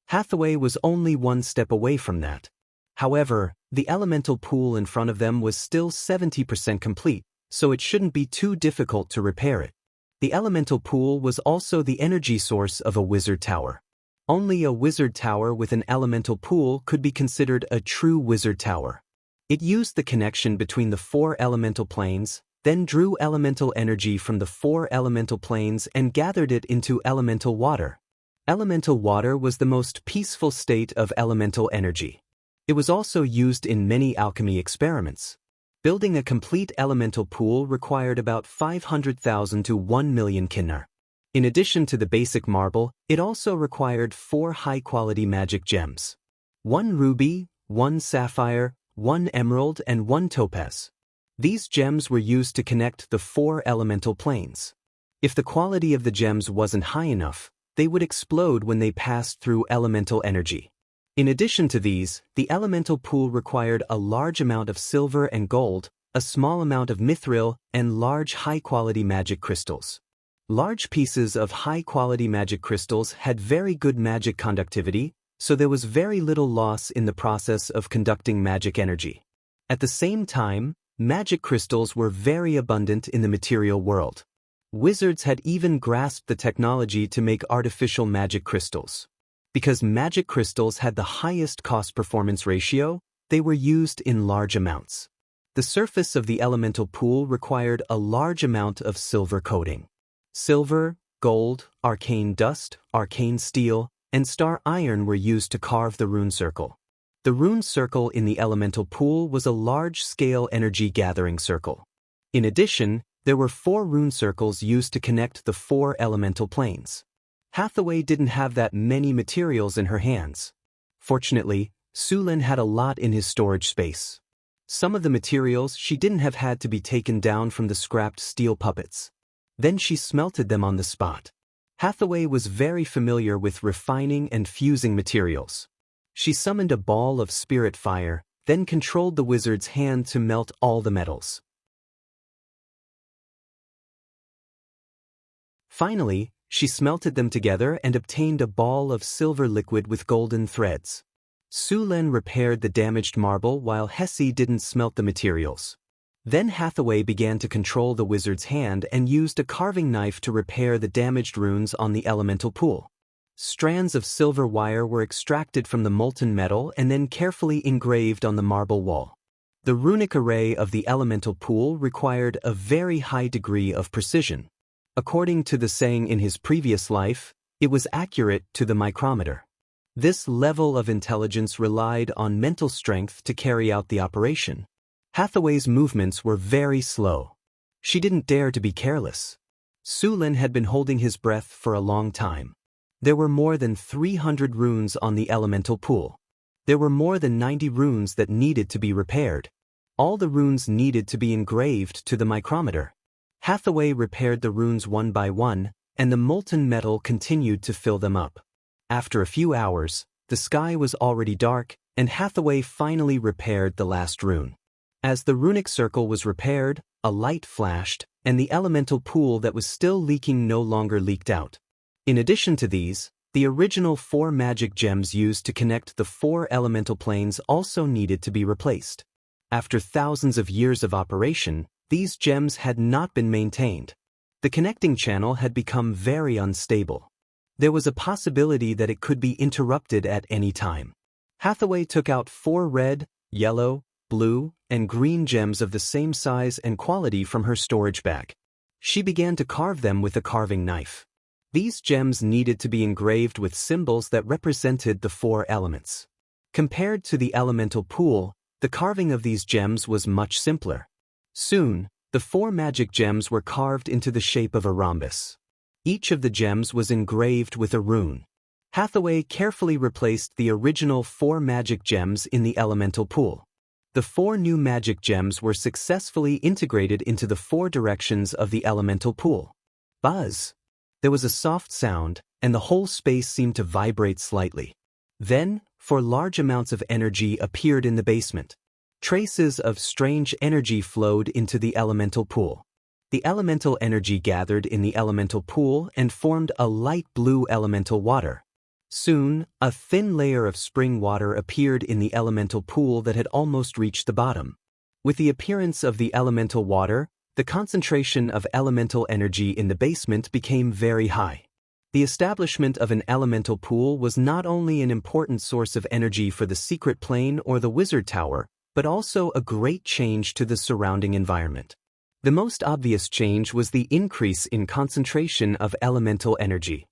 Hathaway was only one step away from that. However, the elemental pool in front of them was still 70% complete, so it shouldn't be too difficult to repair it. The elemental pool was also the energy source of a wizard tower. Only a wizard tower with an elemental pool could be considered a true wizard tower. It used the connection between the 4 elemental planes, then drew elemental energy from the 4 elemental planes and gathered it into elemental water. Elemental water was the most peaceful state of elemental energy. It was also used in many alchemy experiments. Building a complete elemental pool required about 500,000 to 1 million kinnar. In addition to the basic marble, it also required 4 high-quality magic gems. 1 ruby, 1 sapphire, 1 emerald and 1 topaz. These gems were used to connect the 4 elemental planes. If the quality of the gems wasn't high enough, they would explode when they passed through elemental energy. In addition to these, the elemental pool required a large amount of silver and gold, a small amount of mithril, and large high-quality magic crystals. Large pieces of high-quality magic crystals had very good magic conductivity, so there was very little loss in the process of conducting magic energy. At the same time, magic crystals were very abundant in the material world. Wizards had even grasped the technology to make artificial magic crystals. Because magic crystals had the highest cost-performance ratio, they were used in large amounts. The surface of the elemental pool required a large amount of silver coating. Silver, gold, arcane dust, arcane steel, and star iron were used to carve the rune circle. The rune circle in the elemental pool was a large-scale energy-gathering circle. In addition, there were 4 rune circles used to connect the 4 elemental planes. Hathaway didn't have that many materials in her hands. Fortunately, Sulen had a lot in his storage space. Some of the materials she didn't have had to be taken down from the scrapped steel puppets. Then she smelted them on the spot. Hathaway was very familiar with refining and fusing materials. She summoned a ball of spirit fire, then controlled the wizard's hand to melt all the metals. Finally, she smelted them together and obtained a ball of silver liquid with golden threads. Sulen repaired the damaged marble while Hesse didn't smelt the materials. Then Hathaway began to control the wizard's hand and used a carving knife to repair the damaged runes on the elemental pool. Strands of silver wire were extracted from the molten metal and then carefully engraved on the marble wall. The runic array of the elemental pool required a very high degree of precision. According to the saying in his previous life, it was accurate to the micrometer. This level of intelligence relied on mental strength to carry out the operation. Hathaway's movements were very slow. She didn't dare to be careless. Sulen had been holding his breath for a long time. There were more than 300 runes on the elemental pool. There were more than 90 runes that needed to be repaired. All the runes needed to be engraved to the micrometer. Hathaway repaired the runes one by one, and the molten metal continued to fill them up. After a few hours, the sky was already dark, and Hathaway finally repaired the last rune. As the runic circle was repaired, a light flashed, and the elemental pool that was still leaking no longer leaked out. In addition to these, the original 4 magic gems used to connect the 4 elemental planes also needed to be replaced. After thousands of years of operation, these gems had not been maintained. The connecting channel had become very unstable. There was a possibility that it could be interrupted at any time. Hathaway took out 4 red, yellow, blue, and green gems of the same size and quality from her storage bag. She began to carve them with a carving knife. These gems needed to be engraved with symbols that represented the 4 elements. Compared to the elemental pool, the carving of these gems was much simpler. Soon, the 4 magic gems were carved into the shape of a rhombus. Each of the gems was engraved with a rune. Hathaway carefully replaced the original 4 magic gems in the elemental pool. The 4 new magic gems were successfully integrated into the 4 directions of the elemental pool. Buzz! There was a soft sound, and the whole space seemed to vibrate slightly. Then, large amounts of energy appeared in the basement. Traces of strange energy flowed into the elemental pool. The elemental energy gathered in the elemental pool and formed a light blue elemental water. Soon, a thin layer of spring water appeared in the elemental pool that had almost reached the bottom. With the appearance of the elemental water, the concentration of elemental energy in the basement became very high. The establishment of an elemental pool was not only an important source of energy for the secret plane or the wizard tower, but also a great change to the surrounding environment. The most obvious change was the increase in concentration of elemental energy.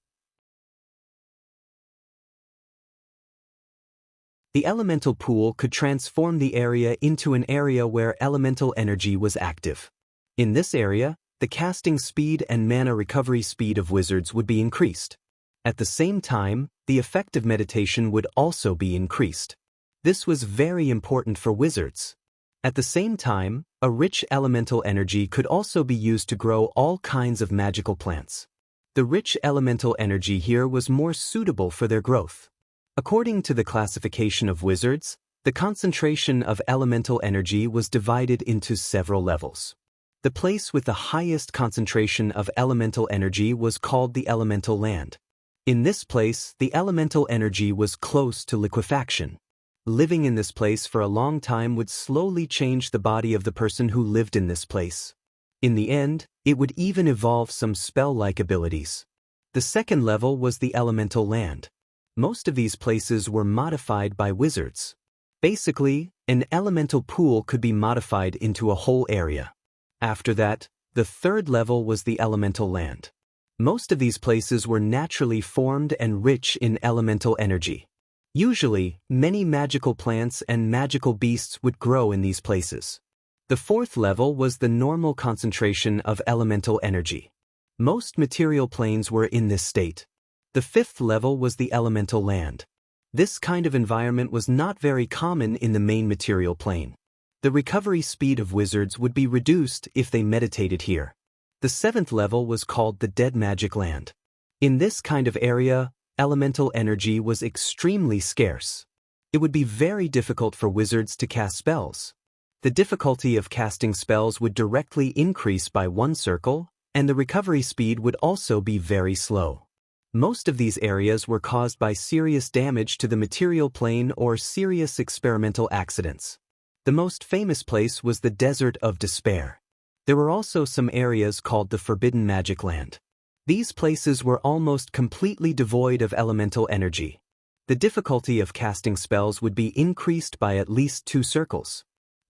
The elemental pool could transform the area into an area where elemental energy was active. In this area, the casting speed and mana recovery speed of wizards would be increased. At the same time, the effective meditation would also be increased. This was very important for wizards. At the same time, a rich elemental energy could also be used to grow all kinds of magical plants. The rich elemental energy here was more suitable for their growth. According to the classification of wizards, the concentration of elemental energy was divided into several levels. The place with the highest concentration of elemental energy was called the elemental land. In this place, the elemental energy was close to liquefaction. Living in this place for a long time would slowly change the body of the person who lived in this place. In the end, it would even evolve some spell-like abilities. The second level was the elemental land. Most of these places were modified by wizards. Basically, an elemental pool could be modified into a whole area. After that, the third level was the elemental land. Most of these places were naturally formed and rich in elemental energy. Usually, many magical plants and magical beasts would grow in these places. The fourth level was the normal concentration of elemental energy. Most material planes were in this state. The fifth level was the elemental land. This kind of environment was not very common in the main material plane. The recovery speed of wizards would be reduced if they meditated here. The seventh level was called the dead magic land. In this kind of area, elemental energy was extremely scarce. It would be very difficult for wizards to cast spells. The difficulty of casting spells would directly increase by 1 circle, and the recovery speed would also be very slow. Most of these areas were caused by serious damage to the material plane or serious experimental accidents. The most famous place was the Desert of Despair. There were also some areas called the Forbidden Magic Land. These places were almost completely devoid of elemental energy. The difficulty of casting spells would be increased by at least 2 circles.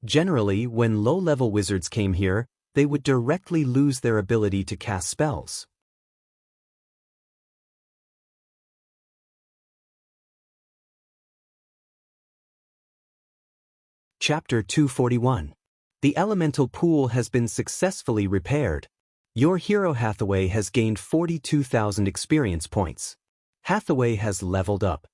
Generally, when low-level wizards came here, they would directly lose their ability to cast spells. Chapter 241. The elemental pool has been successfully repaired. Your hero Hathaway has gained 42,000 experience points. Hathaway has leveled up.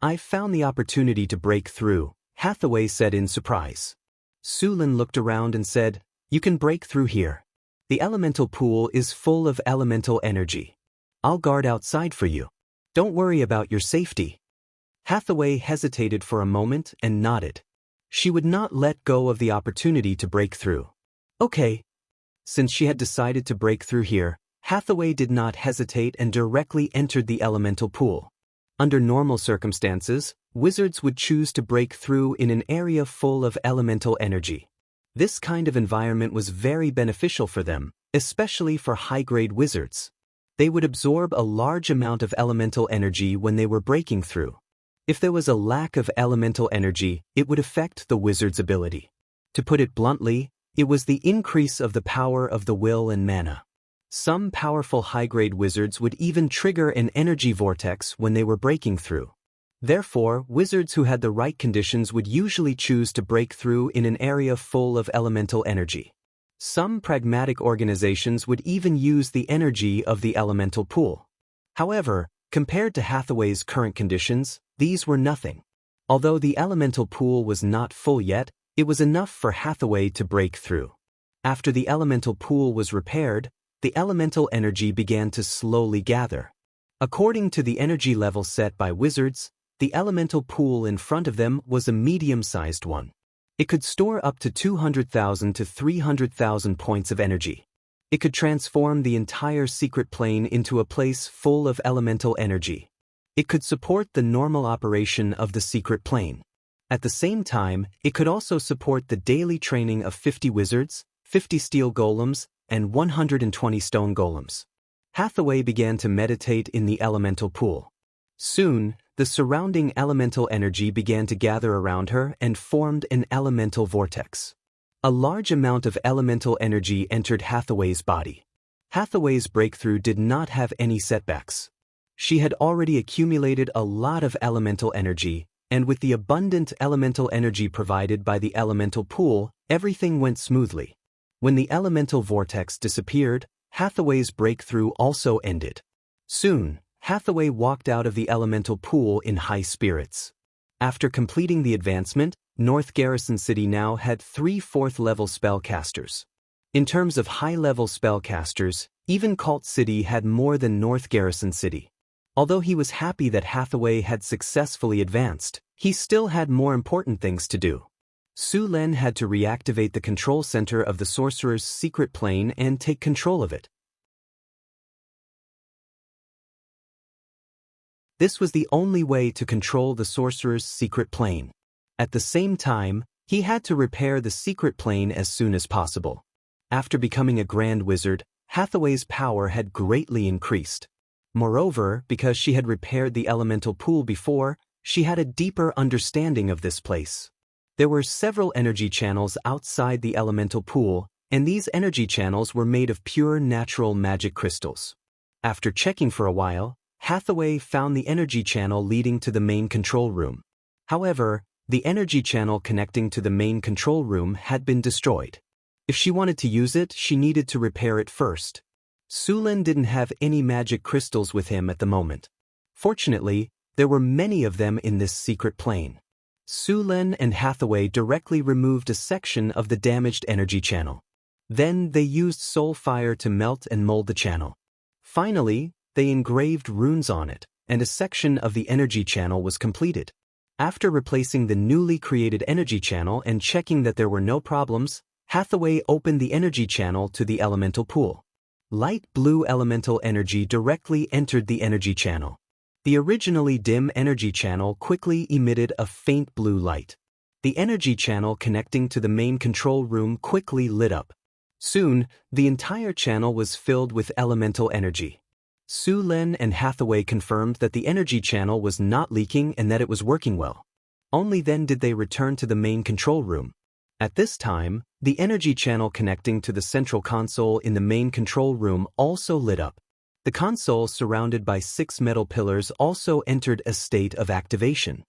I found the opportunity to break through, Hathaway said in surprise. Sulin looked around and said, "You can break through here. The elemental pool is full of elemental energy. I'll guard outside for you. Don't worry about your safety." Hathaway hesitated for a moment and nodded. She would not let go of the opportunity to break through. Okay. Since she had decided to break through here, Hathaway did not hesitate and directly entered the elemental pool. Under normal circumstances, wizards would choose to break through in an area full of elemental energy. This kind of environment was very beneficial for them, especially for high-grade wizards. They would absorb a large amount of elemental energy when they were breaking through. If there was a lack of elemental energy, it would affect the wizard's ability. To put it bluntly, it was the increase of the power of the will and mana. Some powerful high-grade wizards would even trigger an energy vortex when they were breaking through. Therefore, wizards who had the right conditions would usually choose to break through in an area full of elemental energy. Some pragmatic organizations would even use the energy of the elemental pool. However, Compared to Hathaway's current conditions, these were nothing. Although the elemental pool was not full yet, it was enough for Hathaway to break through. After the elemental pool was repaired, the elemental energy began to slowly gather. According to the energy level set by wizards, the elemental pool in front of them was a medium-sized one. It could store up to 200,000 to 300,000 points of energy. It could transform the entire secret plane into a place full of elemental energy. It could support the normal operation of the secret plane. At the same time, it could also support the daily training of 50 wizards, 50 steel golems, and 120 stone golems. Hathaway began to meditate in the elemental pool. Soon, the surrounding elemental energy began to gather around her and formed an elemental vortex. A large amount of elemental energy entered Hathaway's body. Hathaway's breakthrough did not have any setbacks. She had already accumulated a lot of elemental energy, and with the abundant elemental energy provided by the elemental pool, everything went smoothly. When the elemental vortex disappeared, Hathaway's breakthrough also ended. Soon, Hathaway walked out of the elemental pool in high spirits. After completing the advancement, North Garrison City now had 3 4th-level spellcasters. In terms of high-level spellcasters, even Cult City had more than North Garrison City. Although he was happy that Hathaway had successfully advanced, he still had more important things to do. Su Len had to reactivate the control center of the sorcerer's secret plane and take control of it. This was the only way to control the sorcerer's secret plane. At the same time, he had to repair the secret plane as soon as possible. After becoming a grand wizard, Hathaway's power had greatly increased. Moreover, because she had repaired the elemental pool before, she had a deeper understanding of this place. There were several energy channels outside the elemental pool, and these energy channels were made of pure natural magic crystals. After checking for a while, Hathaway found the energy channel leading to the main control room. However, the energy channel connecting to the main control room had been destroyed. If she wanted to use it, she needed to repair it first. Su Len didn't have any magic crystals with him at the moment. Fortunately, there were many of them in this secret plane. Su Len and Hathaway directly removed a section of the damaged energy channel. Then they used soul fire to melt and mold the channel. Finally, they engraved runes on it, and a section of the energy channel was completed. After replacing the newly created energy channel and checking that there were no problems, Hathaway opened the energy channel to the elemental pool. Light blue elemental energy directly entered the energy channel. The originally dim energy channel quickly emitted a faint blue light. The energy channel connecting to the main control room quickly lit up. Soon, the entire channel was filled with elemental energy. Su Len and Hathaway confirmed that the energy channel was not leaking and that it was working well. Only then did they return to the main control room. At this time, the energy channel connecting to the central console in the main control room also lit up. The console, surrounded by 6 metal pillars, also entered a state of activation.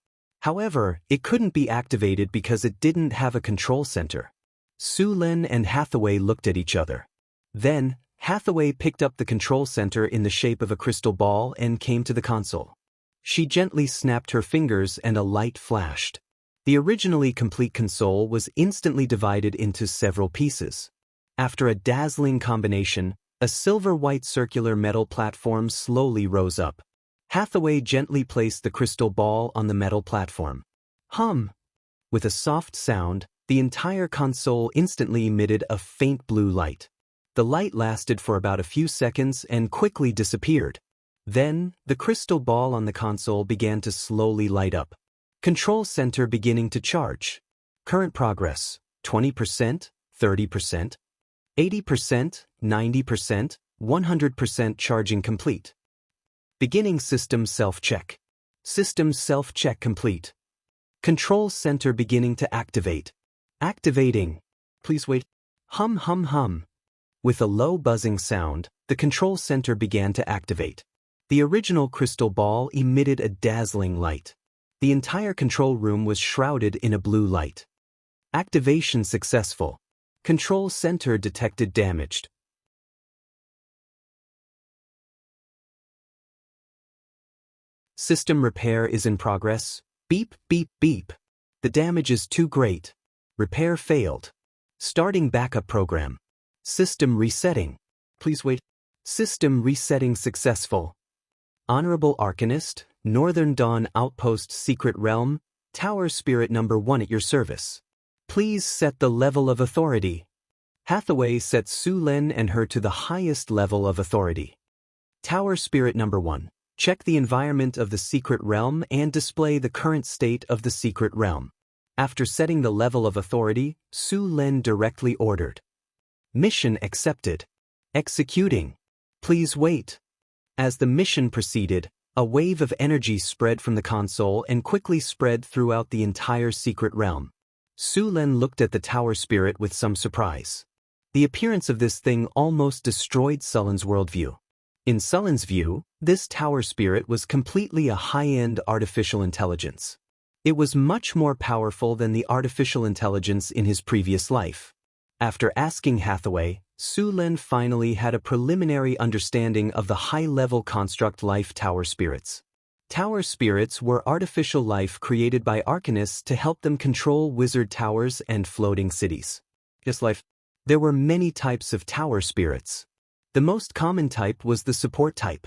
However, it couldn't be activated because it didn't have a control center. Su Len and Hathaway looked at each other. Then, Hathaway picked up the control center in the shape of a crystal ball and came to the console. She gently snapped her fingers and a light flashed. The originally complete console was instantly divided into several pieces. After a dazzling combination, a silver-white circular metal platform slowly rose up. Hathaway gently placed the crystal ball on the metal platform. Hum! With a soft sound, the entire console instantly emitted a faint blue light. The light lasted for about a few seconds and quickly disappeared. Then, the crystal ball on the console began to slowly light up. Control center beginning to charge. Current progress, 20%, 30%, 80%, 90%, 100% charging complete. Beginning system self-check. System self-check complete. Control center beginning to activate. Activating. Please wait. Hum hum hum. With a low buzzing sound, the control center began to activate. The original crystal ball emitted a dazzling light. The entire control room was shrouded in a blue light. Activation successful. Control center detected damaged. System repair is in progress. Beep, beep, beep. The damage is too great. Repair failed. Starting backup program. System resetting. Please wait. System resetting successful. Honorable Arcanist, Northern Dawn Outpost Secret Realm, Tower Spirit number 1 at your service. Please set the level of authority. Hathaway sets Su Len and her to the highest level of authority. Tower Spirit number 1. Check the environment of the secret realm and display the current state of the secret realm. After setting the level of authority, Su Len directly ordered. Mission accepted. Executing. Please wait. As the mission proceeded, a wave of energy spread from the console and quickly spread throughout the entire secret realm. Su Len looked at the Tower Spirit with some surprise. The appearance of this thing almost destroyed Sullen's worldview. In Sullen's view, this Tower Spirit was completely a high-end artificial intelligence. It was much more powerful than the artificial intelligence in his previous life. After asking Hathaway, Su Len finally had a preliminary understanding of the high-level construct life Tower Spirits. Tower Spirits were artificial life created by Arcanists to help them control wizard towers and floating cities. There were many types of Tower Spirits. The most common type was the support type.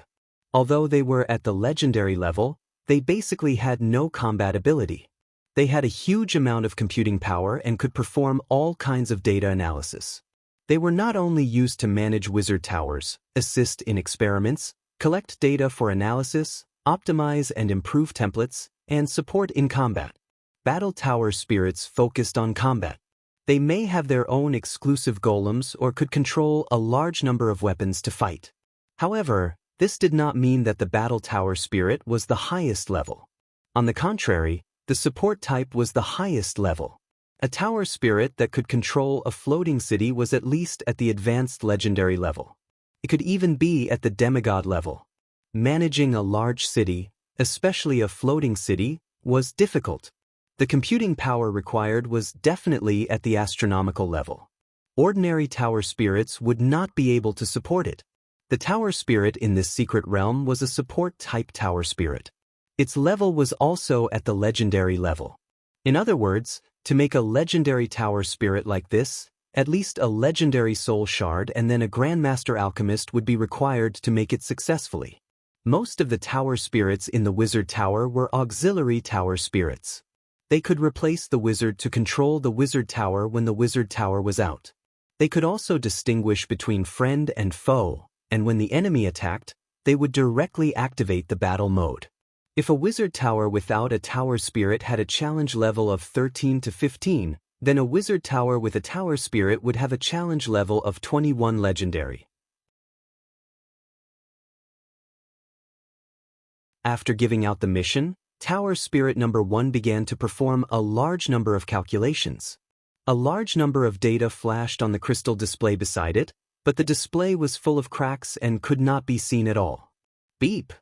Although they were at the legendary level, they basically had no combat ability. They had a huge amount of computing power and could perform all kinds of data analysis. They were not only used to manage wizard towers, assist in experiments, collect data for analysis, optimize and improve templates, and support in combat. Battle Tower Spirits focused on combat. They may have their own exclusive golems or could control a large number of weapons to fight. However, this did not mean that the Battle Tower Spirit was the highest level. On the contrary, the support type was the highest level. A Tower Spirit that could control a floating city was at least at the advanced legendary level. It could even be at the demigod level. Managing a large city, especially a floating city, was difficult. The computing power required was definitely at the astronomical level. Ordinary Tower Spirits would not be able to support it. The Tower Spirit in this secret realm was a support-type Tower Spirit. Its level was also at the legendary level. In other words, to make a legendary Tower Spirit like this, at least a legendary Soul Shard and then a Grandmaster Alchemist would be required to make it successfully. Most of the Tower Spirits in the Wizard Tower were auxiliary Tower Spirits. They could replace the wizard to control the wizard tower when the wizard tower was out. They could also distinguish between friend and foe, and when the enemy attacked, they would directly activate the battle mode. If a wizard tower without a Tower Spirit had a challenge level of 13 to 15, then a wizard tower with a Tower Spirit would have a challenge level of 21 legendary. After giving out the mission, Tower Spirit number 1 began to perform a large number of calculations. A large number of data flashed on the crystal display beside it, but the display was full of cracks and could not be seen at all. Beep.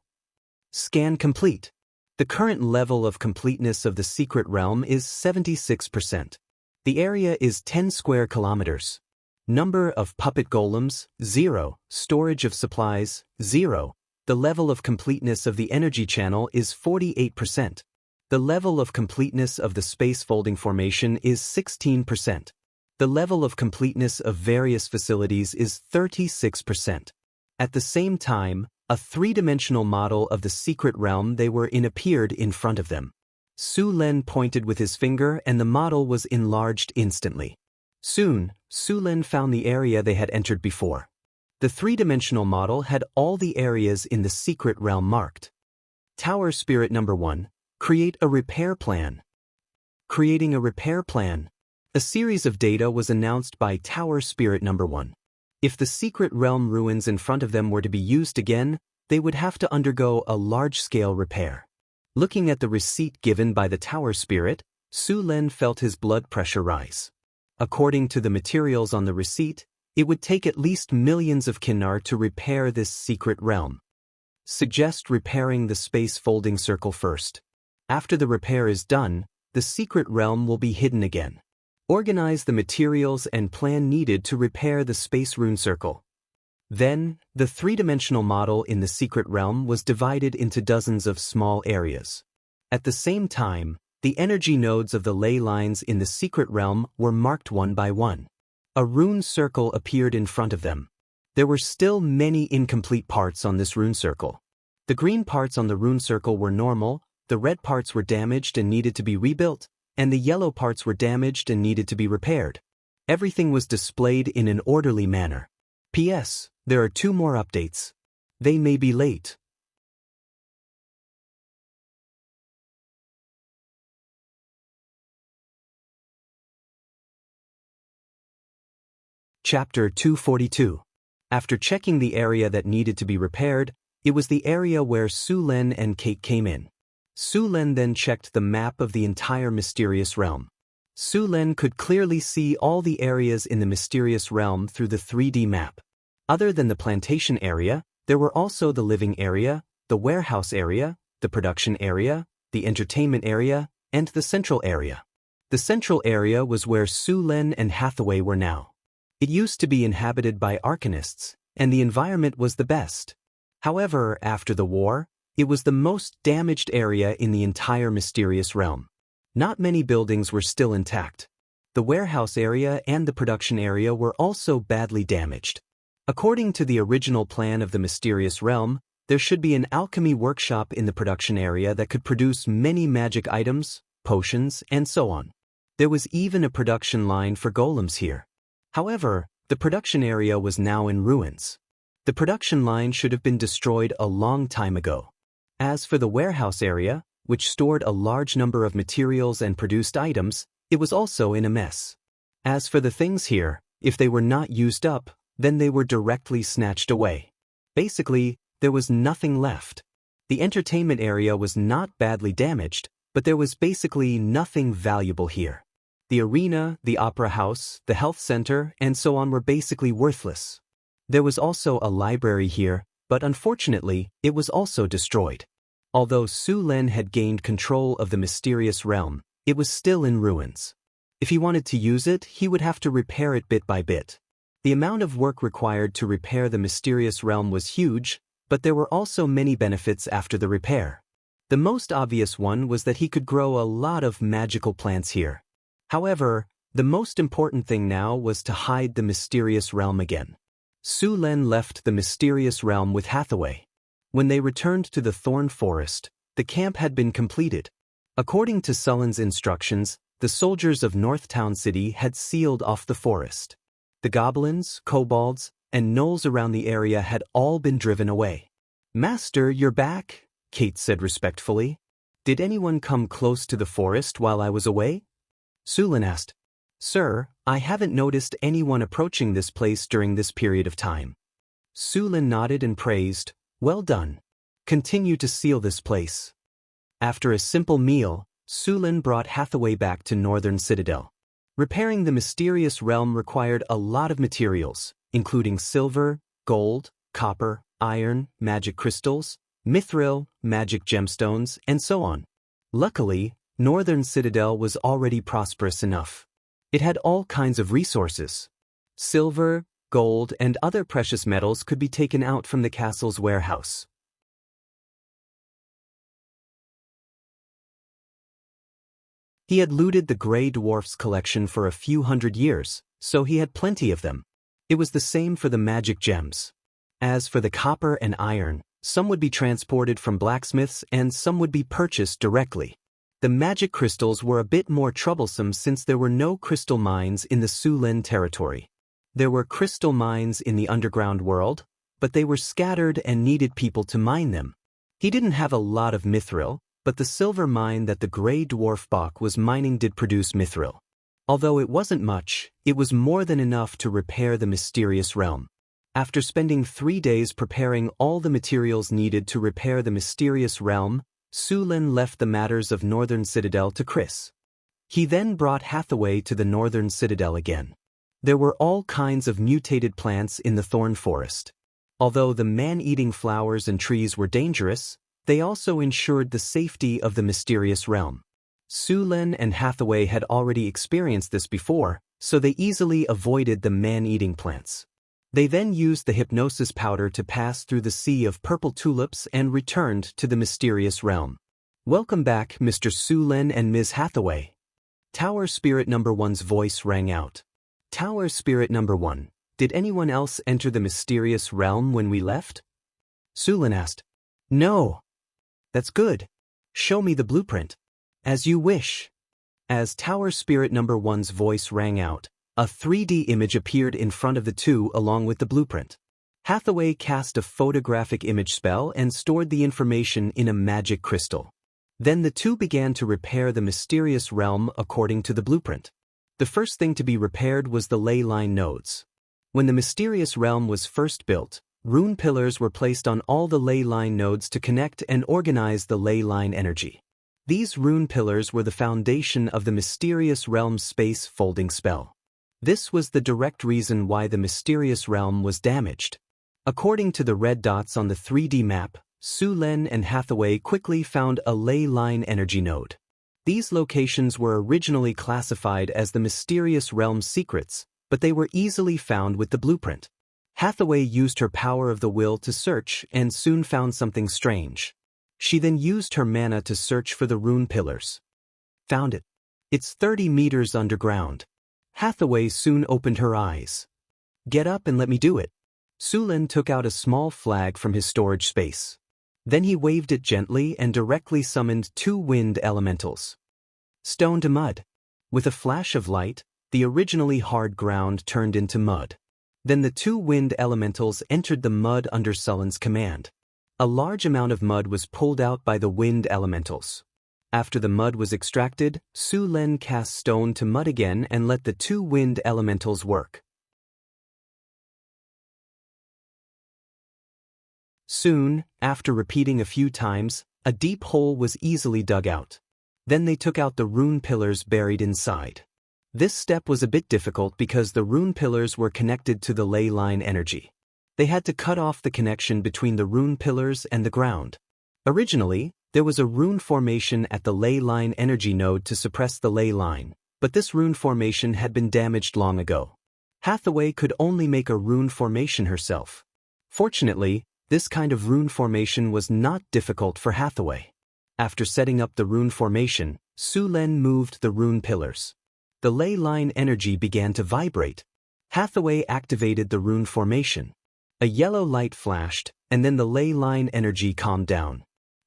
Scan complete. The current level of completeness of the secret realm is 76%. The area is 10 square kilometers. Number of puppet golems, 0. Storage of supplies, 0. The level of completeness of the energy channel is 48%. The level of completeness of the space folding formation is 16%. The level of completeness of various facilities is 36%. At the same time, a three-dimensional model of the secret realm they were in appeared in front of them. Su Len pointed with his finger and the model was enlarged instantly. Soon, Su Len found the area they had entered before. The three-dimensional model had all the areas in the secret realm marked. Tower Spirit number 1. Create a repair plan. Creating a repair plan. A series of data was announced by Tower Spirit number 1. If the secret realm ruins in front of them were to be used again, they would have to undergo a large-scale repair. Looking at the receipt given by the Tower Spirit, Su Len felt his blood pressure rise. According to the materials on the receipt, it would take at least millions of Kinnar to repair this secret realm. Suggest repairing the space folding circle first. After the repair is done, the secret realm will be hidden again. Organize the materials and plan needed to repair the space rune circle. Then, the three-dimensional model in the secret realm was divided into dozens of small areas. At the same time, the energy nodes of the ley lines in the secret realm were marked one by one. A rune circle appeared in front of them. There were still many incomplete parts on this rune circle. The green parts on the rune circle were normal, the red parts were damaged and needed to be rebuilt, and the yellow parts were damaged and needed to be repaired. Everything was displayed in an orderly manner. P.S. There are 2 more updates. They may be late. Chapter 242. After checking the area that needed to be repaired, it was the area where Su Len and Kate came in. Su Len then checked the map of the entire mysterious realm. Su Len could clearly see all the areas in the mysterious realm through the 3D map. Other than the plantation area, there were also the living area, the warehouse area, the production area, the entertainment area, and the central area. The central area was where Su Len and Hathaway were now. It used to be inhabited by arcanists, and the environment was the best. However, after the war, it was the most damaged area in the entire mysterious realm. Not many buildings were still intact. The warehouse area and the production area were also badly damaged. According to the original plan of the mysterious realm, there should be an alchemy workshop in the production area that could produce many magic items, potions, and so on. There was even a production line for golems here. However, the production area was now in ruins. The production line should have been destroyed a long time ago. As for the warehouse area, which stored a large number of materials and produced items, it was also in a mess. As for the things here, if they were not used up, then they were directly snatched away. Basically, there was nothing left. The entertainment area was not badly damaged, but there was basically nothing valuable here. The arena, the opera house, the health center, and so on were basically worthless. There was also a library here, but unfortunately, it was also destroyed. Although Su Len had gained control of the mysterious realm, it was still in ruins. If he wanted to use it, he would have to repair it bit by bit. The amount of work required to repair the mysterious realm was huge, but there were also many benefits after the repair. The most obvious one was that he could grow a lot of magical plants here. However, the most important thing now was to hide the mysterious realm again. Su Len left the mysterious realm with Hathaway. When they returned to the Thorn Forest, the camp had been completed. According to Sullen's instructions, the soldiers of North Town City had sealed off the forest. The goblins, kobolds, and gnolls around the area had all been driven away. "Master, you're back," Kate said respectfully. "Did anyone come close to the forest while I was away?" Su Len asked. "Sir, I haven't noticed anyone approaching this place during this period of time." Su Len nodded and praised, "Well done. Continue to seal this place." After a simple meal, Su Len brought Hathaway back to Northern Citadel. Repairing the mysterious realm required a lot of materials, including silver, gold, copper, iron, magic crystals, mithril, magic gemstones, and so on. Luckily, Northern Citadel was already prosperous enough. It had all kinds of resources. Silver, gold, and other precious metals could be taken out from the castle's warehouse. He had looted the Grey Dwarf's collection for a few hundred years, so he had plenty of them. It was the same for the magic gems. As for the copper and iron, some would be transported from blacksmiths and some would be purchased directly. The magic crystals were a bit more troublesome since there were no crystal mines in the Su Len territory. There were crystal mines in the underground world, but they were scattered and needed people to mine them. He didn't have a lot of mithril, but the silver mine that the Grey Dwarf Bach was mining did produce mithril. Although it wasn't much, it was more than enough to repair the mysterious realm. After spending 3 days preparing all the materials needed to repair the mysterious realm, Su Len left the matters of Northern Citadel to Chris. He then brought Hathaway to the Northern Citadel again. There were all kinds of mutated plants in the thorn forest. Although the man-eating flowers and trees were dangerous, they also ensured the safety of the mysterious realm. Su Len and Hathaway had already experienced this before, so they easily avoided the man-eating plants. They then used the hypnosis powder to pass through the sea of purple tulips and returned to the mysterious realm. Welcome back, Mr. Sulen and Ms. Hathaway. Tower Spirit Number 1's voice rang out. Tower Spirit Number 1, did anyone else enter the mysterious realm when we left? Sulen asked. No. That's good. Show me the blueprint. As you wish. As Tower Spirit Number 1's voice rang out, a 3D image appeared in front of the two along with the blueprint. Hathaway cast a photographic image spell and stored the information in a magic crystal. Then the two began to repair the mysterious realm according to the blueprint. The first thing to be repaired was the ley line nodes. When the mysterious realm was first built, rune pillars were placed on all the ley line nodes to connect and organize the ley line energy. These rune pillars were the foundation of the mysterious realm's space folding spell. This was the direct reason why the mysterious realm was damaged. According to the red dots on the 3D map, Sulen and Hathaway quickly found a ley line energy node. These locations were originally classified as the mysterious realm's secrets, but they were easily found with the blueprint. Hathaway used her power of the will to search and soon found something strange. She then used her mana to search for the rune pillars. Found it. It's 30 meters underground. Hathaway soon opened her eyes. Get up and let me do it. Sulen took out a small flag from his storage space. Then he waved it gently and directly summoned 2 wind elementals. Stone to mud. With a flash of light, the originally hard ground turned into mud. Then the 2 wind elementals entered the mud under Sulen's command. A large amount of mud was pulled out by the wind elementals. After the mud was extracted, Sulen cast stone to mud again and let the 2 wind elementals work. Soon, after repeating a few times, a deep hole was easily dug out. Then they took out the rune pillars buried inside. This step was a bit difficult because the rune pillars were connected to the ley line energy. They had to cut off the connection between the rune pillars and the ground. Originally, there was a rune formation at the ley line energy node to suppress the ley line, but this rune formation had been damaged long ago. Hathaway could only make a rune formation herself. Fortunately, this kind of rune formation was not difficult for Hathaway. After setting up the rune formation, Sulen moved the rune pillars. The ley line energy began to vibrate. Hathaway activated the rune formation. A yellow light flashed, and then the ley line energy calmed down.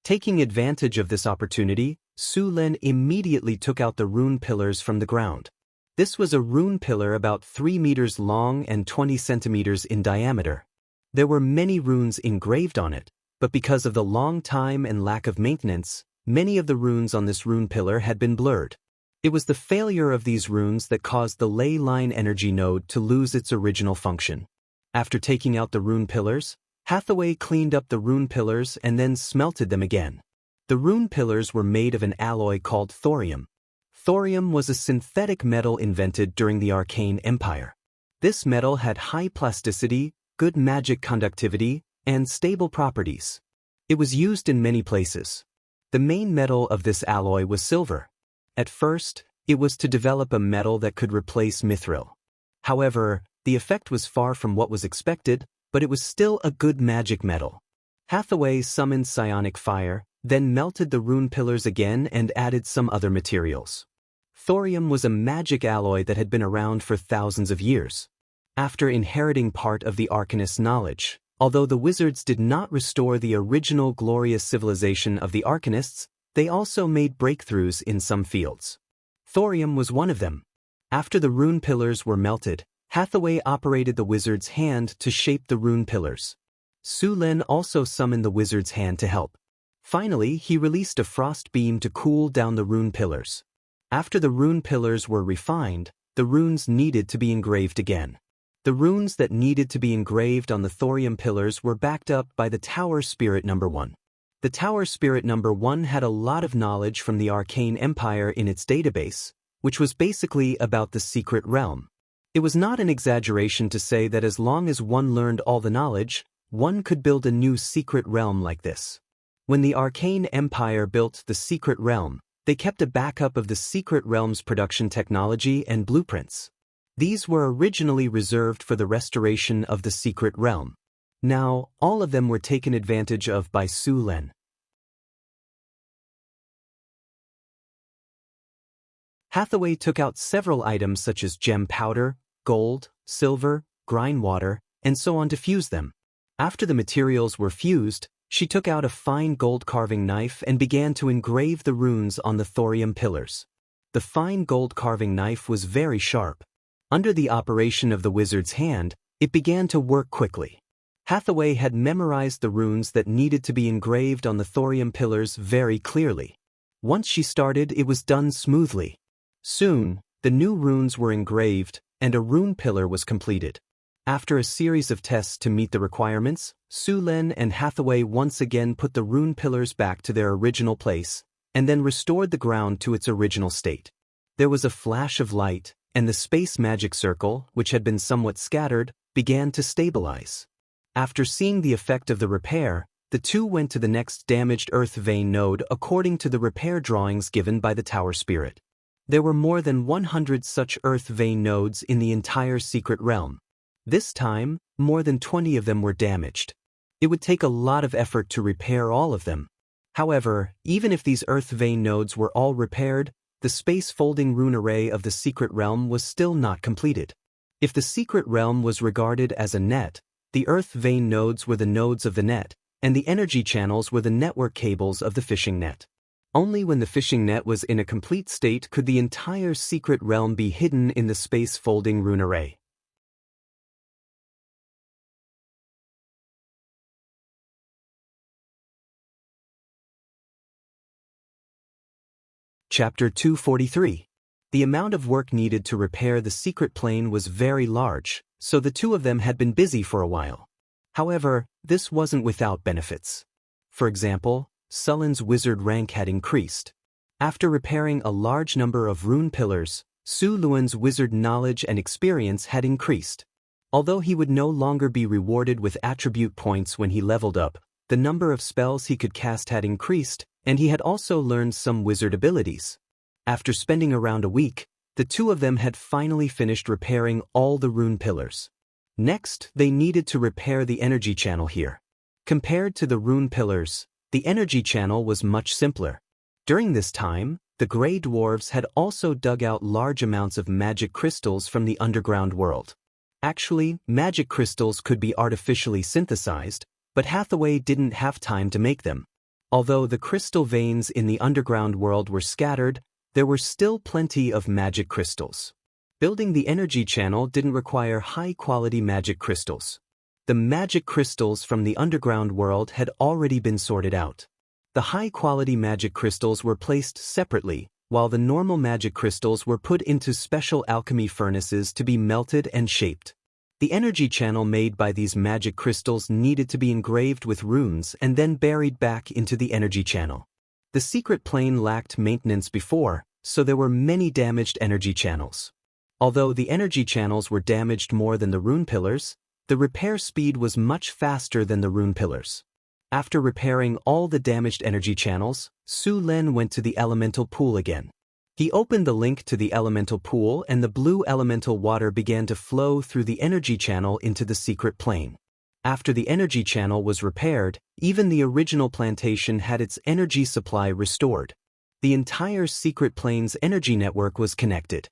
Taking advantage of this opportunity, Sulen immediately took out the rune pillars from the ground. This was a rune pillar about 3 meters long and 20 centimeters in diameter. There were many runes engraved on it, but because of the long time and lack of maintenance, many of the runes on this rune pillar had been blurred. It was the failure of these runes that caused the ley line energy node to lose its original function. After taking out the rune pillars, Hathaway cleaned up the rune pillars and then smelted them again. The rune pillars were made of an alloy called thorium. Thorium was a synthetic metal invented during the Arcane Empire. This metal had high plasticity, good magic conductivity, and stable properties. It was used in many places. The main metal of this alloy was silver. At first, it was to develop a metal that could replace mithril. However, the effect was far from what was expected, but it was still a good magic metal. Hathaway summoned psionic fire, then melted the rune pillars again and added some other materials. Thorium was a magic alloy that had been around for thousands of years. After inheriting part of the Arcanist's knowledge, although the wizards did not restore the original glorious civilization of the Arcanists, they also made breakthroughs in some fields. Thorium was one of them. After the rune pillars were melted, Hathaway operated the wizard's hand to shape the rune pillars. Sulen also summoned the wizard's hand to help. Finally, he released a frost beam to cool down the rune pillars. After the rune pillars were refined, the runes needed to be engraved again. The runes that needed to be engraved on the thorium pillars were backed up by the Tower Spirit Number 1. The Tower Spirit Number 1 had a lot of knowledge from the Arcane Empire in its database, which was basically about the secret realm. It was not an exaggeration to say that as long as one learned all the knowledge, one could build a new secret realm like this. When the Arcane Empire built the secret realm, they kept a backup of the secret realm's production technology and blueprints. These were originally reserved for the restoration of the secret realm. Now, all of them were taken advantage of by Su Len. Hathaway took out several items such as gem powder, gold, silver, grind water, and so on to fuse them. After the materials were fused, she took out a fine gold carving knife and began to engrave the runes on the thorium pillars. The fine gold carving knife was very sharp. Under the operation of the wizard's hand, it began to work quickly. Hathaway had memorized the runes that needed to be engraved on the thorium pillars very clearly. Once she started, it was done smoothly. Soon, the new runes were engraved, and a rune pillar was completed. After a series of tests to meet the requirements, Su Len and Hathaway once again put the rune pillars back to their original place, and then restored the ground to its original state. There was a flash of light, and the space magic circle, which had been somewhat scattered, began to stabilize. After seeing the effect of the repair, the two went to the next damaged earth vein node according to the repair drawings given by the Tower Spirit. There were more than 100 such earth vein nodes in the entire secret realm. This time, more than 20 of them were damaged. It would take a lot of effort to repair all of them. However, even if these earth vein nodes were all repaired, the space-folding rune array of the secret realm was still not completed. If the secret realm was regarded as a net, the earth vein nodes were the nodes of the net, and the energy channels were the network cables of the fishing net. Only when the fishing net was in a complete state could the entire secret realm be hidden in the space-folding rune array. Chapter 243. The amount of work needed to repair the secret plane was very large, so the two of them had been busy for a while. However, this wasn't without benefits. For example, Sullen's wizard rank had increased. After repairing a large number of rune pillars, Su Luan's wizard knowledge and experience had increased. Although he would no longer be rewarded with attribute points when he leveled up, the number of spells he could cast had increased, and he had also learned some wizard abilities. After spending around a week, the two of them had finally finished repairing all the rune pillars. Next, they needed to repair the energy channel here. Compared to the rune pillars, the energy channel was much simpler. During this time, the Grey Dwarves had also dug out large amounts of magic crystals from the underground world. Actually, magic crystals could be artificially synthesized, but Hathaway didn't have time to make them. Although the crystal veins in the underground world were scattered, there were still plenty of magic crystals. Building the energy channel didn't require high-quality magic crystals. The magic crystals from the underground world had already been sorted out. The high-quality magic crystals were placed separately, while the normal magic crystals were put into special alchemy furnaces to be melted and shaped. The energy channel made by these magic crystals needed to be engraved with runes and then buried back into the energy channel. The secret plane lacked maintenance before, so there were many damaged energy channels. Although the energy channels were damaged more than the rune pillars, the repair speed was much faster than the rune pillars. After repairing all the damaged energy channels, Su Len went to the elemental pool again. He opened the link to the elemental pool and the blue elemental water began to flow through the energy channel into the secret plane. After the energy channel was repaired, even the original plantation had its energy supply restored. The entire secret plane's energy network was connected.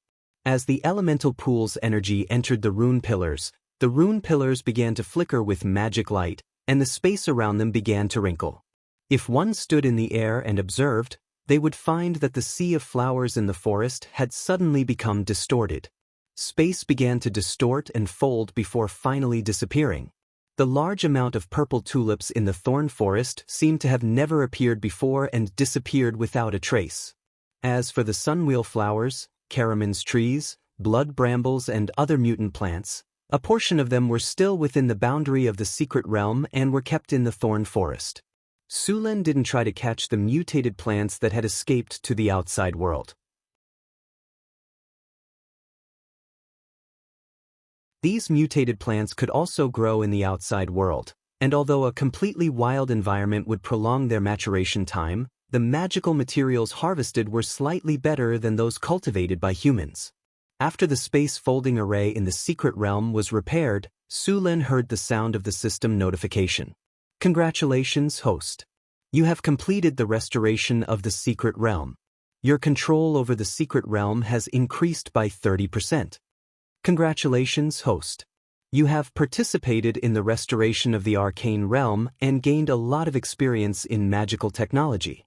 As the elemental pool's energy entered the rune pillars began to flicker with magic light, and the space around them began to wrinkle. If one stood in the air and observed, they would find that the sea of flowers in the forest had suddenly become distorted. Space began to distort and fold before finally disappearing. The large amount of purple tulips in the thorn forest seemed to have never appeared before and disappeared without a trace. As for the sunwheel flowers, caraman's trees, blood brambles and other mutant plants, a portion of them were still within the boundary of the secret realm and were kept in the thorn forest. Su Len didn't try to catch the mutated plants that had escaped to the outside world. These mutated plants could also grow in the outside world, and although a completely wild environment would prolong their maturation time, the magical materials harvested were slightly better than those cultivated by humans. After the space folding array in the secret realm was repaired, Su Lin heard the sound of the system notification. Congratulations, host. You have completed the restoration of the secret realm. Your control over the secret realm has increased by 30%. Congratulations, host. You have participated in the restoration of the arcane realm and gained a lot of experience in magical technology.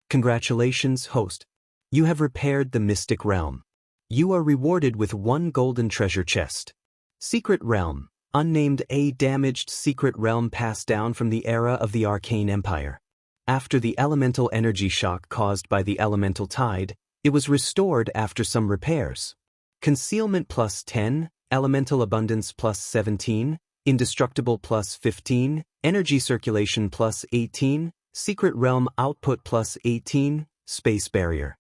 Congratulations, host. You have repaired the mystic realm. You are rewarded with 1 golden treasure chest. Secret realm, unnamed. A damaged secret realm passed down from the era of the Arcane Empire. After the elemental energy shock caused by the elemental tide, it was restored after some repairs. Concealment plus 10, elemental abundance plus 17, indestructible plus 15, energy circulation plus 18, secret realm output plus 18, space barrier.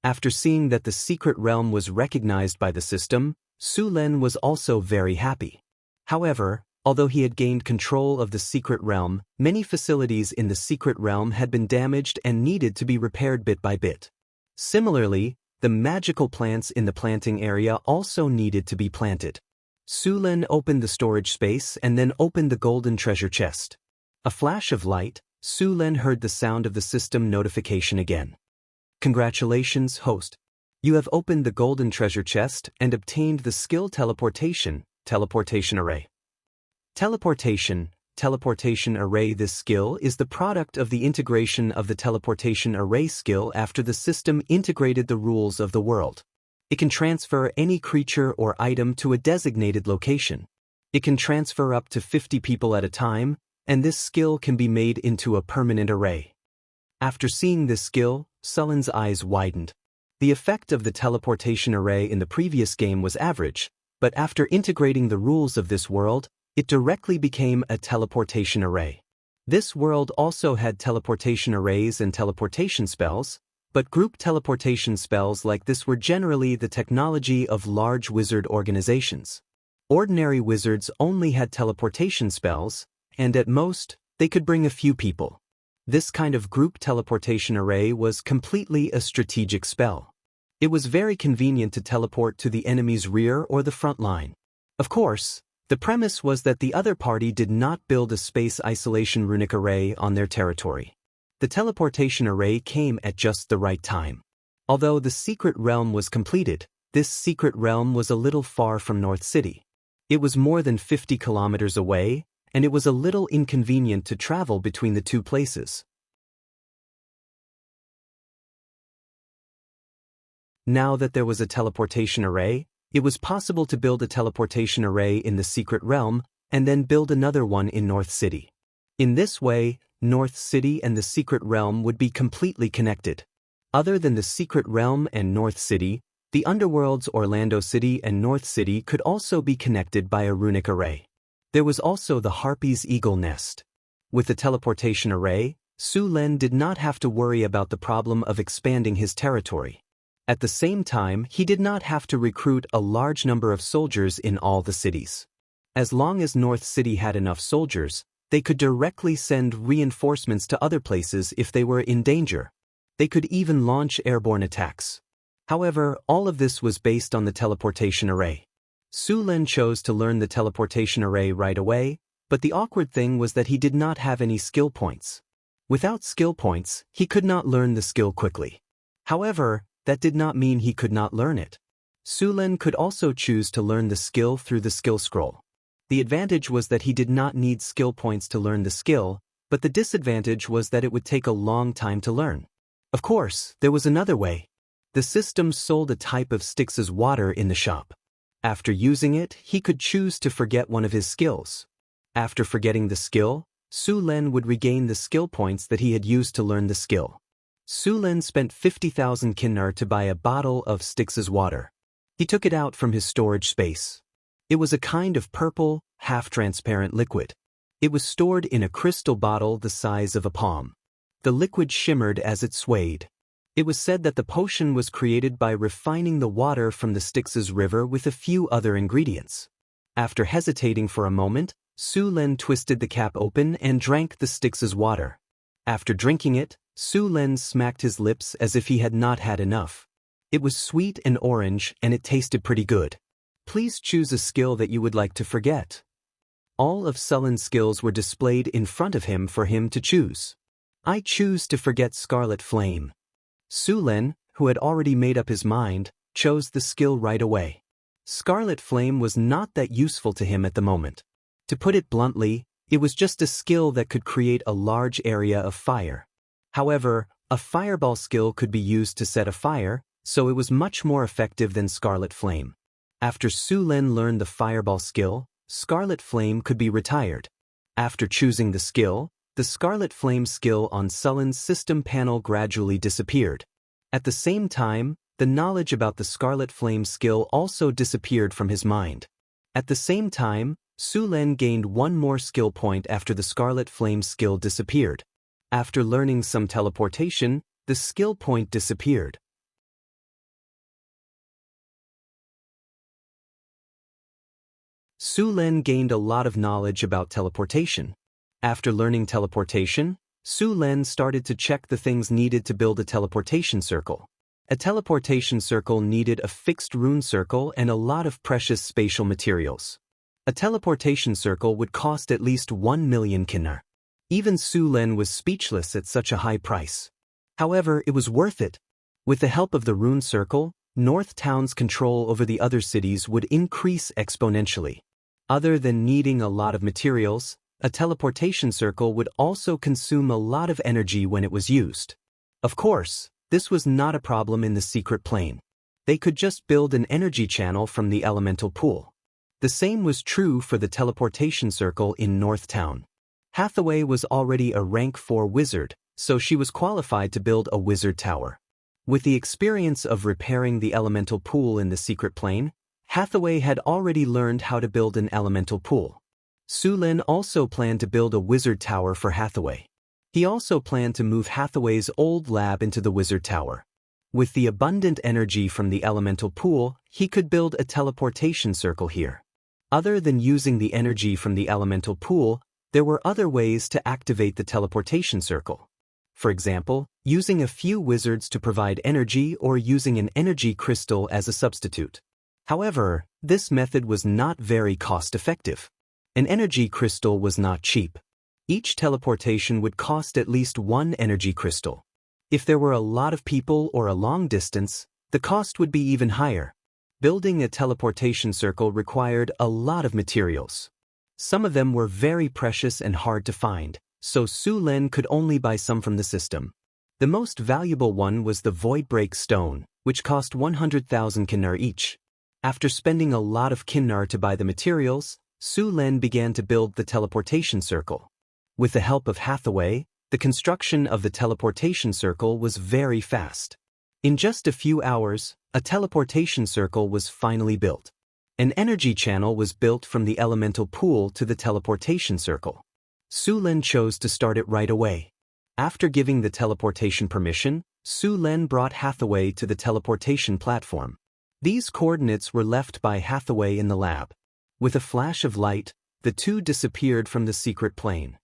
After seeing that the secret realm was recognized by the system, Su Lin was also very happy. However, although he had gained control of the secret realm, many facilities in the secret realm had been damaged and needed to be repaired bit by bit. Similarly, the magical plants in the planting area also needed to be planted. Su Lin opened the storage space and then opened the golden treasure chest. A flash of light, Su Lin heard the sound of the system notification again. Congratulations, host. You have opened the golden treasure chest and obtained the skill teleportation array. Teleportation array. This skill is the product of the integration of the teleportation array skill after the system integrated the rules of the world. It can transfer any creature or item to a designated location. It can transfer up to 50 people at a time, and this skill can be made into a permanent array. After seeing this skill, Sullen's eyes widened. The effect of the teleportation array in the previous game was average, but after integrating the rules of this world, it directly became a teleportation array. This world also had teleportation arrays and teleportation spells, but group teleportation spells like this were generally the technology of large wizard organizations. Ordinary wizards only had teleportation spells, and at most, they could bring a few people. This kind of group teleportation array was completely a strategic spell. It was very convenient to teleport to the enemy's rear or the front line. Of course, the premise was that the other party did not build a space isolation runic array on their territory. The teleportation array came at just the right time. Although the secret realm was completed, this secret realm was a little far from North City. It was more than 50 kilometers away, and it was a little inconvenient to travel between the two places. Now that there was a teleportation array, it was possible to build a teleportation array in the secret realm and then build another one in North City. In this way, North City and the secret realm would be completely connected. Other than the secret realm and North City, the underworlds Orlando City and North City could also be connected by a runic array. There was also the Harpy's Eagle Nest. With the teleportation array, Su Lin did not have to worry about the problem of expanding his territory. At the same time, he did not have to recruit a large number of soldiers in all the cities. As long as North City had enough soldiers, they could directly send reinforcements to other places if they were in danger. They could even launch airborne attacks. However, all of this was based on the teleportation array. Su Lin chose to learn the teleportation array right away, but the awkward thing was that he did not have any skill points. Without skill points, he could not learn the skill quickly. However, that did not mean he could not learn it. Su Lin could also choose to learn the skill through the skill scroll. The advantage was that he did not need skill points to learn the skill, but the disadvantage was that it would take a long time to learn. Of course, there was another way. The system sold a type of Styx's water in the shop. After using it, he could choose to forget one of his skills. After forgetting the skill, Su Lin would regain the skill points that he had used to learn the skill. Su Lin spent 50,000 kinnar to buy a bottle of Styx's water. He took it out from his storage space. It was a kind of purple, half-transparent liquid. It was stored in a crystal bottle the size of a palm. The liquid shimmered as it swayed. It was said that the potion was created by refining the water from the Styx's river with a few other ingredients. After hesitating for a moment, Su Lin twisted the cap open and drank the Styx's water. After drinking it, Su Lin smacked his lips as if he had not had enough. It was sweet and orange and it tasted pretty good. Please choose a skill that you would like to forget. All of Sullen's skills were displayed in front of him for him to choose. I choose to forget Scarlet Flame. Sulen, who had already made up his mind, chose the skill right away. Scarlet Flame was not that useful to him at the moment. To put it bluntly, it was just a skill that could create a large area of fire. However, a fireball skill could be used to set a fire, so it was much more effective than Scarlet Flame. After Sulen learned the fireball skill, Scarlet Flame could be retired. After choosing the skill, the Scarlet Flame skill on Sullen's system panel gradually disappeared. At the same time, the knowledge about the Scarlet Flame skill also disappeared from his mind. At the same time, Sulen gained one more skill point after the Scarlet Flame skill disappeared. After learning some teleportation, the skill point disappeared. Sulen gained a lot of knowledge about teleportation. After learning teleportation, Sulen started to check the things needed to build a teleportation circle. A teleportation circle needed a fixed rune circle and a lot of precious spatial materials. A teleportation circle would cost at least 1 million kinar. Even Sulen was speechless at such a high price. However, it was worth it. With the help of the rune circle, North Town's control over the other cities would increase exponentially. Other than needing a lot of materials, a teleportation circle would also consume a lot of energy when it was used. Of course, this was not a problem in the secret plane. They could just build an energy channel from the elemental pool. The same was true for the teleportation circle in North Town. Hathaway was already a rank 4 wizard, so she was qualified to build a wizard tower. With the experience of repairing the elemental pool in the secret plane, Hathaway had already learned how to build an elemental pool. Sulen also planned to build a wizard tower for Hathaway. He also planned to move Hathaway's old lab into the wizard tower. With the abundant energy from the elemental pool, he could build a teleportation circle here. Other than using the energy from the elemental pool, there were other ways to activate the teleportation circle. For example, using a few wizards to provide energy or using an energy crystal as a substitute. However, this method was not very cost-effective. An energy crystal was not cheap. Each teleportation would cost at least 1 energy crystal. If there were a lot of people or a long distance, the cost would be even higher. Building a teleportation circle required a lot of materials. Some of them were very precious and hard to find, so Sulen could only buy some from the system. The most valuable one was the Voidbreak Stone, which cost 100,000 kinar each. After spending a lot of kinar to buy the materials, Sulen began to build the teleportation circle. With the help of Hathaway, the construction of the teleportation circle was very fast. In just a few hours, a teleportation circle was finally built. An energy channel was built from the elemental pool to the teleportation circle. Sulen chose to start it right away. After giving the teleportation permission, Sulen brought Hathaway to the teleportation platform. These coordinates were left by Hathaway in the lab. With a flash of light, the two disappeared from the secret plane.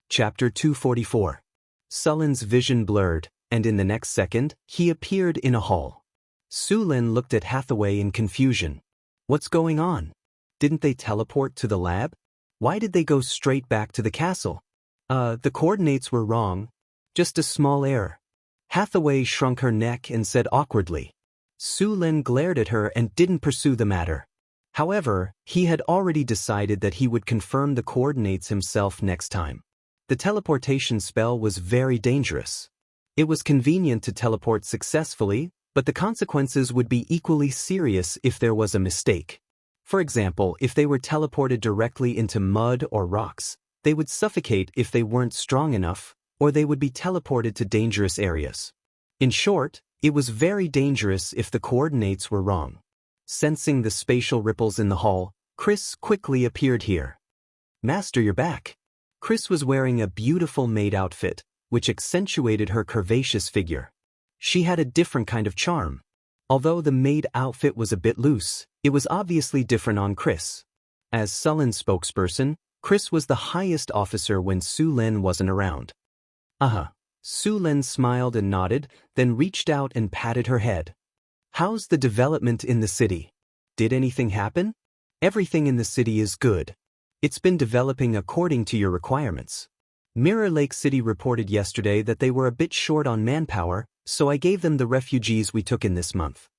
Chapter 244. Sullen's vision blurred, and in the next second, he appeared in a hall. Sulen looked at Hathaway in confusion. What's going on? Didn't they teleport to the lab? Why did they go straight back to the castle? The coordinates were wrong. Just a small error. Hathaway shrunk her neck and said awkwardly. Sulen glared at her and didn't pursue the matter. However, he had already decided that he would confirm the coordinates himself next time. The teleportation spell was very dangerous. It was convenient to teleport successfully, but the consequences would be equally serious if there was a mistake. For example, if they were teleported directly into mud or rocks, they would suffocate if they weren't strong enough, or they would be teleported to dangerous areas. In short, it was very dangerous if the coordinates were wrong. Sensing the spatial ripples in the hall, Chris quickly appeared here. Master, you're back. Chris was wearing a beautiful maid outfit, which accentuated her curvaceous figure. She had a different kind of charm. Although the maid outfit was a bit loose, it was obviously different on Chris. As Sullen's spokesperson, Chris was the highest officer when Su Lin wasn't around. Su Lin smiled and nodded, then reached out and patted her head. How's the development in the city? Did anything happen? Everything in the city is good. It's been developing according to your requirements. Mirror Lake City reported yesterday that they were a bit short on manpower, so I gave them the refugees we took in this month.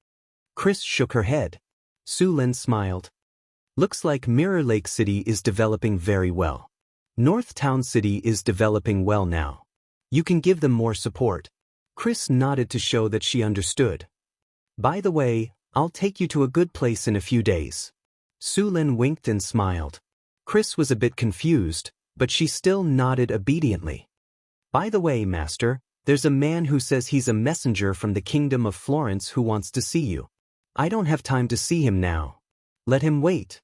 Chris shook her head. Su Lin smiled. Looks like Mirror Lake City is developing very well. North Town City is developing well now. You can give them more support. Chris nodded to show that she understood. By the way, I'll take you to a good place in a few days. Su Lin winked and smiled. Chris was a bit confused, but she still nodded obediently. By the way, Master, there's a man who says he's a messenger from the Kingdom of Florence who wants to see you. I don't have time to see him now. Let him wait.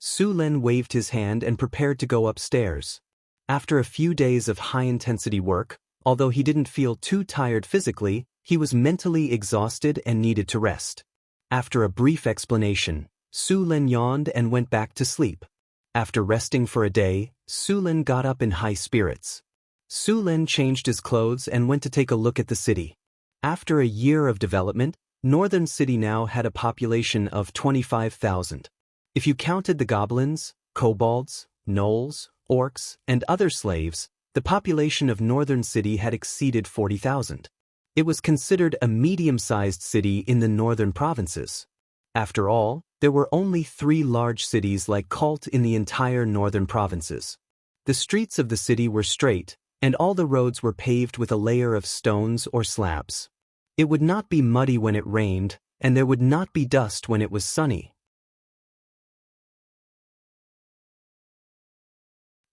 Su Lin waved his hand and prepared to go upstairs. After a few days of high-intensity work, although he didn't feel too tired physically, he was mentally exhausted and needed to rest. After a brief explanation, Su Lin yawned and went back to sleep. After resting for a day, Su Lin got up in high spirits. Su Lin changed his clothes and went to take a look at the city. After a year of development, Northern City now had a population of 25,000. If you counted the goblins, kobolds, gnolls, orcs, and other slaves, the population of Northern City had exceeded 40,000. It was considered a medium-sized city in the northern provinces. After all, there were only 3 large cities like Cult in the entire northern provinces. The streets of the city were straight, and all the roads were paved with a layer of stones or slabs. It would not be muddy when it rained, and there would not be dust when it was sunny.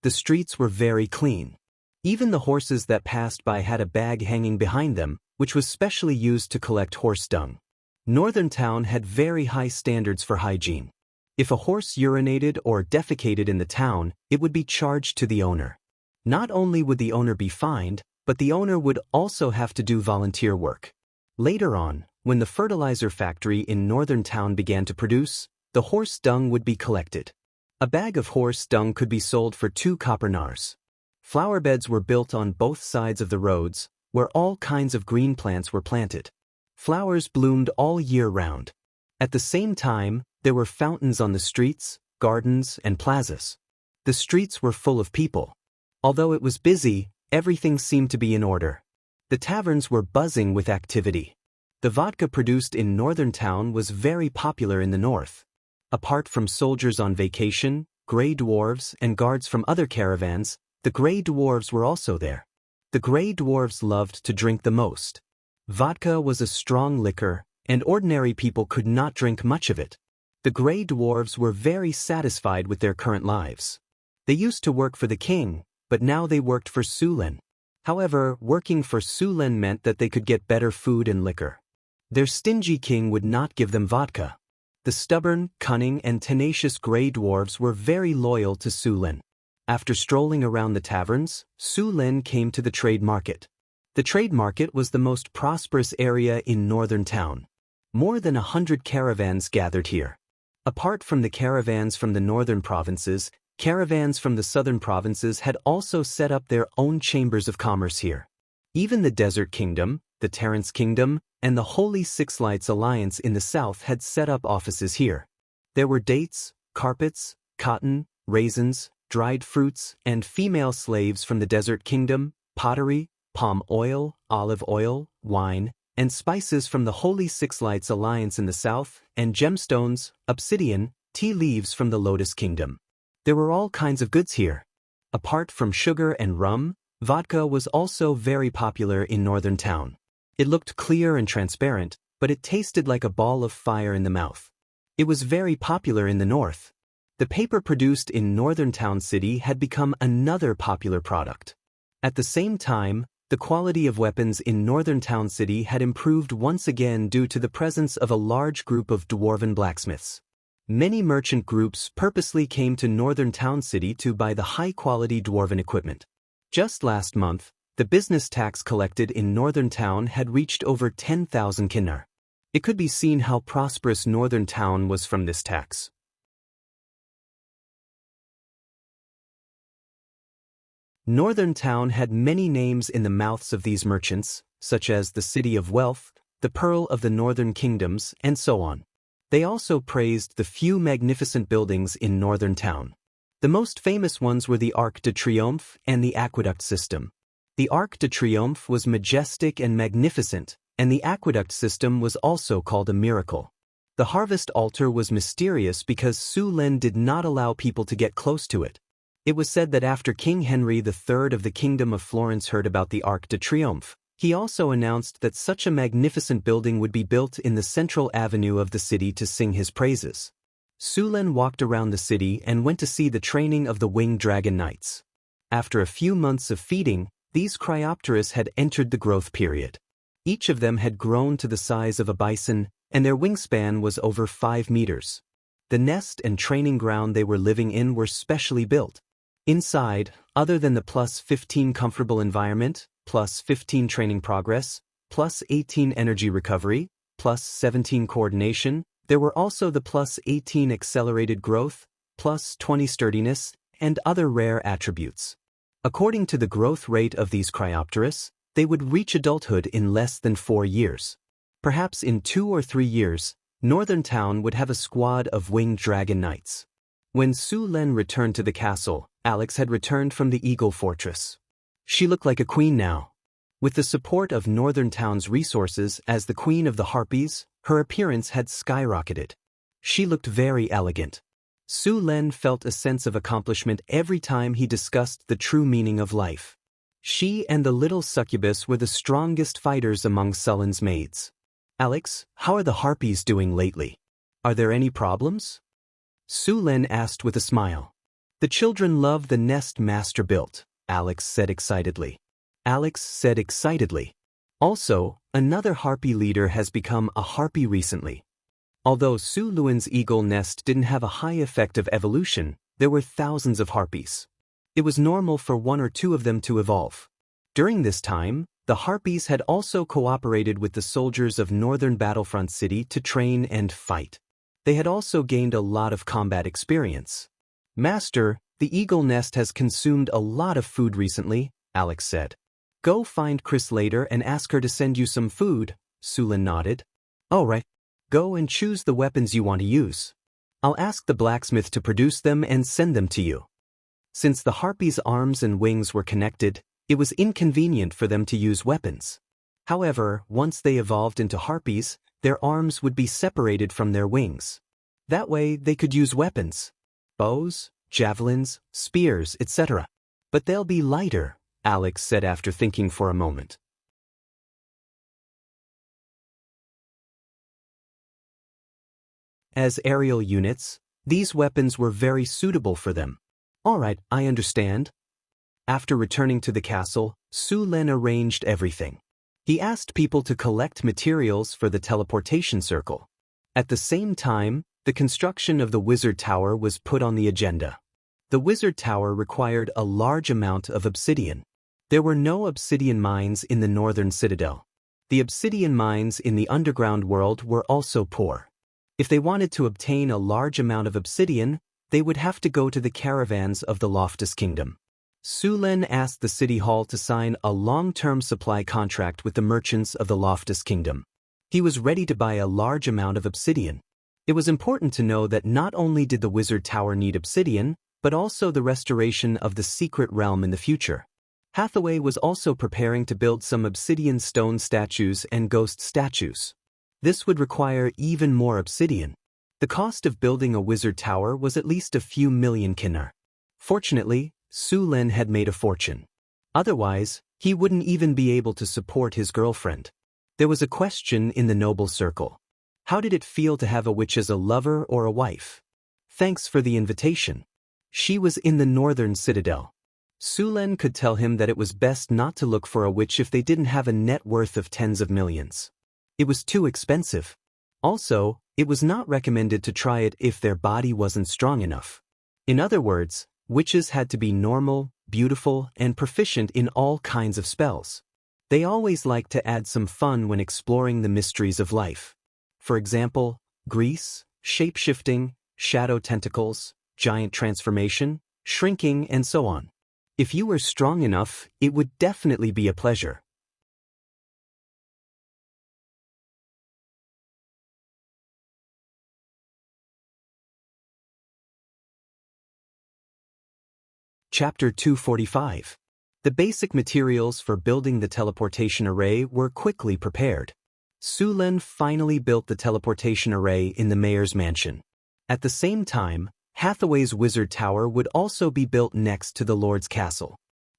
The streets were very clean. Even the horses that passed by had a bag hanging behind them, which was specially used to collect horse dung. Northern Town had very high standards for hygiene. If a horse urinated or defecated in the town, it would be charged to the owner. Not only would the owner be fined, but the owner would also have to do volunteer work. Later on, when the fertilizer factory in Northern Town began to produce, the horse dung would be collected. A bag of horse dung could be sold for 2 copper nars. Flower beds were built on both sides of the roads, where all kinds of green plants were planted. Flowers bloomed all year round. At the same time, there were fountains on the streets, gardens, and plazas. The streets were full of people. Although it was busy, everything seemed to be in order. The taverns were buzzing with activity. The vodka produced in Northern Town was very popular in the north. Apart from soldiers on vacation, gray dwarves, and guards from other caravans, the gray dwarves were also there. The gray dwarves loved to drink the most. Vodka was a strong liquor, and ordinary people could not drink much of it. The gray dwarves were very satisfied with their current lives. They used to work for the king, but now they worked for Su Lin. However, working for Su Lin meant that they could get better food and liquor. Their stingy king would not give them vodka. The stubborn, cunning, and tenacious gray dwarves were very loyal to Su Lin. After strolling around the taverns, Su Lin came to the trade market. The trade market was the most prosperous area in Northern Town. More than 100 caravans gathered here. Apart from the caravans from the northern provinces, caravans from the southern provinces had also set up their own chambers of commerce here. Even the Desert Kingdom, the Terrence Kingdom, and the Holy Six Lights Alliance in the south had set up offices here. There were dates, carpets, cotton, raisins, dried fruits, and female slaves from the Desert Kingdom, pottery, palm oil, olive oil, wine, and spices from the Holy Six Lights Alliance in the south, and gemstones, obsidian, tea leaves from the Lotus Kingdom. There were all kinds of goods here. Apart from sugar and rum, vodka was also very popular in Northern Town. It looked clear and transparent, but it tasted like a ball of fire in the mouth. It was very popular in the north. The paper produced in Northern Town City had become another popular product. At the same time, the quality of weapons in Northern Town City had improved once again due to the presence of a large group of dwarven blacksmiths. Many merchant groups purposely came to Northern Town City to buy the high-quality dwarven equipment. Just last month, the business tax collected in Northern Town had reached over 10,000 kinnar. It could be seen how prosperous Northern Town was from this tax. Northern Town had many names in the mouths of these merchants, such as the City of Wealth, the Pearl of the Northern Kingdoms, and so on. They also praised the few magnificent buildings in Northern Town. The most famous ones were the Arc de Triomphe and the Aqueduct system. The Arc de Triomphe was majestic and magnificent, and the aqueduct system was also called a miracle. The harvest altar was mysterious because Su Lin did not allow people to get close to it. It was said that after King Henry III of the Kingdom of Florence heard about the Arc de Triomphe, he also announced that such a magnificent building would be built in the central avenue of the city to sing his praises. Su Lin walked around the city and went to see the training of the winged dragon knights. After a few months of feeding, these Cryopteris had entered the growth period. Each of them had grown to the size of a bison, and their wingspan was over 5 meters. The nest and training ground they were living in were specially built. Inside, other than the +15 comfortable environment, +15 training progress, +18 energy recovery, +17 coordination, there were also the +18 accelerated growth, +20 sturdiness, and other rare attributes. According to the growth rate of these Cryopteris, they would reach adulthood in less than 4 years. Perhaps in 2 or 3 years, Northern Town would have a squad of winged dragon knights. When Su Lin returned to the castle, Alex had returned from the Eagle Fortress. She looked like a queen now. With the support of Northern Town's resources as the Queen of the Harpies, her appearance had skyrocketed. She looked very elegant. Su Lin felt a sense of accomplishment every time he discussed the true meaning of life. She and the little succubus were the strongest fighters among Sullen's maids. Alex, how are the Harpies doing lately? Are there any problems? Su Lin asked with a smile. The children love the nest master built, Alex said excitedly. Also, another Harpy leader has become a Harpy recently. Although Su Luin's eagle nest didn't have a high effect of evolution, there were thousands of Harpies. It was normal for 1 or 2 of them to evolve. During this time, the Harpies had also cooperated with the soldiers of Northern Battlefront City to train and fight. They had also gained a lot of combat experience. Master, the eagle nest has consumed a lot of food recently, Alex said. Go find Chris later and ask her to send you some food, Su Lin nodded. All right. Go and choose the weapons you want to use. I'll ask the blacksmith to produce them and send them to you. Since the Harpies' arms and wings were connected, it was inconvenient for them to use weapons. However, once they evolved into Harpies, their arms would be separated from their wings. That way, they could use weapons. Bows, javelins, spears, etc. But they'll be lighter, Alex said after thinking for a moment. As aerial units, these weapons were very suitable for them. All right, I understand. After returning to the castle, Su Lin arranged everything. He asked people to collect materials for the teleportation circle. At the same time, the construction of the Wizard Tower was put on the agenda. The Wizard Tower required a large amount of obsidian. There were no obsidian mines in the northern citadel. The obsidian mines in the underground world were also poor. If they wanted to obtain a large amount of obsidian, they would have to go to the caravans of the Loftus Kingdom. Su Lin asked the City Hall to sign a long-term supply contract with the merchants of the Loftus Kingdom. He was ready to buy a large amount of obsidian. It was important to know that not only did the Wizard Tower need obsidian, but also the restoration of the secret realm in the future. Hathaway was also preparing to build some obsidian stone statues and ghost statues. This would require even more obsidian. The cost of building a Wizard Tower was at least a few million kinar. Fortunately, Su Lin had made a fortune. Otherwise, he wouldn't even be able to support his girlfriend. There was a question in the noble circle. How did it feel to have a witch as a lover or a wife? Thanks for the invitation. She was in the northern citadel. Su Lin could tell him that it was best not to look for a witch if they didn't have a net worth of tens of millions. It was too expensive. Also, it was not recommended to try it if their body wasn't strong enough. In other words, witches had to be normal, beautiful, and proficient in all kinds of spells. They always liked to add some fun when exploring the mysteries of life. For example, grease, shape-shifting, shadow tentacles, giant transformation, shrinking, and so on. If you were strong enough, it would definitely be a pleasure. Chapter 245. The basic materials for building the teleportation array were quickly prepared. Su Lin finally built the teleportation array in the mayor's mansion. At the same time, Hathaway's wizard tower would also be built next to the lord's castle.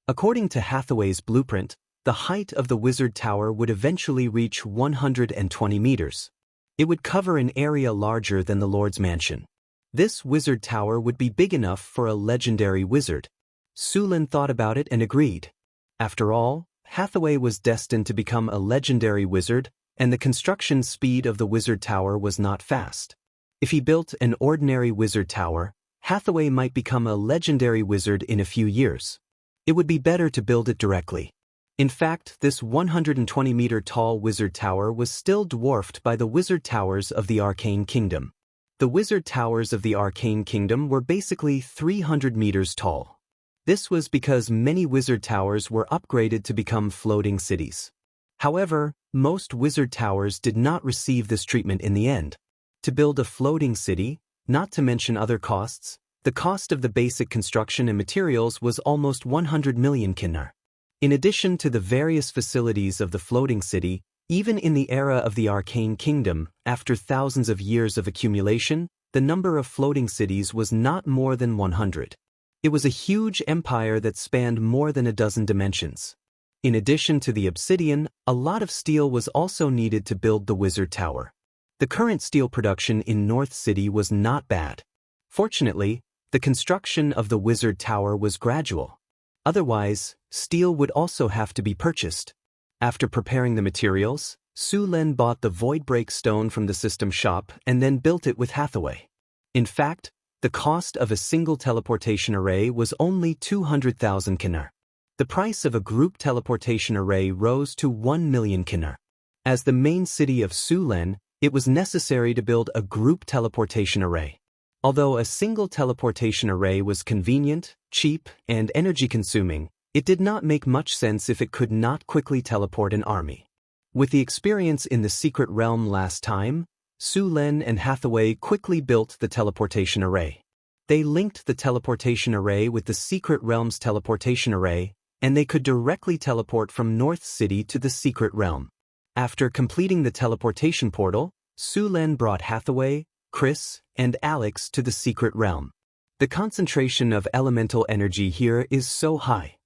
According to Hathaway's blueprint, the height of the wizard tower would eventually reach 120 meters. It would cover an area larger than the lord's mansion. This wizard tower would be big enough for a legendary wizard. Su Lin thought about it and agreed. After all, Hathaway was destined to become a legendary wizard, and the construction speed of the wizard tower was not fast. If he built an ordinary wizard tower, Hathaway might become a legendary wizard in a few years. It would be better to build it directly. In fact, this 120-meter-tall wizard tower was still dwarfed by the wizard towers of the Arcane Kingdom. The wizard towers of the Arcane Kingdom were basically 300 meters tall. This was because many wizard towers were upgraded to become floating cities. However, most wizard towers did not receive this treatment in the end. To build a floating city, not to mention other costs, the cost of the basic construction and materials was almost 100 million kinar. In addition to the various facilities of the floating city, even in the era of the Arcane Kingdom, after thousands of years of accumulation, the number of floating cities was not more than 100. It was a huge empire that spanned more than a dozen dimensions. In addition to the obsidian, a lot of steel was also needed to build the wizard tower. The current steel production in North City was not bad. Fortunately, the construction of the wizard tower was gradual. Otherwise, steel would also have to be purchased. After preparing the materials, Su Lin bought the voidbreak stone from the system shop and then built it with Hathaway. In fact, the cost of a single teleportation array was only 200,000 kinar. The price of a group teleportation array rose to 1 million kinar. As the main city of Su Lin, it was necessary to build a group teleportation array. Although a single teleportation array was convenient, cheap, and energy-consuming, it did not make much sense if it could not quickly teleport an army. With the experience in the secret realm last time, Su Lin and Hathaway quickly built the teleportation array. They linked the teleportation array with the secret realm's teleportation array, and they could directly teleport from North City to the secret realm. After completing the teleportation portal, Su Lin brought Hathaway, Chris, and Alex to the secret realm. The concentration of elemental energy here is so high.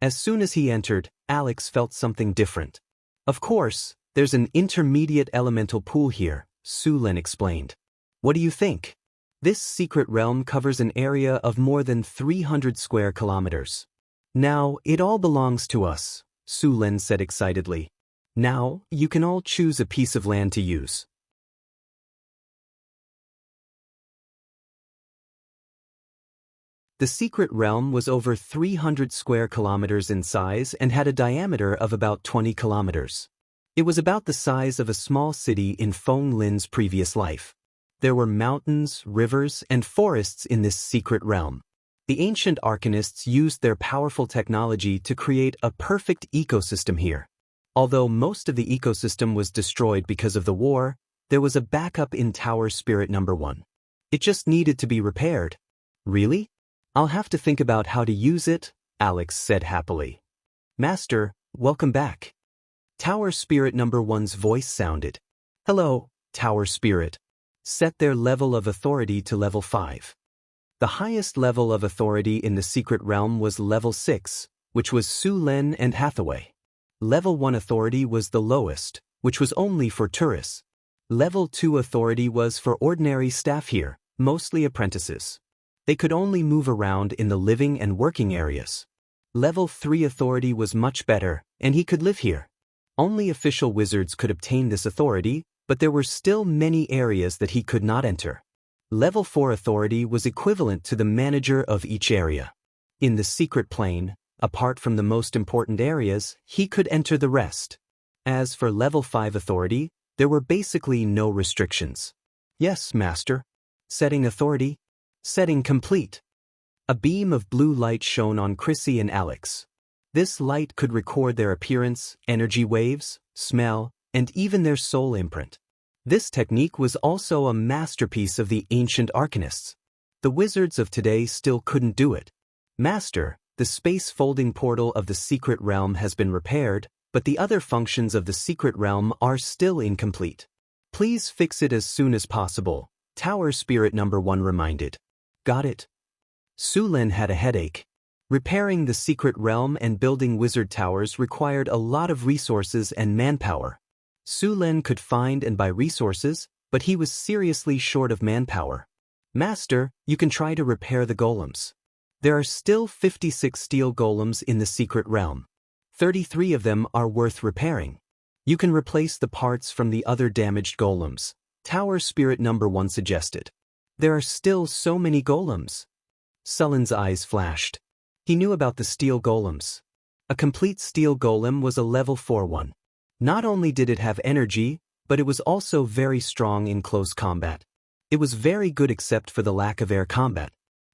As soon as he entered, Alex felt something different. Of course, there's an intermediate elemental pool here, Su Lin explained. What do you think? This secret realm covers an area of more than 300 square kilometers. Now, it all belongs to us, Su Lin said excitedly. Now, you can all choose a piece of land to use. The secret realm was over 300 square kilometers in size and had a diameter of about 20 kilometers. It was about the size of a small city in Feng Lin's previous life. There were mountains, rivers, and forests in this secret realm. The ancient arcanists used their powerful technology to create a perfect ecosystem here. Although most of the ecosystem was destroyed because of the war, there was a backup in Tower Spirit Number 1. It just needed to be repaired. Really? I'll have to think about how to use it, Alex said happily. Master, welcome back. Tower Spirit Number 1's voice sounded. Hello, Tower Spirit. Set their level of authority to level 5. The highest level of authority in the secret realm was level 6, which was Su Lin and Hathaway. Level 1 authority was the lowest, which was only for tourists. Level 2 authority was for ordinary staff here, mostly apprentices. They could only move around in the living and working areas. Level 3 authority was much better, and he could live here. Only official wizards could obtain this authority, but there were still many areas that he could not enter. Level 4 authority was equivalent to the manager of each area. In the secret plane, apart from the most important areas, he could enter the rest. As for level 5 authority, there were basically no restrictions. Yes, Master. Setting authority. Setting complete. A beam of blue light shone on Chrissy and Alex. This light could record their appearance, energy waves, smell, and even their soul imprint. This technique was also a masterpiece of the ancient arcanists. The wizards of today still couldn't do it. Master, the space-folding portal of the secret realm has been repaired, but the other functions of the secret realm are still incomplete. Please fix it as soon as possible, Tower Spirit Number 1 reminded. Got it. Sulin had a headache. Repairing the secret realm and building wizard towers required a lot of resources and manpower. Sulin could find and buy resources, but he was seriously short of manpower. Master, you can try to repair the golems. There are still 56 steel golems in the secret realm. 33 of them are worth repairing. You can replace the parts from the other damaged golems, Tower Spirit Number 1 suggested. There are still so many golems. Sulin's eyes flashed. He knew about the steel golems. A complete steel golem was a level 4 one. Not only did it have energy, but it was also very strong in close combat. It was very good except for the lack of air combat.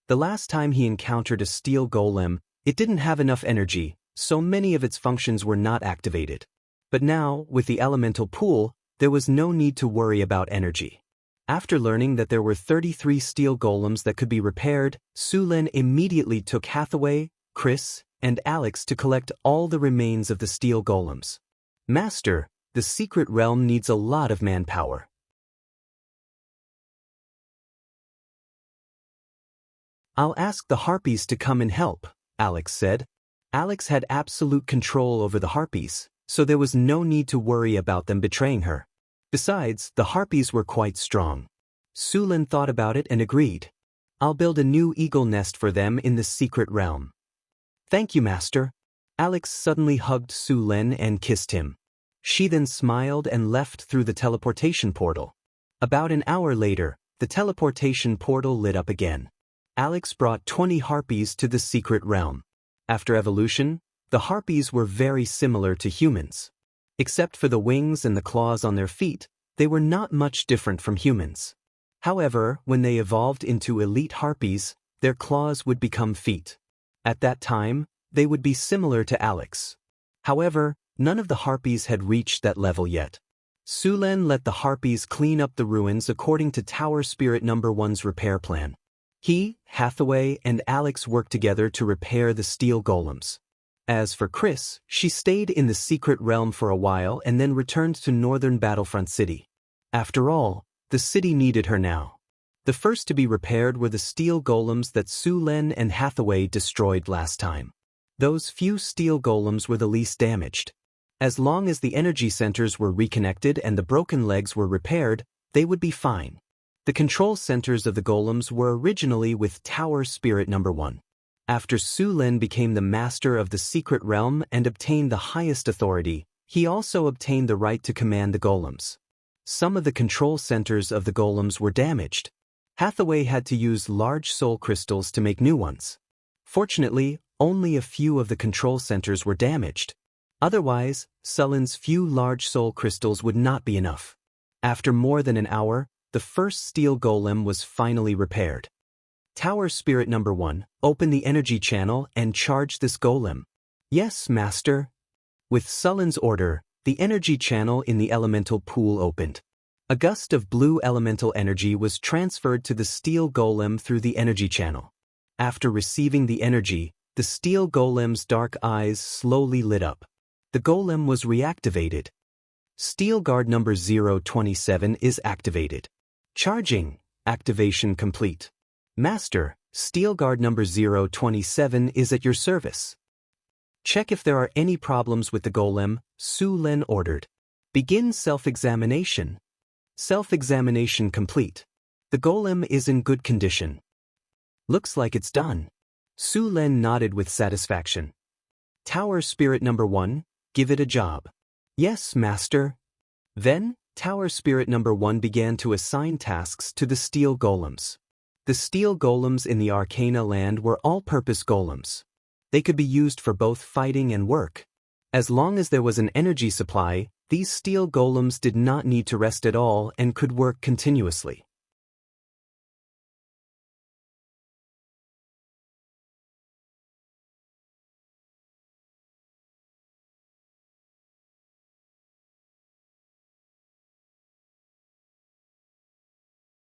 The last time he encountered a steel golem, it didn't have enough energy, so many of its functions were not activated. But now, with the elemental pool, there was no need to worry about energy. After learning that there were 33 steel golems that could be repaired, Sulin immediately took Hathaway, Chris, and Alex to collect all the remains of the steel golems. Master, the secret realm needs a lot of manpower. I'll ask the harpies to come and help, Alex said. Alex had absolute control over the harpies, so there was no need to worry about them betraying her. Besides, the harpies were quite strong. Sulin thought about it and agreed. I'll build a new eagle nest for them in the secret realm. Thank you, Master. Alex suddenly hugged Sulin and kissed him. She then smiled and left through the teleportation portal. About an hour later, the teleportation portal lit up again. Alex brought 20 harpies to the secret realm. After evolution, the harpies were very similar to humans. Except for the wings and the claws on their feet, they were not much different from humans. However, when they evolved into elite harpies, their claws would become feet. At that time, they would be similar to Alex. However, none of the harpies had reached that level yet. Sulin let the harpies clean up the ruins according to Tower Spirit Number 1's repair plan. He, Hathaway, and Alex worked together to repair the steel golems. As for Chris, she stayed in the secret realm for a while and then returned to northern Battlefront City. After all, the city needed her now. The first to be repaired were the steel golems that Sulin and Hathaway destroyed last time. Those few steel golems were the least damaged. As long as the energy centers were reconnected and the broken legs were repaired, they would be fine. The control centers of the golems were originally with Tower Spirit Number 1. After Sulin became the master of the secret realm and obtained the highest authority, he also obtained the right to command the golems. Some of the control centers of the golems were damaged. Hathaway had to use large soul crystals to make new ones. Fortunately, only a few of the control centers were damaged. Otherwise, Sulin's few large soul crystals would not be enough. After more than an hour, the first steel golem was finally repaired. Tower Spirit Number 1, open the energy channel and charge this golem. Yes, Master. With Sulin's order, the energy channel in the elemental pool opened. A gust of blue elemental energy was transferred to the steel golem through the energy channel. After receiving the energy, the steel golem's dark eyes slowly lit up. The golem was reactivated. Steel guard number 027 is activated. Charging. Activation complete. Master, steel guard number 027 is at your service. Check if there are any problems with the golem, Sulin ordered. Begin self-examination. Self-examination complete. The golem is in good condition. Looks like it's done. Sulin nodded with satisfaction. Tower Spirit Number 1, give it a job. Yes, Master. Then, Tower Spirit Number 1 began to assign tasks to the steel golems. The steel golems in the Arcana land were all-purpose golems. They could be used for both fighting and work. As long as there was an energy supply, these steel golems did not need to rest at all and could work continuously.